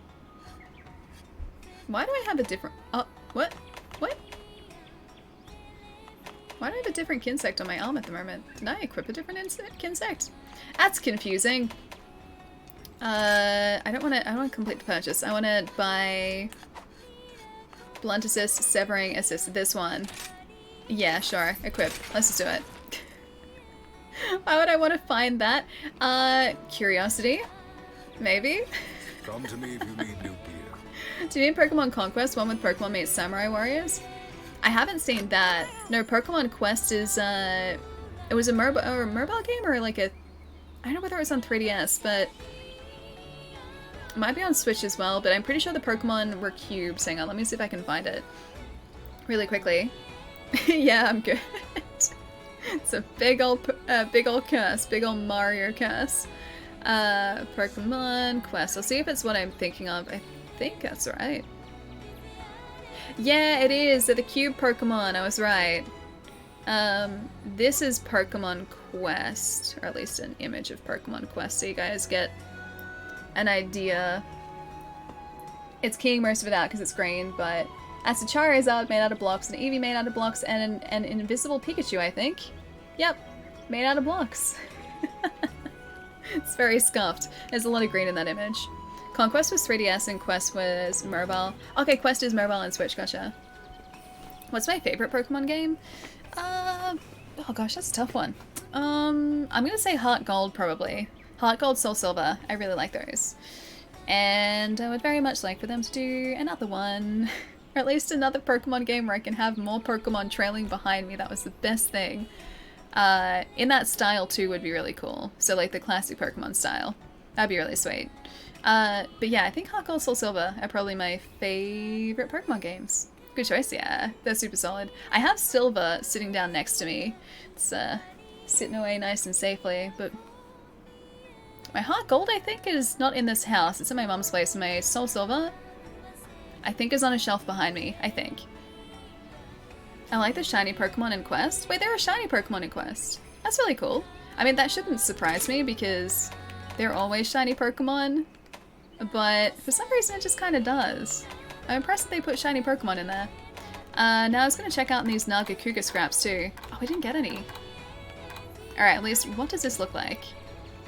A: Why do I have a different... Oh, what? What? Why do I have a different Kinsect on my arm at the moment? Did I equip a different Kinsect? That's confusing. I don't want to complete the purchase. I want to buy... Blunt Assist, Severing Assist, this one. Yeah, sure. Equip. Let's just do it. Why would I want to find that? Curiosity? Maybe?
C: Come to me if you need new gear.
A: Do you mean Pokemon Conquest, one with Pokemon meets Samurai Warriors? I haven't seen that. No, Pokemon Quest is, it was a mobile game or like a... I don't know whether it was on 3DS, but... It might be on Switch as well, but I'm pretty sure the Pokemon were cubes. Hang on, let me see if I can find it. Really quickly. Yeah, I'm good. It's a big old curse. Big old Mario curse. Pokemon Quest. I'll see if it's what I'm thinking of. I think that's right. Yeah, it is. They're the cube Pokemon. I was right. This is Pokemon Quest, or at least an image of Pokemon Quest, so you guys get an idea. It's keying most of it out because it's green, but that's a Charizard made out of blocks, an Eevee made out of blocks, and an invisible Pikachu, I think. Yep, made out of blocks. It's very scuffed. There's a lot of green in that image. Conquest was 3DS and Quest was mobile. Okay, Quest is mobile and Switch, gotcha. What's my favorite Pokemon game? Oh gosh, that's a tough one. I'm gonna say Heart Gold, probably. Heart Gold, Soul Silver. I really like those. And I would very much like for them to do another one. Or at least another Pokemon game where I can have more Pokemon trailing behind me. That was the best thing. In that style too would be really cool. So like the classic Pokemon style. That'd be really sweet. But yeah, I think Heart Gold, Soul Silver are probably my favorite Pokemon games. Good choice, yeah. They're super solid. I have Silver sitting down next to me. It's sitting away nice and safely, but my Heart Gold, I think, is not in this house. It's in my mum's place. My Soul Silver, I think, is on a shelf behind me, I think. I like the shiny Pokemon in Quest. Wait, there are shiny Pokemon in Quest. That's really cool. I mean, that shouldn't surprise me because they're always shiny Pokemon, but for some reason it just kind of does. I'm impressed that they put shiny Pokemon in there. Now I was going to check out these Nagakuga scraps too. Oh, I didn't get any. Alright, at least, what does this look like?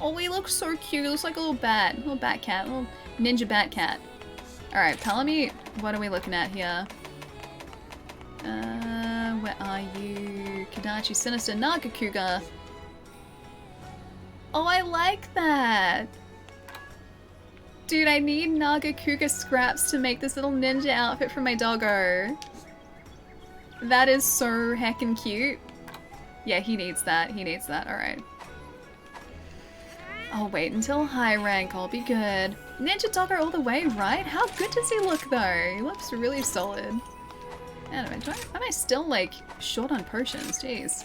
A: Oh, he looks so cute. He looks like a little bat cat, little ninja bat cat. Alright, tell me, what are we looking at here? Where are you? Kadachi, Sinister, Nagakuga. Oh, I like that! Dude, I need Nagakuga scraps to make this little ninja outfit for my doggo. That is so heckin' cute. Yeah, he needs that. He needs that. Alright. I'll wait until high rank. I'll be good. Ninja doggo all the way, right? How good does he look, though? He looks really solid. Anyway, am I still, like, short on potions? Jeez.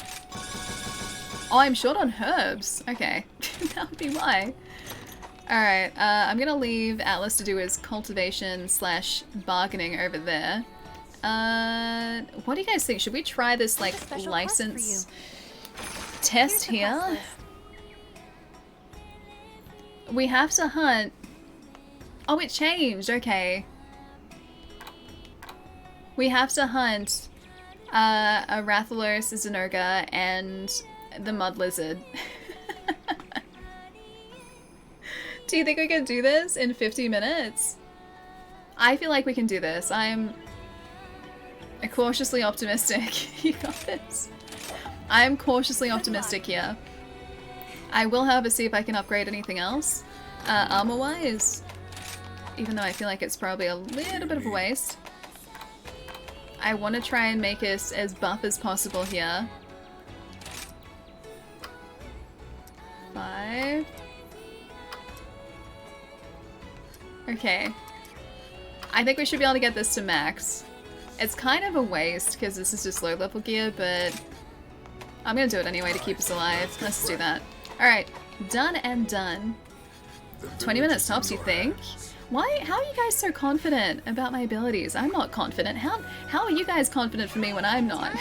A: Oh, I'm short on herbs. Okay. That would be why. Alright, I'm gonna leave Atlas to do his cultivation slash bargaining over there. What do you guys think? Should we try this, like,
B: Special
A: license
B: quest
A: test
B: Here's the quest
A: here?
B: list.
A: We have to hunt. Oh, it changed. Okay. We have to hunt a Rathalos, a Zinurga, and the Mud Lizard. Do you think we can do this in 50 minutes? I feel like we can do this. I'm cautiously optimistic. You got this. I am cautiously optimistic here. I will, however, see if I can upgrade anything else, armor-wise, even though I feel like it's probably a little bit of a waste. I want to try and make us as buff as possible here. 5. Okay. I think we should be able to get this to max. It's kind of a waste because this is just low level gear, but I'm gonna do it anyway to keep us alive. Let's do that. Alright, done and done. 20 minutes tops, you think? Why? How are you guys so confident about my abilities? I'm not confident. How are you guys confident for me when I'm not?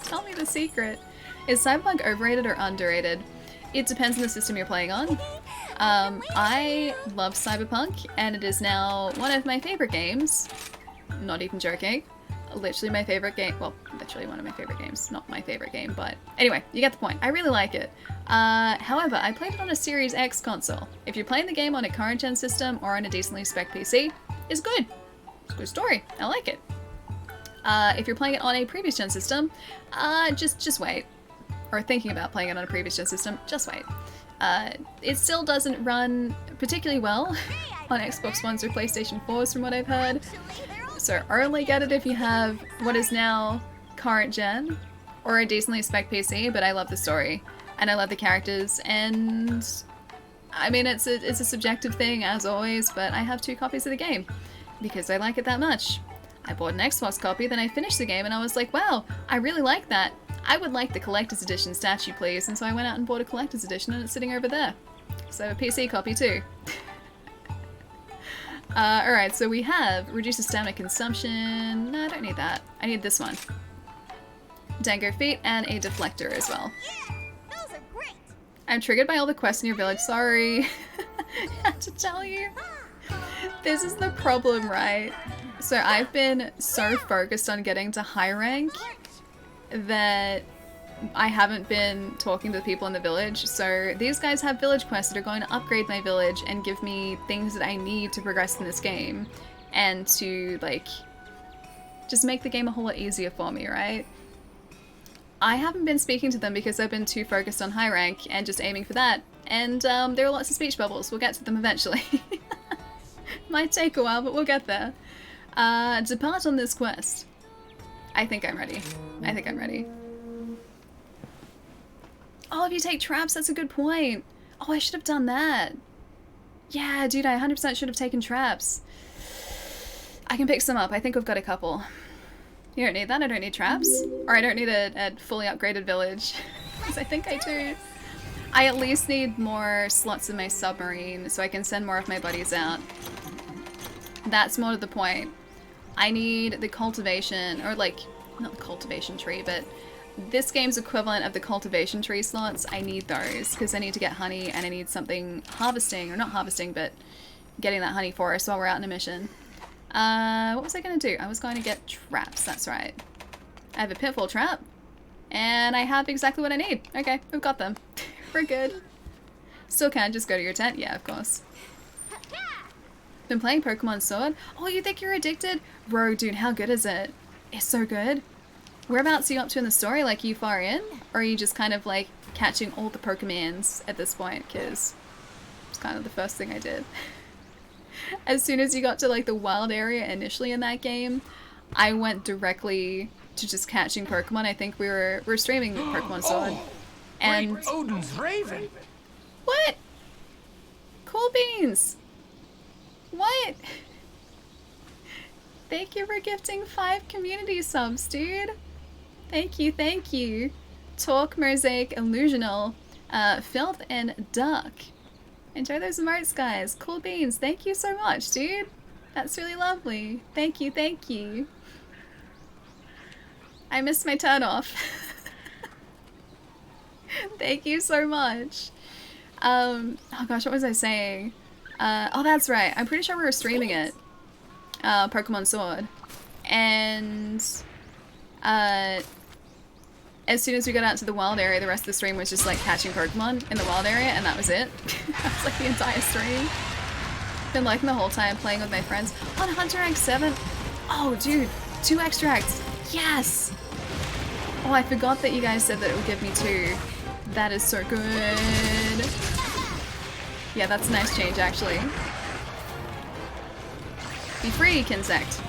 A: Tell me the secret. Is Cyberpunk overrated or underrated? It depends on the system you're playing on. I love Cyberpunk, and it is now one of my favorite games. Not even joking. Literally my favorite game. Well, literally one of my favorite games. Not my favorite game, but anyway, you get the point. I really like it. However, I played it on a Series X console. If you're playing the game on a current gen system or on a decently spec PC, it's good. It's a good story. I like it. If you're playing it on a previous gen system, just wait. Or thinking about playing it on a previous gen system, just wait. It still doesn't run particularly well on Xbox Ones or PlayStation 4s from what I've heard. So only get it if you have what is now current gen or a decently spec PC, but I love the story and I love the characters, and I mean it's a subjective thing as always, but I have 2 copies of the game because I like it that much. I bought an Xbox copy, then I finished the game and I was like, wow, I really like that. I would like the collector's edition statue, please, and so I went out and bought a collector's edition and it's sitting over there. So I have a PC copy too. Alright, so we have reduces stamina consumption. No, I don't need that. I need this one. Dango feet and a deflector as well.
B: Yeah, those are great.
A: I'm triggered by all the quests in your village, sorry. I had to tell you. This is the problem, right? So I've been so focused on getting to high rank that I haven't been talking to the people in the village. So these guys have village quests that are going to upgrade my village and give me things that I need to progress in this game and to, like, just make the game a whole lot easier for me, right? I haven't been speaking to them because I've been too focused on high rank and just aiming for that. And there are lots of speech bubbles. We'll get to them eventually. Might take a while, but we'll get there. Depart on this quest. I think I'm ready. I think I'm ready. Oh, if you take traps, that's a good point. Oh, I should have done that. Yeah, dude, I 100% should have taken traps. I can pick some up. I think we've got a couple. You don't need that. I don't need traps. Or I don't need a fully upgraded village. Because I think I do. I at least need more slots in my submarine so I can send more of my buddies out. That's more to the point. I need the cultivation, or like, not the cultivation tree, but this game's equivalent of the cultivation tree slots. I need those because I need to get honey and I need something harvesting, or not harvesting, but getting that honey for us while we're out on a mission. What was I going to do? I was going to get traps, that's right. I have a pitfall trap and I have exactly what I need. Okay, we've got them. We're good. Still can just go to your tent? Yeah, of course. Been playing Pokemon Sword? Oh, you think you're addicted? Bro, dude, how good is it? It's so good. Whereabouts are you up to in the story? Like, are you far in? Or are you just kind of like catching all the Pokemons at this point? Because it's kind of the first thing I did. As soon as you got to like the wild area initially in that game, I went directly to just catching Pokemon. I think we were streaming Pokemon Sword. And
E: Great Odin's Raven.
A: what? Cool beans. What? Thank you for gifting 5 community subs, dude. Thank you, thank you. Talk, Mosaic, Illusional, Filth, and Duck. Enjoy those emotes, guys. Cool beans. Thank you so much, dude. That's really lovely. Thank you, thank you. I missed my turn off. Thank you so much. Oh gosh, what was I saying? Oh, that's right. I'm pretty sure we were streaming it. Pokemon Sword. And as soon as we got out to the wild area, the rest of the stream was just like catching Pokemon in the wild area, and that was it. That was like the entire stream. Been liking the whole time playing with my friends. On Hunter Rank 7. Oh, dude, 2 extracts. Yes! Oh, I forgot that you guys said that it would give me 2. That is so good. Yeah, that's a nice change, actually. Be free, Kinsect.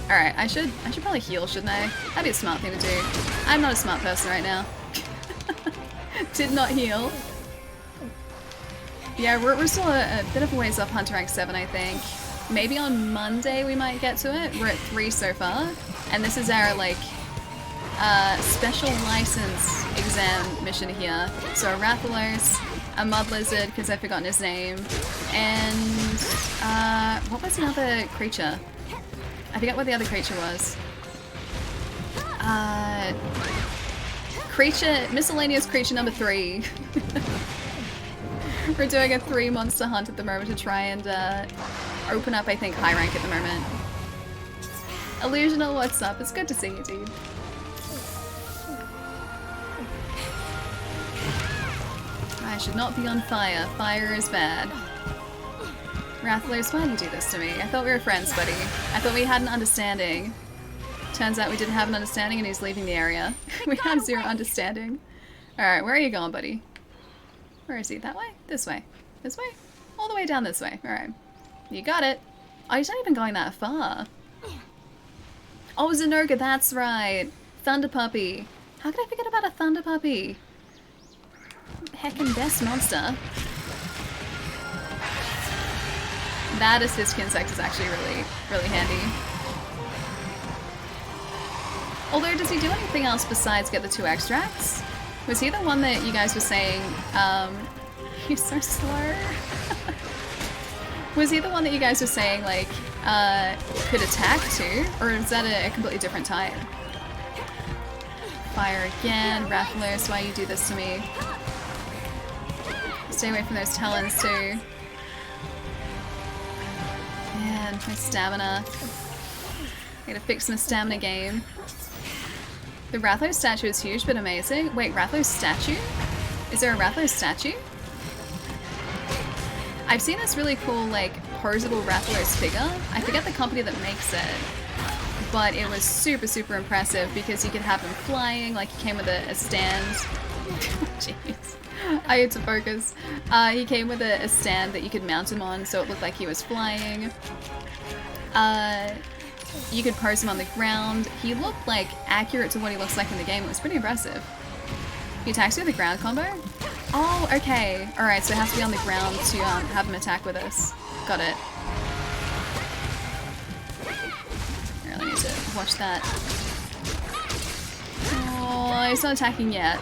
A: Alright, I should probably heal, shouldn't I? That'd be a smart thing to do. I'm not a smart person right now. Did not heal. Yeah, we're still a bit of a ways off Hunter Rank 7, I think. Maybe on Monday we might get to it. We're at 3 so far. And this is our, like, special license exam mission here. So a Rathalos, a Mud Lizard, because I've forgotten his name, and what was another creature? I forget what the other creature was. Miscellaneous creature number 3. We're doing a 3 monster hunt at the moment to try and open up, I think, high rank at the moment. Illusional, what's up? It's good to see you, dude. I should not be on fire. Fire is bad. Rathalos, why do you do this to me? I thought we were friends, buddy. I thought we had an understanding. Turns out we didn't have an understanding and he's leaving the area. We have 0 understanding. Alright, where are you going, buddy? Where is he? That way? This way? This way? All the way down this way. Alright. You got it. Oh, he's not even going that far. Oh, Zinurga, that's right. Thunder Puppy. How could I forget about a Thunder Puppy? Heckin' best monster. That assist Kinsect is actually really, really handy. Although, does he do anything else besides get the 2 extracts? Was he the one that you guys were saying, he's so slow? Was he the one that you guys were saying, like, could attack too? Or is that a completely different type? Fire again, Rathalos, why you do this to me? Stay away from those talons too. Man, my stamina. I gotta fix my stamina game. The Rathalos statue is huge but amazing. Wait, Rathalos statue? Is there a Rathalos statue? I've seen this really cool, like, posable Rathalos figure. I forget the company that makes it, but it was super, super impressive because you could have him flying, like he came with a stand. Jeez. I had to focus. He came with a stand that you could mount him on so it looked like he was flying. You could pose him on the ground. He looked like accurate to what he looks like in the game. It was pretty impressive. He attacks you with a ground combo? Oh, okay. Alright, so it has to be on the ground to have him attack with us. Got it. I really need to watch that. Oh, he's not attacking yet.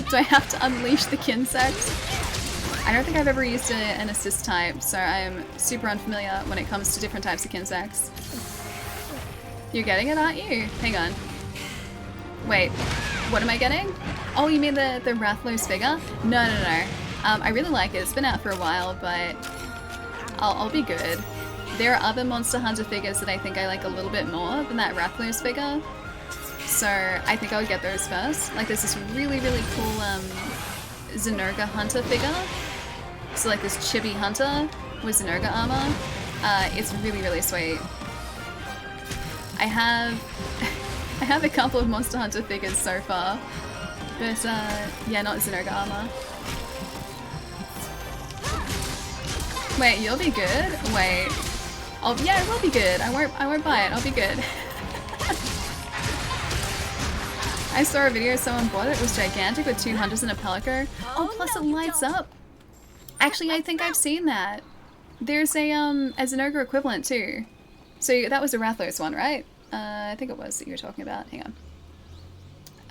A: Do I have to unleash the Kinsect? I don't think I've ever used an assist type, so I'm super unfamiliar when it comes to different types of Kinsects. You're getting it, aren't you? Hang on. Wait, what am I getting? Oh, you mean the Rathalos figure? No. I really like it. It's been out for a while, but I'll be good. There are other Monster Hunter figures that I think I like a little bit more than that Rathalos figure. So I think I'll get those first. Like, there's this really, really cool Zinurga Hunter figure. So like this chibi hunter with Zinurga armor. It's really, really sweet. I have a couple of Monster Hunter figures so far. But yeah, not Zinurga armor. Wait, you'll be good? Wait. Oh yeah, I will be good. I won't buy it. I'll be good. I saw a video someone bought it. It was gigantic with 2 hunters and a pelican. Oh, plus it lights up. Actually, I think I've seen that. There's a Zinurga equivalent too. So that was a Rathalos one, right? I think it was that you were talking about. Hang on.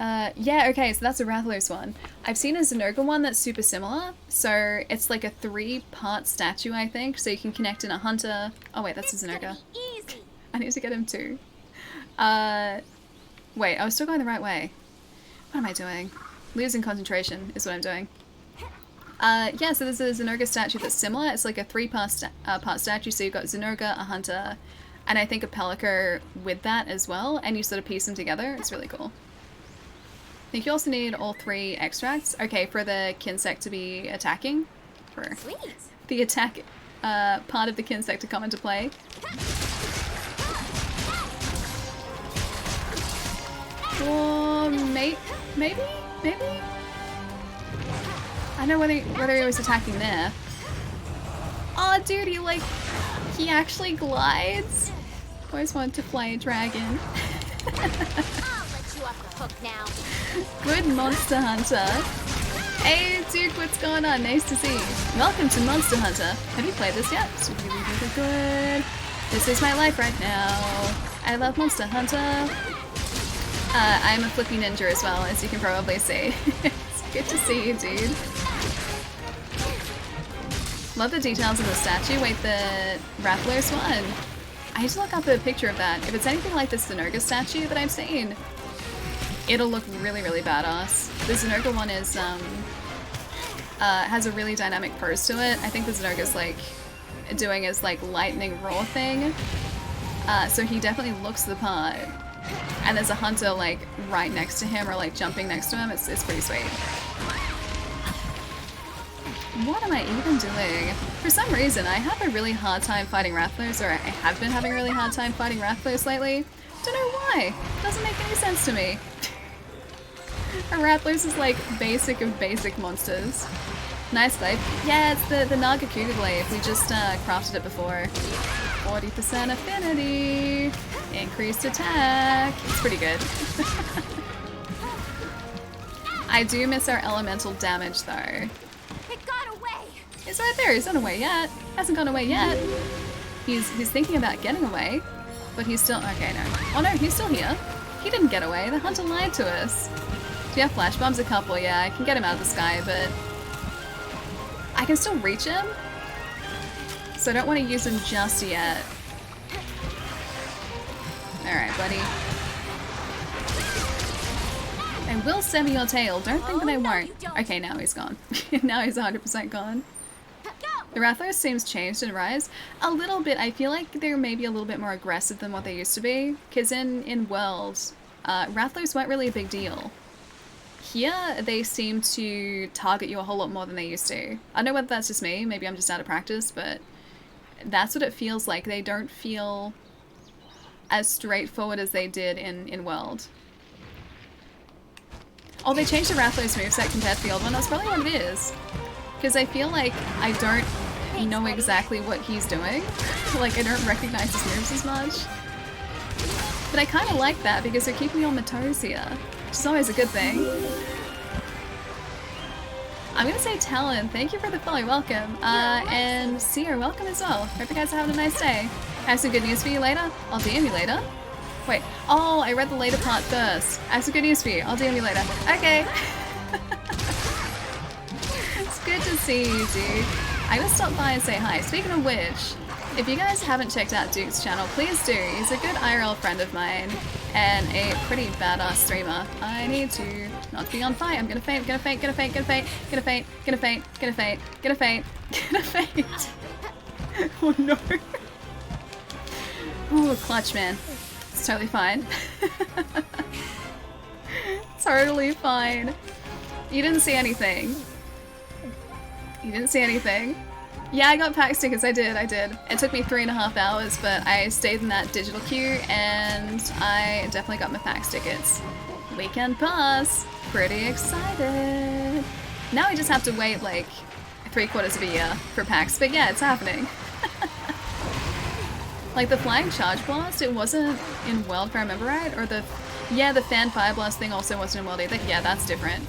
A: Yeah, okay, so that's a Rathalos one. I've seen a Zinurga one that's super similar. So it's like a 3-part statue, I think. So you can connect in a hunter. Oh wait, that's a Zinurga.
B: Easy.
A: I need to get him too. Wait, I was still going the right way. What am I doing? Losing concentration is what I'm doing. Yeah, so there's a Zinurga statue that's similar. It's like a 3-part part statue. So you've got Zinurga, a hunter, and I think a Pellicer with that as well. And you sort of piece them together. It's really cool. I think you also need all 3 extracts. Okay, for the Kinsect to be attacking. For
B: Sweet.
A: the attack part of the Kinsect to come into play. Or maybe? I don't know whether he was attacking there. Oh, dude, he actually glides. Always wanted to fly a dragon.
B: I'll let you off the hook now.
A: Good Monster Hunter. Hey, dude, what's going on? Nice to see you. Welcome to Monster Hunter. Have you played this yet? It's really, really good. This is my life right now. I love Monster Hunter. I'm a flippy ninja as well, as you can probably see. It's good to see you, dude. Love the details of the statue. Wait, the Rathalos one. I need to look up a picture of that. If it's anything like the Zinurga statue that I've seen, it'll look really, really badass. The Zinurga one is, has a really dynamic pose to it. I think the Zinurga's doing his lightning roar thing. So he definitely looks the part. And there's a hunter right next to him or jumping next to him. It's pretty sweet. What am I even doing? For some reason, I have a really hard time fighting Rathalos, or I have been having a really hard time fighting Rathalos lately. Don't know why. Doesn't make any sense to me. A Rathalos is basic of basic monsters. Nice glaive. Yeah, it's the Nagakuga glaive. We just crafted it before. 40% affinity. Increased attack. It's pretty good. I do miss our elemental damage though.
B: It got away.
A: He's right there. He's not away yet. Hasn't gone away yet. He's thinking about getting away, but he's still okay. No. Oh no, he's still here. He didn't get away. The hunter lied to us. Do you have flash bombs? A couple. Yeah, I can get him out of the sky, but I can still reach him. So I don't want to use him just yet. Alright, buddy. I will sever your tail. Don't think that I won't. Okay, now he's gone. Now he's 100% gone. The Rathalos seems changed in Rise. A little bit. I feel like they're maybe a little bit more aggressive than what they used to be. Because in World, Rathalos weren't really a big deal. Here, they seem to target you a whole lot more than they used to. I don't know whether that's just me. Maybe I'm just out of practice, but that's what it feels like. They don't feel as straightforward as they did in World. Oh, they changed the Rathalos moveset compared to the old one. That's probably what it is. Because I feel like I don't know exactly what he's doing. I don't recognize his moves as much. But I kind of like that because they're keeping me on my toes here. Which is always a good thing. I'm gonna say Talon, thank you for the follow, welcome. And Seer, welcome as well. Hope you guys are having a nice day. I have some good news for you later. I'll DM you later. Wait, oh, I read the later part first. I have some good news for you. I'll DM you later. Okay. It's good to see you, dude. I'm gonna stop by and say hi. Speaking of which, if you guys haven't checked out Duke's channel, please do. He's a good IRL friend of mine and a pretty badass streamer. I need to not be on fire. I'm gonna faint, gonna faint, gonna faint, gonna faint, gonna faint, gonna faint, gonna faint, gonna faint, gonna faint. Oh no. Ooh, clutch, man. It's totally fine. Totally fine. You didn't see anything. You didn't see anything. Yeah, I got pack stickers. I did. It took me 3.5 hours, but I stayed in that digital queue and I definitely got my pack tickets. Weekend pass. Pretty excited. Now I just have to wait 3/4 of a year for packs, but yeah, it's happening. The flying charge blast, it wasn't in World if I remember right, or the fan fire blast thing also wasn't in World either. Yeah, that's different.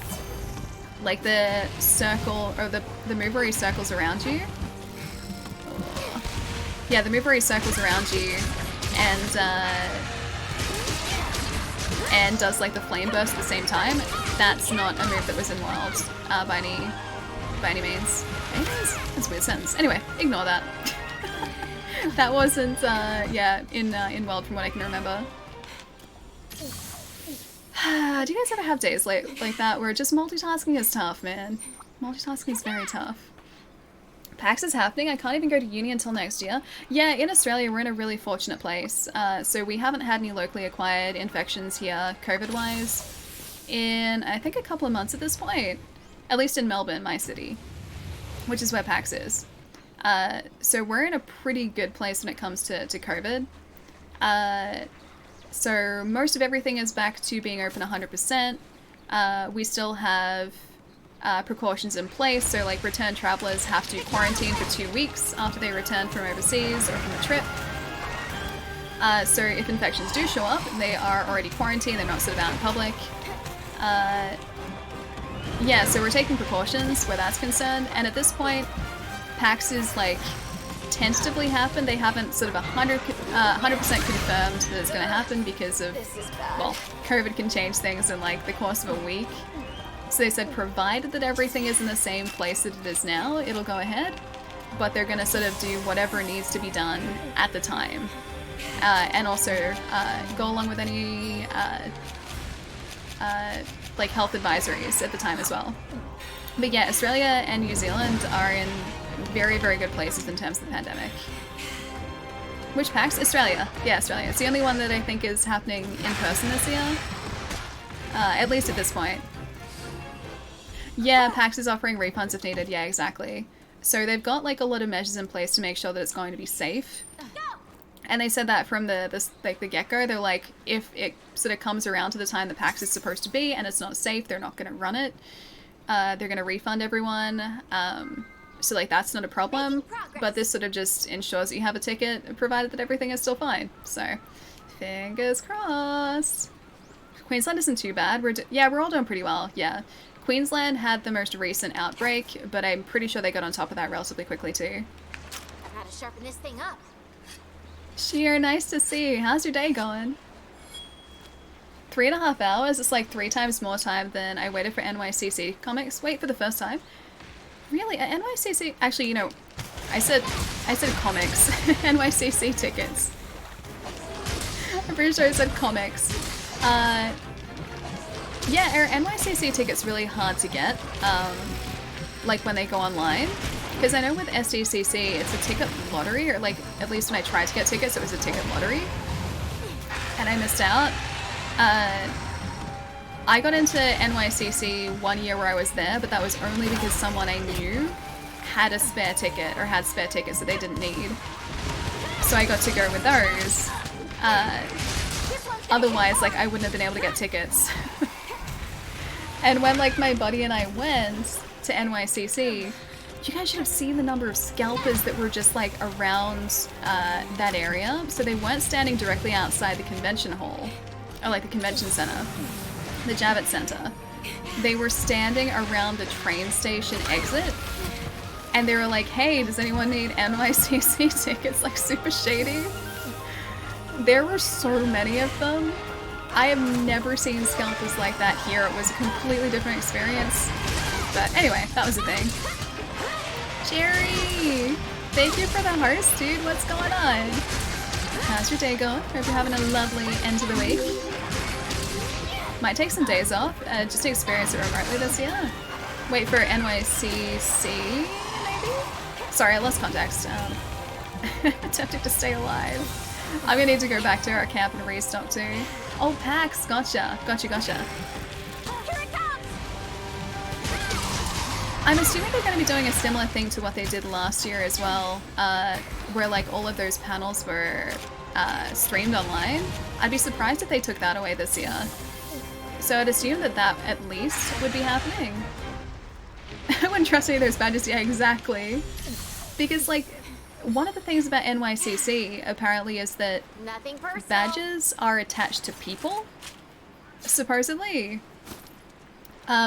A: The circle, or the move where he circles around you. Yeah, the move where he circles around you and does like the flame burst at the same time, that's not a move that was in World by any means. Any means? That's a weird sentence. Anyway, ignore that. That wasn't, yeah, in World from what I can remember. Do you guys ever have days like that where just multitasking is tough, man? Multitasking is very tough. PAX is happening. I can't even go to uni until next year. Yeah, in Australia, we're in a really fortunate place. So we haven't had any locally acquired infections here, COVID-wise, in, I think, a couple of months at this point. At least in Melbourne, my city, which is where PAX is. So we're in a pretty good place when it comes to COVID. So most of everything is back to being open 100%. We still have precautions in place, so like return travelers have to quarantine for 2 weeks after they return from overseas or from a trip. So if infections do show up, they are already quarantined, they're not sort of out in public. Yeah, so we're taking precautions where that's concerned, and at this point, PAX is like tentatively happened. They haven't sort of 100% confirmed that it's going to happen because of, well, COVID can change things in like the course of a week. So they said provided that everything is in the same place that it is now, it'll go ahead, but they're going to sort of do whatever needs to be done at the time. And also go along with any like health advisories at the time as well. But yeah, Australia and New Zealand are in very, very good places in terms of the pandemic. Which PAX? Australia. Yeah, Australia. It's the only one that I think is happening in person this year. At least at this point. Yeah, PAX is offering refunds if needed. Yeah, exactly. So they've got like a lot of measures in place to make sure that it's going to be safe. And they said that from the get-go. They're like, if it sort of comes around to the time the PAX is supposed to be and it's not safe, they're not going to run it. They're going to refund everyone. So like that's not a problem. But this sort of just ensures that you have a ticket, provided that everything is still fine. So, fingers crossed. Queensland isn't too bad. We're all doing pretty well. Yeah. Queensland had the most recent outbreak, but I'm pretty sure they got on top of that relatively quickly too.
B: I gotta sharpen this thing up.
A: Sheer, nice to see you. How's your day going? 3.5 hours? It's like 3 times more time than I waited for NYCC comics. Wait, for the first time? Really? At NYCC? Actually, you know, I said comics. NYCC tickets. I'm pretty sure I said comics. Yeah, our NYCC ticket's really hard to get, like when they go online. Because I know with SDCC, it's a ticket lottery, or like, at least when I tried to get tickets, it was a ticket lottery. And I missed out. I got into NYCC 1 year where I was there, but that was only because someone I knew had a spare ticket, or had spare tickets that they didn't need. So I got to go with those. Otherwise, like, I wouldn't have been able to get tickets. And when, like, my buddy and I went to NYCC, you guys should have seen the number of scalpers that were just, like, around that area. So they weren't standing directly outside the convention hall, or, like, the convention center, the Javits Center. They were standing around the train station exit, and they were like, hey, does anyone need NYCC tickets? Like, super shady. There were so many of them. I have never seen scalpers like that here. It was a completely different experience. But anyway, that was the thing. Jerry! Thank you for the hearts, dude. What's going on? How's your day going? Hope you're having a lovely end of the week. Might take some days off, just to experience it remotely this year. Wait for NYCC, maybe? Sorry, I lost context. Attempting to stay alive. I'm gonna need to go back to our camp and restock too. Oh, PAX! Gotcha. Gotcha.
B: Here it comes!
A: I'm assuming they're going to be doing a similar thing to what they did last year as well, where like all of those panels were streamed online. I'd be surprised if they took that away this year. So I'd assume that that at least would be happening. I wouldn't trust any of those badges. Yeah, exactly. Because like, one of the things about NYCC apparently is that
B: Nothing personal.
A: badges are attached to people, supposedly.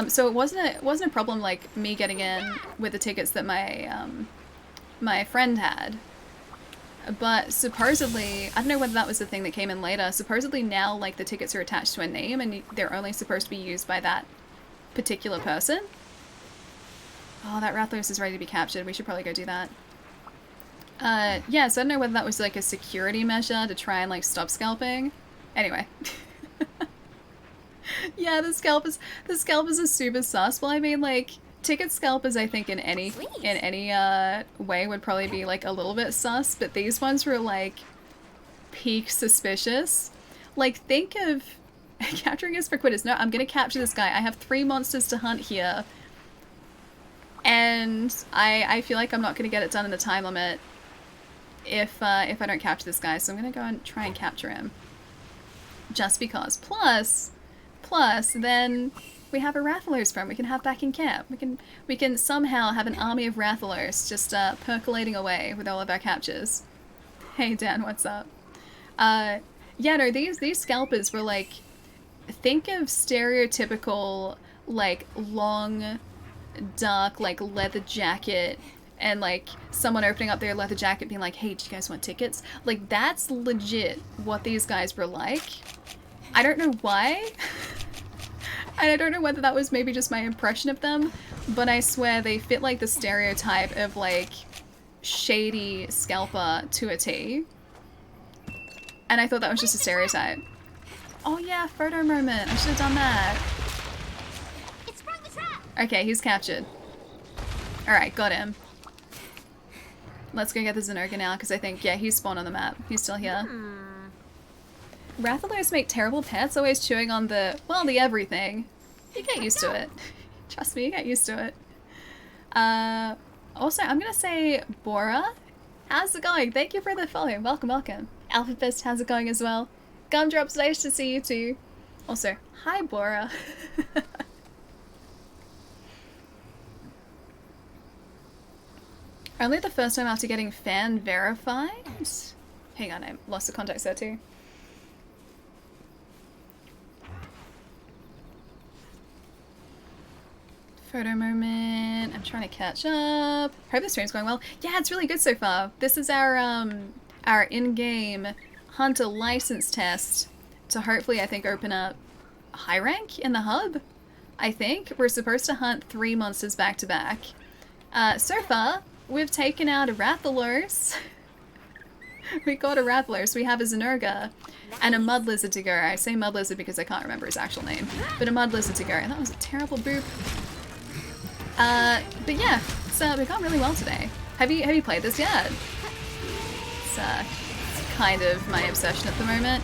A: So it wasn't a problem like me getting in with the tickets that my my friend had. But supposedly, I don't know whether that was the thing that came in later, supposedly now, like, the tickets are attached to a name and they're only supposed to be used by that particular person. Oh, that Rathalos is ready to be captured. We should probably go do that. Yeah, so I don't know whether that was, like, a security measure to try and, like, stop scalping. Anyway. Yeah, the scalpers are super sus. Well, I mean, like, ticket scalpers, I think, in any way would probably be, like, a little bit sus, but these ones were, like, peak suspicious. Like, think of capturing us for quitters. No, I'm gonna capture this guy. I have 3 monsters to hunt here. And I feel like I'm not gonna get it done in the time limit if I don't capture this guy, so I'm gonna go and try and capture him. Just because. Plus, then we have a Rathalos friend we can have back in camp. We can somehow have an army of Rathalos just percolating away with all of our captures. Hey Dan, what's up? Yeah, no, these scalpers were like, think of stereotypical, like, long, dark, like, leather jacket, and, like, someone opening up their leather jacket being like, hey, do you guys want tickets? Like, that's legit what these guys were like. I don't know why. And I don't know whether that was maybe just my impression of them, but I swear they fit, like, the stereotype of, like, shady scalper to a T. And I thought that was just a stereotype. Oh yeah, photo moment. I should have done that.
B: It sprung the trap.
A: Okay, he's captured. Alright, got him. Let's go get the Zinogre now, because I think, yeah, he's spawned on the map. He's still here. Rathalos make terrible pets, always chewing on the everything. You get used to it. Trust me, you get used to it. Also, I'm gonna say, Bora, how's it going? Thank you for the follow. Welcome, welcome. Alphafist, how's it going as well? Gumdrops, nice to see you too. Also, hi, Bora. Only the first time after getting fan verified? Hang on, I lost the context there too. Photo moment. I'm trying to catch up. Hope the stream's going well. Yeah, it's really good so far. This is our in-game hunter license test to hopefully, I think, open up high rank in the hub. I think we're supposed to hunt 3 monsters back to back. So far, we've taken out a Rathalos. We got a Rathalos. We have a Zinogre and a mud lizard to go. I say mud lizard because I can't remember his actual name, but a mud lizard to go. And that was a terrible boop. But yeah, so we've gone really well today. Have you played this yet? It's kind of my obsession at the moment,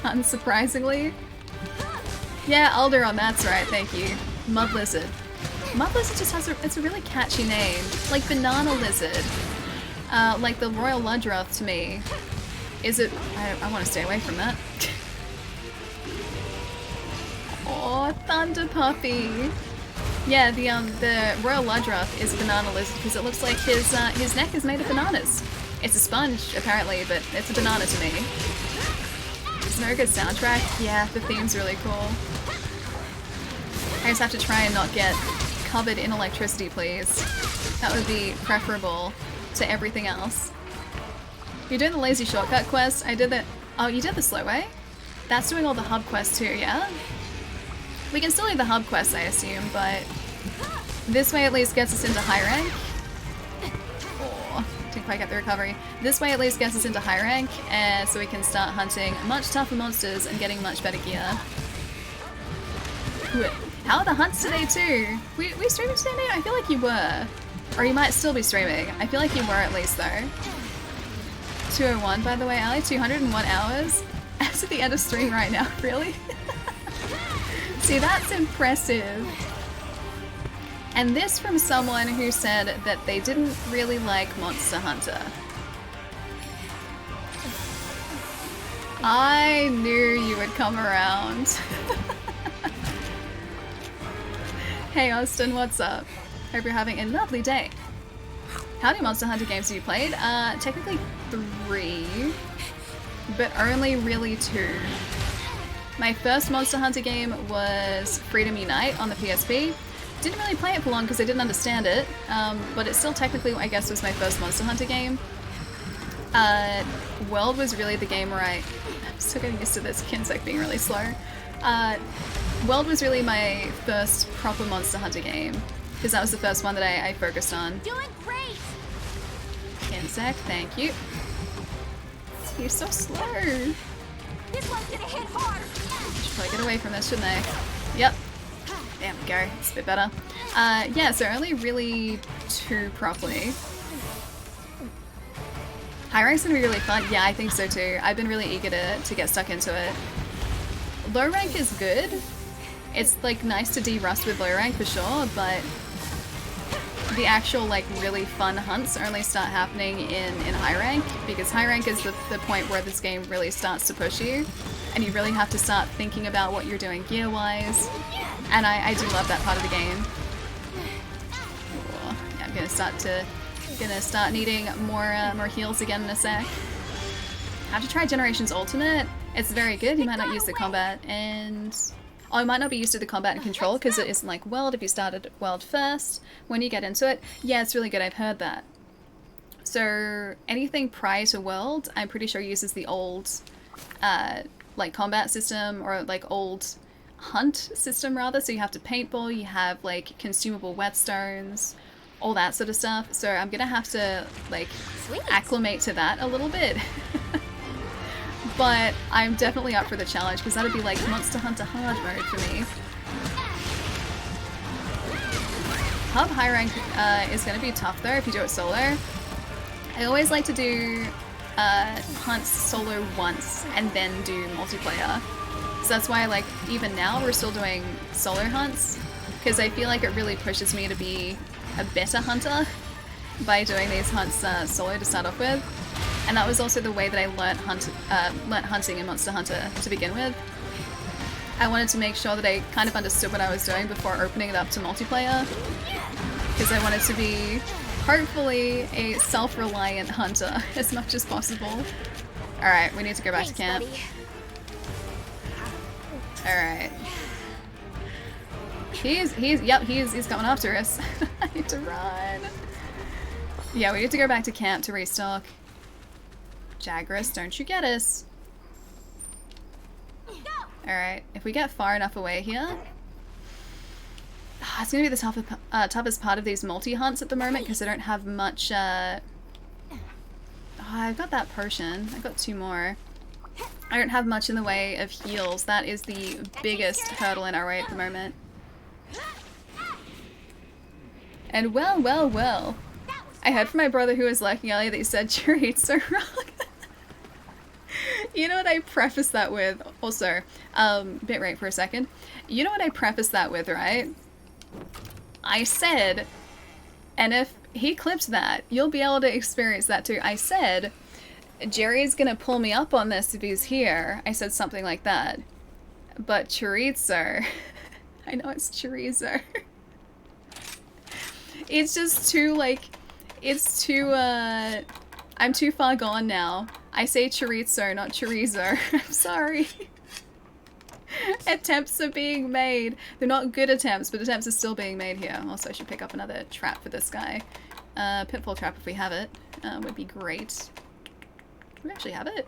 A: unsurprisingly. Yeah, Alderon, that's right, thank you. Mud Lizard. Mud Lizard just has it's a really catchy name. Like Banana Lizard. Like the Royal Ludroth to me. Is it... I want to stay away from that. Oh, Thunder Puppy. Yeah, the Royal Ludroth is a banana lizard because it looks like his neck is made of bananas. It's a sponge, apparently, but it's a banana to me. Zinogre's soundtrack, yeah, the theme's really cool. I just have to try and not get covered in electricity, please. That would be preferable to everything else. You're doing the lazy shortcut quest. I did the... Oh, you did the slow way? That's doing all the hub quests too, yeah? We can still do the hub quests, I assume, but this way at least gets us into high rank. Oh, didn't quite get the recovery. This way at least gets us into high rank, and so we can start hunting much tougher monsters and getting much better gear. How are the hunts today too? We streaming today, Nate? I feel like you were. Or you might still be streaming. I feel like you were at least though. 201 by the way, Ali. 201 hours. As at the end of stream right now, really? See, that's impressive. And this from someone who said that they didn't really like Monster Hunter. I knew you would come around. Hey Austin, what's up? Hope you're having a lovely day. How many Monster Hunter games have you played? Technically 3, but only really 2. My first Monster Hunter game was Freedom Unite on the PSP. Didn't really play it for long because I didn't understand it, but it still technically, I guess, was my first Monster Hunter game. World was really the game where I'm still getting used to this Kinsec being really slow. World was really my first proper Monster Hunter game, because that was the first one that I focused on.
B: Doing great.
A: Kinsec, thank you. You're so slow.
B: This one's gonna hit hard.
A: Should probably get away from this, shouldn't I? Yep. There we go. It's a bit better. Yeah, so only really 2 properly. High rank's gonna be really fun. Yeah, I think so too. I've been really eager to get stuck into it. Low rank is good. It's like nice to de-rust with low rank for sure, but the actual like really fun hunts only start happening in high rank, because high rank is the point where this game really starts to push you, and you really have to start thinking about what you're doing gear-wise, and I do love that part of the game. Ooh, yeah, I'm gonna start needing more heals again in a sec. Have to try Generations Ultimate. It's very good. You might not use the combat and... Oh, it might not be used to the combat and control because it isn't like World if you started World first. When you get into it, yeah, it's really good. I've heard that. So anything prior to World, I'm pretty sure uses the old like combat system, or like old hunt system rather. So you have to paintball, you have like consumable whetstones, all that sort of stuff. So I'm gonna have to like acclimate to that a little bit. But I'm definitely up for the challenge, because that'd be like Monster Hunter hard mode for me. Hub high rank is going to be tough though if you do it solo. I always like to do hunts solo once and then do multiplayer. So that's why, like, even now we're still doing solo hunts, because I feel like it really pushes me to be a better hunter by doing these hunts solo to start off with. And that was also the way that I learnt hunting in Monster Hunter to begin with. I wanted to make sure that I kind of understood what I was doing before opening it up to multiplayer, because I wanted to be, hopefully, a self-reliant hunter as much as possible. Alright, we need to go back to camp. Alright. He's coming after us. I need to run. Yeah, we need to go back to camp to restock. Jagras, don't you get us. Alright, if we get far enough away here... it's gonna be the toughest part of these multi-hunts at the moment, because I don't have much, Oh, I've got that potion. I've got 2 more. I don't have much in the way of heals. That is the biggest hurdle in our way at the moment. And well. I heard from my brother who was lurking earlier that he said chorizo wrong. You know what I preface that with? Also, bitrate for a second. You know what I preface that with, right? I said, and if he clipped that, you'll be able to experience that too. I said, Jerry's gonna pull me up on this if he's here. I said something like that. But chorizo, I know it's chorizo. It's just too, like, it's too, I'm too far gone now. I say chorizo, not chorizo. I'm sorry. Attempts are being made. They're not good attempts, but attempts are still being made here. Also, I should pick up another trap for this guy. Pitfall trap if we have it. Would be great. Do we actually have it?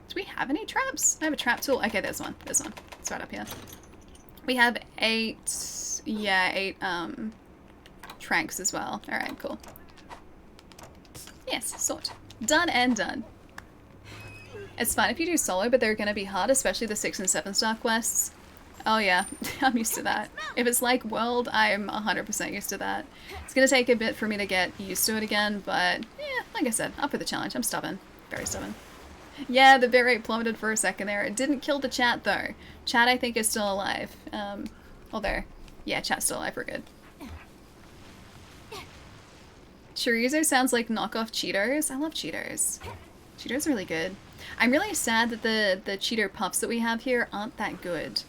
A: Do we have any traps? I have a trap tool. Okay, there's one. There's one. It's right up here. We have 8... Yeah, 8, tranks as well. Alright, cool. Yes, sort. Done and done. It's fine if you do solo, but they're gonna be hard, especially the 6 and 7 star quests. Oh yeah, I'm used to that. If it's like World, I'm 100% used to that. It's gonna take a bit for me to get used to it again, but yeah, like I said, up for the challenge. I'm stubborn. Very stubborn. Yeah, the bitrate plummeted for a second there. It didn't kill the chat though. Chat, I think, is still alive. Although, yeah, chat's still alive. We're good. Chorizo sounds like knockoff Cheetos. I love Cheetos. Cheetos are really good. I'm really sad that the Cheeto Puffs that we have here aren't that good.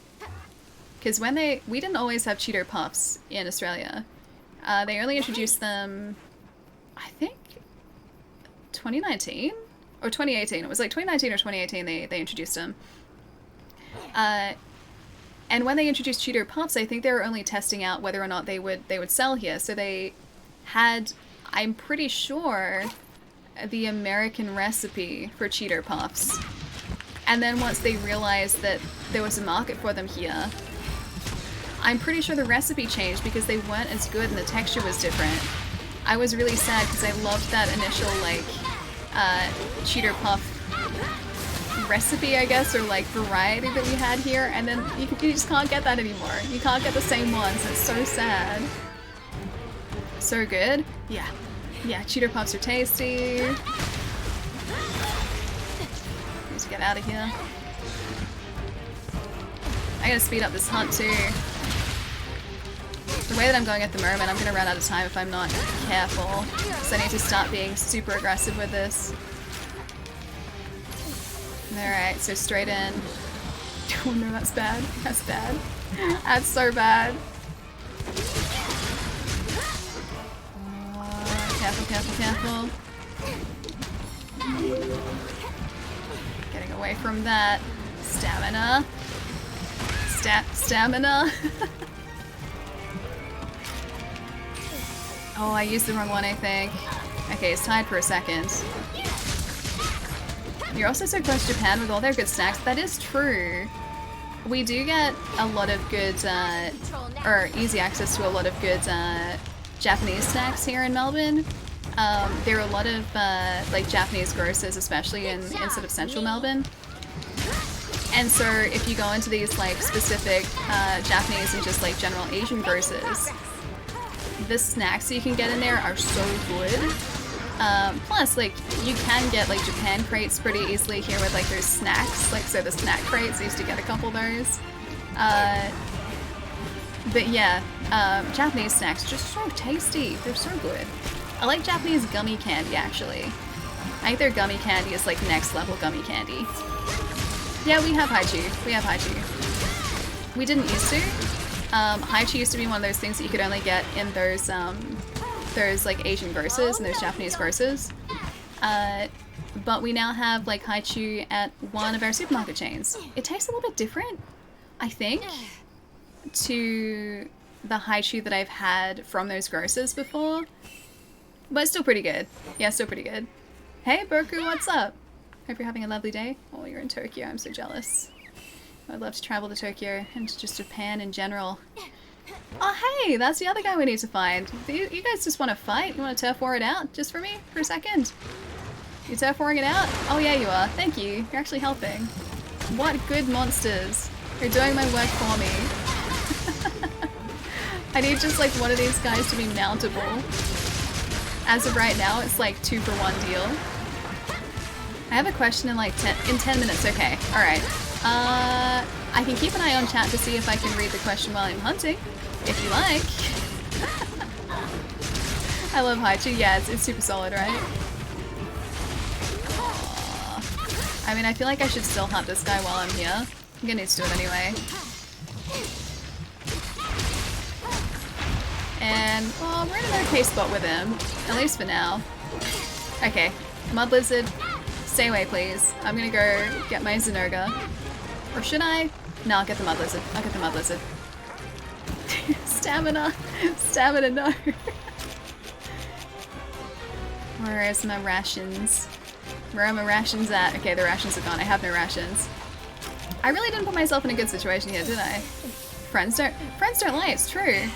A: Because we didn't always have Cheeto Puffs in Australia. They only introduced them, I think, 2019? Or 2018. It was like 2019 or 2018 they introduced them. And when they introduced Cheeto Puffs, I think they were only testing out whether or not they would sell here. So they had, I'm pretty sure, the American recipe for Cheeto Puffs. And then once they realized that there was a market for them here, I'm pretty sure the recipe changed because they weren't as good and the texture was different. I was really sad because I loved that initial, like, Cheeto Puff recipe, I guess, or like variety that we had here, and then you just can't get that anymore. You can't get the same ones. It's so sad. So good. Yeah. Yeah, Cheeto Puffs are tasty. Need to get out of here. I gotta speed up this hunt too. The way that I'm going at the moment, I'm gonna run out of time if I'm not careful. So I need to start being super aggressive with this. Alright, so straight in. Oh no, that's bad. That's bad. That's so bad. Careful, careful, careful. Getting away from that. Stamina. Stamina. Oh, I used the wrong one, I think. Okay, it's tied for a second. You're also so close to Japan with all their good snacks. That is true. We do get a lot of good, or easy access to a lot of good Japanese snacks here in Melbourne. There are a lot of like Japanese grocers, especially in sort of central Melbourne. And so if you go into these like specific Japanese and just like general Asian grocers, the snacks you can get in there are so good. Plus, like, you can get, like, Japan crates pretty easily here with, like, those snacks. Like, so the snack crates, I used to get a couple of those. But yeah, Japanese snacks are just so tasty. They're so good. I like Japanese gummy candy, actually. I think their gummy candy is, like, next level gummy candy. Yeah, we have Haichu. We have Haichu. We didn't used to. Haichu used to be one of those things that you could only get in those like Asian grocers and those Japanese grocers. But we now have like Haichu at one of our supermarket chains. It tastes a little bit different, I think, to the Haichu that I've had from those grocers before. But it's still pretty good. Yeah, still pretty good. Hey Boku, what's up? Hope you're having a lovely day. Oh, you're in Tokyo. I'm so jealous. I'd love to travel to Tokyo and to just Japan in general. Oh, hey, that's the other guy we need to find. You guys just want to fight? You want to turf war it out just for me for a second? You turf warring it out? Oh yeah, you are. Thank you. You're actually helping. What good monsters. You're doing my work for me. I need just like one of these guys to be mountable. As of right now, it's like 2-for-1 deal. I have a question in like 10 minutes. Okay, alright. I can keep an eye on chat to see if I can read the question while I'm hunting, if you like. I love Haichu. Yeah, it's super solid, right? Aww. I mean, I feel like I should still hunt this guy while I'm here. I'm gonna need to do it anyway. And, well, we're in an okay spot with him. At least for now. Okay, Mud Lizard, stay away please. I'm gonna go get my Zenoga. Or should I? No, I'll get the Mud Lizard. I'll get the Mud Lizard. Stamina! Stamina, no! Where's my rations? Where are my rations at? Okay, the rations are gone. I have no rations. I really didn't put myself in a good situation here, did I? Friends don't lie, it's true.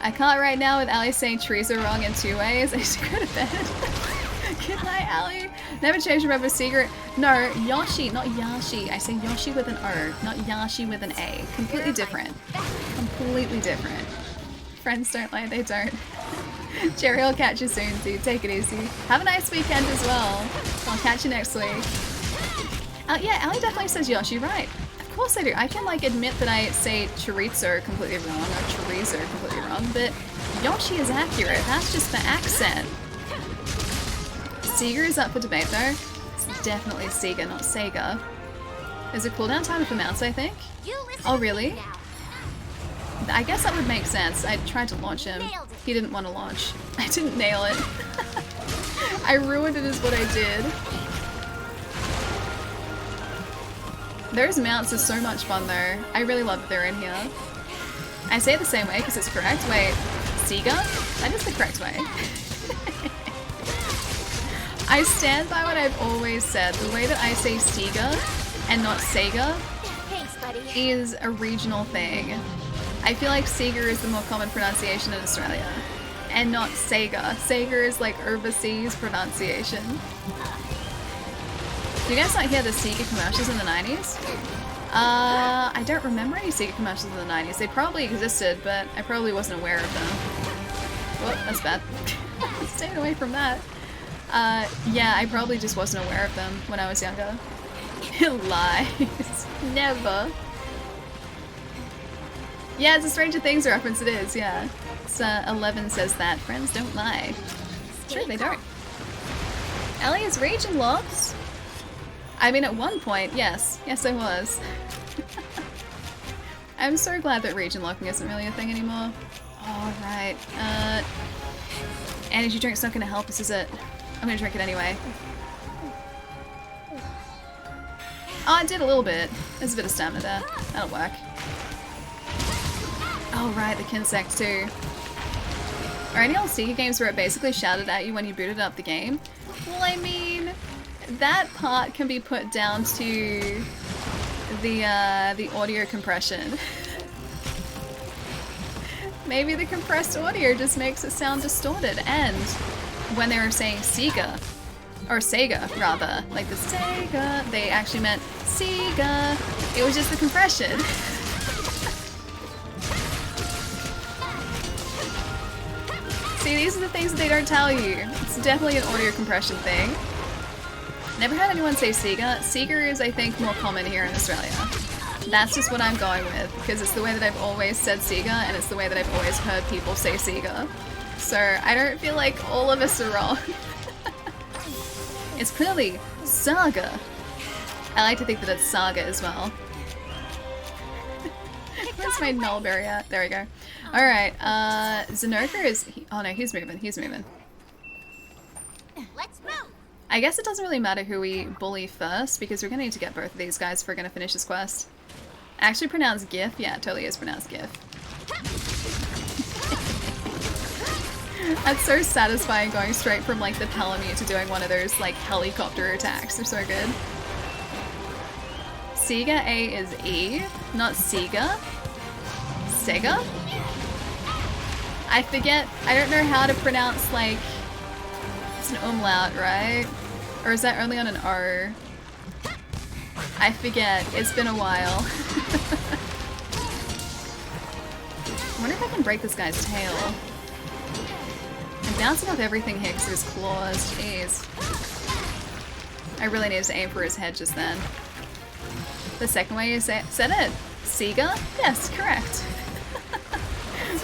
A: I can't right now with Ali saying trees are wrong in 2 ways. I should go to bed. Good night, Ali. Never change, remember secret. No, Yoshi, not Yashi. I say Yoshi with an O, not Yashi with an A. Completely different. Completely different. Friends don't lie, they don't. Jerry, I'll catch you soon, dude. Take it easy. Have a nice weekend as well. I'll catch you next week. Yeah, Ali definitely says Yoshi right. Of course I do. I can like admit that I say chorizo completely wrong or chorizo completely wrong, but Yoshi is accurate. That's just the accent. Sega is up for debate though. It's definitely Sega, not Sega. There's a cooldown time for mounts, I think. Oh really? I guess that would make sense. I tried to launch him. He didn't want to launch. I didn't nail it. I ruined it is what I did. Those mounts are so much fun though. I really love that they're in here. I say it the same way because it's correct. Wait, Sega? That is the correct way. I stand by what I've always said. The way that I say Sega and not Sega
B: Thanks, buddy.
A: is a regional thing. I feel like Sega is the more common pronunciation in Australia. And not Sega. Sega is like overseas pronunciation. Do you guys not hear the Sega commercials in the 90s? I don't remember any Sega commercials in the 90s. They probably existed, but I probably wasn't aware of them. Whoa, that's bad. Staying away from that. Yeah, I probably just wasn't aware of them when I was younger. Lies. Never. Yeah, it's a Stranger Things reference, it is, yeah. It's, 11 says that. Friends don't lie. Sure, they don't. Ellie is region locked? I mean, at one point, yes. Yes, I was. I'm so glad that region locking isn't really a thing anymore. Alright, energy drink's not gonna help us, is it? I'm gonna drink it anyway. Oh, it did a little bit. There's a bit of stamina there. That'll work. Oh, right, the Kinsect too. Are any old Sega games where it basically shouted at you when you booted up the game? Well, I mean, that part can be put down to the audio compression. Maybe the compressed audio just makes it sound distorted, and when they were saying Sega, or Sega rather, like the Sega, they actually meant Sega. It was just the compression. See, these are the things that they don't tell you. It's definitely an audio compression thing. Never heard anyone say Sega. Sega is, I think, more common here in Australia. That's just what I'm going with, because it's the way that I've always said Sega, and it's the way that I've always heard people say Sega. So I don't feel like all of us are wrong. It's clearly Saga. I like to think that it's Saga as well. Where's my Nullberry at? There we go. Alright, Zenoka is... Oh no, he's moving, he's moving.
B: Let's move.
A: I guess it doesn't really matter who we bully first, because we're gonna need to get both of these guys if we're gonna finish this quest. Actually pronounced GIF? Yeah, it totally is pronounced GIF. That's so satisfying going straight from like the Palamute to doing one of those like helicopter attacks. They're so good. Sega A is E, not Sega. Sega? I forget, I don't know how to pronounce like, it's an umlaut, right? Or is that only on an O? I forget, it's been a while. I wonder if I can break this guy's tail. I'm bouncing off everything here because of his claws, jeez. I really needed to aim for his head just then. The second way you said it? Sega? Yes, correct.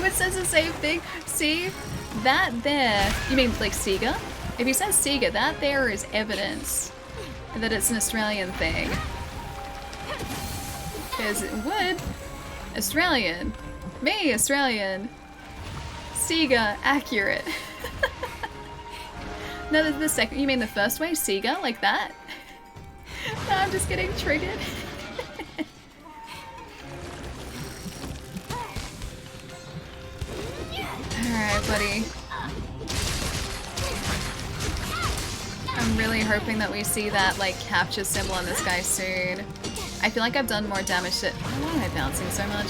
A: It says the same thing. See? That there, you mean like Sega? If you said Sega, that there is evidence that it's an Australian thing. Because it would. Australian. Me, Australian. Sega, accurate. No, the second, you mean the first way? Sega? Like that? No, I'm just getting triggered. Alright, buddy. I'm really hoping that we see that, like, capture symbol on this guy soon. I feel like I've done more damage to... Why am I bouncing so much?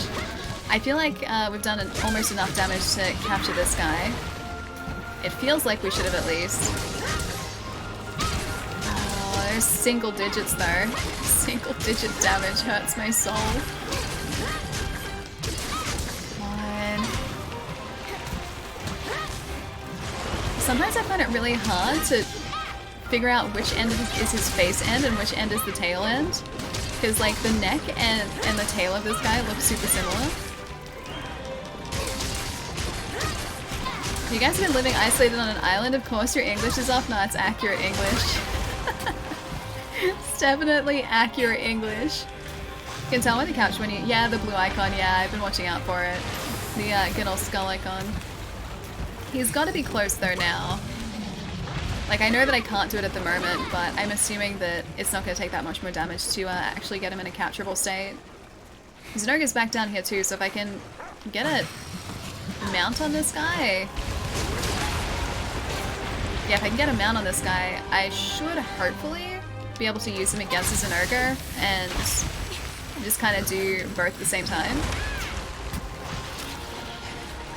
A: I feel like we've done almost enough damage to capture this guy. It feels like we should have at least. Oh, there's single digits though. Single digit damage hurts my soul. Sometimes I find it really hard to figure out which end is his face end and which end is the tail end. Because like the neck and the tail of this guy look super similar. You guys have been living isolated on an island? Of course your English is off. No, it's accurate English. It's definitely accurate English. You can tell by the couch when you... Yeah, the blue icon. Yeah, I've been watching out for it. The good old skull icon. He's got to be close though now. Like, I know that I can't do it at the moment, but I'm assuming that it's not going to take that much more damage to actually get him in a capturable state. Zenoga's back down here too, so if I can get a mount on this guy... Yeah, if I can get a mount on this guy, I should hopefully be able to use him against his Zinogre and just kind of do both at the same time.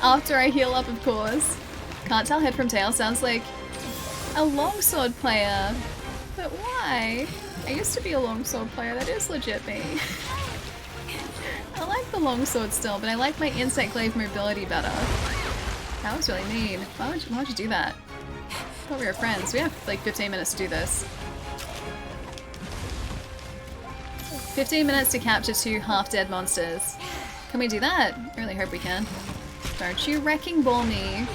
A: After I heal up, of course. Can't tell head from tail. Sounds like a longsword player. But why? I used to be a longsword player. That is legit me. I like the longsword still, but I like my insect glaive mobility better. That was really mean. Why would you do that? I thought we were friends. We have like 15 minutes to do this. 15 minutes to capture 2 half-dead monsters. Can we do that? I really hope we can. Don't you wrecking ball me.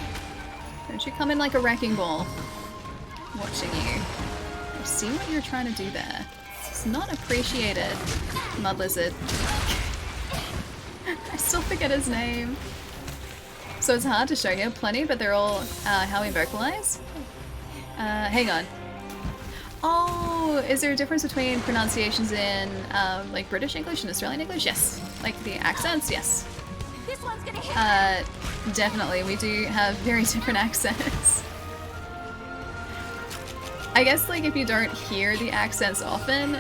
A: Don't you come in like a wrecking ball. Watching you. I see what you're trying to do there. It's not appreciated, mud lizard. I still forget his name. So it's hard to show here. Plenty, but they're all how we vocalize. Hang on. Oh, is there a difference between pronunciations in like British English and Australian English? Yes. Like the accents? Yes.
B: This one's gonna hit.
A: Definitely. We do have very different accents. I guess like if you don't hear the accents often,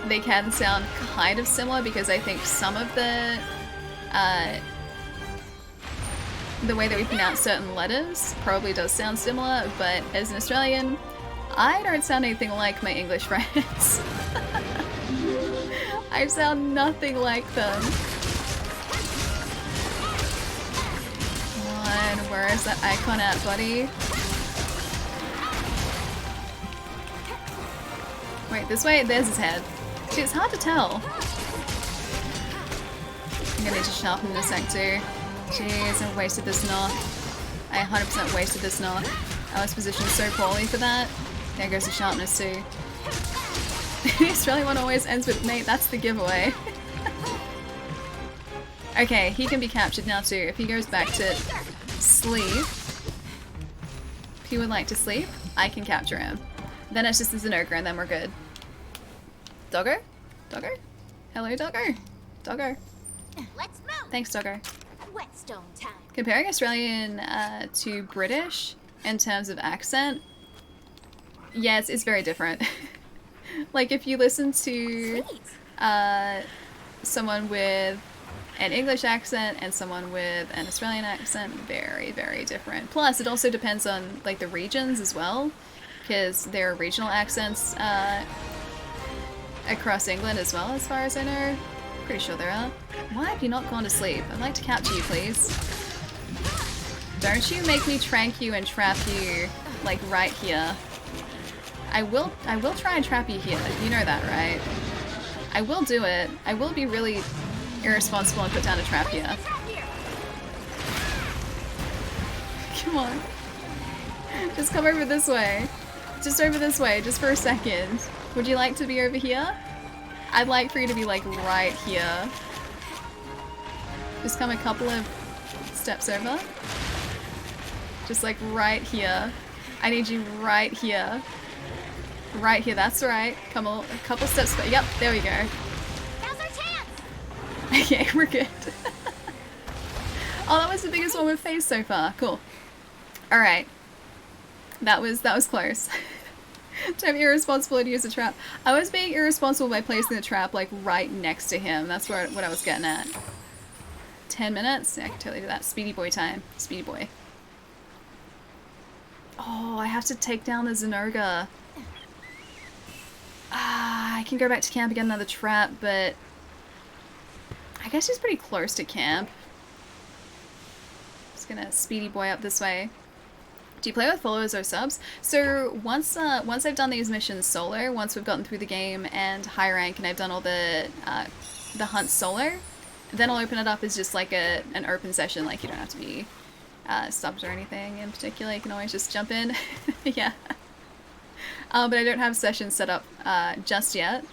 A: they can sound kind of similar because I think some of the way that we pronounce certain letters probably does sound similar, but as an Australian, I don't sound anything like my English friends. I sound nothing like them. Come on, where is that icon at, buddy? Wait, this way? There's his head. See, it's hard to tell. I'm gonna need to sharpen in a sec too. Jeez, I wasted this knock. I 100% wasted this knock. I was positioned so poorly for that. There goes the sharpness too. The Australian one always ends with mate, that's the giveaway. Okay, he can be captured now too. If he goes back to sleep, if he would like to sleep, I can capture him. Then it's just a Zinogre and then we're good. Doggo? Doggo? Hello, Doggo? Doggo.
B: Let's move.
A: Thanks, Doggo.
B: Whetstone time.
A: Comparing Australian to British in terms of accent, yes, it's very different. Like if you listen to someone with an English accent and someone with an Australian accent, very, very different. Plus, it also depends on like the regions as well, because there are regional accents across England as well, as far as I know. Pretty sure there are. Why have you not gone to sleep? I'd like to capture you, please. Don't you make me trank you and trap you, like, right here. I will try and trap you here. You know that, right? I will do it. I will be really irresponsible and put down a trap here. Come on. Just come over this way. Just over this way, just for a second. Would you like to be over here? I'd like for you to be like right here. Just come a couple of steps over. Just like right here. I need you right here. Right here, that's right. Come a couple steps back. Yep, there we go.
B: Now's our chance.
A: Okay, we're good. Oh, that was the biggest one we've faced so far. Cool. Alright. That was close. To have irresponsible and use a trap. I was being irresponsible by placing the trap like right next to him. That's what I was getting at. 10 minutes? Yeah, I can totally do that. Speedy boy time. Speedy boy. Oh, I have to take down the Zinogre. I can go back to camp and get another trap, but I guess he's pretty close to camp. Just gonna speedy boy up this way. Do you play with followers or subs? So once I've done these missions solo, once we've gotten through the game and high rank and I've done all the hunts solo, then I'll open it up as just like an open session. Like you don't have to be subbed or anything in particular. You can always just jump in. Yeah. But I don't have sessions set up just yet,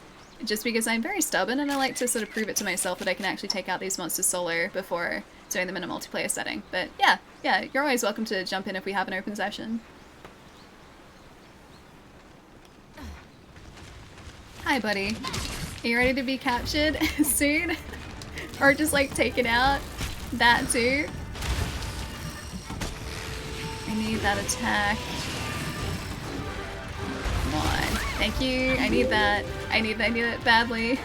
A: just because I'm very stubborn and I like to sort of prove it to myself that I can actually take out these monsters solo before doing them in a multiplayer setting. But yeah, you're always welcome to jump in if we have an open session. Hi, buddy. Are you ready to be captured soon? Or just like taken out? That too? I need that attack. Thank you. I need that. I need it badly.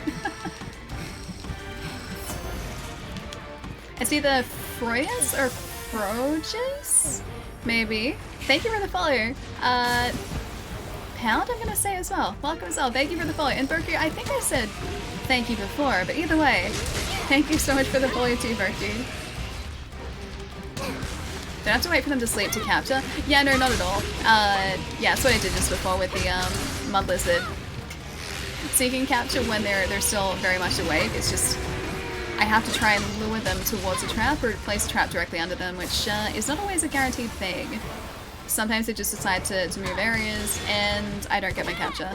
A: It's either Froyas or Froges? Maybe. Thank you for the follow. Pound, I'm gonna say as well. Welcome as well. Thank you for the follow. And Berkey, I think I said thank you before, but either way, thank you so much for the follow too, Berkey. Do I have to wait for them to sleep to capture? Yeah, no, not at all. Yeah, that's what I did just before with the mud lizard. So you can capture when they're still very much awake. It's just I have to try and lure them towards a trap or place a trap directly under them, which is not always a guaranteed thing. Sometimes they just decide to move areas and I don't get my capture.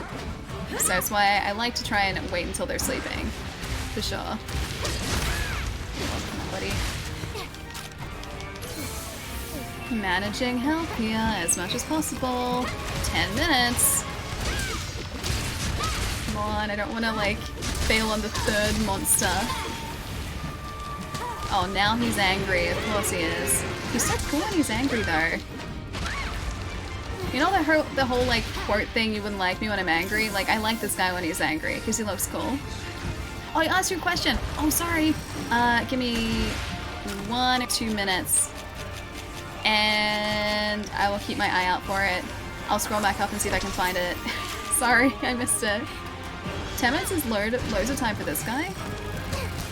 A: So that's why I like to try and wait until they're sleeping. For sure. Come on, buddy. Managing health here as much as possible. 10 minutes. Come on, I don't want to like fail on the third monster. Oh, now he's angry. Of course he is. He's so cool when he's angry though. You know the whole like quote thing, you wouldn't like me when I'm angry? Like, I like this guy when he's angry because he looks cool. Oh, I asked you a question. Oh, sorry. Give me 1 or 2 minutes. And I will keep my eye out for it. I'll scroll back up and see if I can find it. Sorry, I missed it. 10 minutes is loads of time for this guy.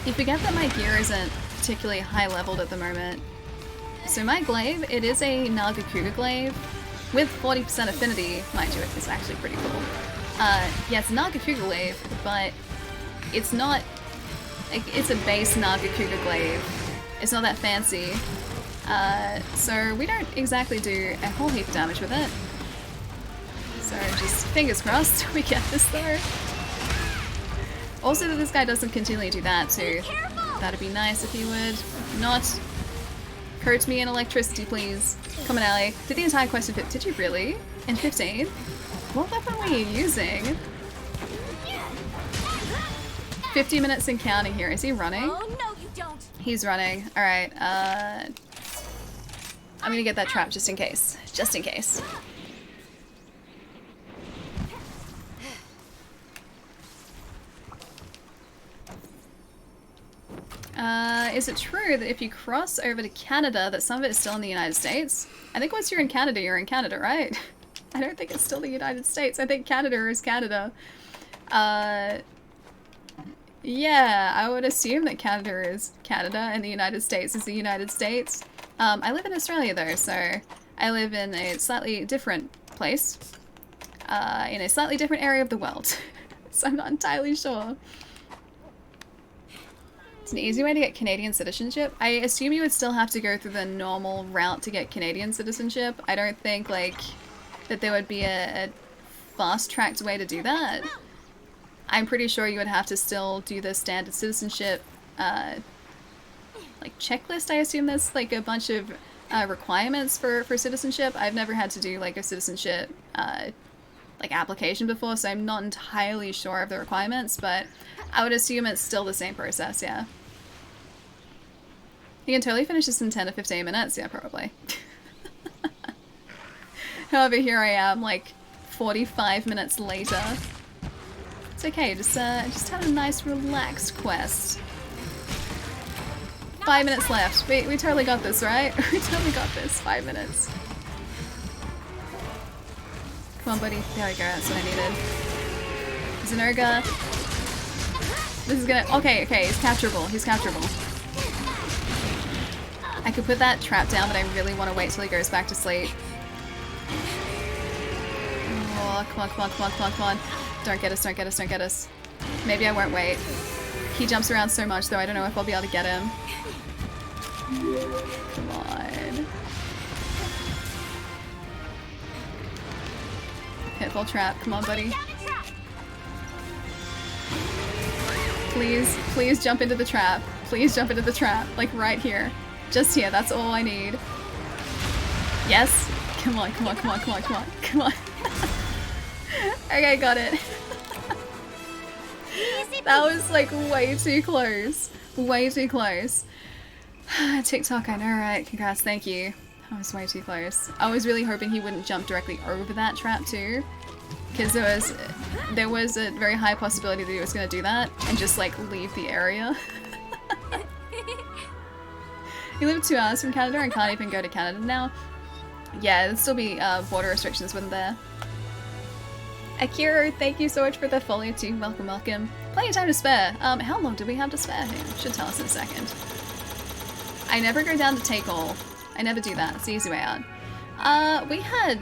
A: You forget that my gear isn't particularly high leveled at the moment. So my glaive, it is a Nagakuga glaive with 40% affinity, mind you, it's actually pretty cool. Yeah, it's a Nagakuga glaive, but it's not, like, it's a base Nagakuga glaive. It's not that fancy. So we don't exactly do a whole heap of damage with it. So just fingers crossed we get this though. Also that this guy doesn't continually do that too. That'd be nice if he would. Not. Coat me in electricity, please. Come on, Allie. Did the entire quest in 15. Did you really? In 15? What weapon were you using? 50 minutes in counting here. Is he running?
B: Oh, no, you don't.
A: He's running. Alright, I'm gonna get that trap just in case. Just in case. Is it true that if you cross over to Canada that some of it is still in the United States? I think once you're in Canada, right? I don't think it's still the United States. I think Canada is Canada. Yeah, I would assume that Canada is Canada and the United States is the United States. I live in Australia though, so I live in a slightly different place. In a slightly different area of the world. So I'm not entirely sure. It's an easy way to get Canadian citizenship. I assume you would still have to go through the normal route to get Canadian citizenship. I don't think, like, that there would be a fast-tracked way to do that. I'm pretty sure you would have to still do the standard citizenship, like, checklist. I assume there's, like, a bunch of requirements for citizenship. I've never had to do, like, a citizenship, like, application before, so I'm not entirely sure of the requirements, but I would assume it's still the same process, yeah. You can totally finish this in 10 to 15 minutes, yeah, probably. However, here I am, like, 45 minutes later. It's okay, just had a nice, relaxed quest. 5 minutes left. We totally got this, right? We totally got this. 5 minutes. Come on, buddy. There we go. That's what I needed. Zenoga. This is gonna... Okay, he's capturable. He's capturable. I could put that trap down, but I really want to wait till he goes back to sleep. Oh, come on. Don't get us. Maybe I won't wait. He jumps around so much, though, I don't know if I'll be able to get him. Come on. Pitfall trap. Come on, buddy. Please jump into the trap. Please jump into the trap. Like, right here. Just here. That's all I need. Yes. Come on. Okay, got it. That was, like, way too close. Way too close. TikTok, I know, right? Congrats, thank you. That was way too close. I was really hoping he wouldn't jump directly over that trap, too. because there was a very high possibility that he was going to do that and just like leave the area. You live 2 hours from Canada and can't even go to Canada now. Yeah, there'd still be border restrictions, wouldn't there? Akira, thank you so much for the follow too. Welcome, welcome. Plenty of time to spare. How long do we have to spare here? Should tell us in a second. I never go down to take all. I never do that. It's the easy way out. We had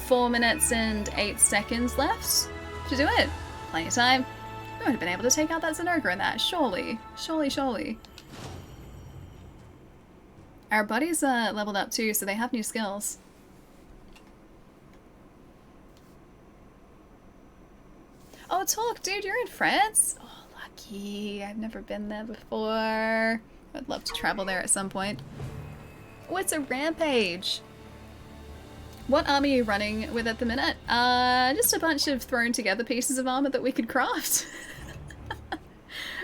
A: 4 minutes and 8 seconds left to do it. Plenty of time. We would have been able to take out that Zenogre in that. Surely. Surely, surely. Our buddies leveled up too, so they have new skills. Oh, talk, dude, you're in France? Oh, lucky. I've never been there before. I'd love to travel there at some point. Oh, it's a rampage. What army are you running with at the minute? Just a bunch of thrown together pieces of armor that we could craft.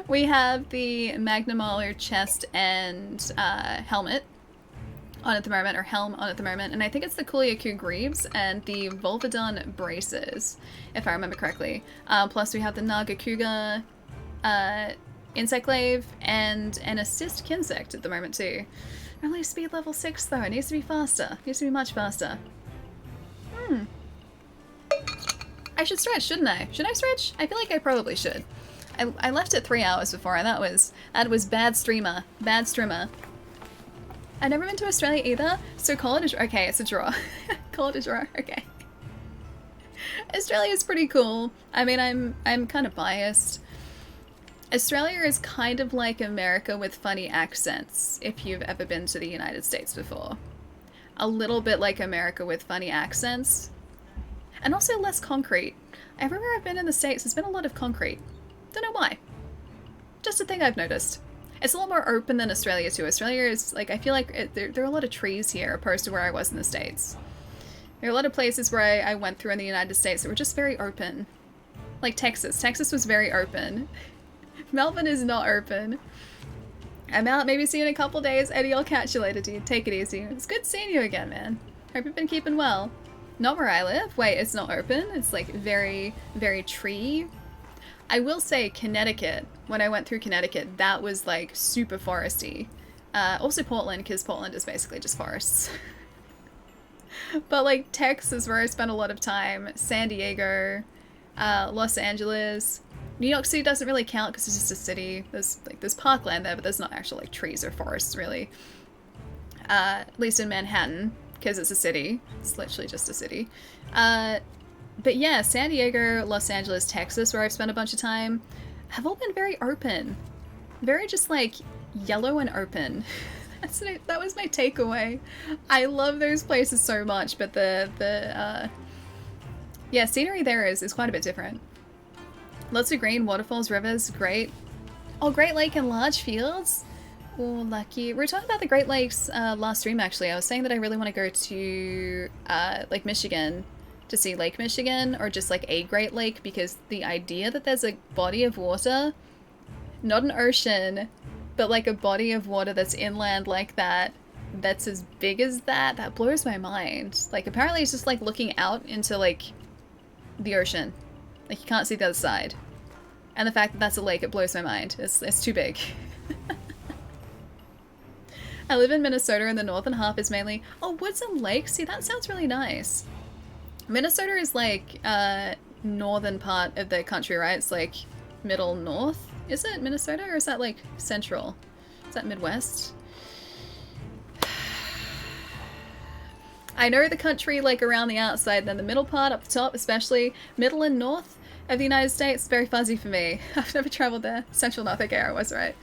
A: We have the Magnamauler chest and helmet on at the moment, or helm on at the moment, and I think it's the Kuliaku Greaves and the Volvidon braces, if I remember correctly. Plus we have the Nagakuga insect glaive and an assist kinsect at the moment too. Only speed level 6 though, it needs to be faster. It needs to be much faster. I should stretch, shouldn't I? Should I stretch? I feel like I probably should. I left it 3 hours before, and that was bad streamer. Bad streamer. I've never been to Australia either, so call it a okay, it's a draw. Call it a draw, okay. Australia is pretty cool. I mean, I'm kind of biased. Australia is kind of like America with funny accents, if you've ever been to the United States before. A little bit like America with funny accents. And also less concrete. Everywhere I've been in the States, there's been a lot of concrete. Don't know why. Just a thing I've noticed. It's a lot more open than Australia too. Australia is, like, I feel like there are a lot of trees here opposed to where I was in the States. There are a lot of places where I went through in the United States that were just very open. Like Texas. Texas was very open. Melbourne is not open. I'm out, maybe see you in a couple days. Eddie, I'll catch you later, dude. Take it easy. It's good seeing you again, man. Hope you've been keeping well. Not where I live. Wait, it's not open. It's like very, very tree. I will say Connecticut, when I went through Connecticut, that was like super foresty. Also Portland, because Portland is basically just forests. But like Texas, where I spent a lot of time, San Diego, Los Angeles. New York City doesn't really count because it's just a city. There's parkland there, but there's not actual like trees or forests really. At least in Manhattan, because it's a city. It's literally just a city. But yeah, San Diego, Los Angeles, Texas, where I've spent a bunch of time, have all been very open. Very just like yellow and open. That was my takeaway. I love those places so much, but yeah, scenery there is quite a bit different. Lots of green, waterfalls, rivers, great. Oh, Great Lake and large fields? Oh, lucky. We were talking about the Great Lakes last stream, actually. I was saying that I really want to go to Lake Michigan to see Lake Michigan, or just like a Great Lake, because the idea that there's a body of water, not an ocean, but like a body of water that's inland like that, that's as big as that blows my mind. Like apparently it's just like looking out into like the ocean. Like you can't see the other side. And the fact that that's a lake, it blows my mind. It's too big. I live in Minnesota, and the northern half is mainly, oh, woods and lakes. See, that sounds really nice. Minnesota is like northern part of the country, right? It's like middle north. Is it Minnesota, or is that like central? Is that Midwest? I know the country like around the outside, then the middle part up the top, especially middle and north of the United States, very fuzzy for me. I've never traveled there. Central North, okay, I was right.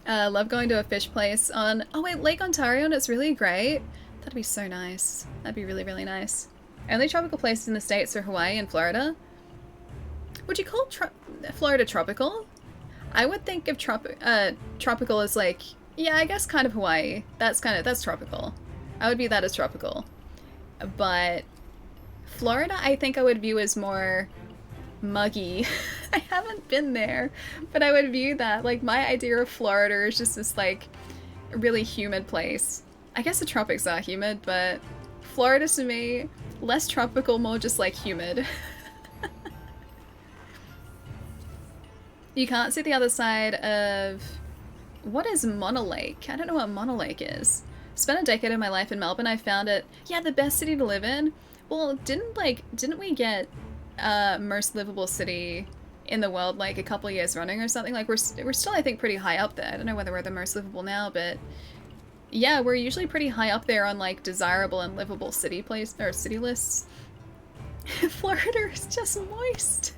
A: Love going to a fish place on, oh wait, Lake Ontario, and it's really great. That'd be so nice. That'd be really, really nice. Only tropical places in the States are Hawaii and Florida. Would you call Florida tropical? I would think of tropical as like, yeah, I guess kind of Hawaii. That's tropical. I would view that as tropical. But Florida, I think I would view as more muggy. I haven't been there, but I would view that. Like, my idea of Florida is just this, like, really humid place. I guess the tropics are humid, but Florida to me, Less tropical, more just like humid. You can't see the other side of... What is Monolake? I don't know what Monolake is. Spent a decade of my life in Melbourne. I found it, yeah, the best city to live in. Well, didn't we get most livable city in the world like a couple of years running or something? Like we're still, I think, pretty high up there. I don't know whether we're the most livable now, but yeah, we're usually pretty high up there on like desirable and livable city lists. Florida is just moist.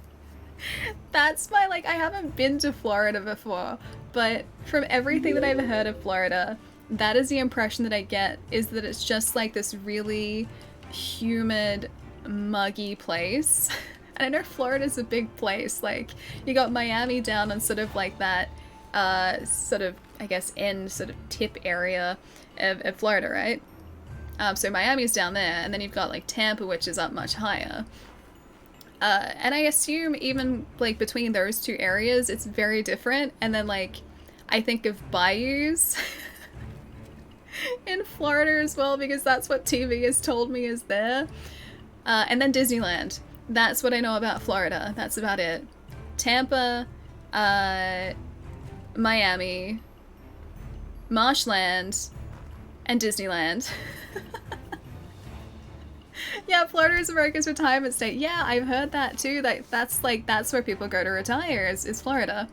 A: That's my, like, I haven't been to Florida before, but from everything that I've heard of Florida, that is the impression that I get, is that it's just like this really humid, muggy place. And I know Florida's a big place, like, you got Miami down on sort of like that, sort of, I guess, end sort of tip area of Florida, right? So Miami's down there, and then you've got like Tampa, which is up much higher. And I assume even like between those two areas, it's very different. And then like, I think of bayous in Florida as well, because that's what TV has told me is there. And then Disneyland. That's what I know about Florida. That's about it. Tampa, Miami, Marshland, and Disneyland. Yeah, Florida is America's retirement state. Yeah, I've heard that too. That's where people go to retire, is Florida.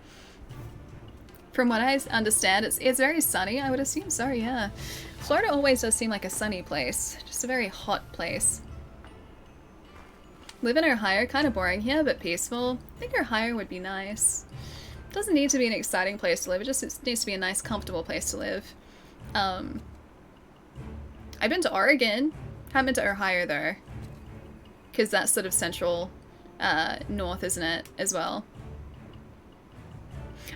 A: From what I understand, it's very sunny. I would assume so, yeah. Florida always does seem like a sunny place. Just a very hot place. Live in Ohio, kind of boring here, but peaceful. I think Ohio would be nice. It doesn't need to be an exciting place to live, it just needs to be a nice, comfortable place to live. I've been to Oregon. Haven't been to Ohio though, because that's sort of central north, isn't it, as well?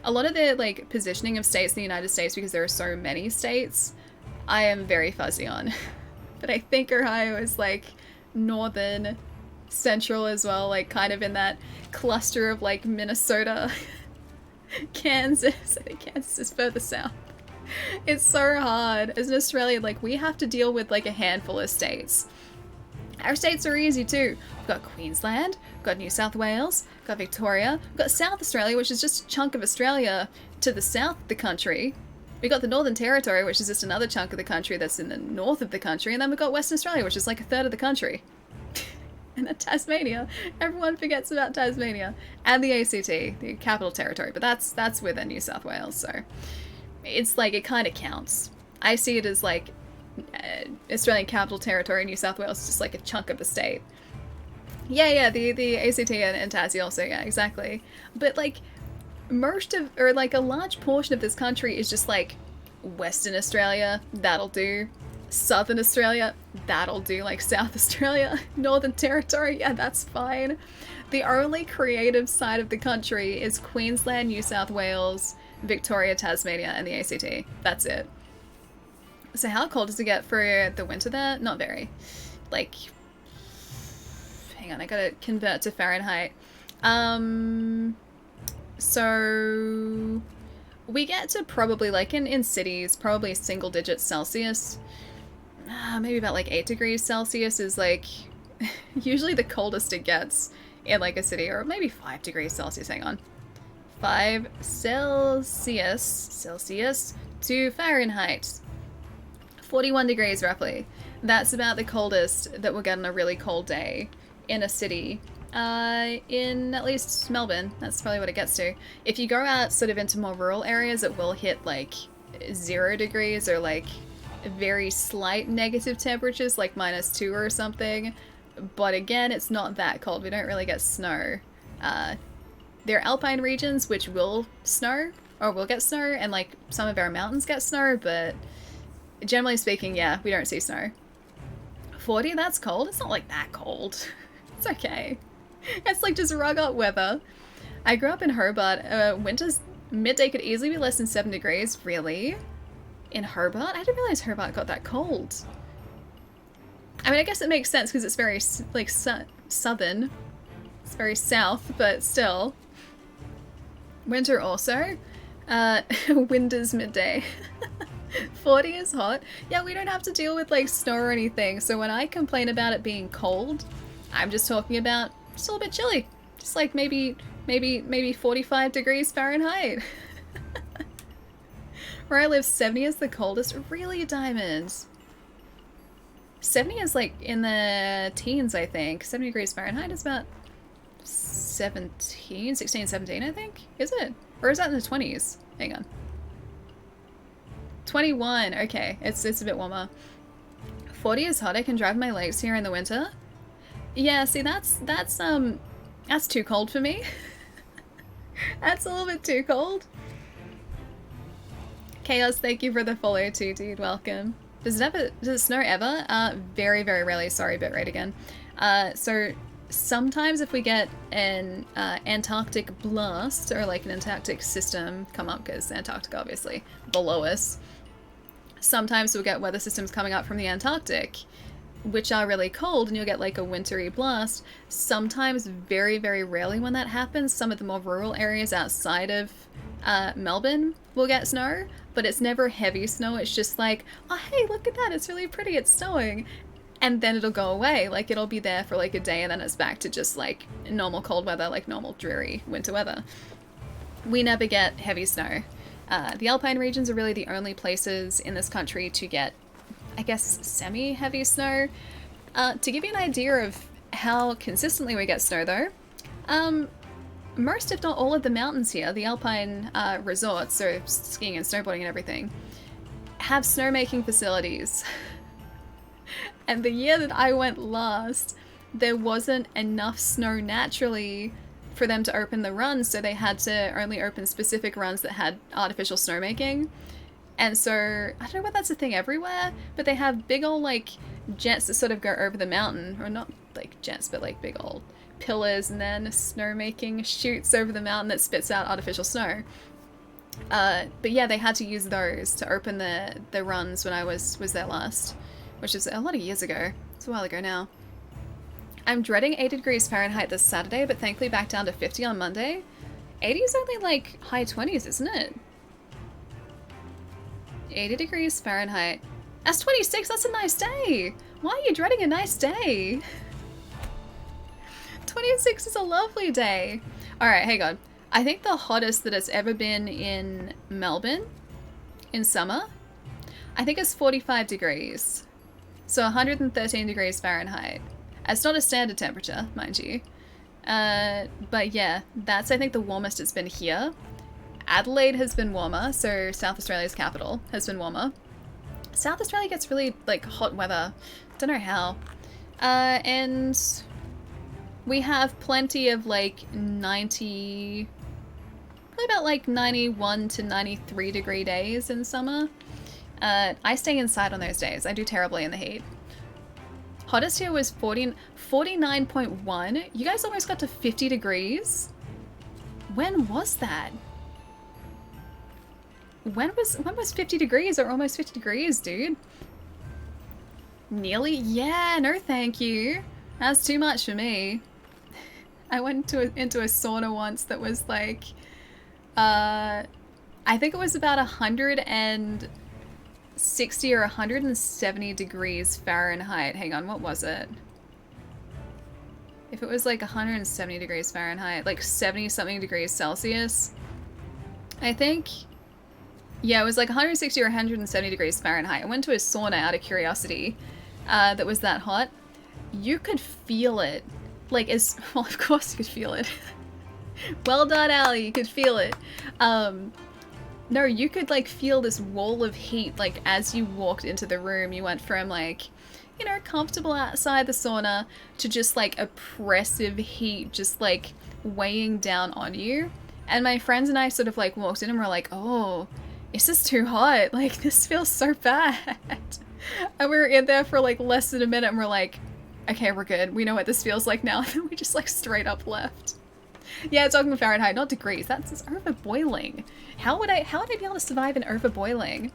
A: A lot of the like positioning of states in the United States, because there are so many states, I am very fuzzy on. But I think Ohio is like northern, central as well, like kind of in that cluster of like Minnesota, Kansas. I think Kansas is further south. It's so hard. As an Australian, like, we have to deal with, like, a handful of states. Our states are easy, too. We've got Queensland, we've got New South Wales, we've got Victoria, we've got South Australia, which is just a chunk of Australia to the south of the country. We've got the Northern Territory, which is just another chunk of the country that's in the north of the country. And then we've got Western Australia, which is like a third of the country. And then Tasmania. Everyone forgets about Tasmania. And the ACT, the Capital Territory. But that's within New South Wales, so... It's like, it kind of counts. I see it as like Australian Capital Territory, New South Wales is just like a chunk of the state. Yeah, the ACT and Tassie also, yeah, exactly. But like, or like a large portion of this country is just like Western Australia, that'll do. Southern Australia, that'll do. Like South Australia, Northern Territory, yeah, that's fine. The only creative side of the country is Queensland, New South Wales, Victoria, Tasmania, and the ACT. That's it. So how cold does it get for the winter there? Not very. Like, hang on, I gotta convert to Fahrenheit. So we get to probably, like, in cities, probably single digit Celsius. Maybe about like 8 degrees Celsius is like usually the coldest it gets in like a city, or maybe 5 degrees Celsius, hang on. 5 Celsius to Fahrenheit. 41 degrees roughly. That's about the coldest that we'll get on a really cold day in a city. In at least Melbourne, that's probably what it gets to. If you go out sort of into more rural areas, it will hit like 0 degrees or like very slight negative temperatures, like -2 or something. But again, it's not that cold. We don't really get snow. There are alpine regions which will snow, or will get snow, and like some of our mountains get snow, but generally speaking, yeah, we don't see snow. 40, that's cold. It's not like that cold. It's okay. It's like just rug up weather. I grew up in Hobart. Winter's midday could easily be less than 7 degrees. Really? In Hobart? I didn't realize Hobart got that cold. I mean, I guess it makes sense because it's very, like, southern. It's very south, but still. Winter also. Winter's midday. 40 is hot. Yeah, we don't have to deal with like snow or anything. So when I complain about it being cold, I'm just talking about just a little bit chilly. Just like maybe 45 degrees Fahrenheit. Where I live, 70 is the coldest. Really, Diamond? 70 is like in the teens, I think. 70 degrees Fahrenheit is about 16, 17, I think? Is it? Or is that in the 20s? Hang on. 21. Okay, it's a bit warmer. 40 is hot. I can drive my legs here in the winter. Yeah, see, that's too cold for me. That's a little bit too cold. Chaos, thank you for the follow too, dude. Welcome. Does it snow ever? Very, very rarely. Sorry, bitrate again. So sometimes if we get an Antarctic blast or like an Antarctic system come up, because Antarctica obviously below us, sometimes we'll get weather systems coming up from the Antarctic, which are really cold, and you'll get like a wintry blast. Sometimes, very, very rarely when that happens, some of the more rural areas outside of Melbourne will get snow, but it's never heavy snow. It's just like, oh hey, look at that, it's really pretty, it's snowing. And then it'll go away. Like, it'll be there for like a day and then it's back to just like normal cold weather, like normal dreary winter weather. We never get heavy snow. The alpine regions are really the only places in this country to get, I guess, semi-heavy snow. To give you an idea of how consistently we get snow though, most if not all of the mountains here, the alpine resorts, so skiing and snowboarding and everything, have snowmaking facilities. And the year that I went last, there wasn't enough snow naturally for them to open the runs, so they had to only open specific runs that had artificial snowmaking. And so, I don't know whether that's a thing everywhere, but they have big old like jets that sort of go over the mountain, or not like jets, but like big old pillars, and then snowmaking shoots over the mountain that spits out artificial snow. But yeah, they had to use those to open the runs when I was there last, which is a lot of years ago. It's a while ago now. I'm dreading 80 degrees Fahrenheit this Saturday, but thankfully back down to 50 on Monday. 80 is only like high 20s, isn't it? 80 degrees Fahrenheit. That's 26, that's a nice day. Why are you dreading a nice day? 26 is a lovely day. Alright, hang on. I think the hottest that it's ever been in Melbourne in summer, I think it's 45 degrees. So 113 degrees Fahrenheit. It's not a standard temperature, mind you. But yeah, that's I think the warmest it's been here. Adelaide has been warmer, so South Australia's capital has been warmer. South Australia gets really like hot weather. Don't know how. And we have plenty of like 90, probably about like 91 to 93 degree days in summer. I stay inside on those days. I do terribly in the heat. Hottest here was 49.1. You guys almost got to 50 degrees. When was that? When was 50 degrees or almost 50 degrees, dude? Nearly? Yeah, no thank you. That's too much for me. I went into a sauna once that was like, I think it was about 160 or 170 degrees Fahrenheit. Hang on, what was it? If it was like 170 degrees Fahrenheit, like 70 something degrees Celsius, I think. Yeah, it was like 160 or 170 degrees Fahrenheit. I went to a sauna out of curiosity that was that hot. You could feel it. Like, well, of course you could feel it. Well done, Allie, you could feel it. No, you could like feel this wall of heat, like as you walked into the room. You went from like, you know, comfortable outside the sauna to just like oppressive heat just like weighing down on you. And my friends and I sort of like walked in and were like, oh, is this too hot? Like, this feels so bad. And we were in there for like less than a minute and we're like, okay, we're good. We know what this feels like now. And then we just like straight up left. Yeah, talking Fahrenheit, not degrees. That's overboiling. How would I be able to survive in overboiling?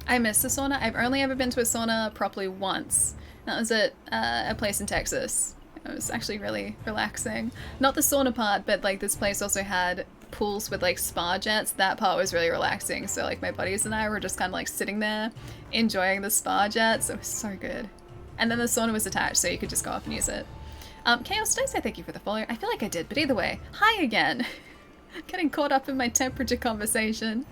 A: I miss the sauna. I've only ever been to a sauna properly once. That was at a place in Texas. It was actually really relaxing. Not the sauna part, but like this place also had pools with like spa jets, that part was really relaxing. So like my buddies and I were just kind of like sitting there enjoying the spa jets. It was so good. And then the sauna was attached, so you could just go up and use it. Chaos, did I say thank you for the follow? I feel like I did, but either way, hi again. Getting caught up in my temperature conversation.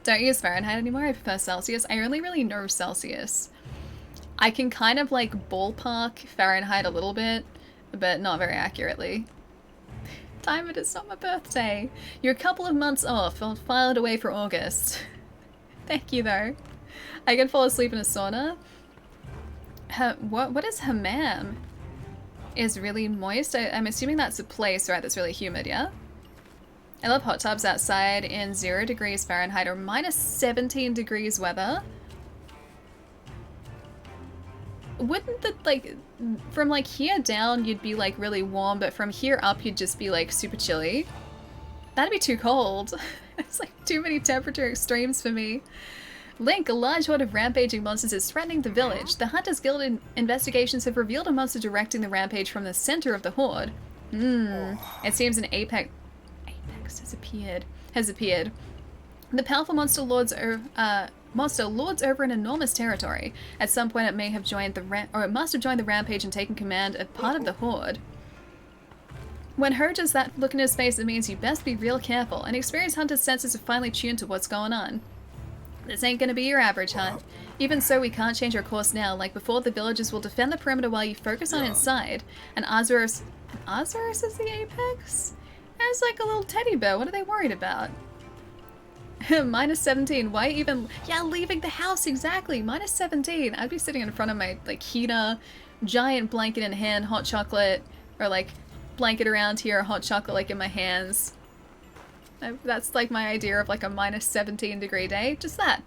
A: Don't use Fahrenheit anymore, I prefer Celsius. I only really know Celsius. I can kind of like ballpark Fahrenheit a little bit, but not very accurately. Time it, it's not my birthday. You're a couple of months off. I'll file it away for August. Thank you though. I can fall asleep in a sauna. What is hammam? Is really moist? I'm assuming that's a place, right, that's really humid, yeah? I love hot tubs outside in 0 degrees Fahrenheit or minus 17 degrees weather. Wouldn't the, like, from like here down you'd be like really warm, but from here up you'd just be like super chilly? That'd be too cold. It's like too many temperature extremes for me. Link, a large horde of rampaging monsters is threatening the village. The Hunters Guild investigations have revealed a monster directing the rampage from the center of the horde. It seems an apex has appeared. The powerful monster lords over an enormous territory. At some point it may have joined it must have joined the rampage and taken command of part of the horde. When Her does that look in his face, it means you best be real careful. An experienced hunter's senses are finally tuned to what's going on. This ain't gonna be your average hunt. Even so, we can't change our course now. Like before, the villagers will defend the perimeter while you focus on inside. And Azuros is the apex? It's like a little teddy bear. What are they worried about? Minus 17. Why even? Yeah, leaving the house, exactly. Minus 17. I'd be sitting in front of my like heater, giant blanket in hand, hot chocolate, or like blanket around here, hot chocolate like in my hands. That's like my idea of like a minus 17 degree day. Just that.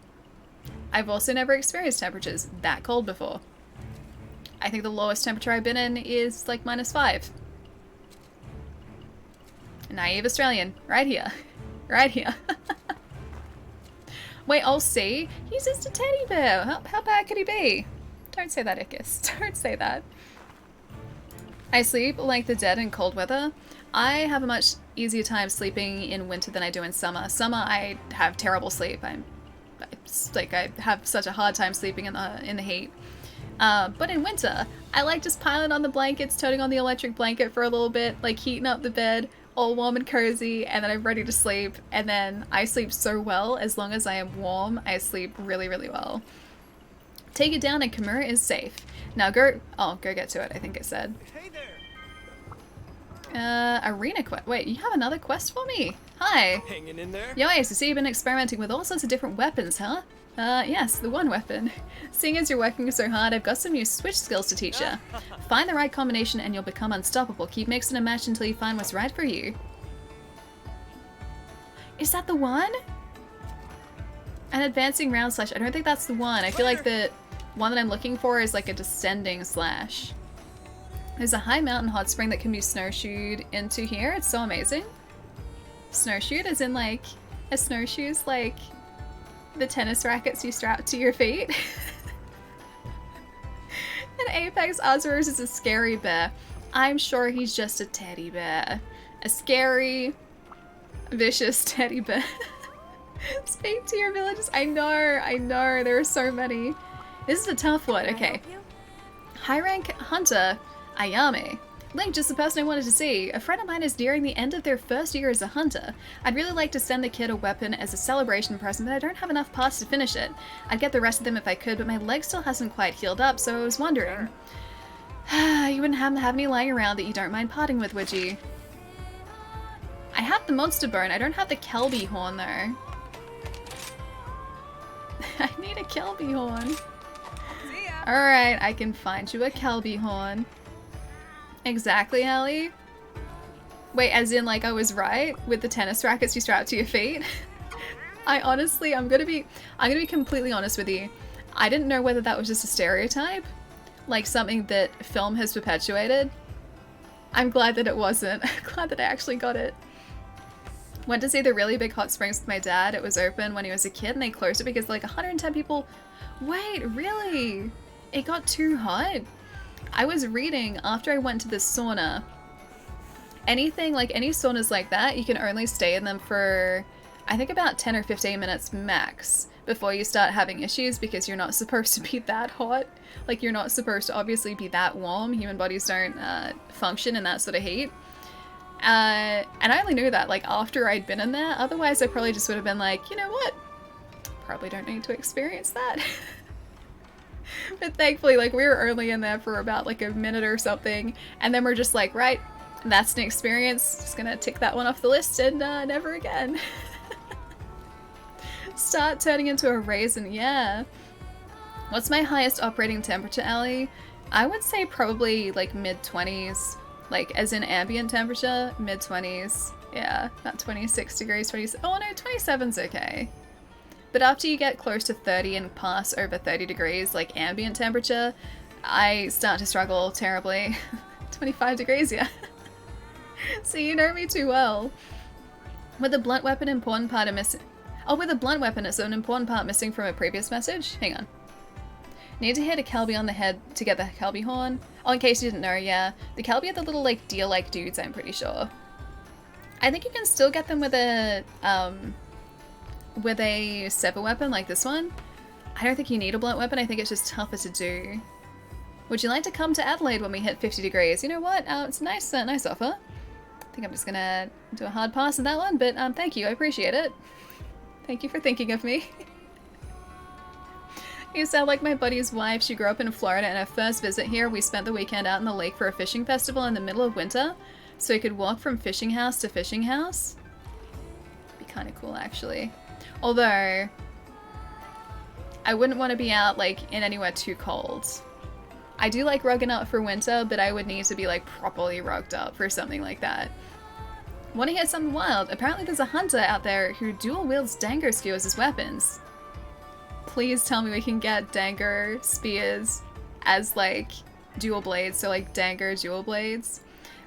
A: I've also never experienced temperatures that cold before. I think the lowest temperature I've been in is like minus 5. Naive Australian. Right here. Right here. Wait, I'll see. He's just a teddy bear. How bad could he be? Don't say that, Ickis. Don't say that. I sleep like the dead in cold weather. I have a much easier time sleeping in winter than I do in summer. Summer, I have terrible sleep. I have such a hard time sleeping in the heat. But in winter, I like just piling on the blankets, turning on the electric blanket for a little bit, like heating up the bed, all warm and cozy, and then I'm ready to sleep. And then I sleep so well. As long as I am warm, I sleep really, really well. Take it down and Kimura is safe. Now go get to it, I think it said.
E: Hey there.
A: Arena quest. Wait, you have another quest for me? Hi.
E: Hanging in there?
A: Yo, I see you've been experimenting with all sorts of different weapons, huh? Yes, the one weapon. Seeing as you're working so hard, I've got some new switch skills to teach you. Find the right combination and you'll become unstoppable. Keep mixing and matching until you find what's right for you. Is that the one? An advancing round slash. I don't think that's the one. I feel like the one that I'm looking for is like a descending slash. There's a high mountain hot spring that can be snowshoed into here. It's so amazing. Snowshoed as in like a snowshoe's like the tennis rackets you strap to your feet. And Apex Azuros is a scary bear. I'm sure he's just a teddy bear. A scary, vicious teddy bear. Speak to your villages. I know, there are so many. This is a tough one, okay. High rank hunter, Ayame. Link, just the person I wanted to see. A friend of mine is nearing the end of their first year as a hunter. I'd really like to send the kid a weapon as a celebration present, but I don't have enough parts to finish it. I'd get the rest of them if I could, but my leg still hasn't quite healed up, so I was wondering. You wouldn't happen to have any lying around that you don't mind parting with, would you? I have the monster bone. I don't have the Kelby horn, though. I need a Kelby horn. Alright, I can find you a Kelby horn. Exactly, Ellie. Wait, as in like I was right with the tennis rackets you strap to your feet? I honestly, I'm gonna be completely honest with you. I didn't know whether that was just a stereotype, like something that film has perpetuated. I'm glad that it wasn't. I'm glad that I actually got it. Went to see the really big hot springs with my dad. It was open when he was a kid and they closed it because like 110 people. Wait, really? It got too hot? I was reading after I went to the sauna anything like any saunas like that, you can only stay in them for I think about 10 or 15 minutes max before you start having issues, because you're not supposed to be that hot. Like, you're not supposed to obviously be that warm. Human bodies don't function in that sort of heat. And I only knew that like after I'd been in there. Otherwise I probably just would have been like, you know what, probably don't need to experience that. But thankfully, like, we were only in there for about like a minute or something, and then we're just like, right, that's an experience, just gonna tick that one off the list and never again. Start turning into a raisin. Yeah. What's my highest operating temperature, Allie? I would say probably like mid-20s. Like, as in ambient temperature, mid-20s. Yeah, about 26 degrees, 20. Oh no, 27's okay. But after you get close to 30 and pass over 30 degrees, like ambient temperature, I start to struggle terribly. 25 degrees, yeah. So you know me too well. With a blunt weapon, important part of missing. Oh, with a blunt weapon, is an important part missing from a previous message? Hang on. Need to hit a Kelby on the head to get the Kelby horn. Oh, in case you didn't know, yeah. The Kelby are the little, like, deer-like dudes, I'm pretty sure. I think you can still get them with a sever weapon like this one. I don't think you need a blunt weapon, I think it's just tougher to do. Would you like to come to Adelaide when we hit 50 degrees? You know what? It's a nice offer. I think I'm just gonna do a hard pass on that one, but thank you, I appreciate it. Thank you for thinking of me. You sound like my buddy's wife. She grew up in Florida, and her first visit here, we spent the weekend out in the lake for a fishing festival in the middle of winter, so we could walk from fishing house to fishing house. Be kind of cool, actually. Although, I wouldn't want to be out, like, in anywhere too cold. I do like rugging up for winter, but I would need to be, like, properly rugged up for something like that. Want to hear something wild? Apparently there's a hunter out there who dual wields dango skewers as weapons. Please tell me we can get dango spears as, like, dual blades, so, like, dango dual blades.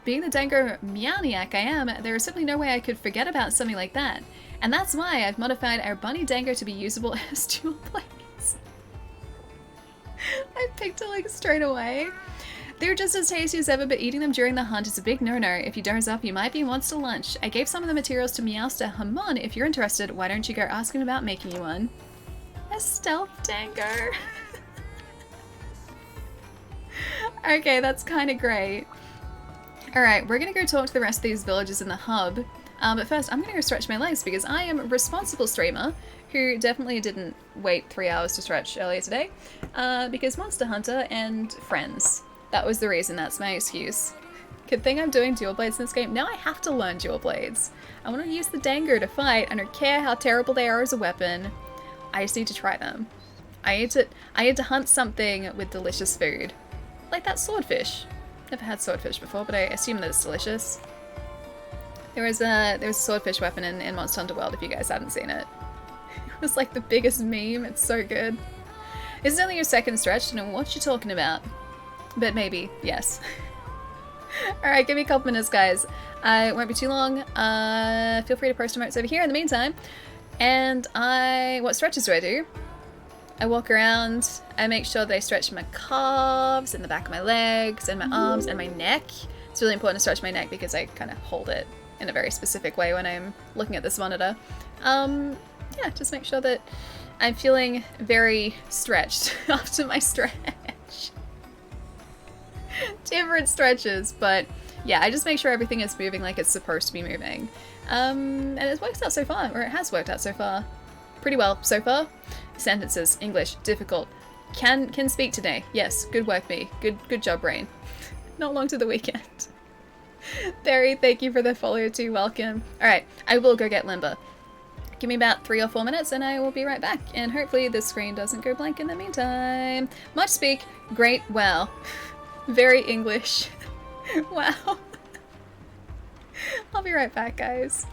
A: Being the dango meowniac I am, there is simply no way I could forget about something like that. And that's why I've modified our bunny dango to be usable as dual blades. I picked it, like, straight away. They're just as tasty as ever, but eating them during the hunt is a big no-no. If you doze up, you might be monster lunch. I gave some of the materials to Meowster Hamon. If you're interested, why don't you go ask him about making you one? A stealth dango. Okay, that's kind of great. Alright, we're gonna go talk to the rest of these villagers in the hub. But first, I'm gonna go stretch my legs because I am a responsible streamer who definitely didn't wait 3 hours to stretch earlier today. Because Monster Hunter and friends. That was the reason, that's my excuse. Good thing I'm doing dual blades in this game. Now I have to learn dual blades. I want to use the dango to fight. I don't care how terrible they are as a weapon. I just need to try them. I need to hunt something with delicious food. Like that swordfish. Never had swordfish before, but I assume that it's delicious. There was a swordfish weapon in Monster Hunter World if you guys haven't seen it. It was like the biggest meme, it's so good. This is only your second stretch, I don't know what you're talking about. But maybe, yes. Alright, give me a couple minutes, guys. It won't be too long. Feel free to post emotes over here in the meantime. And what stretches do I do? I walk around, I make sure that I stretch my calves and the back of my legs and my arms and my neck. It's really important to stretch my neck because I kind of hold it in a very specific way when I'm looking at this monitor. Yeah, just make sure that I'm feeling very stretched after my stretch. Different stretches, but yeah, I just make sure everything is moving like it's supposed to be moving. And it works out so far, or it has worked out so far. Pretty well so far. Sentences, English, difficult. Can speak today. Yes, good work, me. Good job, brain. Not long to the weekend. Barry, thank you for the follow too, welcome. Alright, I will go get Limber. Give me about 3 or 4 minutes and I will be right back. And hopefully the screen doesn't go blank in the meantime. Much speak, great, wow. Very English. Wow. I'll be right back, guys.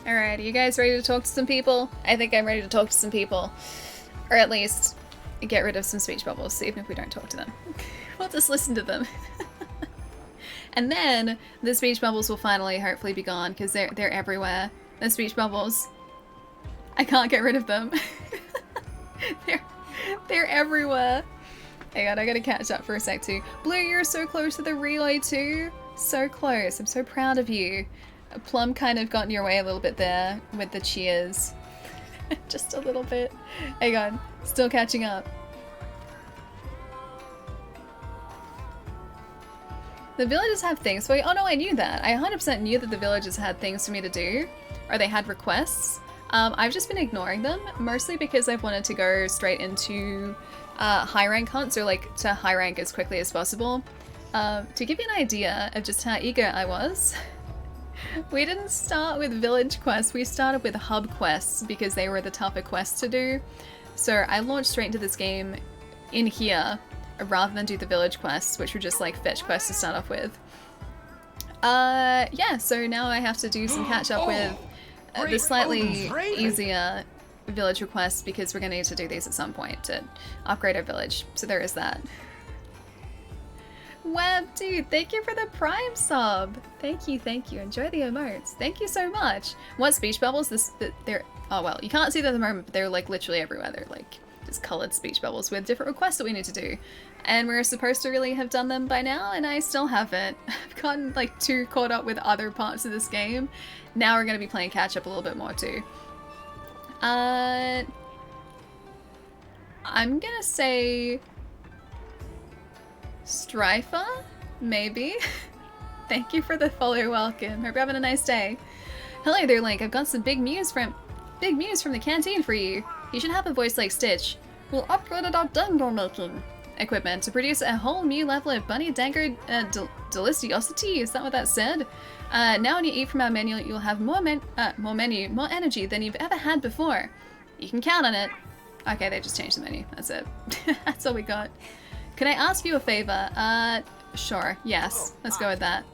A: Alright, are you guys ready to talk to some people? I think I'm ready to talk to some people. Or at least get rid of some speech bubbles, even if we don't talk to them. We'll just listen to them. And then the speech bubbles will finally hopefully be gone, because they're everywhere. The speech bubbles. I can't get rid of them. they're everywhere. Hang on, I gotta catch up for a sec too. Blue, you're so close to the relay too. So close. I'm so proud of you. Plum kind of got in your way a little bit there with the cheers. Just a little bit. Hang on. Still catching up. The villagers have things for you. Oh no, I knew that. I 100% knew that the villagers had things for me to do. Or they had requests. I've just been ignoring them, mostly because I've wanted to go straight into high rank hunts, or like to high rank as quickly as possible. To give you an idea of just how eager I was, we didn't start with village quests, we started with hub quests because they were the tougher quests to do. So I launched straight into this game in here rather than do the village quests, which were just like fetch quests to start off with. Yeah, so now I have to do some catch up with the slightly easier village requests because we're going to need to do these at some point to upgrade our village. So there is that. Web, dude, thank you for the Prime sub. Thank you, thank you. Enjoy the emotes. Thank you so much. What speech bubbles? They're, oh well, you can't see them at the moment, but they're like literally everywhere. They're like just colored speech bubbles with different requests that we need to do. And we're supposed to really have done them by now, and I still haven't. I've gotten like too caught up with other parts of this game. Now we're going to be playing catch up a little bit more too. I'm gonna say Strifer, maybe. Thank you for the follow, welcome. Hope you're having a nice day. Hello there, Link. I've got some big news from the canteen for you. You should have a voice like Stitch. We'll upgrade our dango making equipment to produce a whole new level of bunny dango deliciosity. Is that what that said? Now when you eat from our menu, you'll have more energy than you've ever had before. You can count on it. Okay, they just changed the menu. That's it. That's all we got. Can I ask you a favor? Sure. Yes. Let's go with that.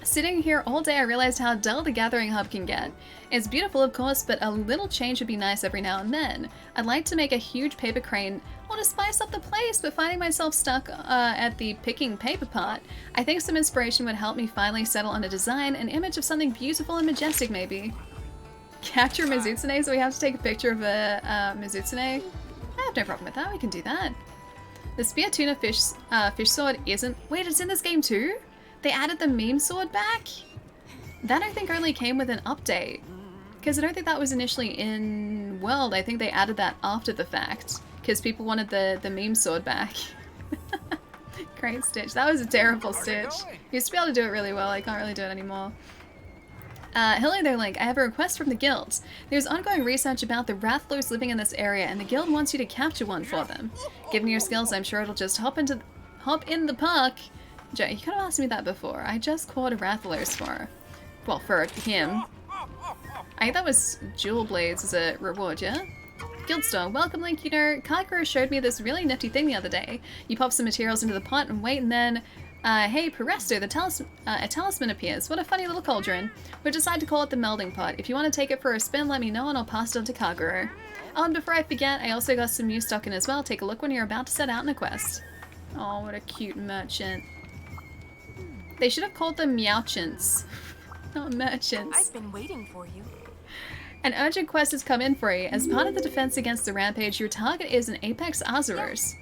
A: Sitting here all day, I realized how dull the Gathering Hub can get. It's beautiful, of course, but a little change would be nice every now and then. I'd like to make a huge paper crane or to spice up the place, but finding myself stuck at the picking paper part, I think some inspiration would help me finally settle on a design, an image of something beautiful and majestic, maybe. Capture Mizutsune, so we have to take a picture of a Mizutsune? I have no problem with that, we can do that. The spear tuna fish sword isn't... Wait, it's in this game too? They added the meme sword back? That I think only came with an update. Because I don't think that was initially in World. I think they added that after the fact. Because people wanted the meme sword back. Great Stitch. That was a terrible Stitch. Used to be able to do it really well. I can't really do it anymore. Hello there, Link. I have a request from the guild. There's ongoing research about the Rathlos living in this area, and the guild wants you to capture one for them. Given your skills, I'm sure it'll just hop in the park. Joe, you could have asked me that before. I just caught a Rathlos for him. I think that was Jewel Blades as a reward, yeah? Guildstar, welcome, Link. You know, Kagura showed me this really nifty thing the other day. You pop some materials into the pot and wait, and then hey, Presto, a talisman appears. What a funny little cauldron. We've decided to call it the melding pot. If you want to take it for a spin, let me know and I'll pass it on to Kagura. Oh, and before I forget, I also got some new stock in as well. Take a look when you're about to set out on a quest. Oh, what a cute merchant. They should have called them Meowchants, not merchants.
B: I've been waiting for you.
A: An urgent quest has come in for you. As part of the defense against the rampage, your target is an Apex Azuros.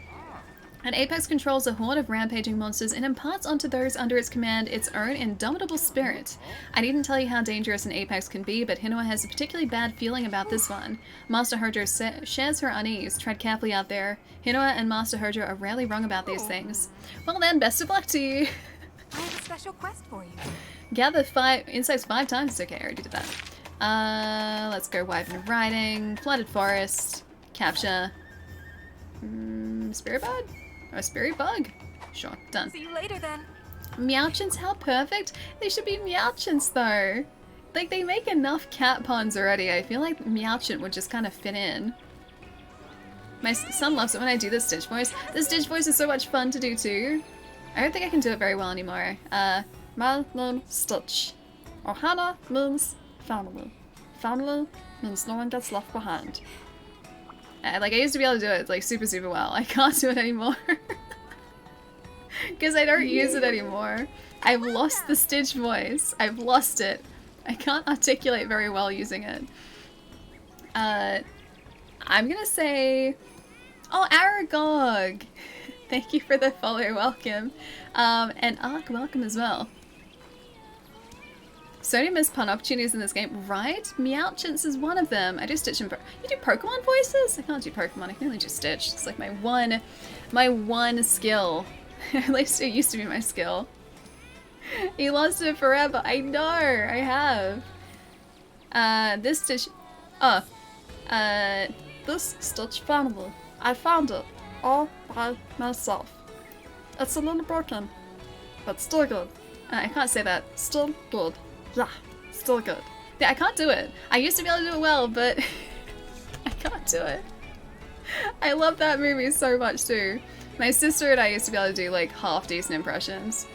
A: An Apex controls a horde of rampaging monsters and imparts onto those under its command its own indomitable spirit. I needn't tell you how dangerous an Apex can be, but Hinoa has a particularly bad feeling about this one. Master Hojo shares her unease. Tread carefully out there. Hinoa and Master Hojo are rarely wrong about these things. Well then, best of luck to you!
B: I have a special quest for you.
A: Gather 5 insects 5 times. It's okay, I already did that. Let's go Wyvern Riding, Flooded Forest, Capture, Spirit Bird? Or Spirit Bug? Sure, done.
B: See you later then.
A: Meowchants, how perfect! They should be Meowchants though! Like, they make enough cat puns already. I feel like Meowchant would just kind of fit in. My son loves it when I do the Stitch voice. The Stitch voice is so much fun to do too. I don't think I can do it very well anymore. My name Stitch. Ohana means family. Family means no one gets left behind. Like, I used to be able to do it, like, super well. I can't do it anymore. Because I don't use it anymore. I've lost the Stitch voice. I've lost it. I can't articulate very well using it. I'm gonna say... Oh, Aragog! Thank you for the follow, welcome. And Ark, welcome as well. So many missed pun opportunities in this game, right? Meowchants is one of them. I do Stitch and you do Pokemon voices? I can't do Pokemon, I can only do Stitch. It's like my one skill. At least it used to be my skill. You lost it forever. I know, I have. This dish... this stitch family. I found it all by myself. It's a little broken, but still good. I can't say that. Still good. Yeah, still good. Yeah, I can't do it. I used to be able to do it well, but I can't do it. I love that movie so much too. My sister and I used to be able to do like half decent impressions.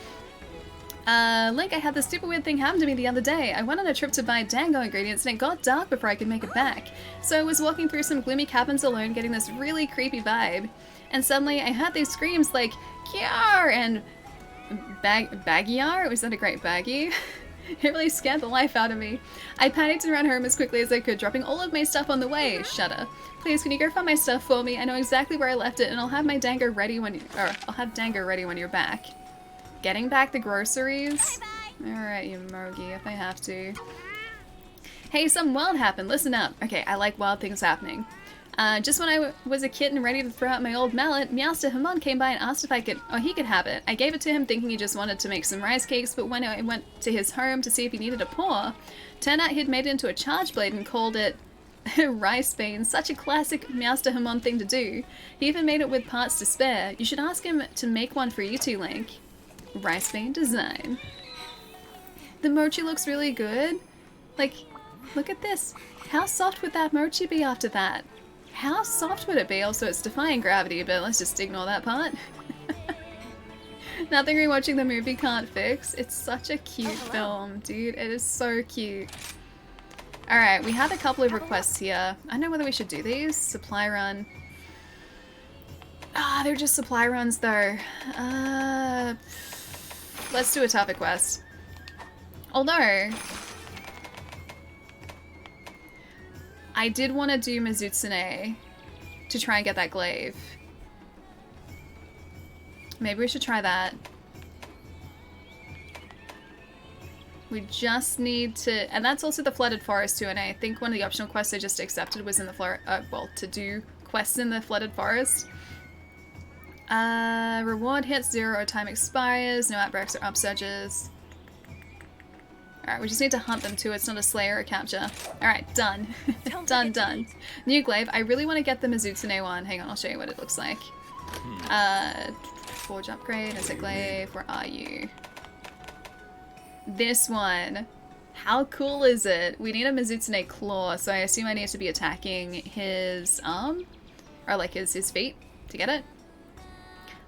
A: Link, I had this super weird thing happen to me the other day. I went on a trip to buy dango ingredients and it got dark before I could make it back. So I was walking through some gloomy cabins alone getting this really creepy vibe. And suddenly I heard these screams like, Kiar! And Baggyar? Was that a great baggy? It really scared the life out of me. I panicked and ran home as quickly as I could, dropping all of my stuff on the way. Shudder. Please, can you go find my stuff for me? I know exactly where I left it and I'll have my dango ready when you're back. Getting back the groceries? Alright, you Mogi, if I have to. Hey, something wild happened. Listen up. Okay, I like wild things happening. Just when I was a kid and ready to throw out my old mallet, Meowster came by and asked if he could have it. I gave it to him thinking he just wanted to make some rice cakes, but when I went to his home to see if he needed a paw, turned out he'd made it into a charge blade and called it rice bean. Such a classic Meowster thing to do. He even made it with parts to spare. You should ask him to make one for you two, Link. Rice bean design. The mochi looks really good. Like, look at this. How soft would that mochi be after that? How soft would it be? Also, it's defying gravity, but let's just ignore that part. Nothing rewatching the movie can't fix. It's such a cute film, dude. It is so cute. Alright, we had a couple of requests here. I don't know whether we should do these. Supply run. Ah, they're just supply runs though. Let's do a topic quest. Although, I did want to do Mizutsune to try and get that glaive. Maybe we should try that. We just need to, and that's also the Flooded Forest too, and I think one of the optional quests I just accepted was in the well, to do quests in the Flooded Forest. Reward hits 0 or time expires, no outbreaks or upsurges. Alright, we just need to hunt them too, it's not a slayer or capture. Alright, done. done. New glaive, I really want to get the Mizutsune one. Hang on, I'll show you what it looks like. Forge upgrade, is it glaive? Where are you? This one. How cool is it? We need a Mizutsune claw, so I assume I need to be attacking his arm? Or like his feet to get it?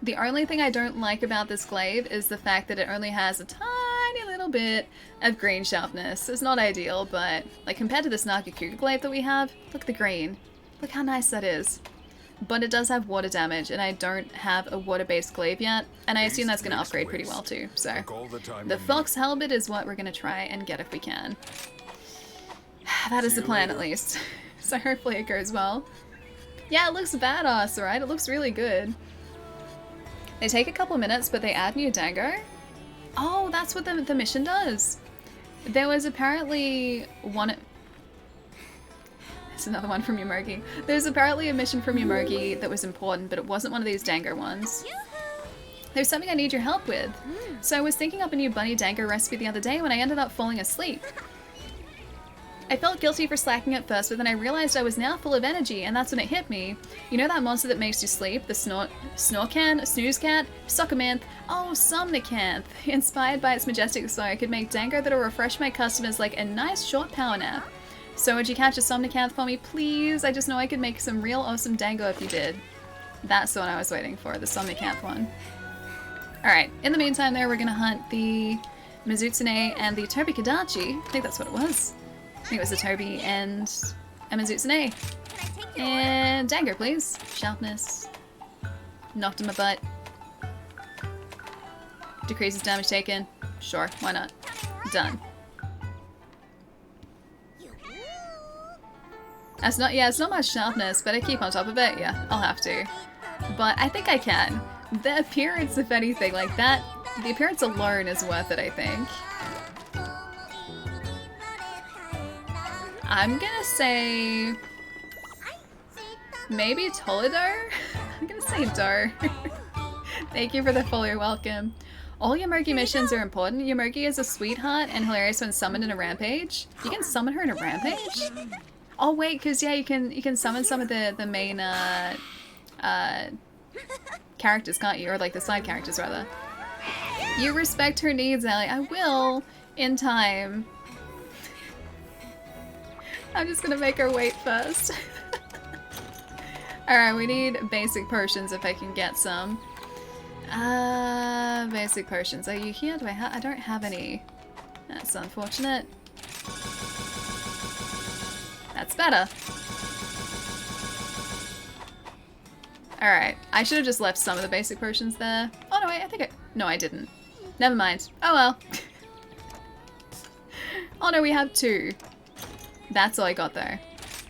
A: The only thing I don't like about this glaive is the fact that it only has a tiny little bit of green sharpness. It's not ideal, but like compared to this Nagakuga glaive that we have, look at the green. Look how nice that is. But it does have water damage, and I don't have a water-based glaive yet, and I assume that's going to upgrade pretty well too. So the Fox Halberd is what we're going to try and get if we can. That is the plan at least. So hopefully it goes well. Yeah, it looks badass, right? It looks really good. They take a couple minutes, but they add new dango. Oh, that's what the mission does. There was apparently one... There's another one from Yomogi. There's apparently a mission from Yomogi that was important, but it wasn't one of these dango ones. There's something I need your help with. So I was thinking up a new bunny dango recipe the other day when I ended up falling asleep. I felt guilty for slacking at first, but then I realized I was now full of energy, and that's when it hit me. You know that monster that makes you sleep? The snooze cat? Suckermanth? Oh, Somnicanth. Inspired by its majestic flow, I could make dango that'll refresh my customers like a nice short power nap. So would you catch a Somnicanth for me, please? I just know I could make some real awesome dango if you did. That's the one I was waiting for, the Somnicanth one. Alright, in the meantime there, we're gonna hunt the Mizutsune and the Tobi Kadachi. I think that's what it was. I think it was a Tobi and a Mizutsune. And dango, please. Sharpness. Knocked in my butt. Decreases damage taken. Sure, why not? Done. That's not, yeah, it's not much sharpness, but I keep on top of it. Yeah, I'll have to. But I think I can. The appearance, if anything, like that, the appearance alone is worth it, I think. I'm gonna say... maybe Toledo? I'm gonna say Dar. Thank you for the follow, welcome. All Yomogi missions are important. Yomogi is a sweetheart and hilarious when summoned in a rampage. You can summon her in a rampage? Oh wait, because yeah, you can summon some of the main characters, can't you? Or like the side characters rather. You respect her needs, Ellie. I will in time. I'm just gonna make her wait first. Alright, we need basic potions if I can get some. Basic potions. Are you here? I don't have any. That's unfortunate. That's better. Alright, I should have just left some of the basic potions there. Oh no, wait, no, I didn't. Never mind. Oh well. Oh no, we have 2. That's all I got though.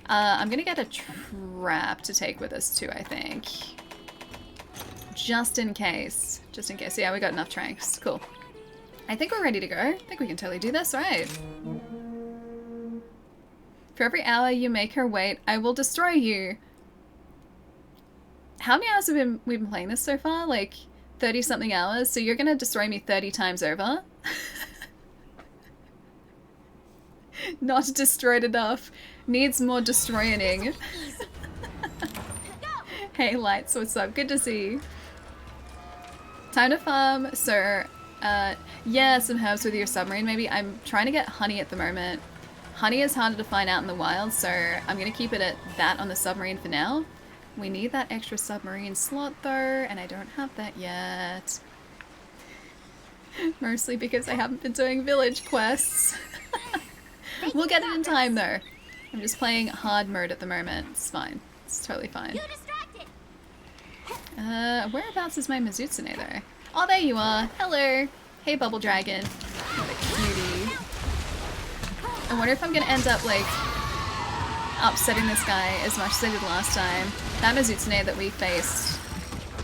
A: I'm gonna get a trap to take with us too, I think. Just in case. Just in case. Yeah, we got enough tranks. Cool. I think we're ready to go. I think we can totally do this, right? For every hour you make her wait, I will destroy you. How many hours have we been playing this so far? Like 30 something hours? So you're gonna destroy me 30 times over? Not destroyed enough. Needs more destroying. Hey Lights, what's up? Good to see you. Time to farm, so yeah, some herbs with your submarine maybe. I'm trying to get honey at the moment. Honey is harder to find out in the wild, so I'm gonna keep it at that on the submarine for now. We need that extra submarine slot though, and I don't have that yet. Mostly because I haven't been doing village quests. We'll get it in time though. I'm just playing hard mode at the moment. It's fine. It's totally fine. Whereabouts is my Mizutsune though? Oh, there you are. Hello. Hey, Bubble Dragon. What a cutie. I wonder if I'm gonna end up like upsetting this guy as much as I did last time. That Mizutsune that we faced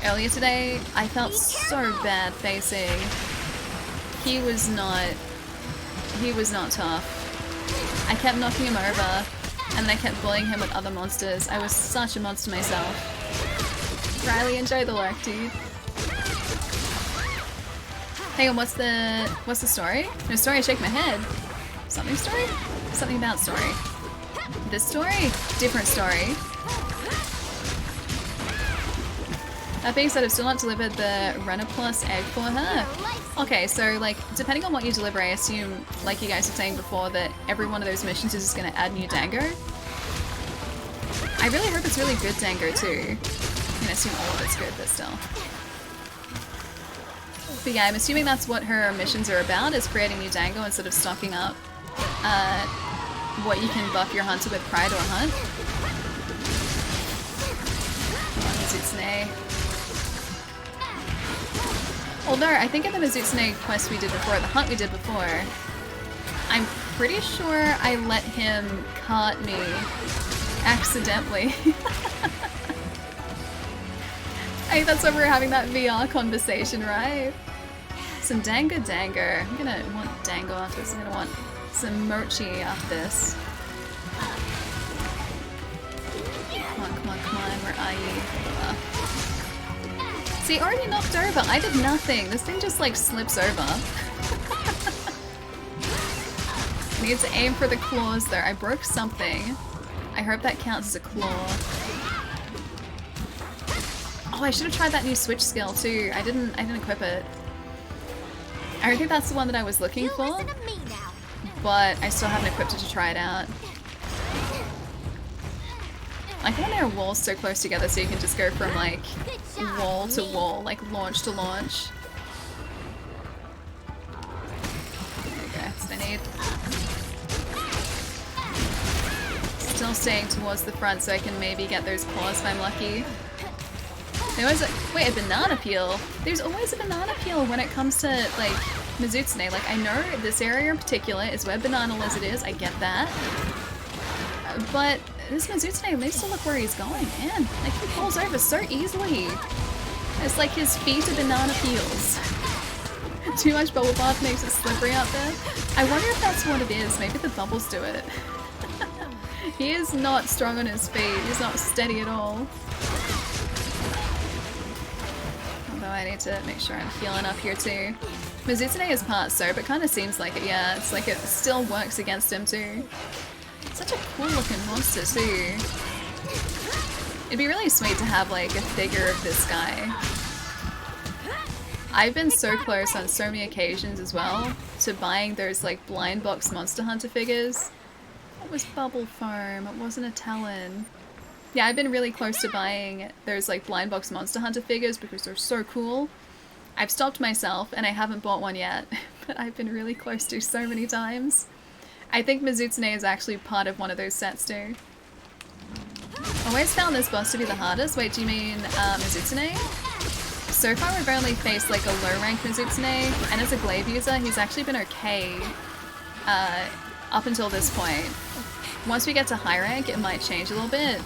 A: earlier today, I felt so bad facing. He was not tough. I kept knocking him over, and I kept bullying him with other monsters. I was such a monster myself. Riley, enjoy the work, dude. Hang on, what's the story? No story, I shake my head. Something story? Something about story. This story? Different story. That being said, I've still not delivered the Runner Plus egg for her. Okay, so like, depending on what you deliver, I assume, like you guys were saying before, that every one of those missions is just gonna add new Dango. I really hope it's really good Dango too. I assume all of it's good, but still. But yeah, I'm assuming that's what her missions are about, is creating new Dango instead of stocking up what you can buff your hunter with prior to a hunt. Mizutsune. Although, I think in the Mizutsune quest we did before, the hunt we did before, I'm pretty sure I let him cart me accidentally. I think that's why we're having that VR conversation, right? Some Dango. I'm gonna want Dango after this. I'm gonna want some Mochi after this. Come on, where are you? See, already knocked over. I did nothing. This thing just like slips over. Need to aim for the claws though. I broke something. I hope that counts as a claw. Oh, I should have tried that new switch skill too. I didn't equip it. I don't think that's the one that I was looking for, but I still haven't equipped it to try it out. I like when there are walls so close together so you can just go from like wall to wall, like launch to launch. There you go, that's what I need. Still staying towards the front so I can maybe get those claws if I'm lucky. There was wait, a banana peel? There's always a banana peel when it comes to, like, Mizutsune. Like, I know this area in particular is where Banana Lizard is, I get that. But this Mizutsune needs to look where he's going, man. Like, he falls over so easily. It's like his feet are banana peels. Too much bubble bath makes it slippery out there. I wonder if that's what it is. Maybe the bubbles do it. He is not strong on his feet. He's not steady at all. I need to make sure I'm healing up here too. Mizutsune is part so, but kind of seems like it, yeah. It's like it still works against him too. Such a cool looking monster too. It'd be really sweet to have like a figure of this guy. I've been so close on so many occasions as well to buying those like blind box Monster Hunter figures. It was Bubble Foam, it wasn't a Talon. Yeah, I've been really close to buying those like blind box Monster Hunter figures because they're so cool. I've stopped myself and I haven't bought one yet, but I've been really close to so many times. I think Mizutsune is actually part of one of those sets too. Always found this boss to be the hardest. Wait, do you mean Mizutsune? So far we've only faced like a low rank Mizutsune, and as a glaive user he's actually been okay up until this point. Once we get to high rank it might change a little bit.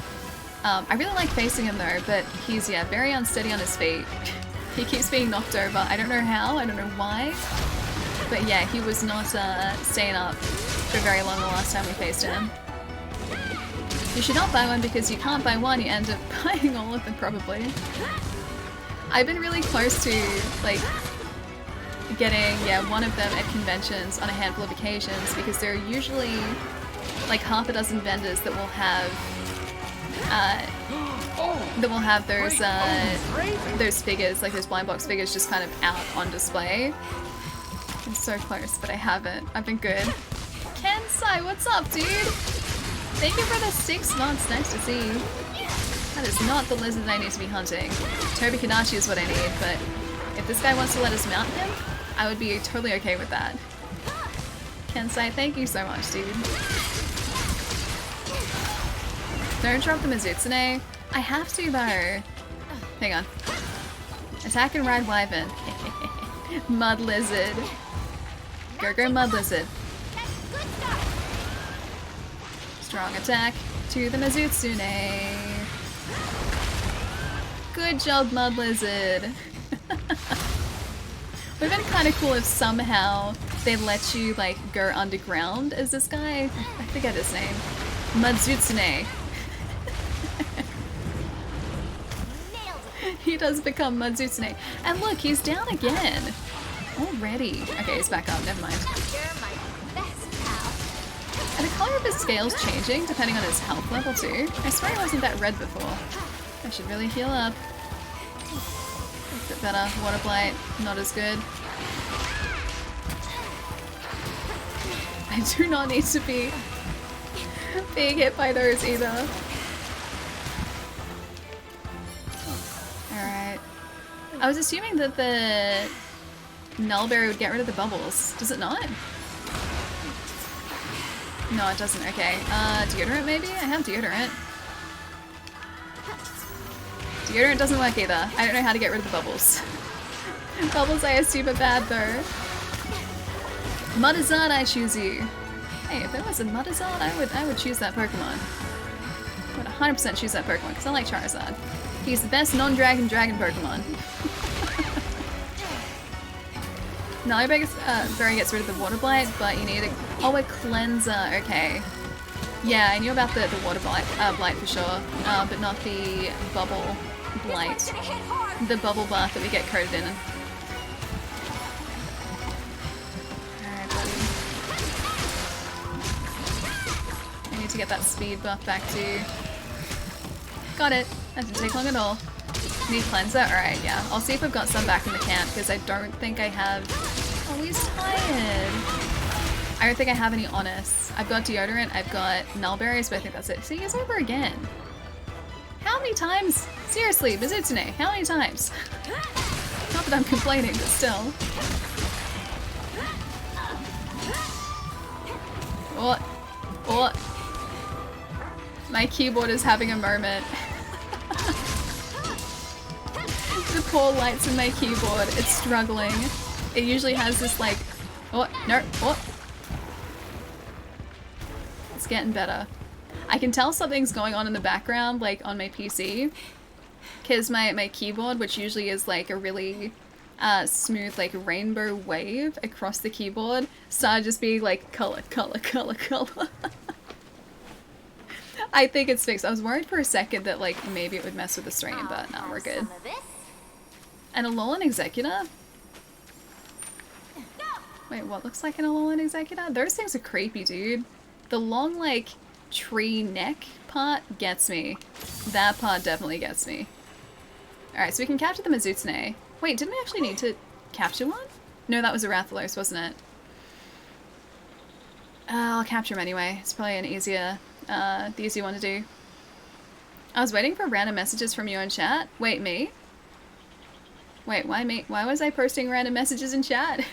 A: I really like facing him though, but he's, yeah, very unsteady on his feet. He keeps being knocked over. I don't know how, I don't know why. But yeah, he was not staying up for very long the last time we faced him. You should not buy one because you can't buy one, you end up buying all of them probably. I've been really close to like getting, yeah, one of them at conventions on a handful of occasions because there are usually like half a dozen vendors that will have those figures, like those blind box figures, just kind of out on display. I'm so close, but I haven't. I've been good. Kensai, what's up, dude? Thank you for the 6 months. Nice to see you. That is not the lizard I need to be hunting. Tobi Kadachi is what I need, but if this guy wants to let us mount him, I would be totally okay with that. Kensai, thank you so much, dude. Don't drop the Mizutsune. I have to though. Hang on. Attack and ride wyvern. Mud lizard. Go mud lizard. Strong attack to the Mizutsune. Good job, mud lizard. Would've been kind of cool if somehow they let you like go underground as this guy. I forget his name. Mizutsune. He does become Mizutsune. And look, he's down again. Already. Okay, he's back up, never mind. And the color of his scale's changing depending on his health level too. I swear he wasn't that red before. I should really heal up. A bit better. Water Blight, not as good. I do not need to be being hit by those either. Alright. I was assuming that the Nullberry would get rid of the bubbles. Does it not? No, it doesn't. Okay. Deodorant maybe? I have deodorant. Deodorant doesn't work either. I don't know how to get rid of the bubbles. Bubbles I assume are bad though. Mudazard, I choose you. Hey, if there was a Mudazard, I would choose that Pokemon. I would 100% choose that Pokemon because I like Charizard. He's the best non-dragon Pokemon. Nullberry gets rid of the Water Blight, but you need a cleanser. Okay. Yeah, I knew about the Water Blight for sure, but not the Bubble Blight. The bubble bath that we get coated in. Alright, buddy. I need to get that speed buff back too. Got it. That didn't take long at all. Need cleanser? Alright, yeah. I'll see if I've got some back in the camp, because I don't think I have... Oh, he's tired. I don't think I have any Honest. I've got deodorant, I've got Nullberries, but I think that's it. See, he's over again. How many times? Seriously, Mizutsune, how many times? Not that I'm complaining, but still. What? What? My keyboard is having a moment. The poor lights in my keyboard, it's struggling. It usually has this like... Oh, no, oh. It's getting better. I can tell something's going on in the background, like on my PC. Because my keyboard, which usually is like a really smooth like rainbow wave across the keyboard, started just being like color, color, color, color. I think it's fixed. I was worried for a second that like maybe it would mess with the stream, but no, we're good. An Alolan Executor? Wait, what looks like an Alolan Executor? Those things are creepy, dude. The long, like, tree neck part gets me. That part definitely gets me. Alright, so we can capture the Mizutsune. Wait, didn't we actually need to capture one? No, that was a Rathalos, wasn't it? I'll capture him anyway. It's probably an easier, the easier one to do. I was waiting for random messages from you in chat. Wait, me? Wait, why me? Why was I posting random messages in chat?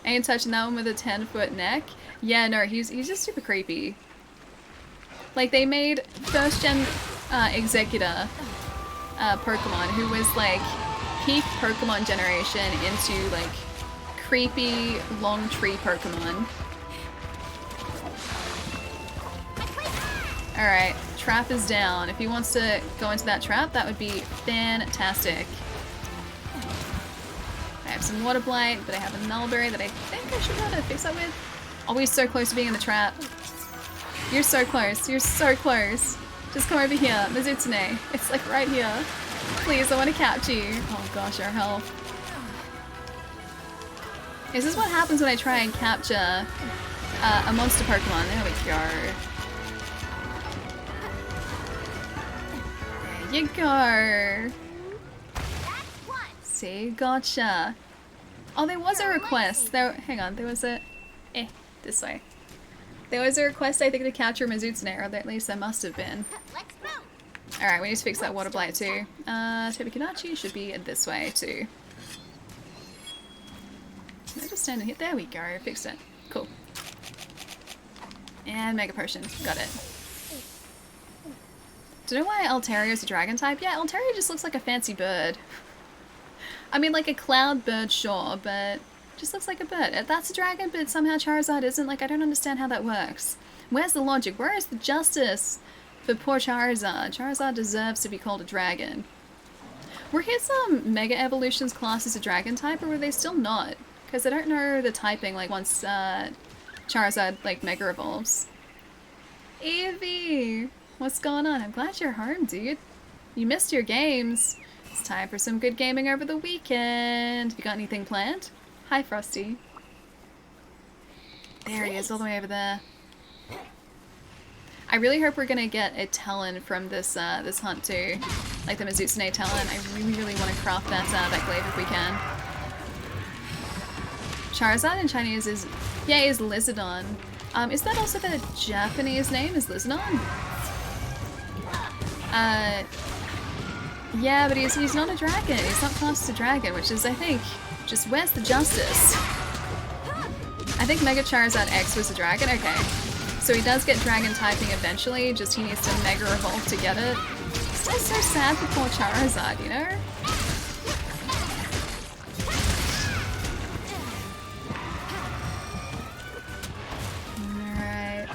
A: Ain't touching that one with a 10-foot neck. Yeah, no, he's just super creepy. Like, they made first-gen Executor Pokemon, who was, like, peak Pokemon generation into, like, creepy, long tree Pokemon. Alright, trap is down. If he wants to go into that trap, that would be fantastic. I have some Water Blight, but I have a Nullberry that I think I should be able to fix that with. Always so close to being in the trap. You're so close. You're so close. Just come over here. Mizutsune. It's like right here. Please, I want to catch you. Oh gosh, our health. Is this what happens when I try and capture a monster Pokemon? There we go. There you go. See, gotcha. Oh, there was a request. Hang on, there was a... this way. There was a request, I think, to capture Mizutsune, or at least there must have been. Alright, we need to fix that Water Blight too. Tobikinachi should be this way too. Can I just stand in here? There we go, fixed it. Cool. And Mega Potion. Got it. Do you know why Altaria is a dragon type? Yeah, Altaria just looks like a fancy bird. I mean, like a cloud bird, sure, but just looks like a bird. That's a dragon, but somehow Charizard isn't. Like, I don't understand how that works. Where's the logic? Where is the justice for poor Charizard? Charizard deserves to be called a dragon. Were his Mega Evolutions classed as a dragon type, or were they still not? Because I don't know the typing, like, once Charizard, like, Mega Evolves. Evie! What's going on? I'm glad you're home, dude. You missed your games. It's time for some good gaming over the weekend. Have you got anything planned? Hi, Frosty. There he is, all the way over there. I really hope we're gonna get a Talon from this this hunt too, like the Mizutsune Talon. I really want to craft that glaive if we can. Charizard in Chinese is Lizardon. Is that also the Japanese name? Is Lizardon? Yeah, but he's not a dragon. He's not classed as a dragon, which is, I think, just where's the justice? I think Mega Charizard X was a dragon. Okay. So he does get dragon typing eventually, just he needs to Mega Evolve to get it. It's just so sad for poor Charizard, you know? Alright.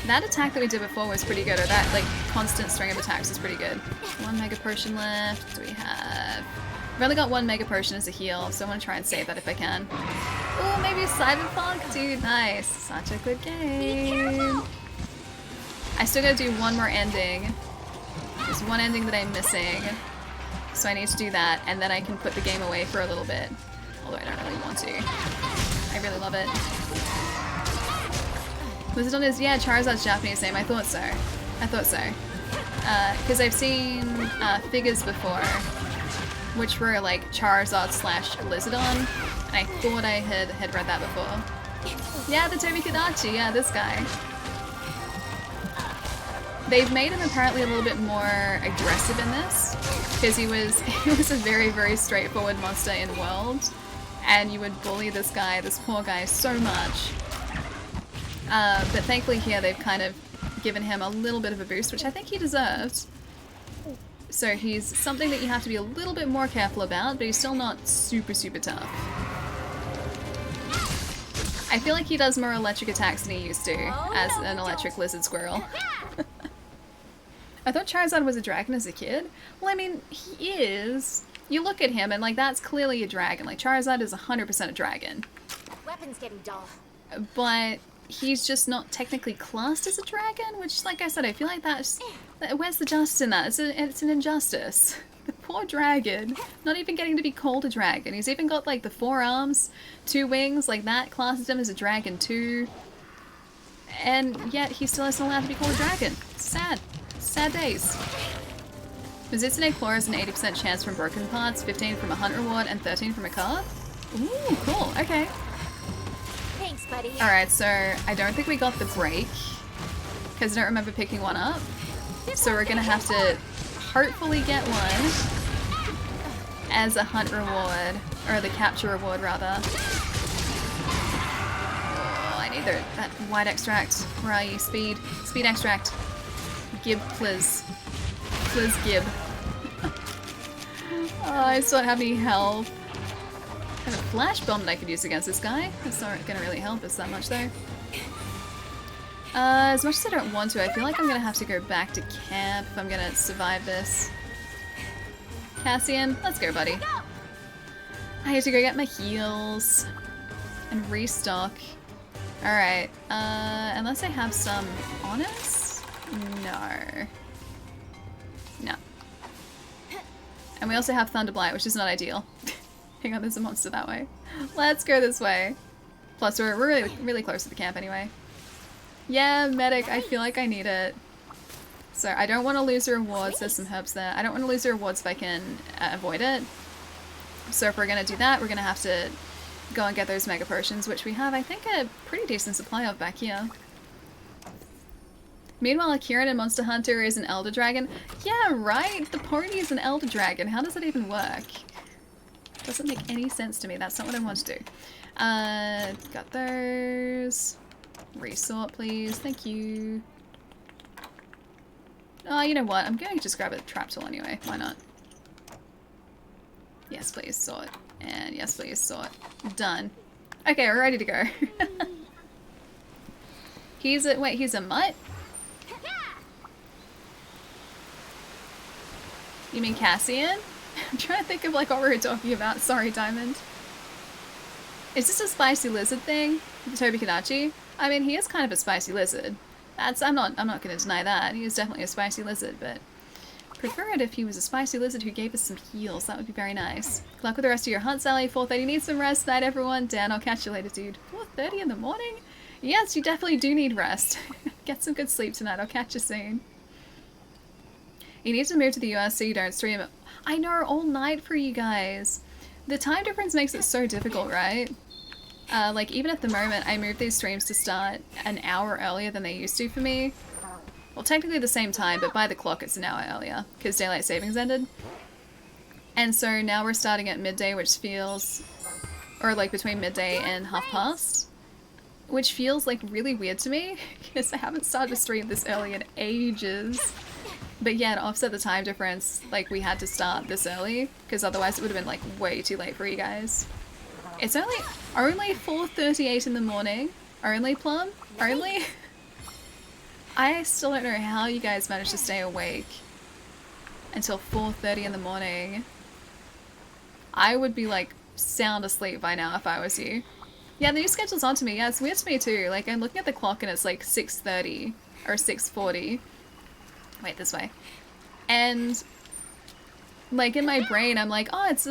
A: That attack that we did before was pretty good, or that, like, constant string of attacks is pretty good. One Mega Potion left. We have... I've only got one Mega Potion as a heal, so I want to try and save that if I can. Oh, maybe Cyberpunk? Dude, nice. Such a good game. I still gotta do one more ending. There's one ending that I'm missing. So I need to do that, and then I can put the game away for a little bit. Although I don't really want to. I really love it. Lizardon is, yeah, Charizard's Japanese name. I thought so. I thought so. Because I've seen figures before, which were like Charizard slash Lizardon, and I thought I had read that before. Yeah, the Tobikinachi, yeah, this guy. They've made him apparently a little bit more aggressive in this, because he was a very straightforward monster in World, and you would bully this guy, this poor guy, so much. But thankfully here they've kind of given him a little bit of a boost, which I think he deserved. So he's something that you have to be a little bit more careful about, but he's still not super tough. I feel like he does more electric attacks than he used to, as an electric lizard squirrel. I thought Charizard was a dragon as a kid. Well, I mean, he is. You look at him and, like, that's clearly a dragon. Like, Charizard is 100% a dragon.
B: Weapon's getting dull.
A: But he's just not technically classed as a dragon, which, like I said, I feel like where's the justice in that? It's an injustice. The poor dragon, not even getting to be called a dragon. He's even got, like, the 4 arms, 2 wings, like that classes him as a dragon too. And yet he still isn't allowed to be called a dragon. Sad. Sad days. Mizitsune Claw has an 80% chance from broken parts, 15 from a hunt reward, and 13 from a card. Ooh, cool, okay.
B: Thanks, buddy.
A: Alright, so I don't think we got the break, because I don't remember picking one up. So we're gonna have to hopefully get one as a hunt reward, or the capture reward rather. Oh, I need that white extract. Where are you? Speed extract. Gib, please. Please, Gib. Oh, I still don't have any health. I have a flash bomb that I could use against this guy. That's not gonna really help us that much though. As much as I don't want to, I feel like I'm gonna have to go back to camp if I'm gonna survive this. Cassian, let's go, buddy. I have to go get my heals and restock. Alright, unless I have some on us? No. No. And we also have Thunderblight, which is not ideal. Hang on, there's a monster that way. Let's go this way. Plus, we're really close to the camp anyway. Yeah, medic, I feel like I need it. So I don't want to lose the rewards. There's some herbs there. I don't want to lose the rewards if I can avoid it. So if we're going to do that, we're going to have to go and get those mega potions, which we have, I think, a pretty decent supply of back here. Meanwhile, Kieran in Monster Hunter is an Elder Dragon. Yeah, right? The pony is an Elder Dragon. How does that even work? Doesn't make any sense to me. That's not what I want to do. Got those. Resort, please. Thank you. Oh, you know what? I'm going to just grab a trap tool anyway. Why not? Yes, please, sword. And yes, please, sword. Done. Okay, we're ready to go. He's a mutt? You mean Cassian? I'm trying to think of like what we were talking about. Sorry, Diamond. Is this a spicy lizard thing? Tobi Kadachi? I mean, he is kind of a spicy lizard. I'm not gonna deny that. He is definitely a spicy lizard, but prefer it if he was a spicy lizard who gave us some heals. That would be very nice. Good luck with the rest of your hunt, Sally. 4:30. Need some rest. Night, everyone. Dan, I'll catch you later, dude. 4:30 in the morning? Yes, you definitely do need rest. Get some good sleep tonight. I'll catch you soon. You need to move to the US so you don't stream it. I know, all night for you guys. The time difference makes it so difficult, right? Like, even at the moment, I moved these streams to start an hour earlier than they used to for me. Well, technically the same time, but by the clock it's an hour earlier, because daylight savings ended. And so now we're starting at midday, which feels... or like between midday and past. Which feels like really weird to me, because I haven't started a stream this early in ages. But yeah, to offset the time difference, like, we had to start this early, because otherwise it would have been like way too late for you guys. It's only 4:38 in the morning. Only, Plum? Only? I still don't know how you guys managed to stay awake until 4:30 in the morning. I would be like sound asleep by now if I was you. Yeah, the new schedule's on to me. Yeah, it's weird to me too. Like, I'm looking at the clock and it's like 6:30 or 6:40. Wait, this way. And like in my brain, I'm like, oh, it's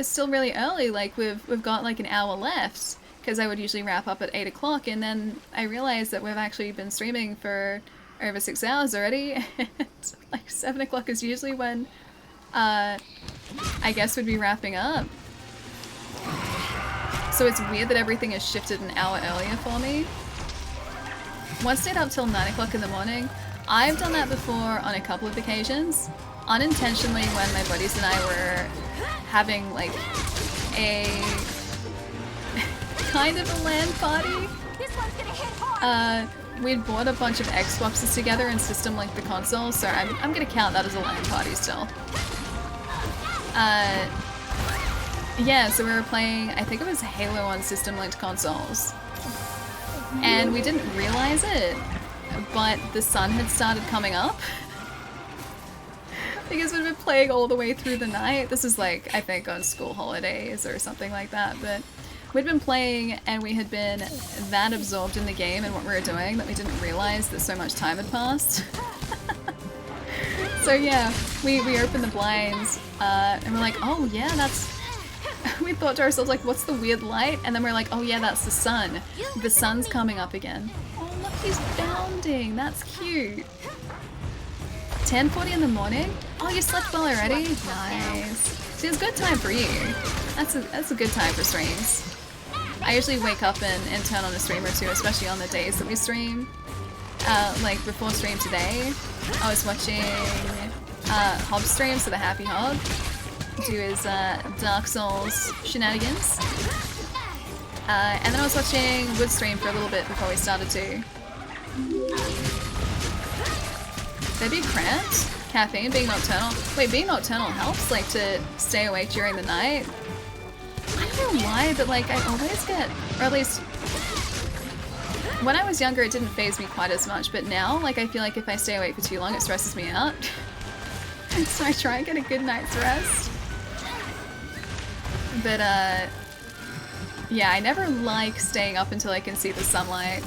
A: still really early. Like we've got like an hour left, because I would usually wrap up at 8 o'clock, and then I realized that we've actually been streaming for over 6 hours already. And like 7 o'clock is usually when I guess we'd be wrapping up. So it's weird that everything is shifted an hour earlier for me. Once stayed up till 9 o'clock in the morning. I've done that before on a couple of occasions. Unintentionally, when my buddies and I were having like a kind of a LAN party. We'd bought a bunch of Xboxes together and system linked the console, so I'm gonna count that as a LAN party still. Yeah, so we were playing, I think it was Halo on system linked consoles. And we didn't realize it, but the sun had started coming up. Because we've been playing all the way through the night. This is like, I think on school holidays or something like that, but we'd been playing and we had been that absorbed in the game and what we were doing that we didn't realize that so much time had passed. So yeah, we opened the blinds and we're like, oh yeah, that's... We thought to ourselves, like, what's the weird light? And then we're like, oh yeah, that's the sun. The sun's coming up again. Oh look, he's bounding. That's cute. 10:40 in the morning? Oh, you slept well already? Nice. See, it's a good time for you. That's a good time for streams. I usually wake up and turn on a stream or two, especially on the days that we stream. Like before stream today, I was watching Hobb's stream, so the Happy Hob, do his Dark Souls shenanigans. And then I was watching Wood stream for a little bit before we started to. They'd be cramped? Caffeine, being nocturnal. Wait, being nocturnal helps, like, to stay awake during the night? I don't know why, but, like, I always get, or at least, when I was younger, it didn't faze me quite as much, but now, like, I feel like if I stay awake for too long, it stresses me out. So I try and get a good night's rest. But, yeah, I never like staying up until I can see the sunlight.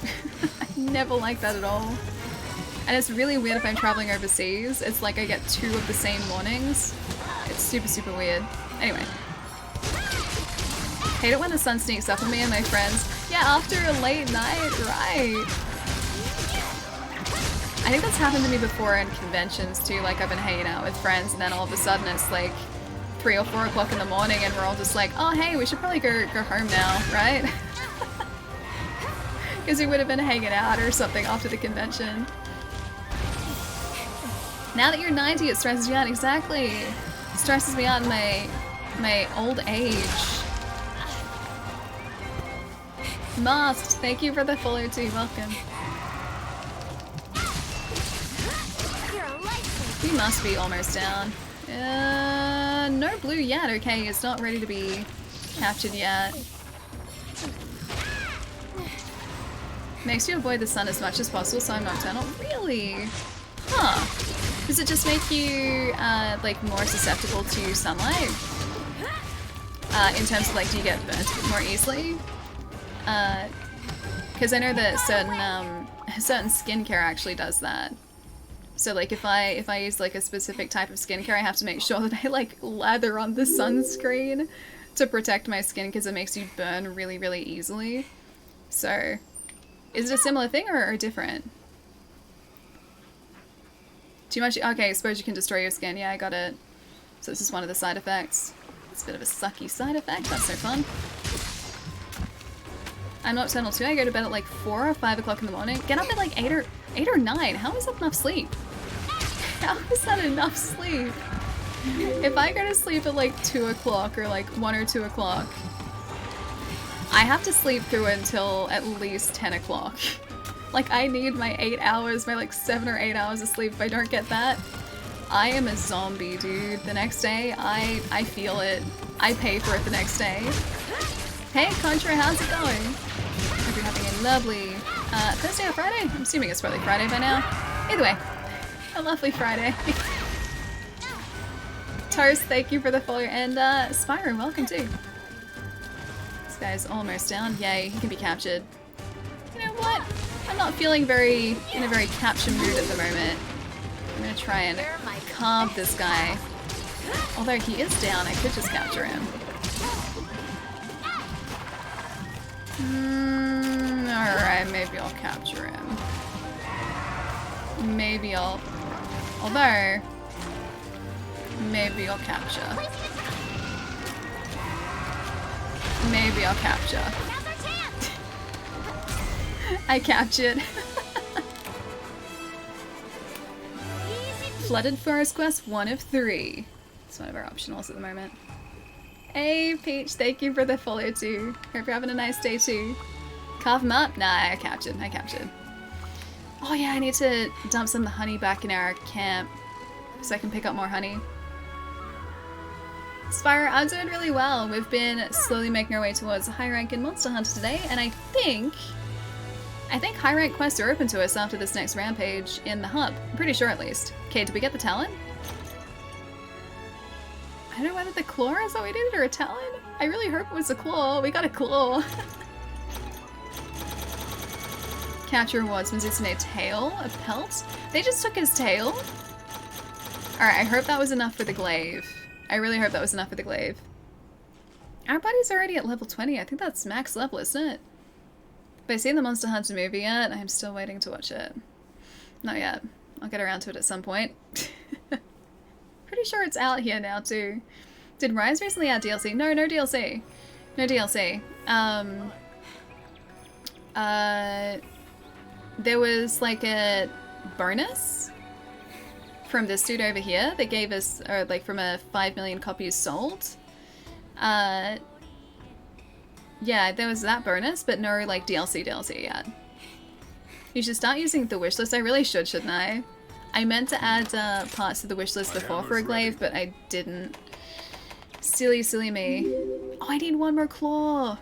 A: I never like that at all. And it's really weird if I'm traveling overseas. It's like I get 2 of the same mornings. It's super, super weird. Anyway. Hate it when the sun sneaks up on me and my friends. Yeah, after a late night, right. I think that's happened to me before in conventions too. Like I've been hanging out with friends and then all of a sudden it's like 3 or 4 o'clock in the morning and we're all just like, oh hey, we should probably go home now, right? Because we would have been hanging out or something after the convention. Now that you're 90, it stresses you out. Exactly. It stresses me out in my old age. Masked, thank you for the follow too. Welcome. We must be almost down. No blue yet. Okay, it's not ready to be captured yet. Makes you avoid the sun as much as possible, so I'm nocturnal. Really? Huh. Does it just make you, like, more susceptible to sunlight? In terms of, like, do you get burnt more easily? Because I know that certain skincare actually does that. So, like, if I use, like, a specific type of skincare, I have to make sure that I, like, lather on the sunscreen to protect my skin, because it makes you burn really, really easily. So, is it a similar thing or different? Too much? Okay, I suppose you can destroy your skin. Yeah, I got it. So this is one of the side effects. It's a bit of a sucky side effect. That's so fun. I'm nocturnal too. I go to bed at like 4 or 5 o'clock in the morning. Get up at like 8 or 9. How is that enough sleep? How is that enough sleep? If I go to sleep at like 2 o'clock or like 1 or 2 o'clock, I have to sleep through until at least 10 o'clock. Like, I need my 8 hours, my like 7 or 8 hours of sleep. If I don't get that, I am a zombie, dude. The next day, I feel it. I pay for it the next day. Hey, Contra, how's it going? Hope you're having a lovely Thursday or Friday? I'm assuming it's probably Friday by now. Either way, a lovely Friday. Tars, thank you for the follow, and Spyro, welcome too. This guy's almost down. Yay, he can be captured. You know what? I'm not feeling in a very capture mood at the moment. I'm gonna try and carve this guy. Although he is down, I could just capture him. Alright, maybe I'll capture him. Maybe I'll capture. Maybe I'll capture. I captured. Flooded Forest Quest 1 of 3. It's one of our optionals at the moment. Hey Peach, thank you for the follow too. Hope you're having a nice day too. Carve him up? Nah, I captured. Oh yeah, I need to dump some of the honey back in our camp so I can pick up more honey. Spyro, I'm doing really well. We've been slowly making our way towards a high rank in Monster Hunter today, and I think high rank quests are open to us after this next rampage in the hub. I'm pretty sure at least. Okay, did we get the talent? I don't know whether the claw is what we did or a talon. I really hope it was a claw. We got a claw. Capture rewards. Was this in a tail? A pelt? They just took his tail? Alright, I hope that was enough for the glaive. I really hope that was enough for the glaive. Our buddy's already at level 20. I think that's max level, isn't it? Have I seen the Monster Hunter movie yet? I'm still waiting to watch it. Not yet. I'll get around to it at some point. Pretty sure it's out here now too. Did Rise recently add DLC? No, no DLC. No DLC. There was like a bonus from this dude over here that gave us, or like from a 5 million copies sold. Yeah, there was that bonus, but no like DLC yet. You should start using the wishlist. I really should, shouldn't I? I meant to add parts to the wishlist before for a glaive, but I didn't. Silly, silly me. Oh, I need one more claw.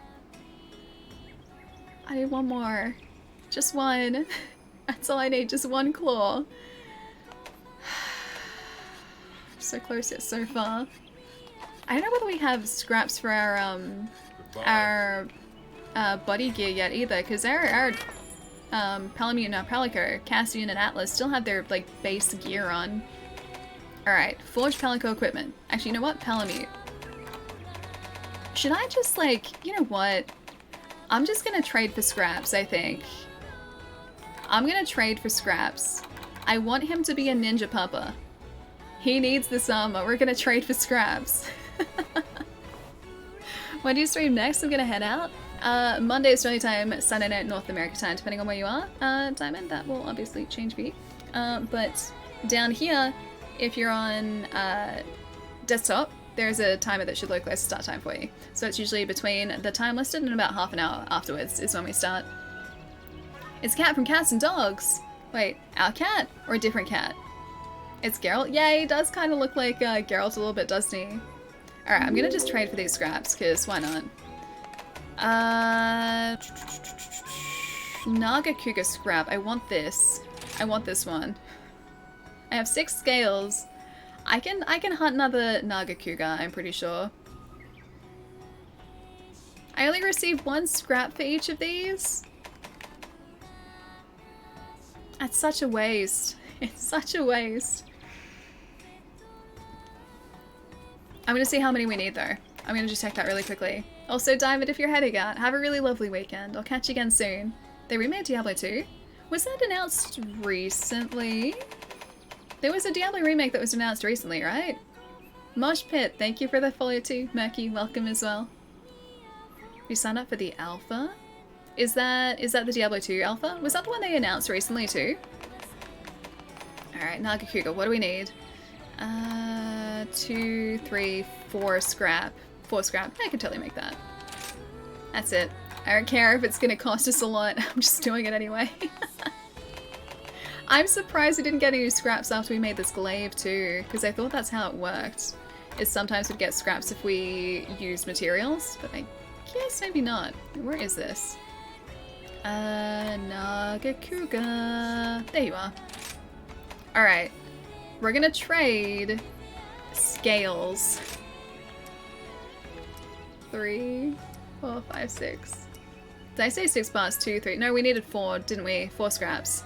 A: I need one more. Just one. That's all I need, just one claw. So close yet so far. I don't know whether we have scraps for our body gear yet either, because our Palamute and Palico, Cassian and Atlas still have their like base gear on. Alright, forge Palico equipment. Actually, you know what? Palamute. Should I just like, you know what? I'm just gonna trade for scraps, I think. I'm gonna trade for scraps. I want him to be a ninja puppa. He needs this armor. We're gonna trade for scraps. When do you stream next? I'm gonna head out. Monday Australia time, Sunday night North America time, depending on where you are. Diamond, that will obviously change for you. But down here, if you're on desktop, there's a timer that should localize the start time for you. So it's usually between the time listed and about half an hour afterwards is when we start. It's Cat from Cats and Dogs. Wait, our cat or a different cat? It's Geralt. Yeah, he does kind of look like Geralt a little bit, doesn't he? Alright, I'm gonna just trade for these scraps, because why not? Nagakuga scrap. I want this. I want this one. I have 6 scales. I can hunt another Nagakuga, I'm pretty sure. I only received 1 scrap for each of these. That's such a waste. It's such a waste. I'm gonna see how many we need though. I'm gonna just check that really quickly. Also, Diamond, if you're heading out, have a really lovely weekend. I'll catch you again soon. They remade Diablo 2. Was that announced recently? There was a Diablo remake that was announced recently, right? Mosh Pit, thank you for the follow too. Murky, welcome as well. You signed up for the alpha? Is that the Diablo 2 alpha? Was that the one they announced recently too? Alright, Nagakuga, what do we need? 2, 3, 4 scrap. 4 scrap. I can totally make that. That's it. I don't care if it's gonna cost us a lot. I'm just doing it anyway. I'm surprised we didn't get any scraps after we made this glaive too, because I thought that's how it worked. Is sometimes we'd get scraps if we used materials, but I guess maybe not. Where is this? Nagakuga. There you are. Alright. We're gonna trade scales. 3, 4, 5, 6. Did I say 6 parts? 2, 3. No, we needed 4, didn't we? 4 scraps.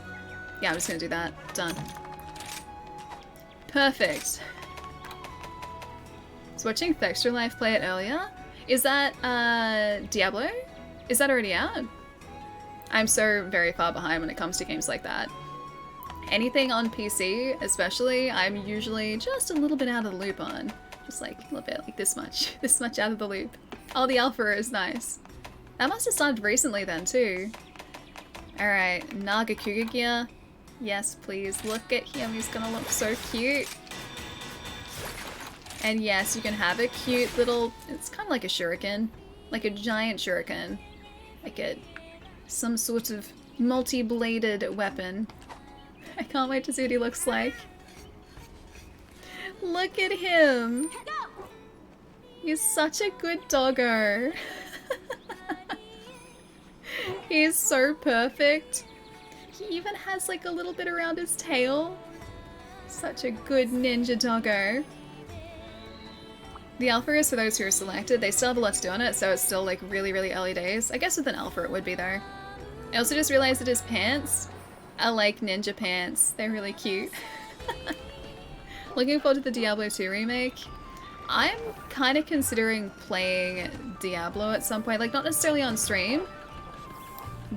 A: Yeah, I'm just gonna do that. Done. Perfect. I was watching Extra Life play it earlier. Is that Diablo? Is that already out? I'm so very far behind when it comes to games like that. Anything on PC, especially, I'm usually just a little bit out of the loop on. Just like a little bit, like this much. This much out of the loop. Oh, the alpha is nice. That must have started recently then too. Alright, Nagakuga gear. Yes, please. Look at him. He's gonna look so cute. And yes, you can have a cute little... It's kind of like a shuriken. Like a giant shuriken. Like some sort of multi-bladed weapon. I can't wait to see what he looks like. Look at him! He's such a good doggo. He's so perfect. He even has like a little bit around his tail. Such a good ninja doggo. The alpha is for those who are selected. They still have a lot to do on it, so it's still like really, really early days. I guess with an alpha it would be though. I also just realized that his pants are like ninja pants. They're really cute. Looking forward to the Diablo 2 remake. I'm kind of considering playing Diablo at some point, like not necessarily on stream,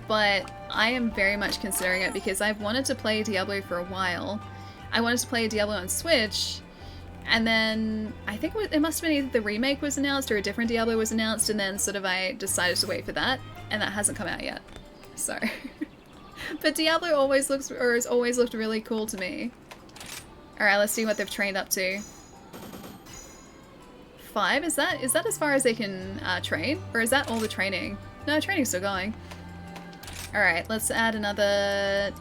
A: but I am very much considering it because I've wanted to play Diablo for a while. I wanted to play Diablo on Switch, and then I think it must have been either the remake was announced or a different Diablo was announced, and then sort of I decided to wait for that, and that hasn't come out yet. So, but Diablo always looks, or has always looked really cool to me. Alright, let's see what they've trained up to. 5? Is that as far as they can train? Or is that all the training? No, training's still going. Alright, let's add another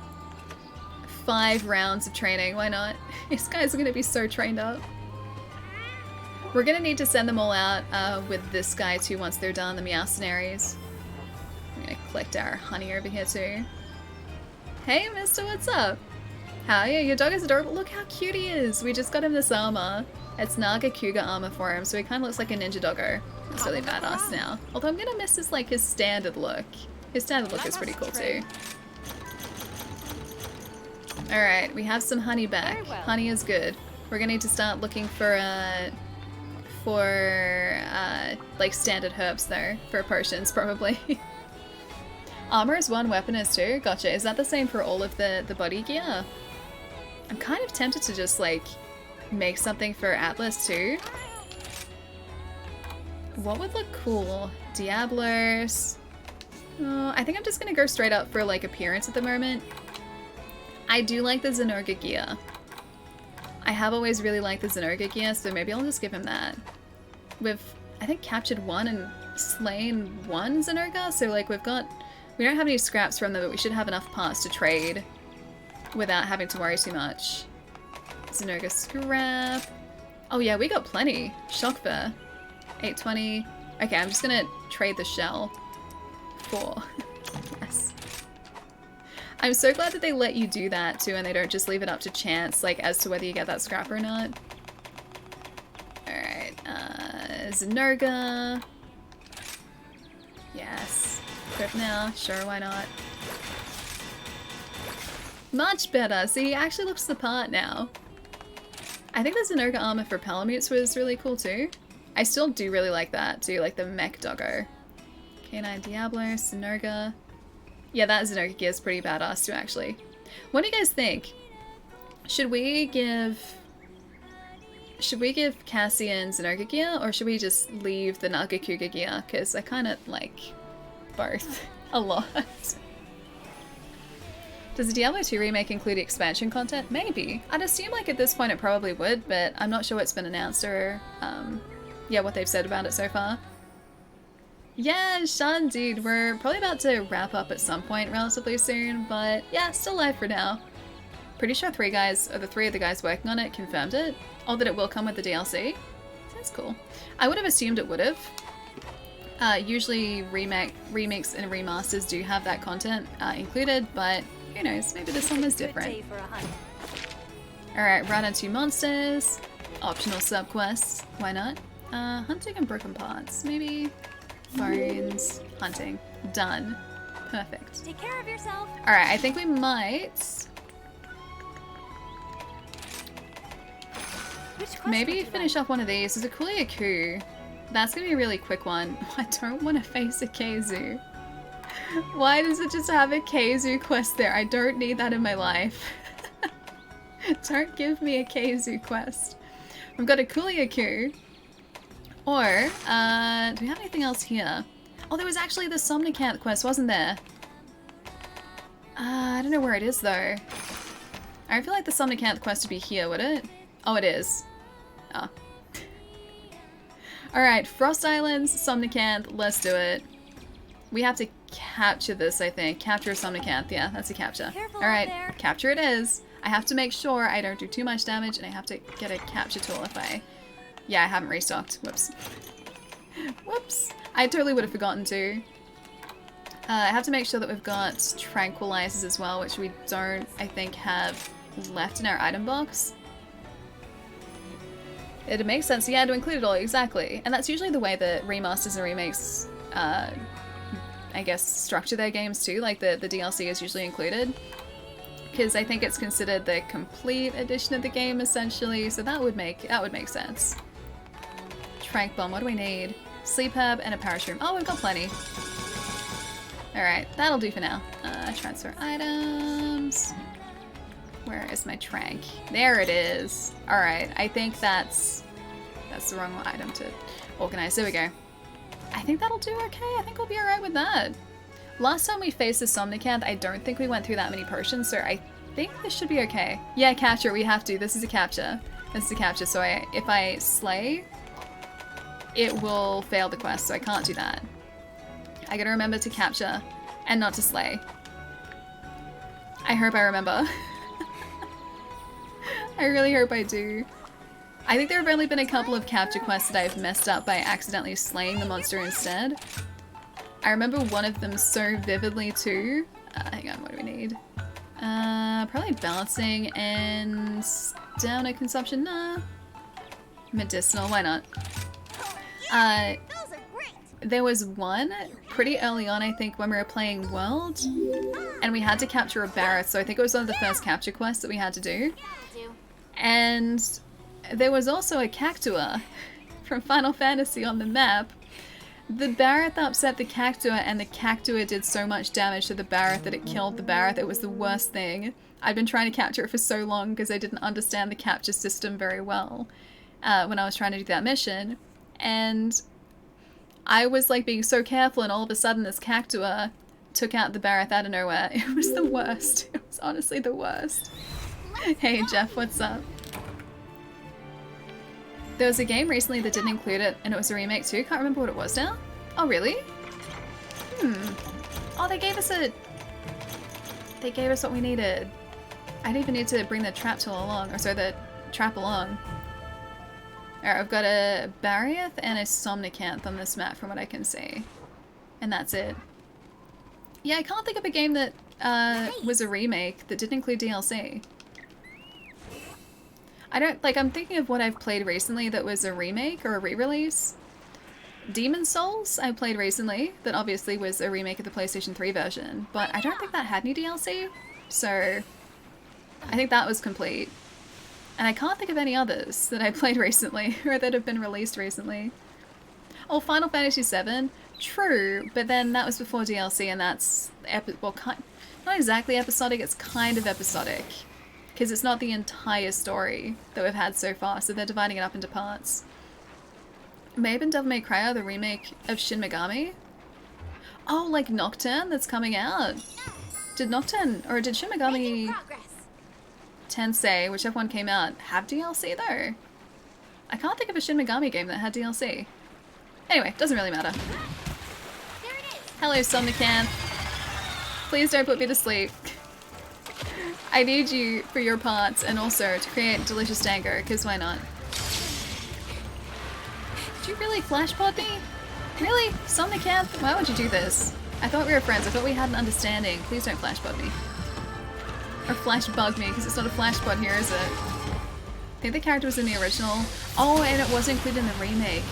A: 5 rounds of training. Why not? These guys are going to be so trained up. We're going to need to send them all out with this guy too once they're done, the Meowcenaries. I'm going to collect our honey over here too. Hey mister, what's up? How are you? Your dog is adorable. Look how cute he is. We just got him this armor. It's Naga Cougar armor for him, so he kind of looks like a ninja doggo. That's really badass now. Although I'm gonna miss his, like, his standard look. His standard look is pretty cool too. Alright, we have some honey back. Honey is good. We're gonna need to start looking for like, standard herbs though. For potions, probably. Armor is 1, weapon is 2. Gotcha. Is that the same for all of the body gear? I'm kind of tempted to just, like, make something for Atlas too. What would look cool? Diablos. Oh, I think I'm just gonna go straight up for, like, appearance at the moment. I do like the Zenurga gear. I have always really liked the Zenurga gear, so maybe I'll just give him that. We've, I think, captured 1 and slain 1 Zenurga, so, like, we don't have any scraps from them, but we should have enough parts to trade without having to worry too much. Zenurga scrap. Oh yeah, we got plenty. Shockfur. 820. Okay, I'm just gonna trade the shell for... Yes. I'm so glad that they let you do that too, and they don't just leave it up to chance, like, as to whether you get that scrap or not. Alright, Zenurga. Yes. Equip now. Sure, why not? Much better. See, he actually looks the part now. I think the Zenurga armor for Palamutes was really cool too. I still do really like that too, like the mech doggo. Canine Diablo, Zenurga. Yeah, that Zenurga gear is pretty badass too, actually. What do you guys think? Should we give Cassian Zenurga gear, or should we just leave the Naga Cougar gear? Because I kind of like both a lot. Does the Diablo 2 remake include expansion content? Maybe. I'd assume, like, at this point it probably would, but I'm not sure what's been announced or, yeah, what they've said about it so far. Yeah, Sean, dude, we're probably about to wrap up at some point relatively soon, but yeah, still live for now. Pretty sure 3 guys, or the 3 of the guys working on it, confirmed it. Or that it will come with the DLC. That's cool. I would have assumed it would have. Usually remakes and remasters do have that content included, but who knows, maybe this one was different. Alright, run into monsters. Optional sub-quests. Why not? Hunting and broken parts. Maybe bones. Hunting. Done. Perfect.
B: Take care of yourself.
A: Alright, I think we might maybe finish off one of these. There's a Kuliaku. That's gonna be a really quick one. I don't want to face a Khezu. Why does it just have a Khezu quest there? I don't need that in my life. Don't give me a Khezu quest. We've got a Kuliaku. Or, do we have anything else here? Oh, there was actually the Somnicanth quest, wasn't there? I don't know where it is though. I feel like the Somnicanth quest would be here, would it? Oh, it is. Oh. Alright, Frost Islands, Somnicanth, let's do it. We have to capture this, I think. Capture Somnicanth, yeah, that's a capture. Alright, capture it is. I have to make sure I don't do too much damage, and I have to get a capture tool if I... Yeah, I haven't restocked. Whoops. Whoops. I totally would have forgotten to. I have to make sure that we've got tranquilizers as well, which we don't, I think, have left in our item box. It makes sense, yeah, to include it all, exactly. And that's usually the way that remasters and remakes, I guess, structure their games too. Like the DLC is usually included. Because I think it's considered the complete edition of the game, essentially, so that would make sense. Trank bomb, what do we need? Sleep herb and a parachute. Oh, we've got plenty. Alright, that'll do for now. Transfer items. Where is my trank? There it is. Alright, I think that's the wrong item to organize. There we go. I think that'll do okay. I think we'll be alright with that. Last time we faced the Somnicanth, I don't think we went through that many potions, so I think this should be okay. Yeah, capture, we have to. This is a capture. This is a capture, so if I slay, it will fail the quest, so I can't do that. I gotta remember to capture and not to slay. I hope I remember. I really hope I do. I think there have only been a couple of capture quests that I've messed up by accidentally slaying the monster instead. I remember one of them so vividly too. Hang on, what do we need? Probably balancing and stamina consumption. Nah. Medicinal, why not? There was one pretty early on, I think, when we were playing World, and we had to capture a Barrett, so I think it was one of the first capture quests that we had to do. And there was also a Cactua from Final Fantasy on the map. The Barrett upset the Cactua, and the Cactua did so much damage to the Barrett that it killed the Barrett. It was the worst thing. I'd been trying to capture it for so long because I didn't understand the capture system very well when I was trying to do that mission. And I was like being so careful, and all of a sudden this Cactua took out the Barrett out of nowhere. It was the worst. It was honestly the worst. Hey Jeff, what's up? There was a game recently that didn't include it, and it was a remake too. Can't remember what it was now. Oh, really? Oh, they gave us what we needed. I didn't even need to bring the trap tool along, or sorry, the trap along. Alright, I've got a Barriath and a Somnicanth on this map from what I can see. And that's it. Yeah, I can't think of a game that was a remake that didn't include DLC. I'm thinking of what I've played recently that was a remake or a re-release. Demon Souls I played recently, that obviously was a remake of the PlayStation 3 version, but I don't think that had any DLC, so I think that was complete. And I can't think of any others that I played recently, or that have been released recently. Oh, Final Fantasy VII? True, but then that was before DLC, and that's, well, not exactly episodic, it's kind of episodic. Because it's not the entire story that we've had so far, so they're dividing it up into parts. May have been Devil May Cry, the remake of Shin Megami? Oh, like Nocturne that's coming out. Did Nocturne, or did Shin Megami Tensei, whichever one came out, have DLC though? I can't think of a Shin Megami game that had DLC. Anyway, doesn't really matter. Hello, Somnicanth. Please don't put me to sleep. I need you for your parts and also to create delicious dango, because why not? Did you really flashpod me? Really? Somnicanth? Why would you do this? I thought we were friends. I thought we had an understanding. Please don't flashpod me. Or flashbug me, because it's not a flashpod here, is it? I think the character was in the original. Oh, and it was included in the remake.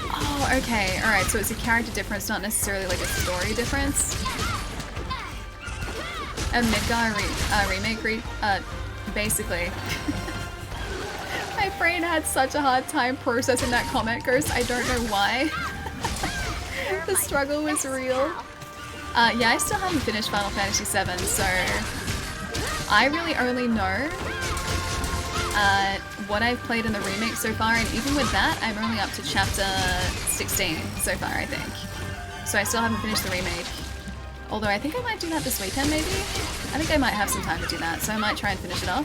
A: Oh, okay. Alright, so it's a character difference, not necessarily like a story difference. A Midgar remake, basically. My brain had such a hard time processing that comment, Ghost. I don't know why. The struggle was real. Yeah, I still haven't finished Final Fantasy VII, so I really only know what I've played in the remake so far, and even with that, I'm only up to chapter 16 so far, I think. So I still haven't finished the remake. Although I think I might do that this weekend, maybe? I think I might have some time to do that, so I might try and finish it off.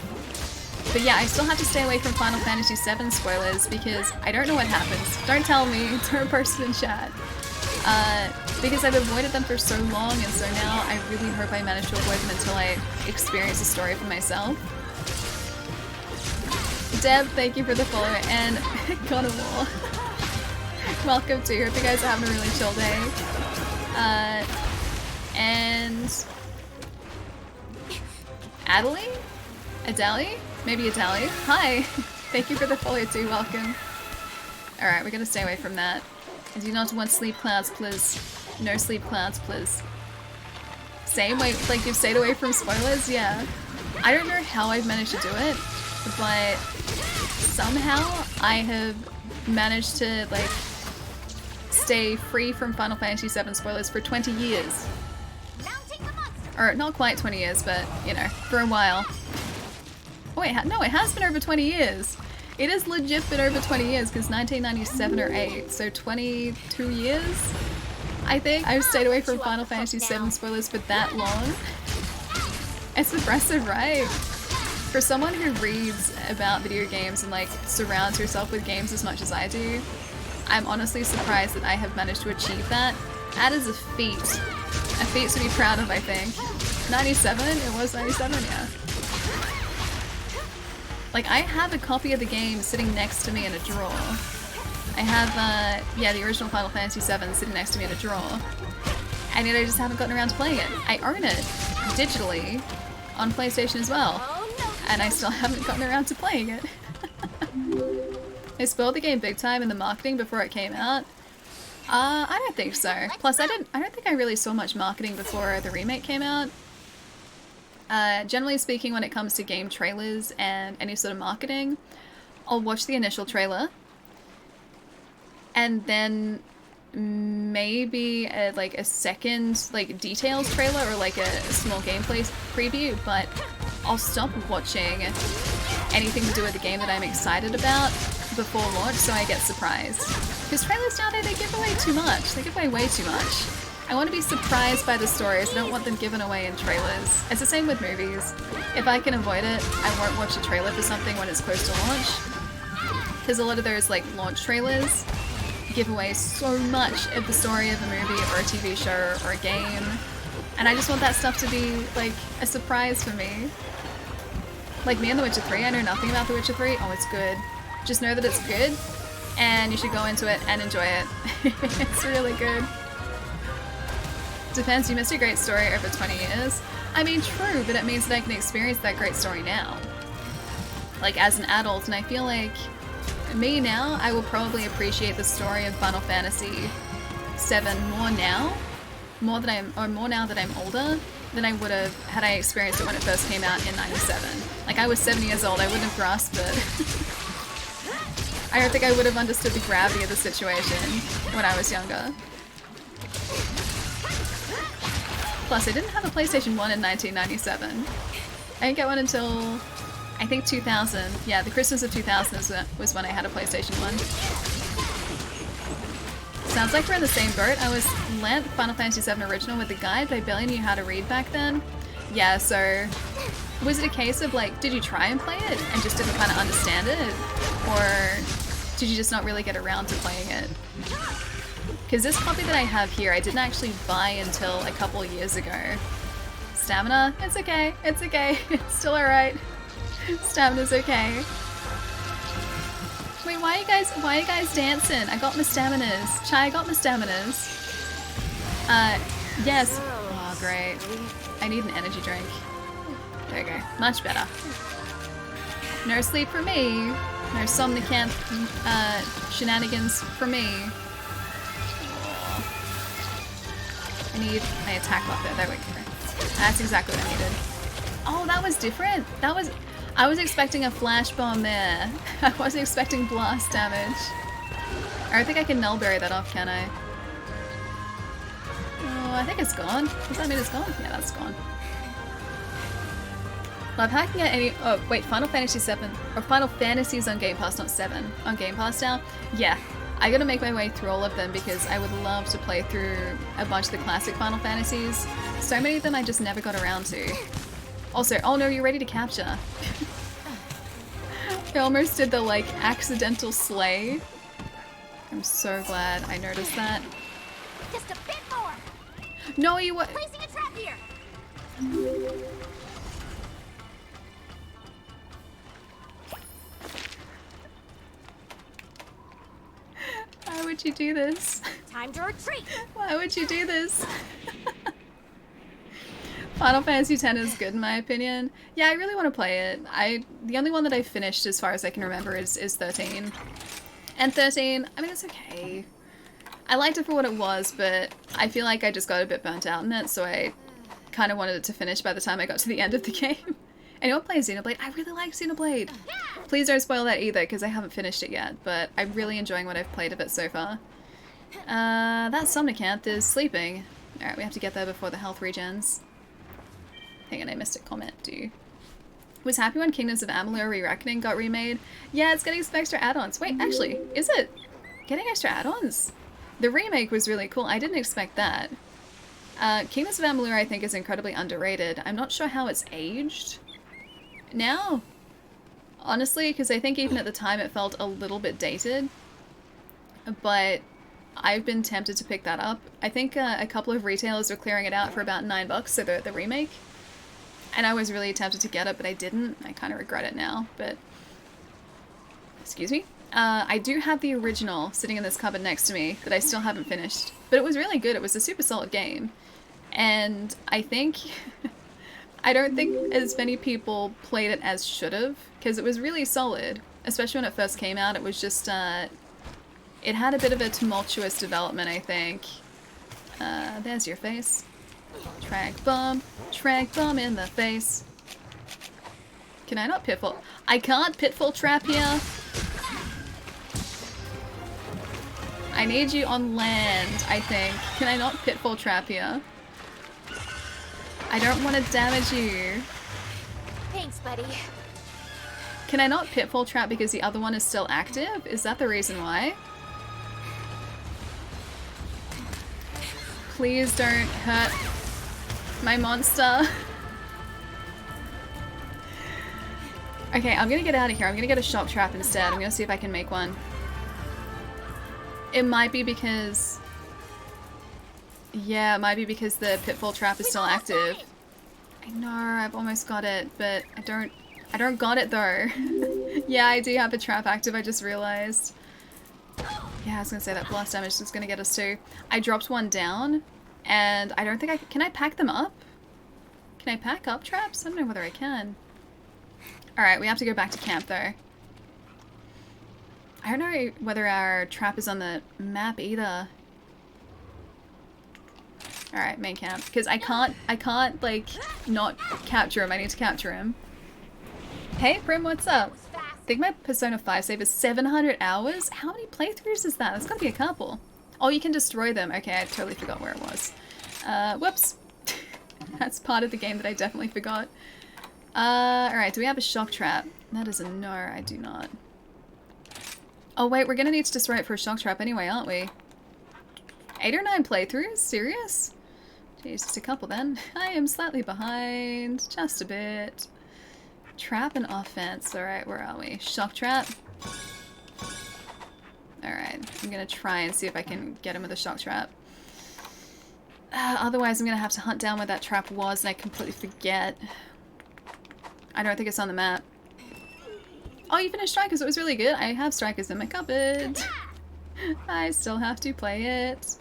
A: But yeah, I still have to stay away from Final Fantasy VII spoilers because I don't know what happens. Don't tell me, don't post it in chat. Because I've avoided them for so long, and so now I really hope I manage to avoid them until I experience the story for myself. Deb, thank you for the follow, and God of War. Welcome to. Hope you guys are having a really chill day. And Adelie? Adeli? Maybe Adeli? Hi! Thank you for the follow too, welcome. Alright, we're gonna stay away from that. I do not want sleep clouds, please. No sleep clouds, please. Same way, like you've stayed away from spoilers? Yeah. I don't know how I've managed to do it, but somehow I have managed to, like, stay free from Final Fantasy VII spoilers for 20 years. Or not quite 20 years, but, you know, for a while. Oh wait, no, it has been over 20 years. It has legit been over 20 years, because 1997 or 8, so 22 years, I think. I've stayed away from Final Fantasy VII spoilers for that long. It's impressive, right? For someone who reads about video games and, like, surrounds herself with games as much as I do, I'm honestly surprised that I have managed to achieve that. That is a feat. A feat to be proud of, I think. 97? It was 97, yeah. Like, I have a copy of the game sitting next to me in a drawer. I have, yeah, the original Final Fantasy VII sitting next to me in a drawer. And yet I just haven't gotten around to playing it. I own it digitally on PlayStation as well. And I still haven't gotten around to playing it. They spoiled the game big time in the marketing before it came out. I don't think so. Plus, I don't think I really saw much marketing before the remake came out. Generally speaking, when it comes to game trailers and any sort of marketing, I'll watch the initial trailer and then maybe like a second like details trailer or like a small gameplay preview, but I'll stop watching anything to do with the game that I'm excited about before launch so I get surprised. Because trailers nowadays, they give away too much. They give away way too much. I want to be surprised by the stories. I don't want them given away in trailers. It's the same with movies. If I can avoid it, I won't watch a trailer for something when it's close to launch. Because a lot of those like launch trailers give away so much of the story of a movie or a TV show or a game. And I just want that stuff to be like a surprise for me. Like me and The Witcher 3, I know nothing about The Witcher 3. Oh, it's good. Just know that it's good and you should go into it and enjoy it. It's really good. Depends, you missed a great story over 20 years. I mean, true, but it means that I can experience that great story now. Like, as an adult, and I feel like me now, I will probably appreciate the story of Final Fantasy VII more now, more now that I'm older, than I would have had I experienced it when it first came out in 97. Like, I was 7 years old, I wouldn't have grasped it. I don't think I would have understood the gravity of the situation when I was younger. Plus, I didn't have a PlayStation 1 in 1997. I didn't get one until, I think 2000. Yeah, the Christmas of 2000 was when I had a PlayStation 1. Sounds like we're in the same boat. I was lent Final Fantasy VII Original with the guide, but I barely knew how to read back then. Yeah, so was it a case of like, did you try and play it and just didn't kind of understand it? Or did you just not really get around to playing it? Because this copy that I have here, I didn't actually buy until a couple years ago. Stamina? It's okay. It's okay. It's still alright. Stamina's okay. Wait, why are you guys dancing? I got my staminas. Chai, I got my staminas. Yes. Oh, great. I need an energy drink. There you go. Much better. No sleep for me. No somnicant shenanigans for me. I need my attack buff there. There we go. That's exactly what I needed. Oh, that was different. I was expecting a flash bomb there. I wasn't expecting blast damage. I don't think I can nullberry that off, can I? Oh, I think it's gone. Does that mean it's gone? Yeah, that's gone. Well, if I can get any... Oh, wait, Final Fantasy 7. Or Final Fantasies on Game Pass, not 7. On Game Pass now? Yeah. I gotta make my way through all of them because I would love to play through a bunch of the classic Final Fantasies. So many of them I just never got around to. Also, oh no, you're ready to capture. I almost did the, like, accidental slay. I'm so glad I noticed that.
B: Just a bit more.
A: No, you what?
B: Placing a trap here.
A: Why would you do this?
B: Time to retreat.
A: Why would you do this? Final Fantasy X is good in my opinion. Yeah, I really want to play it. The only one that I finished as far as I can remember is 13. And 13, I mean, it's okay. I liked it for what it was, but I feel like I just got a bit burnt out in it, so I kind of wanted it to finish by the time I got to the end of the game. Anyone play Xenoblade? I really like Xenoblade! Please don't spoil that either, because I haven't finished it yet, but I'm really enjoying what I've played of it so far. That Somnicanth is sleeping. Alright, we have to get there before the health regens. Hang on, I missed a comment, Was happy when Kingdoms of Amalur Re-Reckoning got remade. Yeah, it's getting some extra add-ons. Wait, actually, is it getting extra add-ons? The remake was really cool. I didn't expect that. Kingdoms of Amalur, I think, is incredibly underrated. I'm not sure how it's aged now, honestly, because I think even at the time it felt a little bit dated. But I've been tempted to pick that up. I think a couple of retailers were clearing it out for about $9, so the remake. And I was really tempted to get it, but I didn't. I kind of regret it now, but... Excuse me? I do have the original sitting in this cupboard next to me that I still haven't finished. But it was really good. It was a super solid game. And I think... I don't think as many people played it as should have, because it was really solid. Especially when it first came out, it was just... it had a bit of a tumultuous development, I think. There's your face. Trank bomb in the face. Can I not pitfall? I can't pitfall trap here. I need you on land, I think. Can I not pitfall trap here? I don't want to damage you.
B: Thanks, buddy.
A: Can I not pitfall trap because the other one is still active? Is that the reason why? Please don't hurt my monster. Okay, I'm gonna get out of here. I'm gonna get a shock trap instead. I'm gonna see if I can make one. It might be because... Yeah, it might be because the pitfall trap is still active. I know, I've almost got it, but I don't got it though. Yeah, I do have a trap active, I just realized. Yeah, I was gonna say that blast damage is gonna get us too. I dropped one down, and I don't think I can I pack them up? Can I pack up traps? I don't know whether I can. Alright, we have to go back to camp though. I don't know whether our trap is on the map either. Alright, main camp. Because I can't, like, not capture him. I need to capture him. Hey, Prim, what's up? I think my Persona 5 save is 700 hours? How many playthroughs is that? That's gotta be a couple. Oh, you can destroy them. Okay, I totally forgot where it was. Whoops. That's part of the game that I definitely forgot. Alright, do we have a shock trap? That is a no, I do not. Oh wait, we're gonna need to destroy it for a shock trap anyway, aren't we? 8 or 9 playthroughs? Serious? Jeez, just a couple then. I am slightly behind. Just a bit. Trap and offense. Alright, where are we? Shock trap. Alright, I'm gonna try and see if I can get him with a shock trap. Otherwise, I'm gonna have to hunt down where that trap was and I completely forget. I don't think it's on the map. Oh, you finished Strikers. It was really good. I have Strikers in my cupboard. I still have to play it.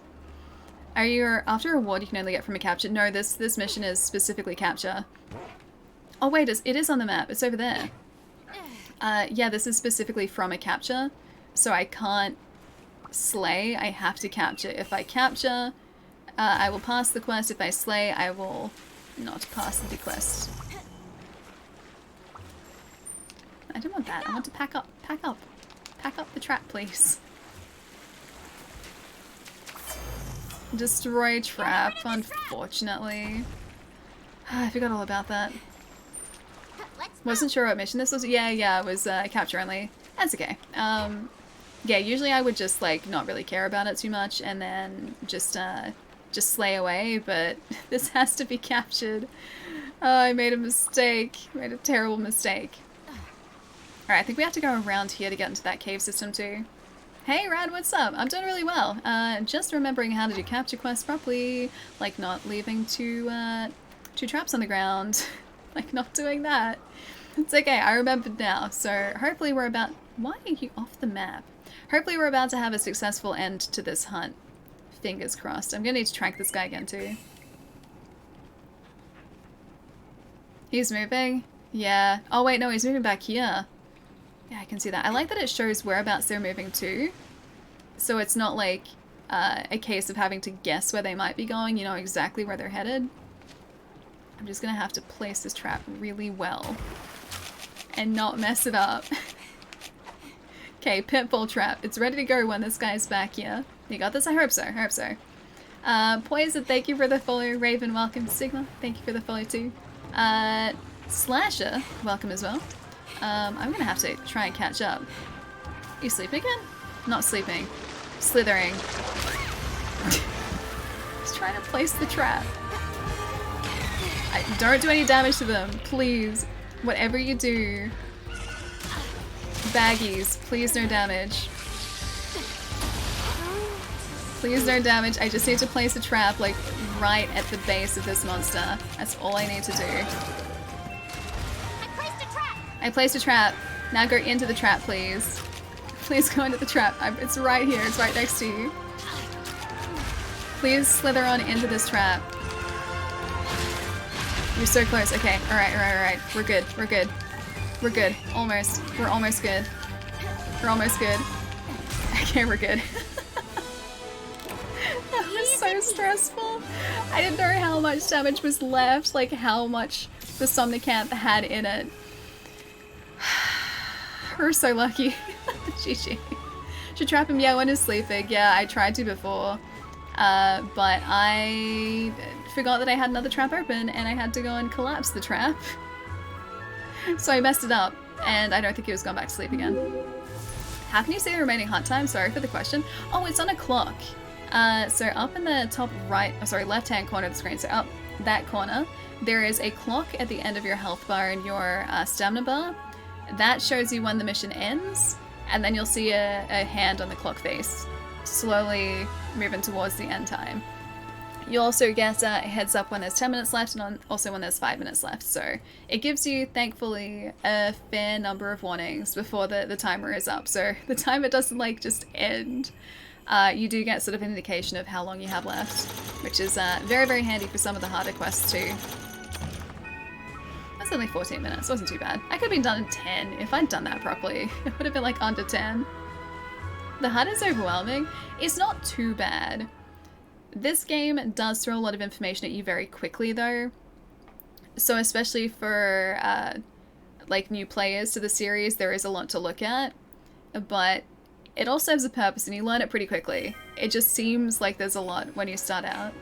A: Are you after a reward you can only get from a capture? No, this mission is specifically capture. Oh wait, it is on the map. It's over there. Yeah, this is specifically from a capture. So I can't slay. I have to capture. If I capture, I will pass the quest. If I slay, I will not pass the quest. I don't want that. I want to pack up. Pack up. Pack up the trap, please. Destroy trap, unfortunately. I forgot all about that. Wasn't sure what mission this was. Yeah, it was capture only. That's okay. Yeah, usually I would just like not really care about it too much and then just slay away, but this has to be captured. Oh, I made a mistake. Made a terrible mistake. Alright, I think we have to go around here to get into that cave system too. Hey Rad, what's up? I'm doing really well. Just remembering how to do capture quests properly, like not leaving two traps on the ground. Like not doing that. It's okay, I remembered now. So hopefully we're about... Why are you off the map? Hopefully we're about to have a successful end to this hunt. Fingers crossed. I'm gonna need to track this guy again too. He's moving? Yeah. Oh wait, no, he's moving back here. Yeah, I can see that. I like that it shows whereabouts they're moving to. So it's not like a case of having to guess where they might be going. You know exactly where they're headed. I'm just gonna have to place this trap really well and not mess it up. Okay, pitfall trap. It's ready to go when this guy's back here. You got this? I hope so. I hope so. Poison, thank you for the follow. Raven, welcome. Sigma, thank you for the follow too. Slasher, welcome as well. I'm gonna have to try and catch up. You sleeping again? Not sleeping. Slithering. Just trying to place the trap. Don't do any damage to them, please. Whatever you do. Baggies, please no damage. Please no damage. I just need to place a trap, like, right at the base of this monster. That's all I need to do. I placed a trap. Now go into the trap, please. Please go into the trap. It's right here. It's right next to you. Please slither on into this trap. You're so close. Okay. Alright, alright, alright. We're good. We're good. We're good. Almost. We're almost good. We're almost good. Okay, we're good. That was so stressful. I didn't know how much damage was left, like how much the Somnicanth had in it. We're so lucky. GG. Should trap him, yeah, when he's sleeping. Yeah, I tried to before. But I forgot that I had another trap open and I had to go and collapse the trap. So I messed it up and I don't think he was gone back to sleep again. How can you see the remaining hunt time? Sorry for the question. Oh, it's on a clock. So up in the top right, oh, sorry, left-hand corner of the screen, so up that corner, there is a clock at the end of your health bar and your stamina bar. That shows you when the mission ends, and then you'll see a hand on the clock face, slowly moving towards the end time. You also get a heads up when there's 10 minutes left and also when there's 5 minutes left. So it gives you, thankfully, a fair number of warnings before the timer is up. So the timer doesn't like just end. You do get sort of an indication of how long you have left, which is very, very handy for some of the harder quests too. That's only 14 minutes, wasn't too bad. I could have been done in 10 if I'd done that properly. It would have been like under 10. The HUD is overwhelming. It's not too bad. This game does throw a lot of information at you very quickly though. So especially for like new players to the series, there is a lot to look at. But it all serves a purpose and you learn it pretty quickly. It just seems like there's a lot when you start out.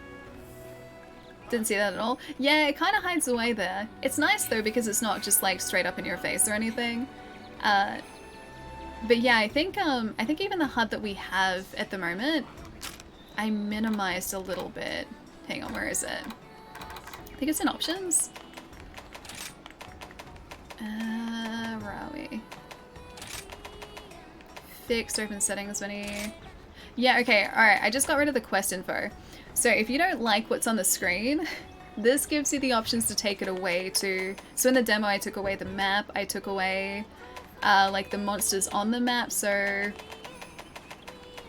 A: Didn't see that at all. Yeah, it kind of hides away there. It's nice though because it's not just like straight up in your face or anything. But yeah, I think even the HUD that we have at the moment, I minimized a little bit. Hang on, where is it? I think it's in options. Where are we? Fixed open settings menu. Yeah, okay, alright, I just got rid of the quest info. So if you don't like what's on the screen, this gives you the options to take it away to... So in the demo I took away the map, I took away like the monsters on the map, so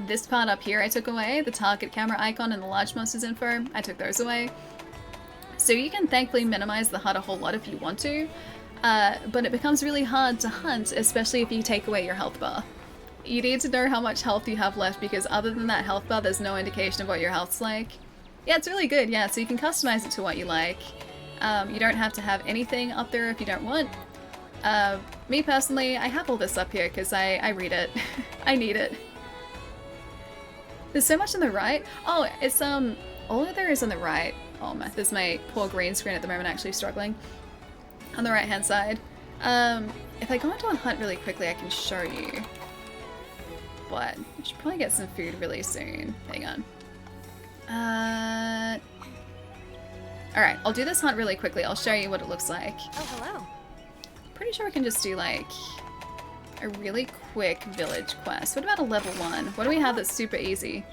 A: this part up here I took away, the target camera icon and the large monsters info, I took those away. So you can thankfully minimize the HUD a whole lot if you want to, but it becomes really hard to hunt, especially if you take away your health bar. You need to know how much health you have left because other than that health bar, there's no indication of what your health's like. Yeah, it's really good, yeah, so you can customize it to what you like. You don't have to have anything up there if you don't want. Me personally, I have all this up here because I read it. I need it. There's so much on the right. Oh, it's, all of there is on the right. Oh my, there's my poor green screen at the moment actually struggling. On the right hand side. If I go into a hunt really quickly, I can show you. But I should probably get some food really soon. Hang on. Alright, I'll do this hunt really quickly. I'll show you what it looks like.
B: Oh, hello.
A: Pretty sure we can just do like a really quick village quest. What about a level 1? What do we have that's super easy?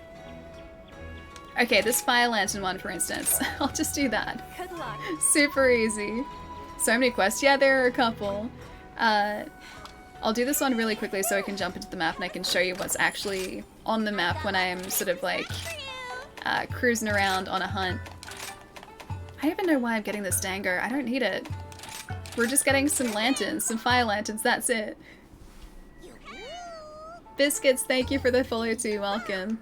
A: Okay, this fire lantern one for instance. I'll just do that.
B: Good luck.
A: Super easy. So many quests. Yeah, there are a couple. I'll do this one really quickly so I can jump into the map and I can show you what's actually on the map when I'm sort of like cruising around on a hunt. I don't even know why I'm getting this dango. I don't need it. We're just getting some lanterns, some fire lanterns, that's it. Biscuits, thank you for the follow too. Welcome.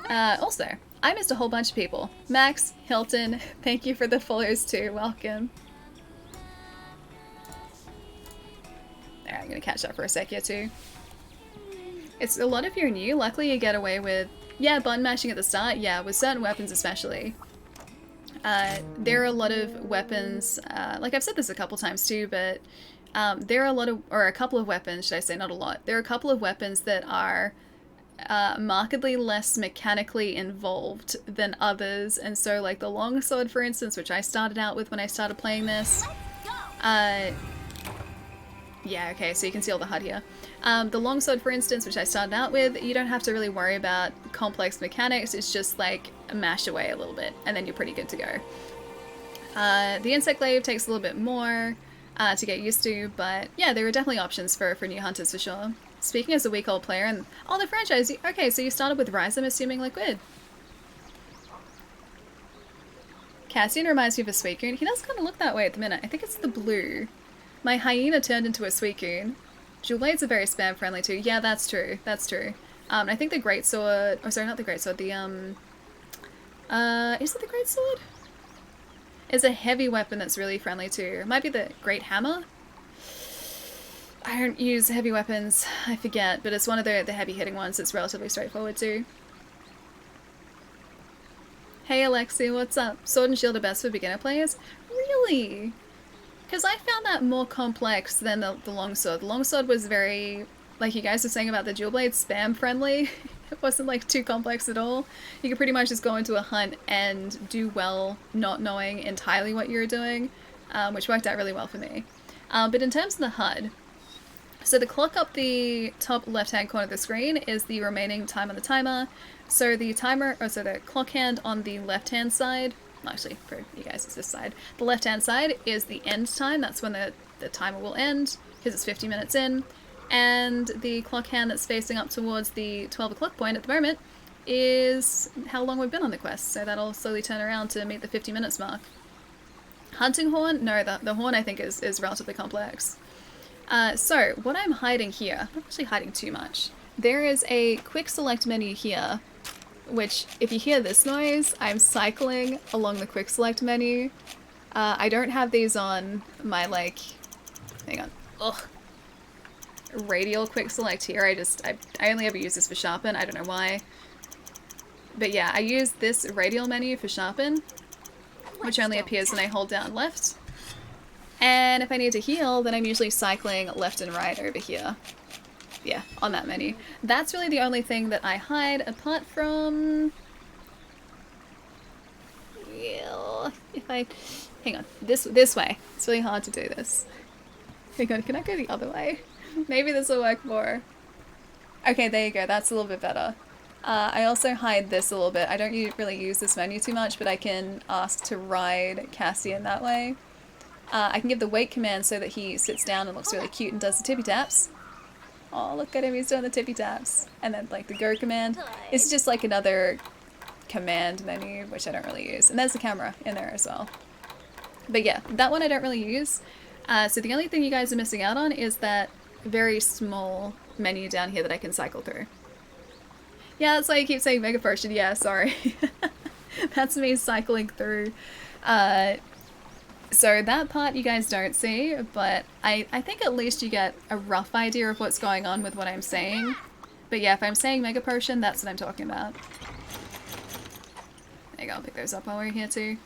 A: Also, I missed a whole bunch of people. Max, Hilton, thank you for the follows too. Welcome. Alright, I'm gonna catch up for a sec here too. It's a lot if you're new. Luckily you get away with, yeah, button mashing at the start. Yeah, with certain weapons especially. There are a lot of weapons, like I've said this a couple times too, but there are a lot of, or a couple of weapons, should I say, not a lot. There are a couple of weapons that are markedly less mechanically involved than others, and so like the longsword, for instance, which I started out with when I started playing this. Yeah, okay, so you can see all the HUD here. The longsword, for instance, which I started out with, you don't have to really worry about complex mechanics. It's just like mash away a little bit, and then you're pretty good to go. The insect glaive takes a little bit more to get used to, but yeah, there are definitely options for new hunters for sure. Speaking as a week-old player, and oh, the franchise. Okay, so you started with Rise, I'm assuming, Liquid. Cassian reminds me of a Suicune. He does kind of look that way at the minute. I think it's the blue. My hyena turned into a Suicune. Jewel blades are very spam friendly too. Yeah, that's true. That's true. I think the greatsword. Oh, sorry, not the greatsword. The is it the greatsword? Is a heavy weapon that's really friendly too. It might be the great hammer. I don't use heavy weapons. I forget, but it's one of the heavy hitting ones. That's relatively straightforward too. Hey Alexi, what's up? Sword and Shield are best for beginner players? Really? Because I found that more complex than the longsword. The longsword was very, like you guys were saying about the dual blade, spam friendly. It wasn't like too complex at all. You could pretty much just go into a hunt and do well not knowing entirely what you're doing, which worked out really well for me. But in terms of the HUD, so the clock up the top left-hand corner of the screen is the remaining time on the timer. So the timer, or so the clock hand on the left-hand side, actually for you guys it's this side, the left-hand side is the end time. That's when the timer will end, because it's 50 minutes in. And the clock hand that's facing up towards the 12 o'clock point at the moment is how long we've been on the quest. So that'll slowly turn around to meet the 50 minutes mark. Hunting horn? No, the horn I think is relatively complex. So, what I'm hiding here, I'm not actually hiding too much. There is a quick select menu here, which, if you hear this noise, I'm cycling along the quick select menu. I don't have these on my, like, hang on, ugh, radial quick select here. I only ever use this for sharpen, I don't know why. But yeah, I use this radial menu for sharpen, which only appears when I hold down left. And if I need to heal, then I'm usually cycling left and right over here. Yeah, on that menu. That's really the only thing that I hide, apart from... Yeah, if I... Hang on, this way. It's really hard to do this. Hang on, can I go the other way? Maybe this will work more. Okay, there you go, that's a little bit better. I also hide this a little bit. I don't really use this menu too much, but I can ask to ride Cassian that way. I can give the wait command so that he sits down and looks really cute and does the tippy taps. Oh, look at him, he's doing the tippy taps. And then like the go command. It's just like another command menu, which I don't really use. And there's the camera in there as well. But yeah, that one I don't really use. So the only thing you guys are missing out on is that very small menu down here that I can cycle through. Yeah, that's why you keep saying Mega Potion. Yeah, sorry. That's me cycling through. So that part you guys don't see, but I think at least you get a rough idea of what's going on with what I'm saying. But yeah, if I'm saying Mega Potion, that's what I'm talking about. There you go, I'll pick those up while we're here too.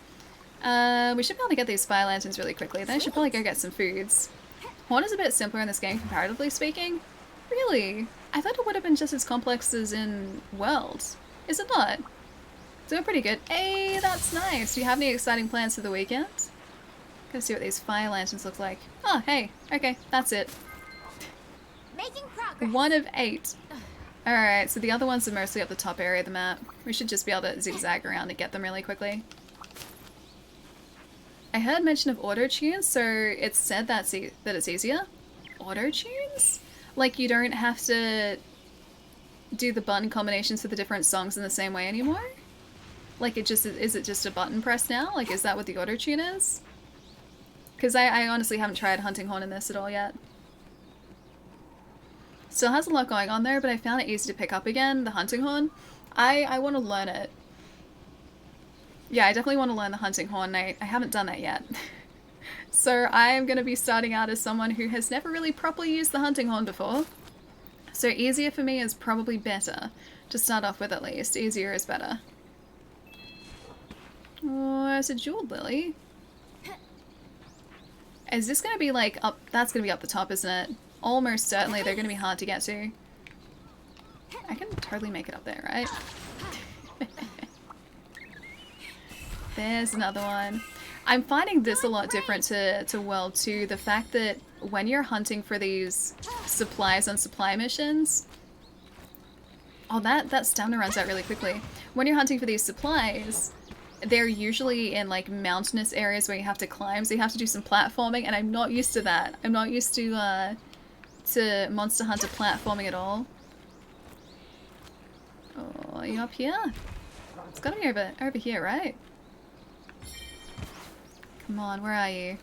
A: We should probably get these fire lanterns really quickly, then I should probably go get some foods. Horn is a bit simpler in this game, comparatively speaking. Really? I thought it would have been just as complex as in Worlds. Is it not? It's doing pretty good. Hey, that's nice. Do you have any exciting plans for the weekend? Gonna see what these fire lanterns look like. Oh, hey. Okay, that's it.
B: Making progress.
A: 1 of 8. Alright, so the other ones are mostly up the top area of the map. We should just be able to zigzag around and get them really quickly. I heard mention of auto-tunes, so it's said that it's easier. Auto-tunes? Like you don't have to do the button combinations for the different songs in the same way anymore? Like is it just a button press now? Like is that what the auto-tune is? Because I honestly haven't tried hunting horn in this at all yet. Still has a lot going on there, but I found it easy to pick up again, the hunting horn. I want to learn it. Yeah, I definitely want to learn the hunting horn. I haven't done that yet. So I'm going to be starting out as someone who has never really properly used the hunting horn before. So easier for me is probably better to start off with, at least. Easier is better. Oh, it's a jeweled lily. Is this going to be like up? That's going to be up the top, isn't it? Almost certainly they're going to be hard to get to. I can totally make it up there, right? There's another one. I'm finding this a lot different to World 2. The fact that when you're hunting for these supplies on supply missions... Oh, that stamina runs out really quickly. When you're hunting for these supplies, they're usually in like mountainous areas where you have to climb, so you have to do some platforming, and I'm not used to that. I'm not used to Monster Hunter platforming at all. Oh, are you up here? It's gotta be over here, right? Come on, where are you?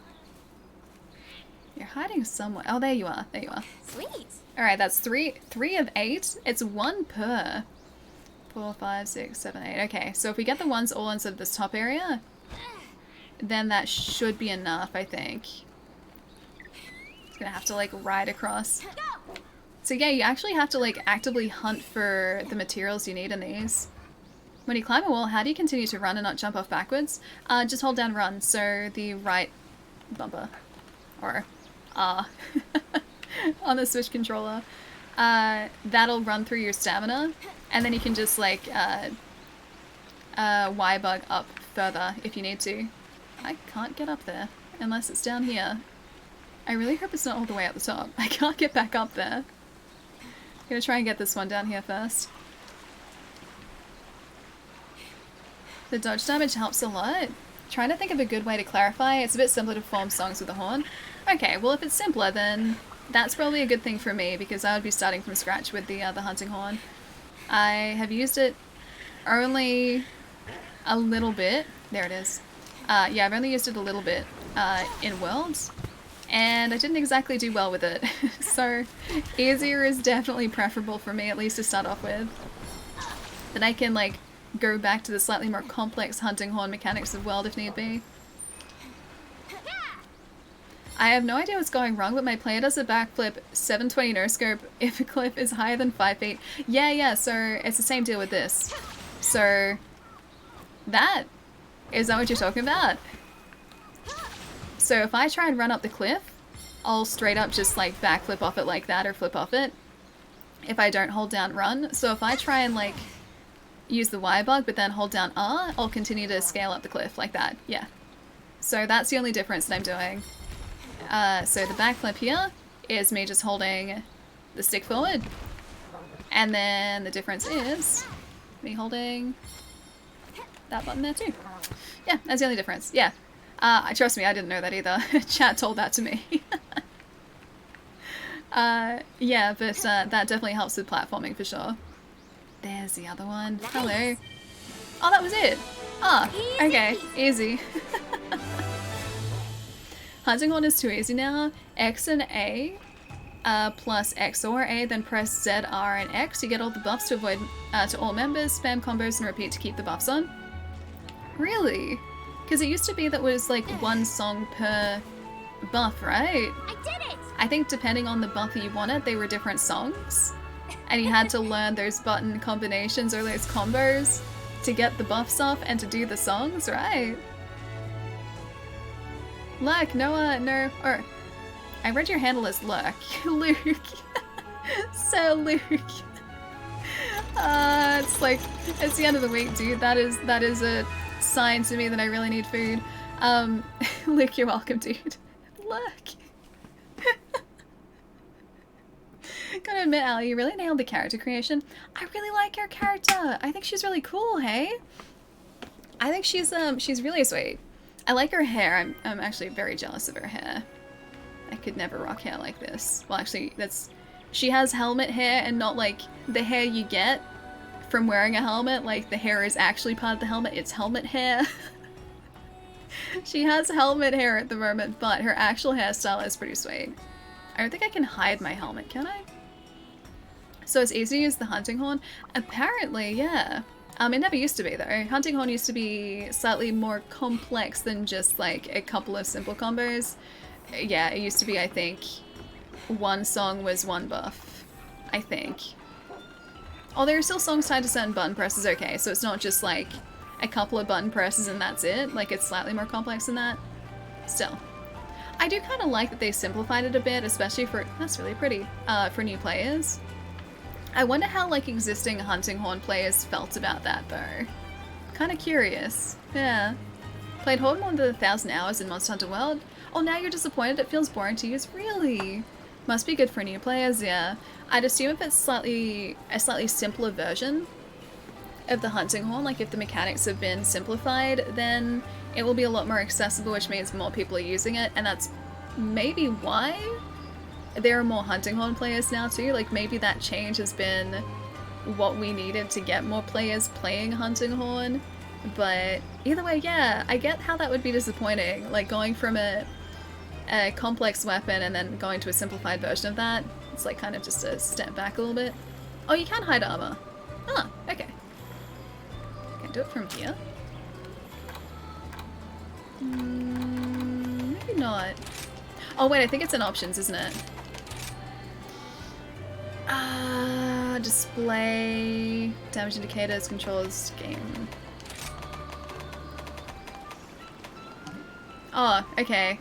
A: You're hiding somewhere. Oh, there you are. There you are.
B: Sweet.
A: Alright, that's three of 8. It's 1 per. 4, 5, 6, 7, 8. Okay, so if we get the ones all inside this top area, then that should be enough, I think. It's gonna have to, like, ride across. So yeah, you actually have to, like, actively hunt for the materials you need in these. When you climb a wall, how do you continue to run and not jump off backwards? Just hold down run, so the right bumper, or R, on the Switch controller, that'll run through your stamina, and then you can just, like, Y-bug up further if you need to. I can't get up there, unless it's down here. I really hope it's not all the way at the top. I can't get back up there. I'm gonna try and get this one down here first. The dodge damage helps a lot. Trying to think of a good way to clarify. It's a bit simpler to form songs with a horn. Okay, well if it's simpler, then that's probably a good thing for me, because I would be starting from scratch with the hunting horn. I have used it only a little bit. There it is. Yeah, I've only used it a little bit in Worlds, and I didn't exactly do well with it. So easier is definitely preferable for me, at least to start off with. Then I can, like, go back to the slightly more complex hunting horn mechanics of World if need be. I have no idea what's going wrong, but my player does a backflip 720 no-scope if a cliff is higher than 5 feet. Yeah, so it's the same deal with this. So, is that what you're talking about? So if I try and run up the cliff, I'll straight up just, like, backflip off it like that, or flip off it, if I don't hold down run. So if I try and, like, use the Y-bug, but then hold down R, I'll continue to scale up the cliff like that. Yeah. So that's the only difference that I'm doing. So the backflip here is me just holding the stick forward. And then the difference is me holding that button there too. Yeah, that's the only difference. Yeah. Trust me, I didn't know that either. Chat told that to me. Yeah, but that definitely helps with platforming for sure. There's the other one. Nice. Hello. Oh, that was it. Ah, okay. Easy. Hunting horn is too easy now. X and A, plus X or A, then press Z, R, and X. You get all the buffs to avoid to all members, spam combos, and repeat to keep the buffs on. Really? Because it used to be that was like 1 song per buff, right?
B: I did it!
A: I think depending on the buff that you wanted, they were different songs. And you had to learn those button combinations or those combos to get the buffs off and to do the songs, right? Lurk, no, or I read your handle as Lurk. Luke. So Luke. It's like, it's the end of the week, dude. That is a sign to me that I really need food. Luke, you're welcome, dude. Lurk. Gotta admit, Ali, you really nailed the character creation. I really like your character. I think she's really cool, hey? I think she's really sweet. I like her hair. I'm actually very jealous of her hair. I could never rock hair like this. Well, actually, she has helmet hair and not like the hair you get from wearing a helmet. Like the hair is actually part of the helmet. It's helmet hair. She has helmet hair at the moment, but her actual hairstyle is pretty sweet. I don't think I can hide my helmet, can I? So it's easy to use the hunting horn? Apparently, yeah. It never used to be though. Hunting horn used to be slightly more complex than just like a couple of simple combos. Yeah, it used to be, I think, one song was one buff. I think. Oh, there are still songs tied to certain button presses, okay, so it's not just like a couple of button presses and that's it. Like, it's slightly more complex than that. Still. I do kind of like that they simplified it a bit, especially for, that's really pretty, for new players. I wonder how, like, existing hunting horn players felt about that, though. Kind of curious. Yeah. Played Horde more than 1,000 hours in Monster Hunter World. Oh, now you're disappointed it feels boring to use? Really? Must be good for new players, yeah. I'd assume if it's a slightly simpler version of the hunting horn, like if the mechanics have been simplified, then it will be a lot more accessible, which means more people are using it, and that's maybe why there are more hunting horn players now too. Like maybe that change has been what we needed to get more players playing hunting horn. But either way, yeah, I get how that would be disappointing, like going from a complex weapon and then going to a simplified version of that. It's like kind of just a step back a little bit. Oh, you can hide armor. Ah, okay. Can do it from here. Maybe not. Oh wait, I think it's in options, isn't it? Display, damage indicators, controls, game. Oh, okay.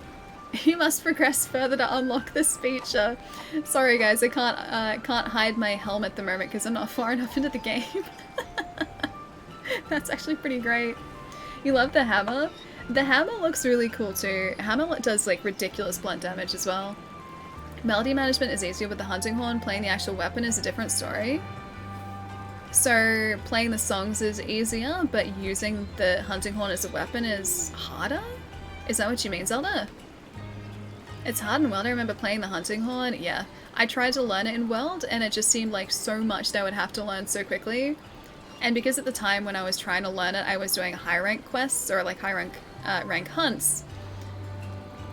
A: You must progress further to unlock this feature. Sorry guys, I can't hide my helmet at the moment because I'm not far enough into the game. That's actually pretty great. You love the hammer? The hammer looks really cool too. Hammer does like ridiculous blunt damage as well. Melody management is easier with the hunting horn. Playing the actual weapon is a different story. So playing the songs is easier, but using the hunting horn as a weapon is harder? Is that what you mean, Zelda? It's hard in World. I remember playing the hunting horn. Yeah. I tried to learn it in World, and it just seemed like so much that I would have to learn so quickly. And because at the time when I was trying to learn it, I was doing high rank quests, or like high rank hunts,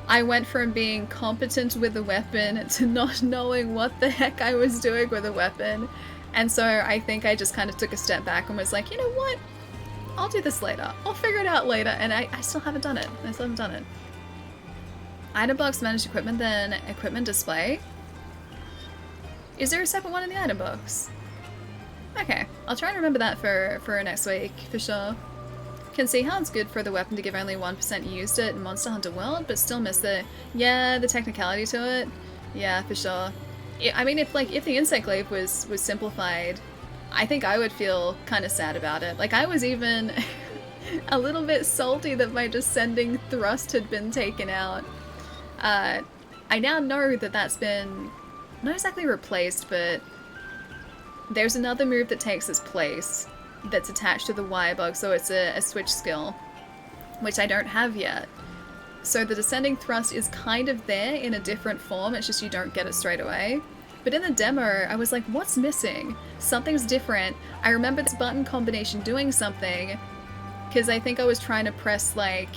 A: I went from being competent with the weapon to not knowing what the heck I was doing with a weapon. And so I think I just kind of took a step back and was like, you know what? I'll do this later. I'll figure it out later. And I still haven't done it. I still haven't done it. Item box, managed equipment, then equipment display. Is there a separate one in the item box? Okay, I'll try and remember that for next week, for sure. Can see how it's good for the weapon to give only 1% used it in Monster Hunter World, but still miss the technicality to it. Yeah, for sure. I mean, if the insect glaive was simplified, I think I would feel kind of sad about it. Like, I was even a little bit salty that my descending thrust had been taken out. I now know that that's been not exactly replaced, but there's another move that takes its place that's attached to the wire bug, so it's a switch skill, which I don't have yet. So the descending thrust is kind of there in a different form, it's just you don't get it straight away. But in the demo, I was like, what's missing? Something's different. I remember this button combination doing something, because I think I was trying to press like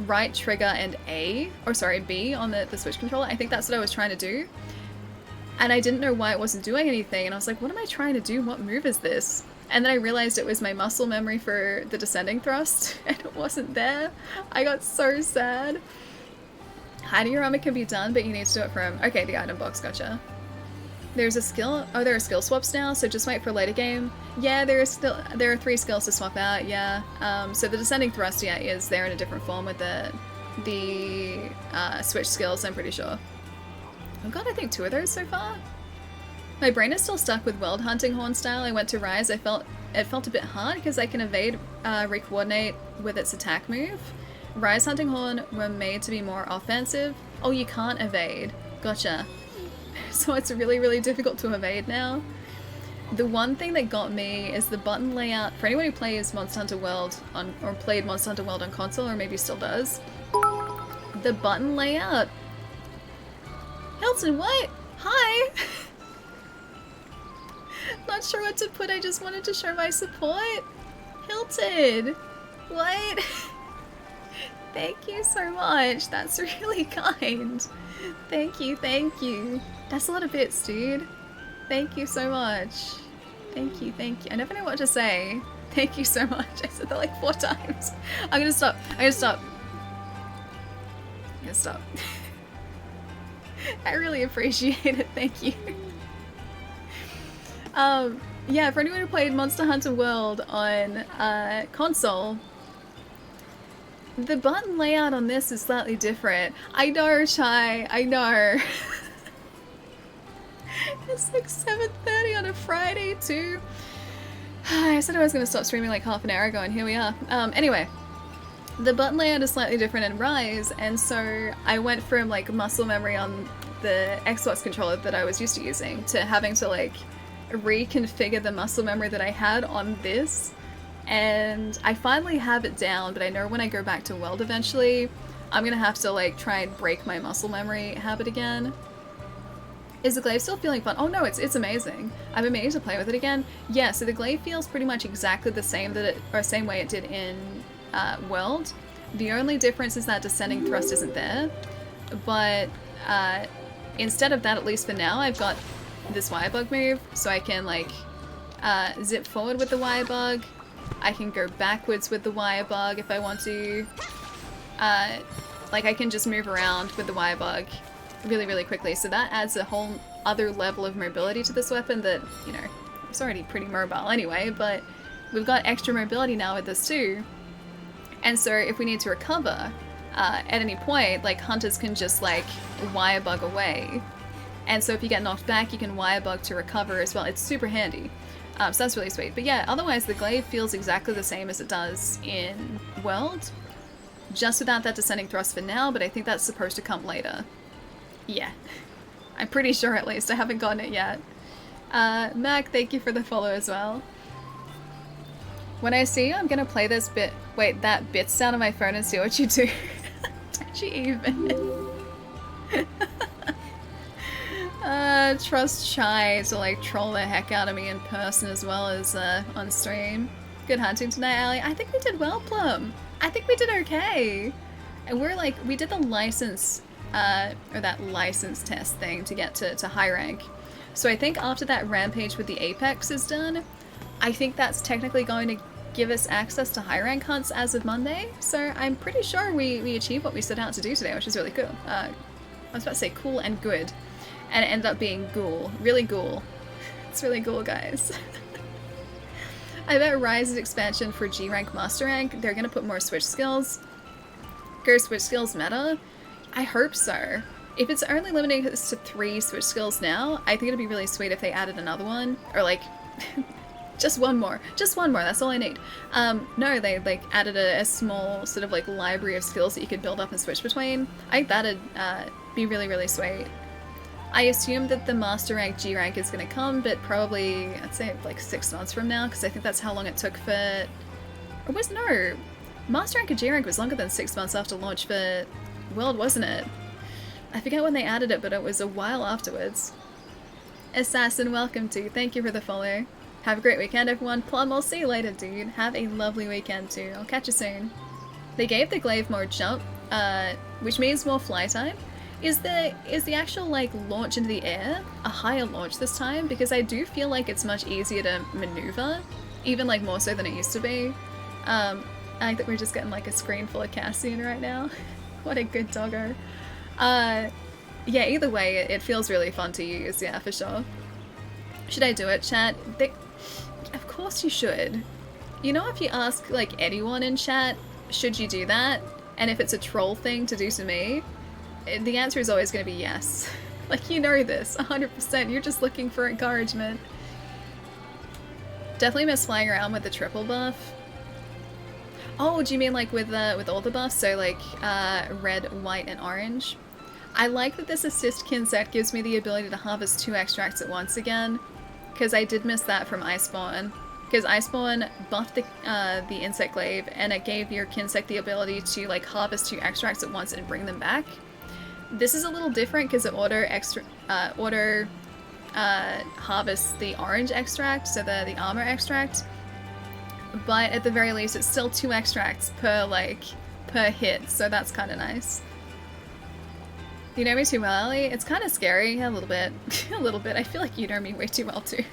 A: right trigger and B on the Switch controller. I think that's what I was trying to do. And I didn't know why it wasn't doing anything, and I was like, what am I trying to do? What move is this? And then I realized it was my muscle memory for the descending thrust, and it wasn't there. I got so sad. Hiding your armor can be done, but you need to do it from... Okay, the item box, gotcha. There's a skill... Oh, there are skill swaps now, so just wait for a later game. Yeah, there are 3 skills to swap out, yeah. So the descending thrust, yeah, is there in a different form with the switch skills, I'm pretty sure. I've got, I think, 2 of those so far. My brain is still stuck with World Hunting Horn style. I went to Rise. It felt a bit hard because I can evade, re-coordinate with its attack move. Rise Hunting Horn were made to be more offensive. Oh, you can't evade. Gotcha. So it's really, really difficult to evade now. The one thing that got me is the button layout. For anyone who plays Monster Hunter World or played Monster Hunter World on console, or maybe still does, the button layout. Hilton, what? Hi! Not sure what to put, I just wanted to show my support. Hilton! What? Thank you so much. That's really kind. Thank you, thank you. That's a lot of bits, dude. Thank you so much. Thank you, thank you. I never know what to say. Thank you so much. I said that like 4 times. I'm gonna stop. I'm gonna stop. I'm gonna stop. I really appreciate it. Thank you. Yeah, for anyone who played Monster Hunter World on console, the button layout on this is slightly different. I know, Chai. I know. It's like 7:30 on a Friday too. I said I was going to stop streaming like half an hour ago, and here we are. Anyway, the button layout is slightly different in Rise, and so I went from like muscle memory on the Xbox controller that I was used to using to having to like reconfigure the muscle memory that I had on this. And I finally have it down, but I know when I go back to World eventually, I'm gonna have to like try and break my muscle memory habit again. Is the glaive still feeling fun? Oh no, it's amazing. I've been meaning to play with it again. Yeah, so the glaive feels pretty much exactly the same same way it did in World. The only difference is that descending thrust isn't there. But instead of that, at least for now, I've got this wire bug move, so I can like zip forward with the wire bug. I can go backwards with the wire bug if I want to. Like I can just move around with the wire bug really, really quickly. So that adds a whole other level of mobility to this weapon that, you know, it's already pretty mobile anyway, but we've got extra mobility now with this too. And so if we need to recover at any point, like hunters can just like wire bug away. And so if you get knocked back, you can wire bug to recover as well. It's super handy. So that's really sweet. But yeah, otherwise the glaive feels exactly the same as it does in World. Just without that descending thrust for now, but I think that's supposed to come later. Yeah. I'm pretty sure at least. I haven't gotten it yet. Mac, thank you for the follow as well. When I see you, I'm gonna play this bit. Wait, that bit sound on my phone and see what you do. Don't you even? Trust Chai to like troll the heck out of me in person as well as on stream. Good hunting tonight, Ali. I think we did well, Plum. I think we did okay. And we're like, we did the license, or that license test thing to get to high rank. So I think after that rampage with the Apex is done, I think that's technically going to give us access to high rank hunts as of Monday. So I'm pretty sure we achieved what we set out to do today, which is really cool. I was about to say cool and good. And it ended up being ghoul. Really ghoul. It's really ghoul, guys. I bet Rise's expansion for G rank Master rank, they're gonna put more switch skills. Go switch skills meta? I hope so. If it's only limiting us to 3 switch skills now, I think it'd be really sweet if they added another one. Or like, just one more. Just one more, that's all I need. No, they like added a small sort of like library of skills that you could build up and switch between. I think that'd be really, really sweet. I assume that the Master Rank G Rank is going to come, but probably, I'd say like 6 months from now, because I think that's how long it took for... Or was no, Master Rank and G Rank was longer than 6 months after launch for World, wasn't it? I forget when they added it, but it was a while afterwards. Assassin, welcome to. Thank you for the follow. Have a great weekend, everyone. Plum, I'll see you later, dude. Have a lovely weekend too. I'll catch you soon. They gave the glaive more jump, which means more fly time. Is the actual like launch into the air a higher launch this time? Because I do feel like it's much easier to maneuver, even like more so than it used to be. I think that we're just getting like a screen full of Cassian right now. What a good doggo. Yeah, either way, it feels really fun to use, yeah, for sure. Should I do it, chat? Of course you should. You know, if you ask like anyone in chat, should you do that? And if it's a troll thing to do to me, the answer is always going to be yes. Like, you know this, 100%. You're just looking for encouragement. Definitely miss flying around with the triple buff. Oh, do you mean like with all the buffs? So like red, white, and orange? I like that this assist kin set gives me the ability to harvest 2 extracts at once again, because I did miss that from Iceborne. Because Iceborne buffed the insect glaive, and it gave your kinsect the ability to like harvest 2 extracts at once and bring them back. This is a little different because it auto harvests the orange extract, so the armor extract. But at the very least, it's still 2 extracts per like per hit, so that's kind of nice. You know me too well, Ellie? It's kind of scary, a little bit. A little bit. I feel like you know me way too well too.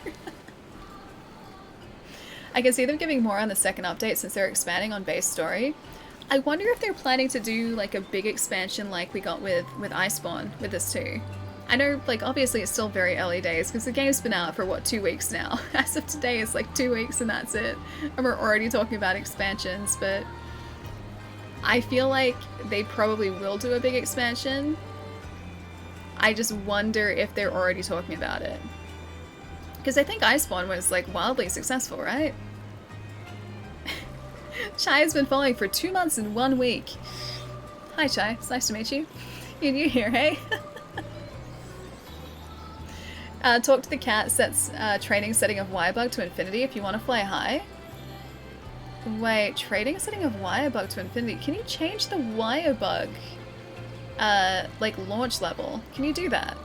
A: I can see them giving more on the second update since they're expanding on base story. I wonder if they're planning to do like a big expansion like we got with Iceborne with this too. I know, like, obviously it's still very early days because the game's been out for, what, 2 weeks now? As of today, it's like 2 weeks and that's it. And we're already talking about expansions, but I feel like they probably will do a big expansion. I just wonder if they're already talking about it. Because I think Iceborne was, like, wildly successful, right? Chai has been following for 2 months and 1 week. Hi, Chai. It's nice to meet you. You're new here, hey? Talk to the cat sets training setting of Wirebug to infinity if you want to fly high. Wait, trading setting of Wirebug to infinity. Can you change the Wirebug, like, launch level? Can you do that?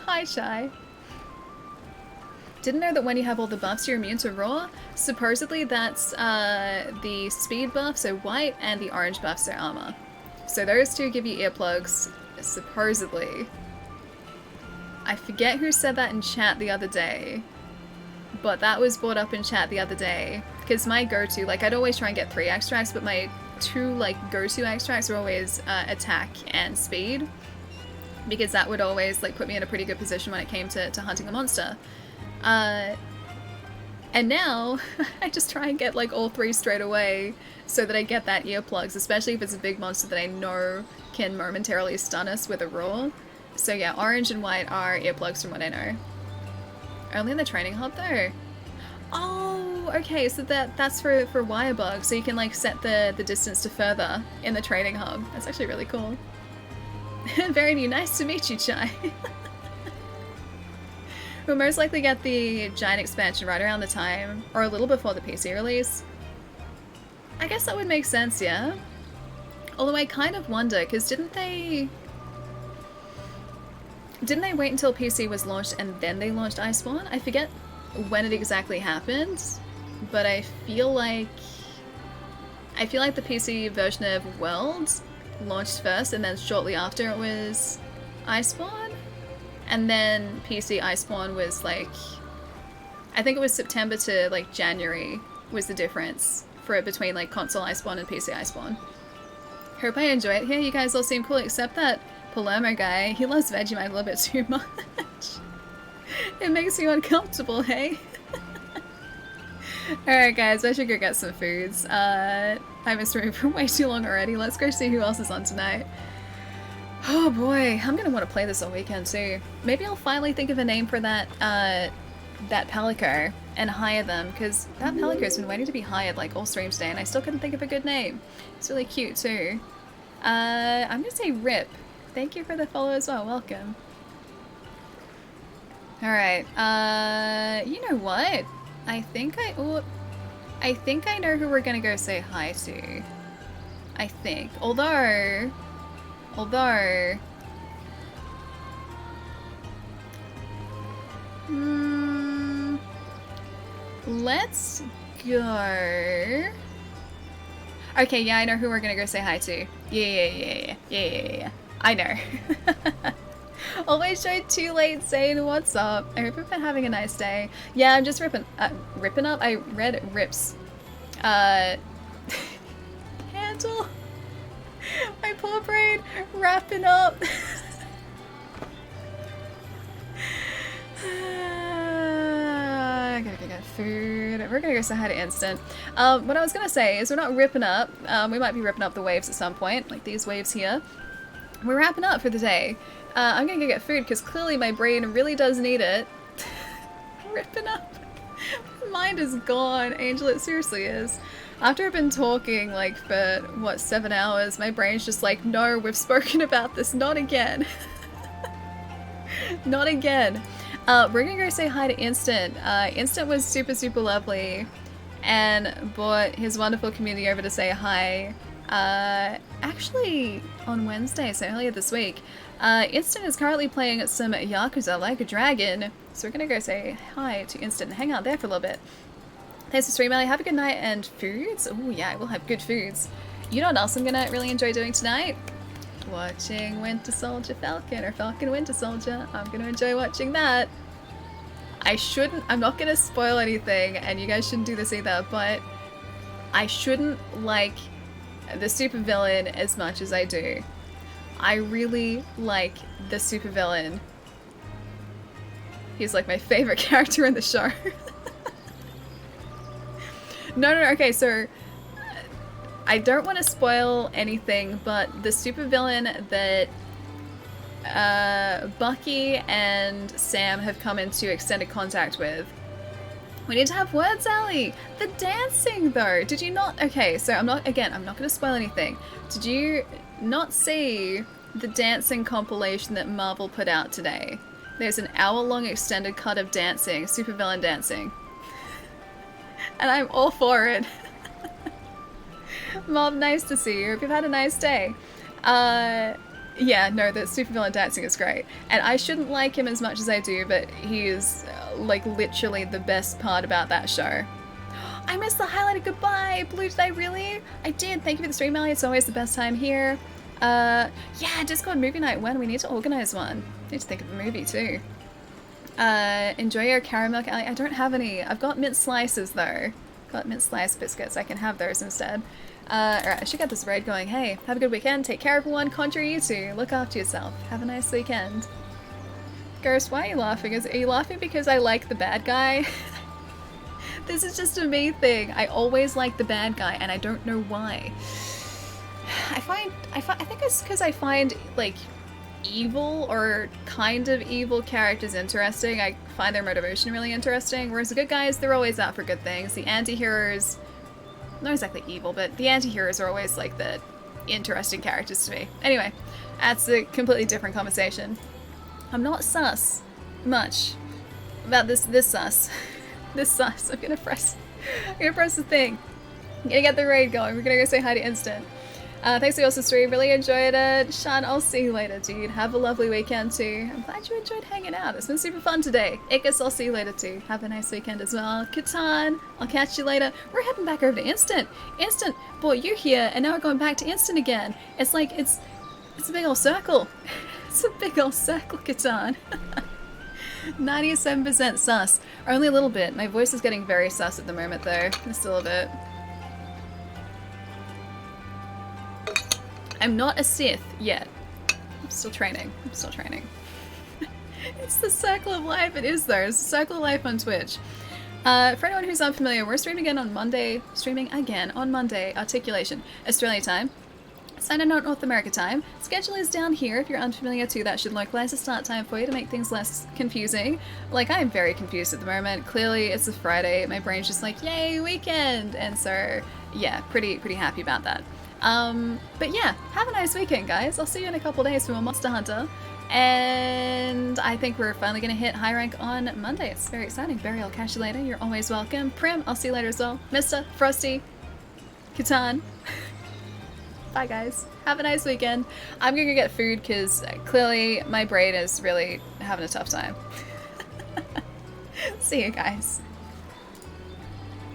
A: Hi, Shy. Didn't know that when you have all the buffs you're immune to raw. Supposedly that's the speed buff, so white, and the orange buff, so armor. So those two give you earplugs, supposedly. I forget who said that in chat the other day, but that was brought up in chat the other day. Because my go-to, like, I'd always try and get 3 extracts, but my 2, like, go-to extracts are always attack and speed. Because that would always, like, put me in a pretty good position when it came to hunting a monster. And now, I just try and get, like, all 3 straight away so that I get that earplugs, especially if it's a big monster that I know can momentarily stun us with a roar. So yeah, orange and white are earplugs from what I know. Only in the training hub though? Oh, okay, so that's for Wirebug, so you can like set the distance to further in the training hub. That's actually really cool. Very new, nice to meet you, Chai. We'll most likely get the giant expansion right around the time, or a little before the PC release. I guess that would make sense, yeah? Although I kind of wonder, because didn't they wait until PC was launched and then they launched Iceborne? I forget when it exactly happened, but I feel like the PC version of World launched first and then shortly after it was Iceborne. And then PC Iceborne was like, I think it was September to like January was the difference for it between like console Iceborne and PC Iceborne. Hope I enjoy it here. You guys all seem cool except that Palermo guy. He loves Vegemite a little bit too much. It makes you uncomfortable, hey? Alright guys, I should go get some foods. I missed room for way too long already. Let's go see who else is on tonight. Oh boy, I'm gonna want to play this all weekend too. Maybe I'll finally think of a name for that Palico and hire them, because that Palico's been waiting to be hired like all streams today and I still couldn't think of a good name. It's really cute too. I'm gonna say Rip. Thank you for the follow as well, welcome. Alright, you know what? I think I know who we're gonna go say hi to. I think. Although... let's go... Okay, yeah, I know who we're gonna go say hi to. Yeah. I know. Always showed too late saying what's up. I hope you've been having a nice day. Yeah, I'm just ripping up. I read rips. Handle. My poor brain wrapping up. I gotta go get food. We're gonna go say hi to Instant. What I was gonna say is we're not ripping up. We might be ripping up the waves at some point, like these waves here. We're wrapping up for the day. I'm gonna go get food because clearly my brain really does need it. Ripping up. My mind is gone, Angel, it seriously is. After I've been talking like for, what, 7 hours, my brain's just like, no, we've spoken about this, not again. Not again. We're gonna go say hi to Instant. Instant was super, super lovely and brought his wonderful community over to say hi. Actually on Wednesday, so earlier this week. Instant is currently playing some Yakuza Like a Dragon, so we're gonna go say hi to Instant and hang out there for a little bit. Thanks for streaming, Ellie. Have a good night and foods. Oh yeah, we'll have good foods. You know what else I'm gonna really enjoy doing tonight? Watching Winter Soldier Falcon or Falcon Winter Soldier. I'm gonna enjoy watching that. I'm not gonna spoil anything, and you guys shouldn't do this either, but I shouldn't like the supervillain as much as I do. I really like the supervillain. He's like my favorite character in the show. No, okay, so I don't want to spoil anything, but the supervillain that Bucky and Sam have come into extended contact with. We need to have words, Allie! The dancing, though! Did you not? Okay, so I'm not going to spoil anything. Did you not see the dancing compilation that Marvel put out today? There's an hour-long extended cut of dancing, supervillain dancing. And I'm all for it. Mom, nice to see you. Hope you've had a nice day. Yeah, no, the supervillain dancing is great. And I shouldn't like him as much as I do, but he is, like, literally the best part about that show. I missed the highlighted goodbye! Blue, did I really? I did. Thank you for the stream, Ellie. It's always the best time here. Yeah, Discord movie night when? We need to organize one. Need to think of a movie, too. Enjoy your caramel, Ellie. I don't have any. I've got mint slices, though. Got mint slice biscuits. I can have those instead. Alright, I should get this raid going. Hey, have a good weekend. Take care, everyone. Conjure you too. Look after yourself. Have a nice weekend. Ghost, why are you laughing? Are you laughing because I like the bad guy? This is just a me thing. I always like the bad guy, and I don't know why. I think it's because I find, like, evil or kind of evil characters interesting. I find their motivation really interesting, whereas the good guys, they're always out for good things. The anti-heroes, not exactly evil, but the anti-heroes are always like the interesting characters to me. Anyway, that's a completely different conversation. I'm not sus much about this sus. This sus. I'm gonna press the thing. I'm gonna get the raid going. We're gonna go say hi to Instant. Thanks for your stream. Really enjoyed it. Sean, I'll see you later, dude. Have a lovely weekend too. I'm glad you enjoyed hanging out. It's been super fun today. Ikas, I'll see you later too. Have a nice weekend as well. Katan, I'll catch you later. We're heading back over to Instant. Instant, boy, you're here, and now we're going back to Instant again. It's like, it's a big old circle. It's a big old circle, Katan. 97% sus. Only a little bit. My voice is getting very sus at the moment though. Just a little bit. I'm not a Sith yet. I'm still training. It's the circle of life. It is though. It's the circle of life on Twitch. For anyone who's unfamiliar, we're streaming again on Monday. Articulation. Australia time. Standard North America time. Schedule is down here if you're unfamiliar too. That should localize the start time for you to make things less confusing. Like, I'm very confused at the moment. Clearly, it's a Friday. My brain's just like, yay, weekend! And so, yeah, pretty happy about that. But yeah, have a nice weekend, guys. I'll see you in a couple days for more Monster Hunter. And I think we're finally going to hit high rank on Monday. It's very exciting. Barry, I'll catch you later. You're always welcome. Prim, I'll see you later as well. Mr. Frosty, Katan. Bye, guys. Have a nice weekend. I'm going to go get food because clearly my brain is really having a tough time. See you guys.